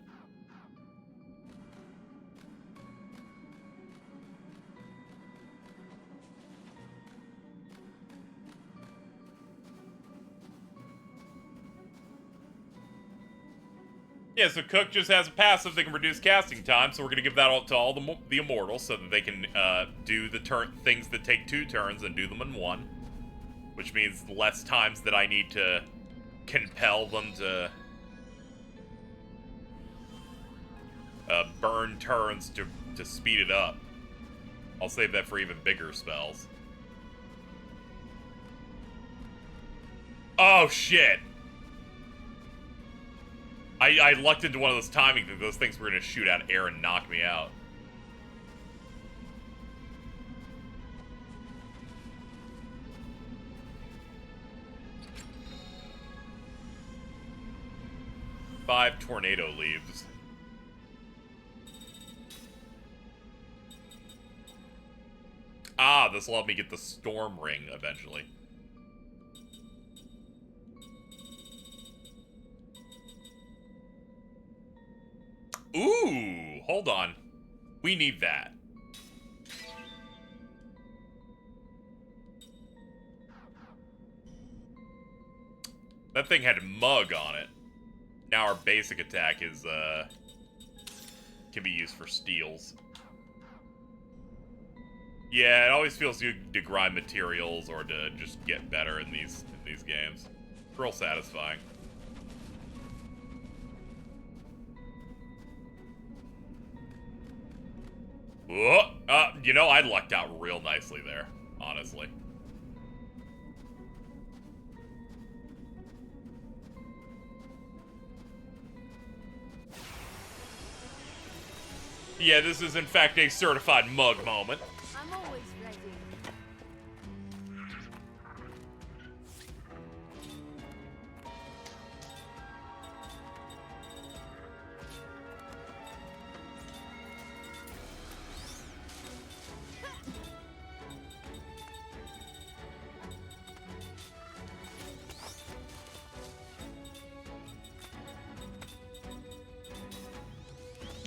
Yeah, so Cook just has a passive that can reduce casting time, so we're gonna give that all to all the immortals so that they can do the things that take 2 turns and do them in 1, which means less times that I need to compel them to burn turns to speed it up. I'll save that for even bigger spells. Oh shit! I lucked into one of those timing things. Those things were gonna shoot out air and knock me out. Five tornado leaves. Ah, this will help me get the storm ring eventually. Ooh, hold on. We need that. That thing had mug on it. Now our basic attack is, can be used for steals. Yeah, it always feels good to grind materials or to just get better in these games. It's real satisfying. Whoa, you know, I lucked out real nicely there, honestly. Yeah, this is in fact a certified mug moment. I'm always ready.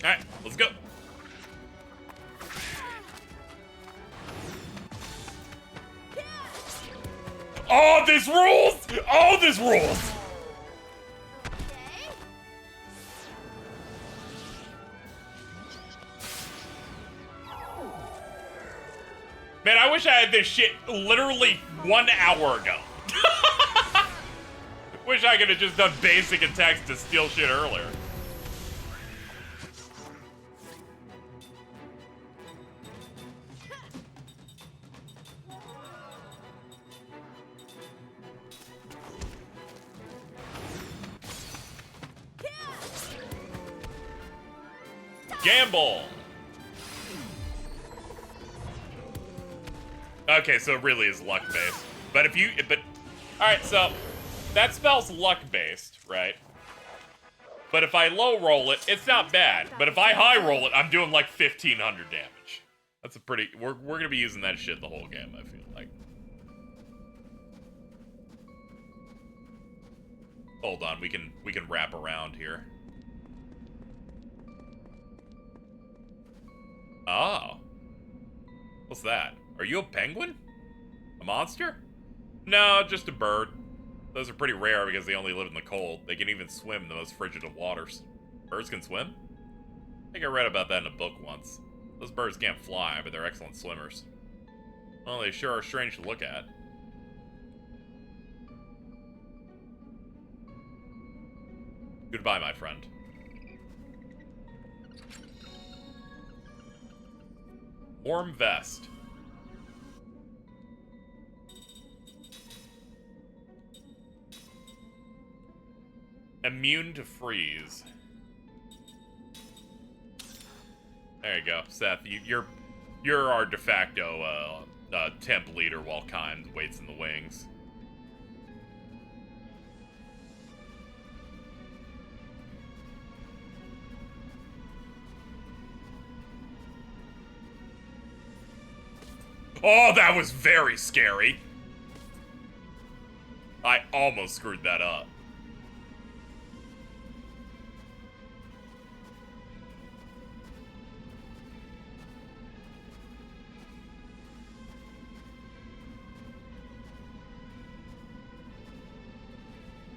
Alright, let's go. Oh, this rules! Oh, this rules! Man, I wish I had this shit literally 1 hour ago. Wish I could have just done basic attacks to steal shit earlier. Gamble! Okay, so it really is luck-based. But if you... Alright, so... That spell's luck-based, right? But if I low-roll it, it's not bad. But if I high-roll it, I'm doing like 1,500 damage. That's a pretty... We're gonna be using that shit the whole game, I feel like. Hold on, we can wrap around here. Oh. What's that? Are you a penguin? A monster? No, just a bird. Those are pretty rare because they only live in the cold. They can even swim in the most frigid of waters. Birds can swim? I think I read about that in a book once. Those birds can't fly, but they're excellent swimmers. Well, they sure are strange to look at. Goodbye, my friend. Warm vest. Immune to freeze. There you go, Seth. You're our de facto temp leader while Kind waits in the wings. Oh, that was very scary. I almost screwed that up.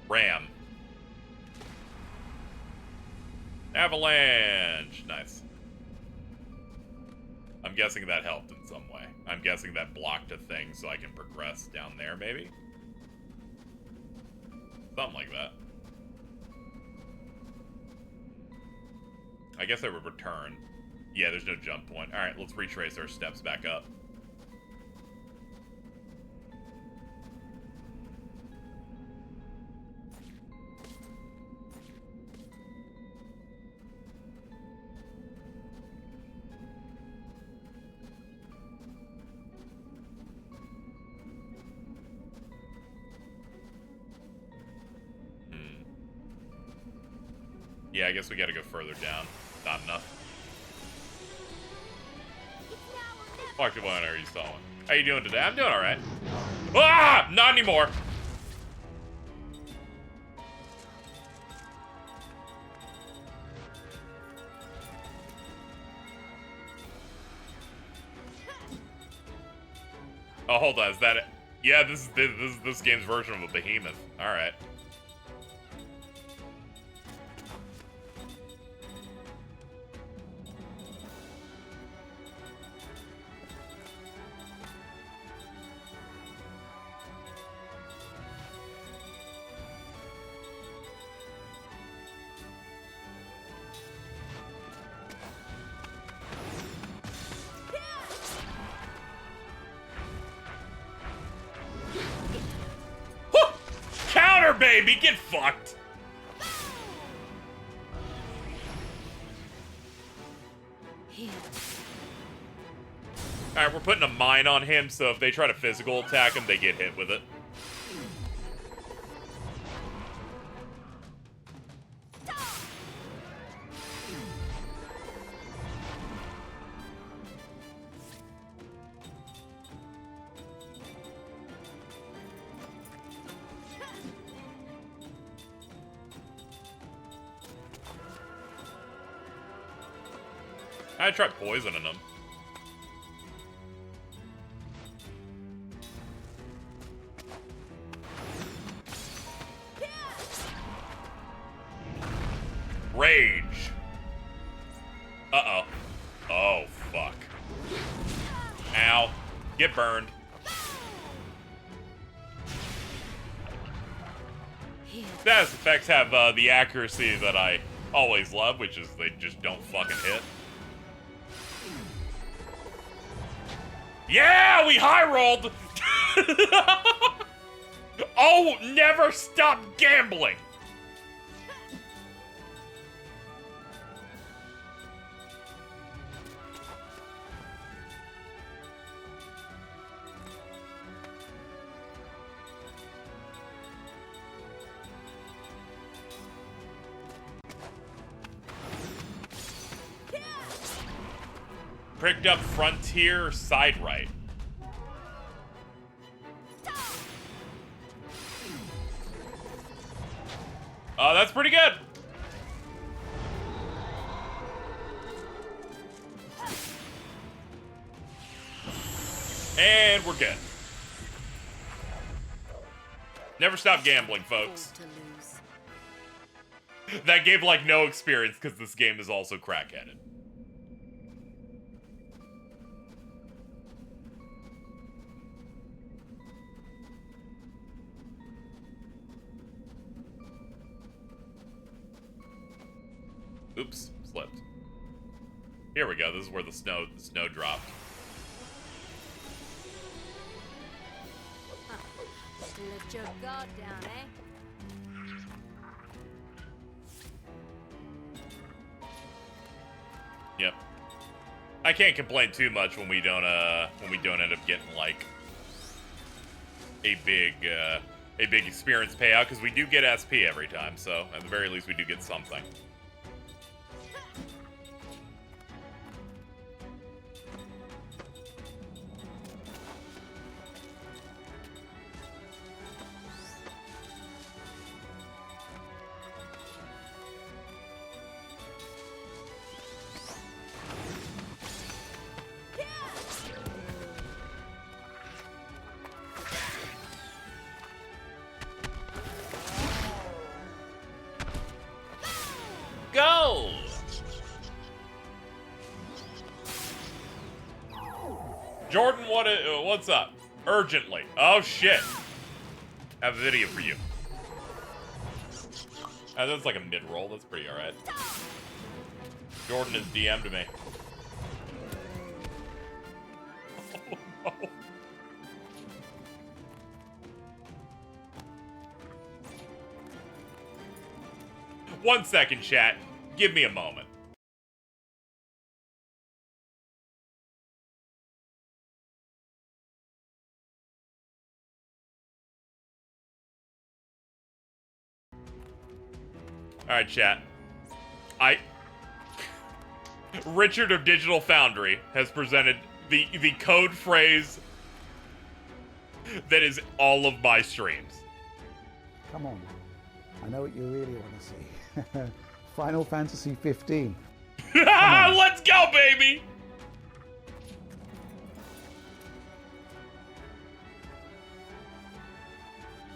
Ram. Avalanche! Nice. I'm guessing that helped in some way. I'm guessing that blocked a thing so I can progress down there, maybe? Something like that. I guess I would return. Yeah, there's no jump point. Alright, let's retrace our steps back up. Yeah, I guess we gotta go further down. Not enough. Fuck the one are you stalling? How you doing today? I'm doing alright. Ah! Not anymore! Oh, hold on, is that it? Yeah, this is this game's version of a behemoth. Alright. Baby, get fucked. Alright, we're putting a mine on him, so if they try to physical attack him, they get hit with it. I tried poisoning him. Rage. Uh-oh. Oh, fuck. Ow. Get burned. Status effects have the accuracy that I always love, which is they just don't fucking hit. Yeah, we high rolled. Oh, never stop gambling. Pricked up frontier side right. Oh, that's pretty good. And we're good. Never stop gambling, folks. That gave like no experience because this game is also crackheaded. Oops, slipped. Here we go. This is where the snow dropped. Let your guard down, eh? Yep. I can't complain too much when we don't end up getting like a big experience payout, because we do get SP every time. So at the very least, we do get something. Jordan, what's up? Urgently. Oh, shit. I have a video for you. That's like a mid-roll. That's pretty alright. Jordan has DM'd me. Oh, no. 1 second, chat. Give me a moment. Alright, chat. Richard of Digital Foundry has presented the code phrase that is all of my streams. Come on. I know what you really want to see. Final Fantasy 15. Let's go, baby!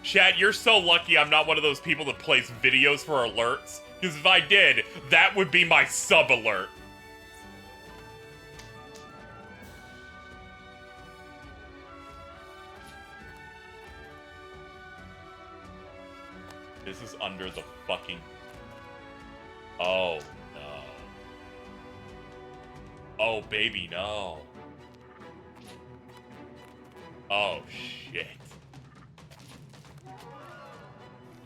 Chat, you're so lucky I'm not one of those people that plays videos for alerts. Because if I did, that would be my sub-alert. This is under the fucking... Oh, no. Oh, baby, no. Oh, shit.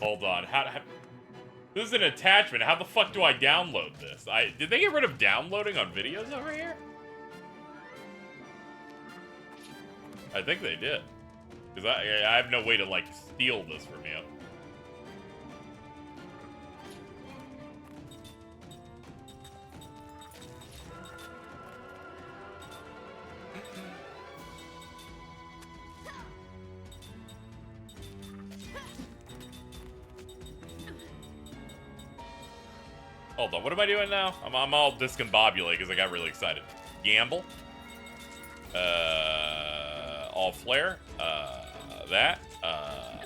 Hold on. How this is an attachment. How the fuck do I download this? Did they get rid of downloading on videos over here? I think they did. Because I have no way to, like, steal this from you. Hold on, what am I doing now? I'm all discombobulated because I got really excited. Gamble. All flare. That. A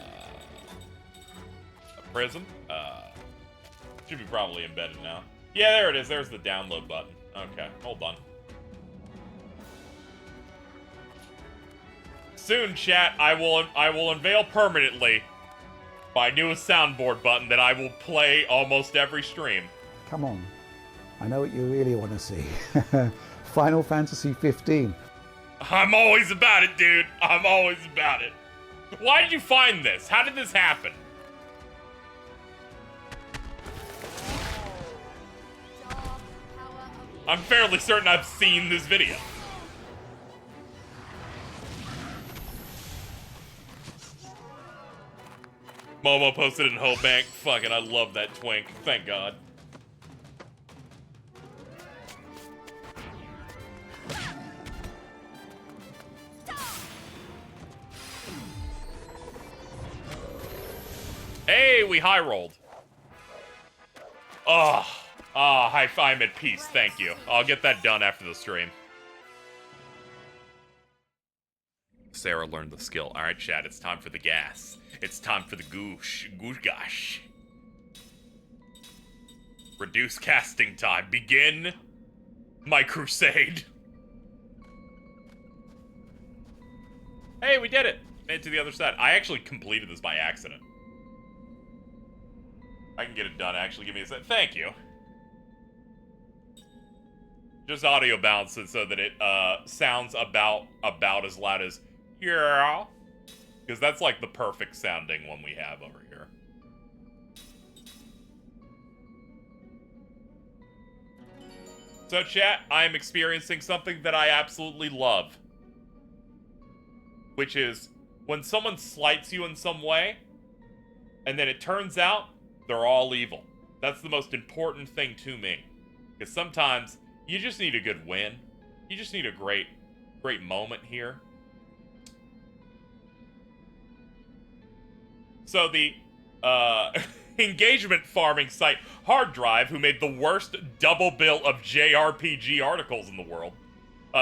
prism. Should be probably embedded now. Yeah, there it is. There's the download button. Okay, hold on. Soon, chat, I will unveil permanently my newest soundboard button that I will play almost every stream. Come on. I know what you really want to see. Final Fantasy 15. I'm always about it, dude. I'm always about it. Why did you find this? How did this happen? I'm fairly certain I've seen this video. Momo posted in Hobank. Fucking, I love that twink. Thank God. Hey, we high rolled. I'm at peace. Thank you. I'll get that done after the stream. Sarah learned the skill. All right, chat. It's time for the gas. It's time for the goosh. Goosh gosh. Reduce casting time. Begin my crusade. Hey, we did it. Made it to the other side. I actually completed this by accident. I can get it done, actually. Give me a sec. Thank you. Just audio balance it so that it sounds about as loud as yeah. Because that's like the perfect sounding one we have over here. So chat, I am experiencing something that I absolutely love. Which is when someone slights you in some way, and then it turns out they're all evil. That's the most important thing to me. Because sometimes you just need a good win. You just need a great moment here. So the engagement farming site Hard Drive, who made the worst double bill of JRPG articles in the world,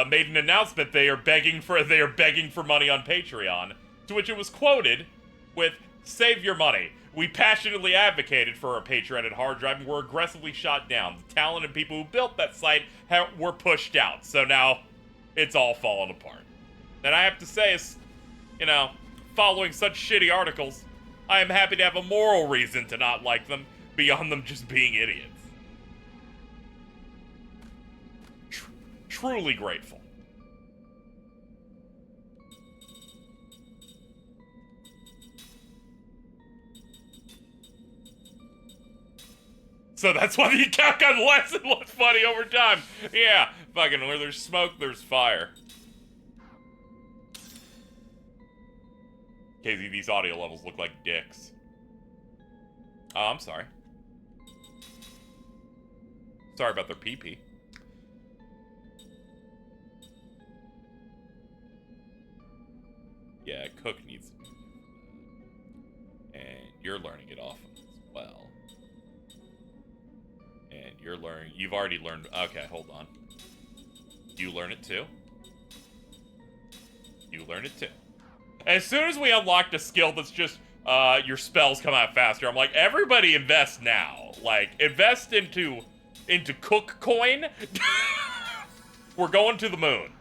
made an announcement they are begging for money on Patreon, to which it was quoted with, "Save your money. We passionately advocated for a Patreon at Hard Drive and were aggressively shot down. The talented people who built that site were pushed out, so now it's all falling apart." And I have to say is, you know, following such shitty articles, I am happy to have a moral reason to not like them, beyond them just being idiots. Truly grateful. So that's why the account got less and less funny over time. Yeah, fucking where there's smoke, there's fire. KZ, these audio levels look like dicks. Oh, I'm sorry. Sorry about their pee-pee. Yeah, Cook needs to be. And you're learning it off as well. And you're learning. You've already learned. Okay, hold on. You learn it too. You learn it too. As soon as we unlocked a skill that's just your spells come out faster, I'm like, everybody invest now. Like, invest into Cook coin. We're going to the moon.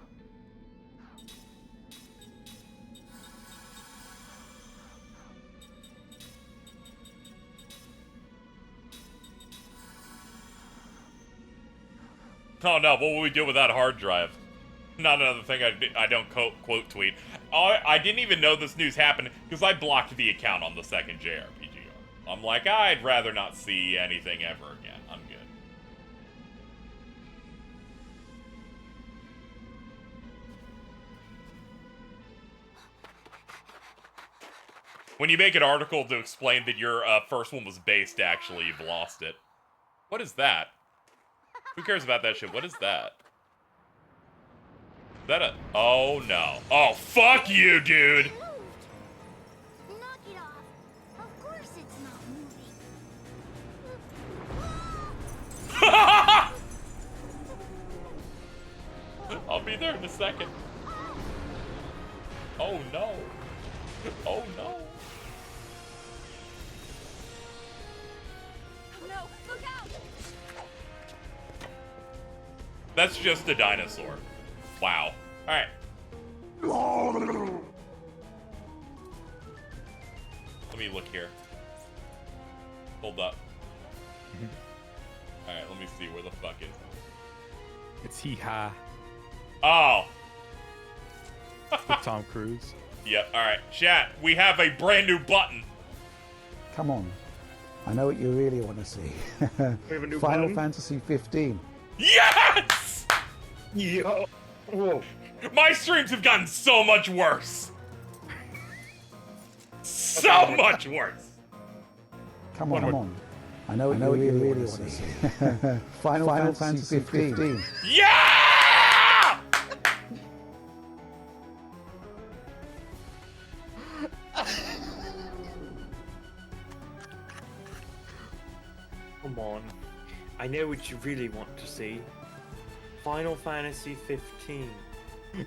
Oh no, what will we do without a hard drive? Not another thing I don't quote tweet. I didn't even know this news happened because I blocked the account on the second JRPG. I'm like, I'd rather not see anything ever again. I'm good. When you make an article to explain that your first one was based, actually, you've lost it. What is that? Who cares about that shit? What is that? Is that a... Oh, no. Oh, fuck you, dude! Knock it off. Of course it's not moving. I'll be there in a second. Oh, no. Oh, no. No, look out! That's just a dinosaur. Wow. Alright. Let me look here. Hold up. Alright, let me see where the fuck is it. It's hee-ha. Oh! With Tom Cruise. Yep, alright. Chat, we have a brand new button. Come on. I know what you really want to see. We have a new Final button? Fantasy 15. Yes! Yo. Whoa. My streams have gotten so much worse. So much worse. Come on. I know what you really want to see. Final Fantasy 15. Yeah! Come on. I know what you really want to see. Final Fantasy 15.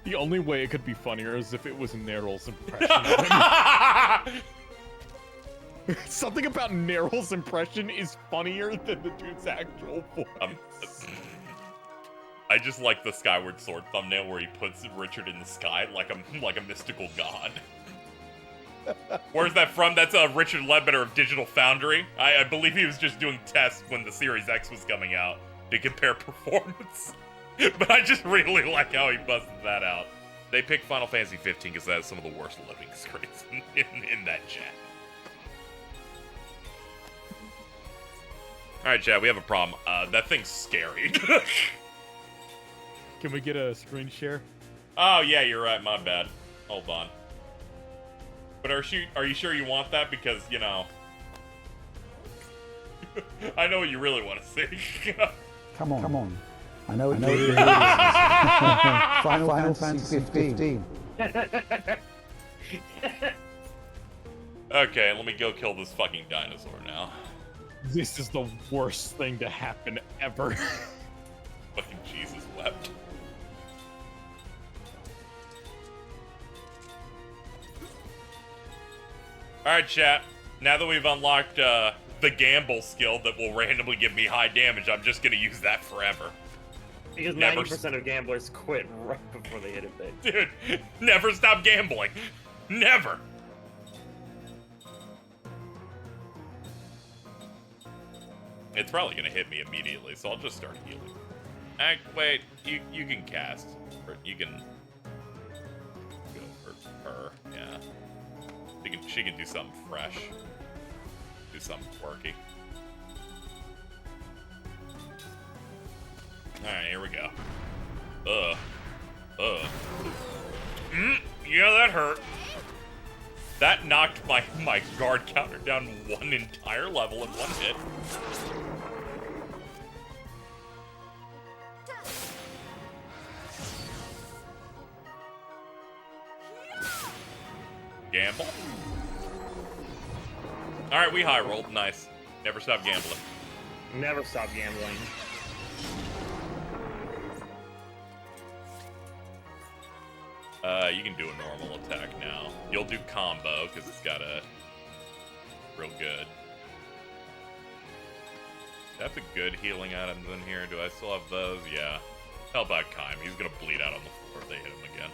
The only way it could be funnier is if it was Neryl's impression of him. Something about Neryl's impression is funnier than the dude's actual voice. I just like the Skyward Sword thumbnail where he puts Richard in the sky like a mystical god. Where's that from? That's Richard Ledbetter of Digital Foundry. I believe he was just doing tests when the Series X was coming out to compare performance. But I just really like how he busted that out. They picked Final Fantasy 15 because that has some of the worst loading screens in that chat. Alright, chat, we have a problem. That thing's scary. Can we get a screen share? Oh, yeah, you're right. My bad. Hold on. But are you sure you want that? Because, you know... I know what you really want to see. Come on. I know what you really want to see. Final Fantasy 15. Okay, let me go kill this fucking dinosaur now. This is the worst thing to happen ever. Fucking Jesus wept. Alright, chat. Now that we've unlocked the gamble skill that will randomly give me high damage, I'm just gonna use that forever. Because Never 90% of gamblers quit right before they hit a bit. Dude, never stop gambling. Never. It's probably gonna hit me immediately, so I'll just start healing. Wait, you can cast. You can go for her. Yeah. She can do something fresh. Do something quirky. Alright, here we go. Yeah, that hurt. That knocked my guard counter down one entire level in one hit. Gamble. Alright, we high rolled. Nice. Never stop gambling. Never stop gambling. You can do a normal attack now. You'll do combo, because it's got a real good. That's a good healing items in here. Do I still have those? Yeah. Help out Kaim. He's gonna bleed out on the floor if they hit him again.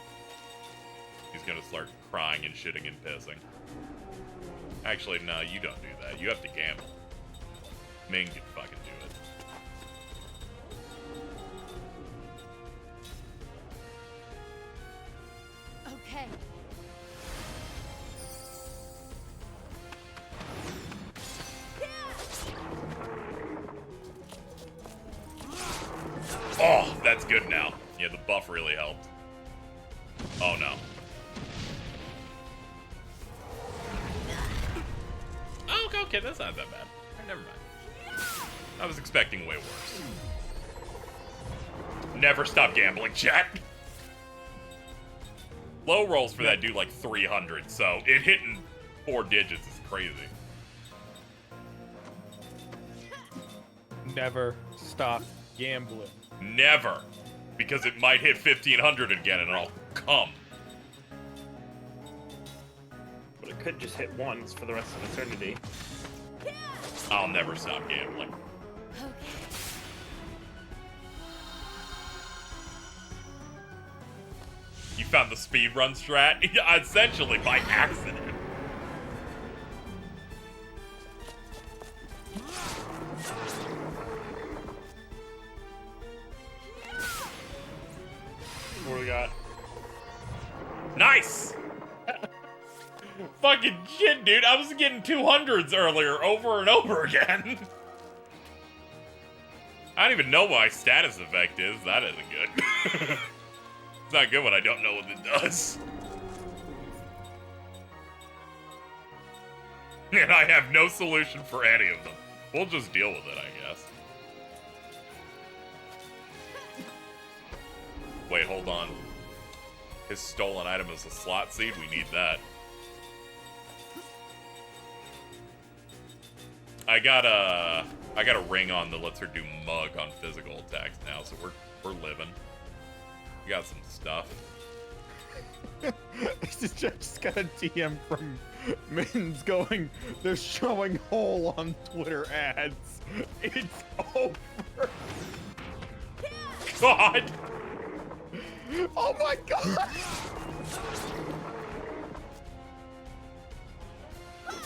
He's gonna start crying and shitting and pissing. Actually, no, you don't do that. You have to gamble. Ming can fucking do it. Okay. Oh, that's good now. Yeah, the buff really helped. Oh no. Oh, okay, that's not that bad. Never mind. I was expecting way worse. Never stop gambling, chat. Low rolls for that do like 300, so it hitting 4 digits is crazy. Never stop gambling. Never. Because it might hit 1500 again and I'll come. But it could just hit once for the rest of eternity. I'll never stop gambling. You found the speedrun strat? Essentially by accident. What do we got? Nice! Fucking shit, dude. I was getting 200s earlier over and over again. I don't even know what my status effect is. That isn't good. It's not good when I don't know what it does. And I have no solution for any of them. We'll just deal with it, I guess. Wait, hold on. His stolen item is a slot seed? We need that. I got a ring on that lets her do mug on physical attacks now, so we're living. We got some stuff. Just got a DM from Mins going, they're showing whole on Twitter ads. It's over. God! Oh my god! I'm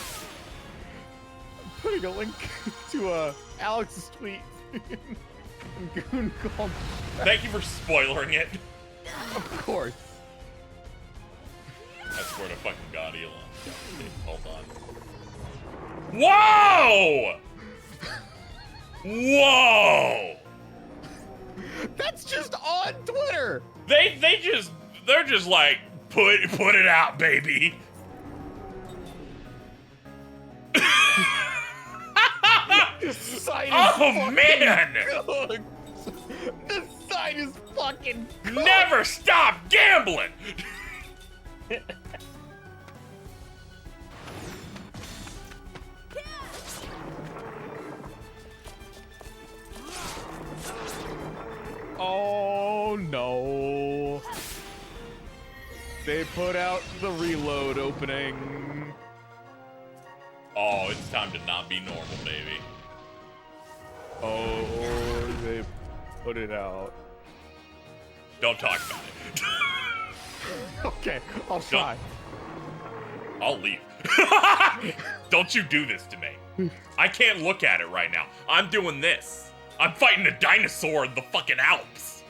putting a link to Alex's tweet. Goon called. Thank you for spoiling it. Of course. I swear to fucking God, Elon. Hold on. Whoa! Whoa! That's just on Twitter. They're just like put it out, baby. This site is Oh man! Good. This site is fucking good. Never stop gambling. Oh no. They put out the reload opening. Oh, it's time to not be normal, baby. Oh, they put it out. Don't talk about it. Okay, I'll try. I'll leave. Don't you do this to me. I can't look at it right now. I'm doing this. I'm fighting a dinosaur in the fucking Alps.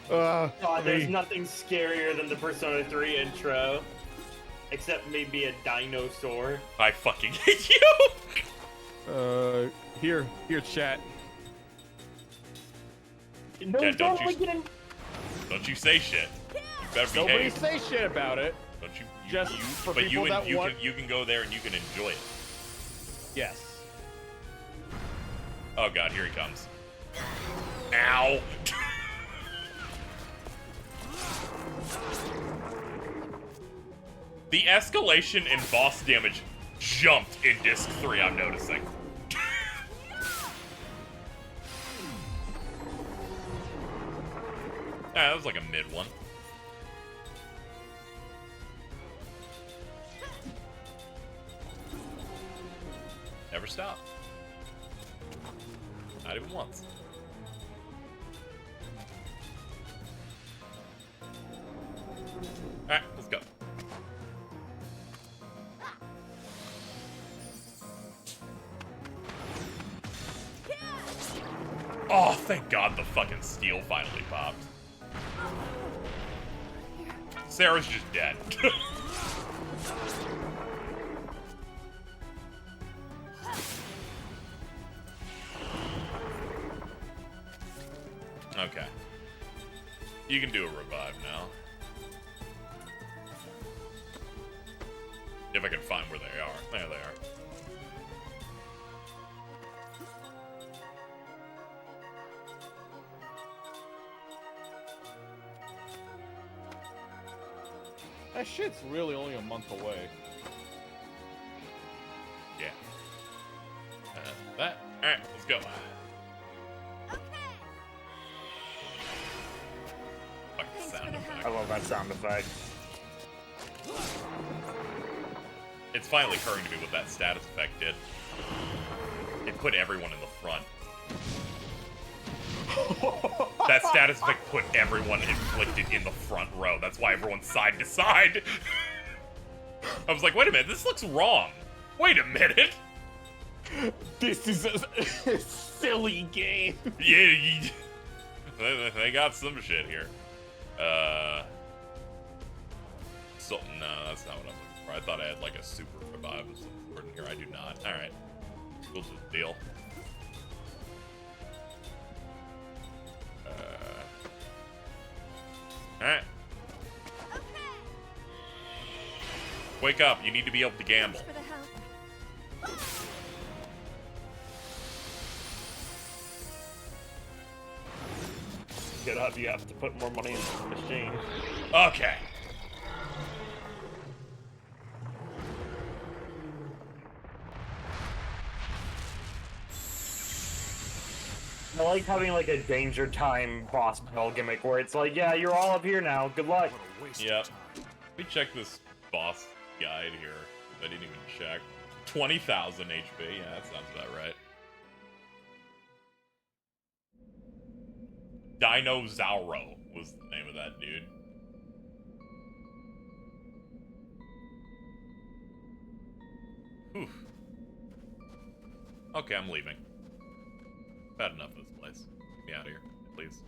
There's nothing scarier than the Persona 3 intro. Except maybe a dinosaur. I fucking hate you! Here, chat. No, Yeah, don't you say shit. You better Nobody behave. say shit about it. Don't you? Just for people that want. You can go there and you can enjoy it. Yes. Oh god, here he comes. Ow! The escalation in boss damage jumped in Disc 3, I'm noticing. That was like a mid one. Never stop. Not even once. Alright, let's go. Oh, thank God the fucking steel finally popped. Sarah's just dead. Okay. You can do a revive now. If I can find where they are. There they are. That shit's really only a month away. Yeah. That. Alright, let's go. Fucking sound effect. I love that sound effect. It's finally occurring to me what that status effect did. It put everyone in the front. That status effect put everyone inflicted in the front row. That's why everyone's side to side. I was like, wait a minute, this looks wrong. Wait a minute. This is a silly game. Yeah, they got some shit here. So, no, that's not what I'm looking for. I thought I had like a super revive of some sort in here. I do not. Alright. We'll just deal. Alright. Wake up. You need to be able to gamble. Get up, you have to put more money into the machine. Okay. I like having like a danger time boss battle gimmick where it's like, yeah, you're all up here now. Good luck. Yep. Let me check this boss guide here. I didn't even check. 20,000 HP. Yeah, that sounds about right. Dinosaur was the name of that dude. Whew. Okay, I'm leaving. Bad enough of this place. Get me out of here, please.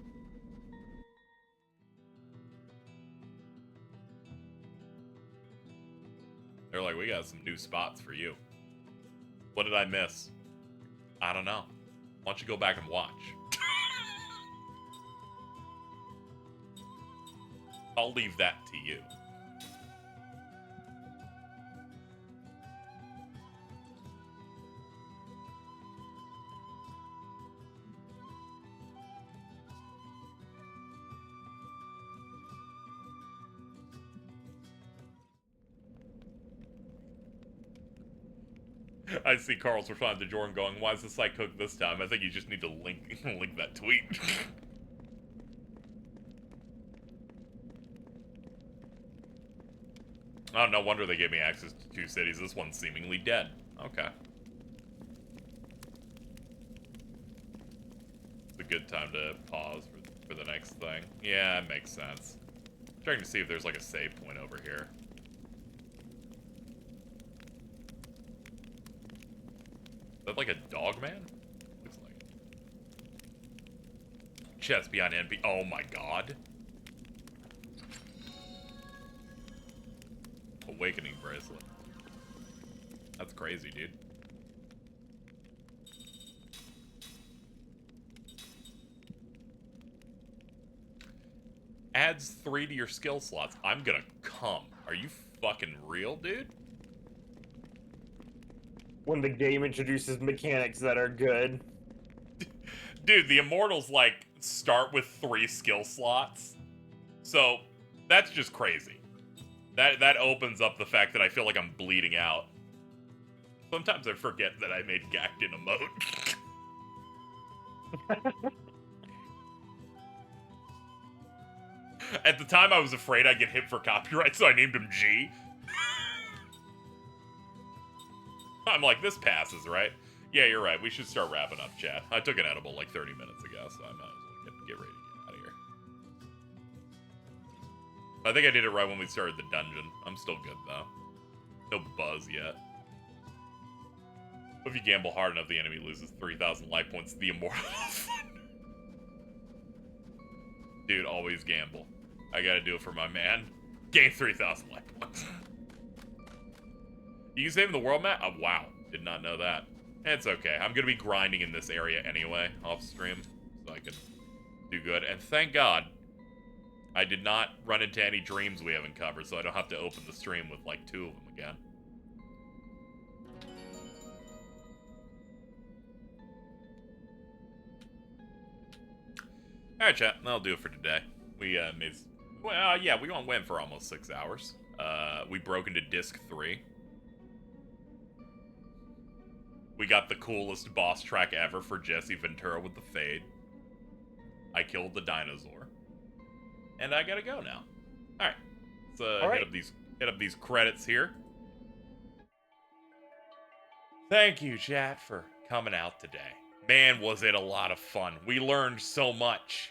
They're like, we got some new spots for you. What did I miss? I don't know. Why don't you go back and watch? I'll leave that to you. I see Carl's responding to Jordan going, why is the site cooked this time? I think you just need to link that tweet. Oh, no wonder they gave me access to 2 cities. This one's seemingly dead. Okay. It's a good time to pause for for the next thing. Yeah, it makes sense. I'm trying to see if there's like a save point over here. Is that like a dog man? Looks like it. Chest beyond NP. Oh my god. Awakening bracelet. That's crazy, dude. Adds 3 to your skill slots. I'm gonna come. Are you fucking real, dude? When the game introduces mechanics that are good. Dude, the Immortals, like, start with 3 skill slots. So, that's just crazy. That opens up the fact that I feel like I'm bleeding out. Sometimes I forget that I made Gackt in emote. At the time, I was afraid I'd get hit for copyright, so I named him G. I'm like, this passes, right? Yeah, you're right. We should start wrapping up, chat. I took an edible like 30 minutes ago, so I might as well get ready to get out of here. I think I did it right when we started the dungeon. I'm still good, though. No buzz yet. If you gamble hard enough, the enemy loses 3,000 life points to the Immortals. Dude, always gamble. I gotta do it for my man. Gain 3,000 life points. You can save in the world map? Oh, wow. Did not know that. It's okay. I'm gonna be grinding in this area anyway, off stream, so I can do good. And thank God, I did not run into any dreams we haven't covered, so I don't have to open the stream with, like, 2 of them again. Alright, chat. That'll do it for today. We, made... Well, yeah, we went for almost 6 hours. We broke into Disc 3. We got the coolest boss track ever for Jesse Ventura with the Fade. I killed the Dinosaur. And I gotta go now. Alright. Let's hit up these credits here. Thank you, chat, for coming out today. Man, was it a lot of fun. We learned so much.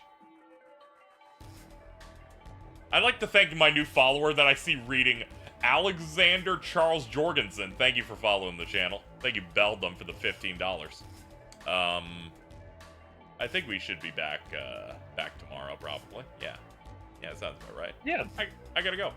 I'd like to thank my new follower that I see reading, Alexander Charles Jorgensen. Thank you for following the channel. Thank you, Beldum, for the $15. I think we should be back tomorrow, probably. Yeah. Yeah, that sounds about right. Yeah. I gotta go.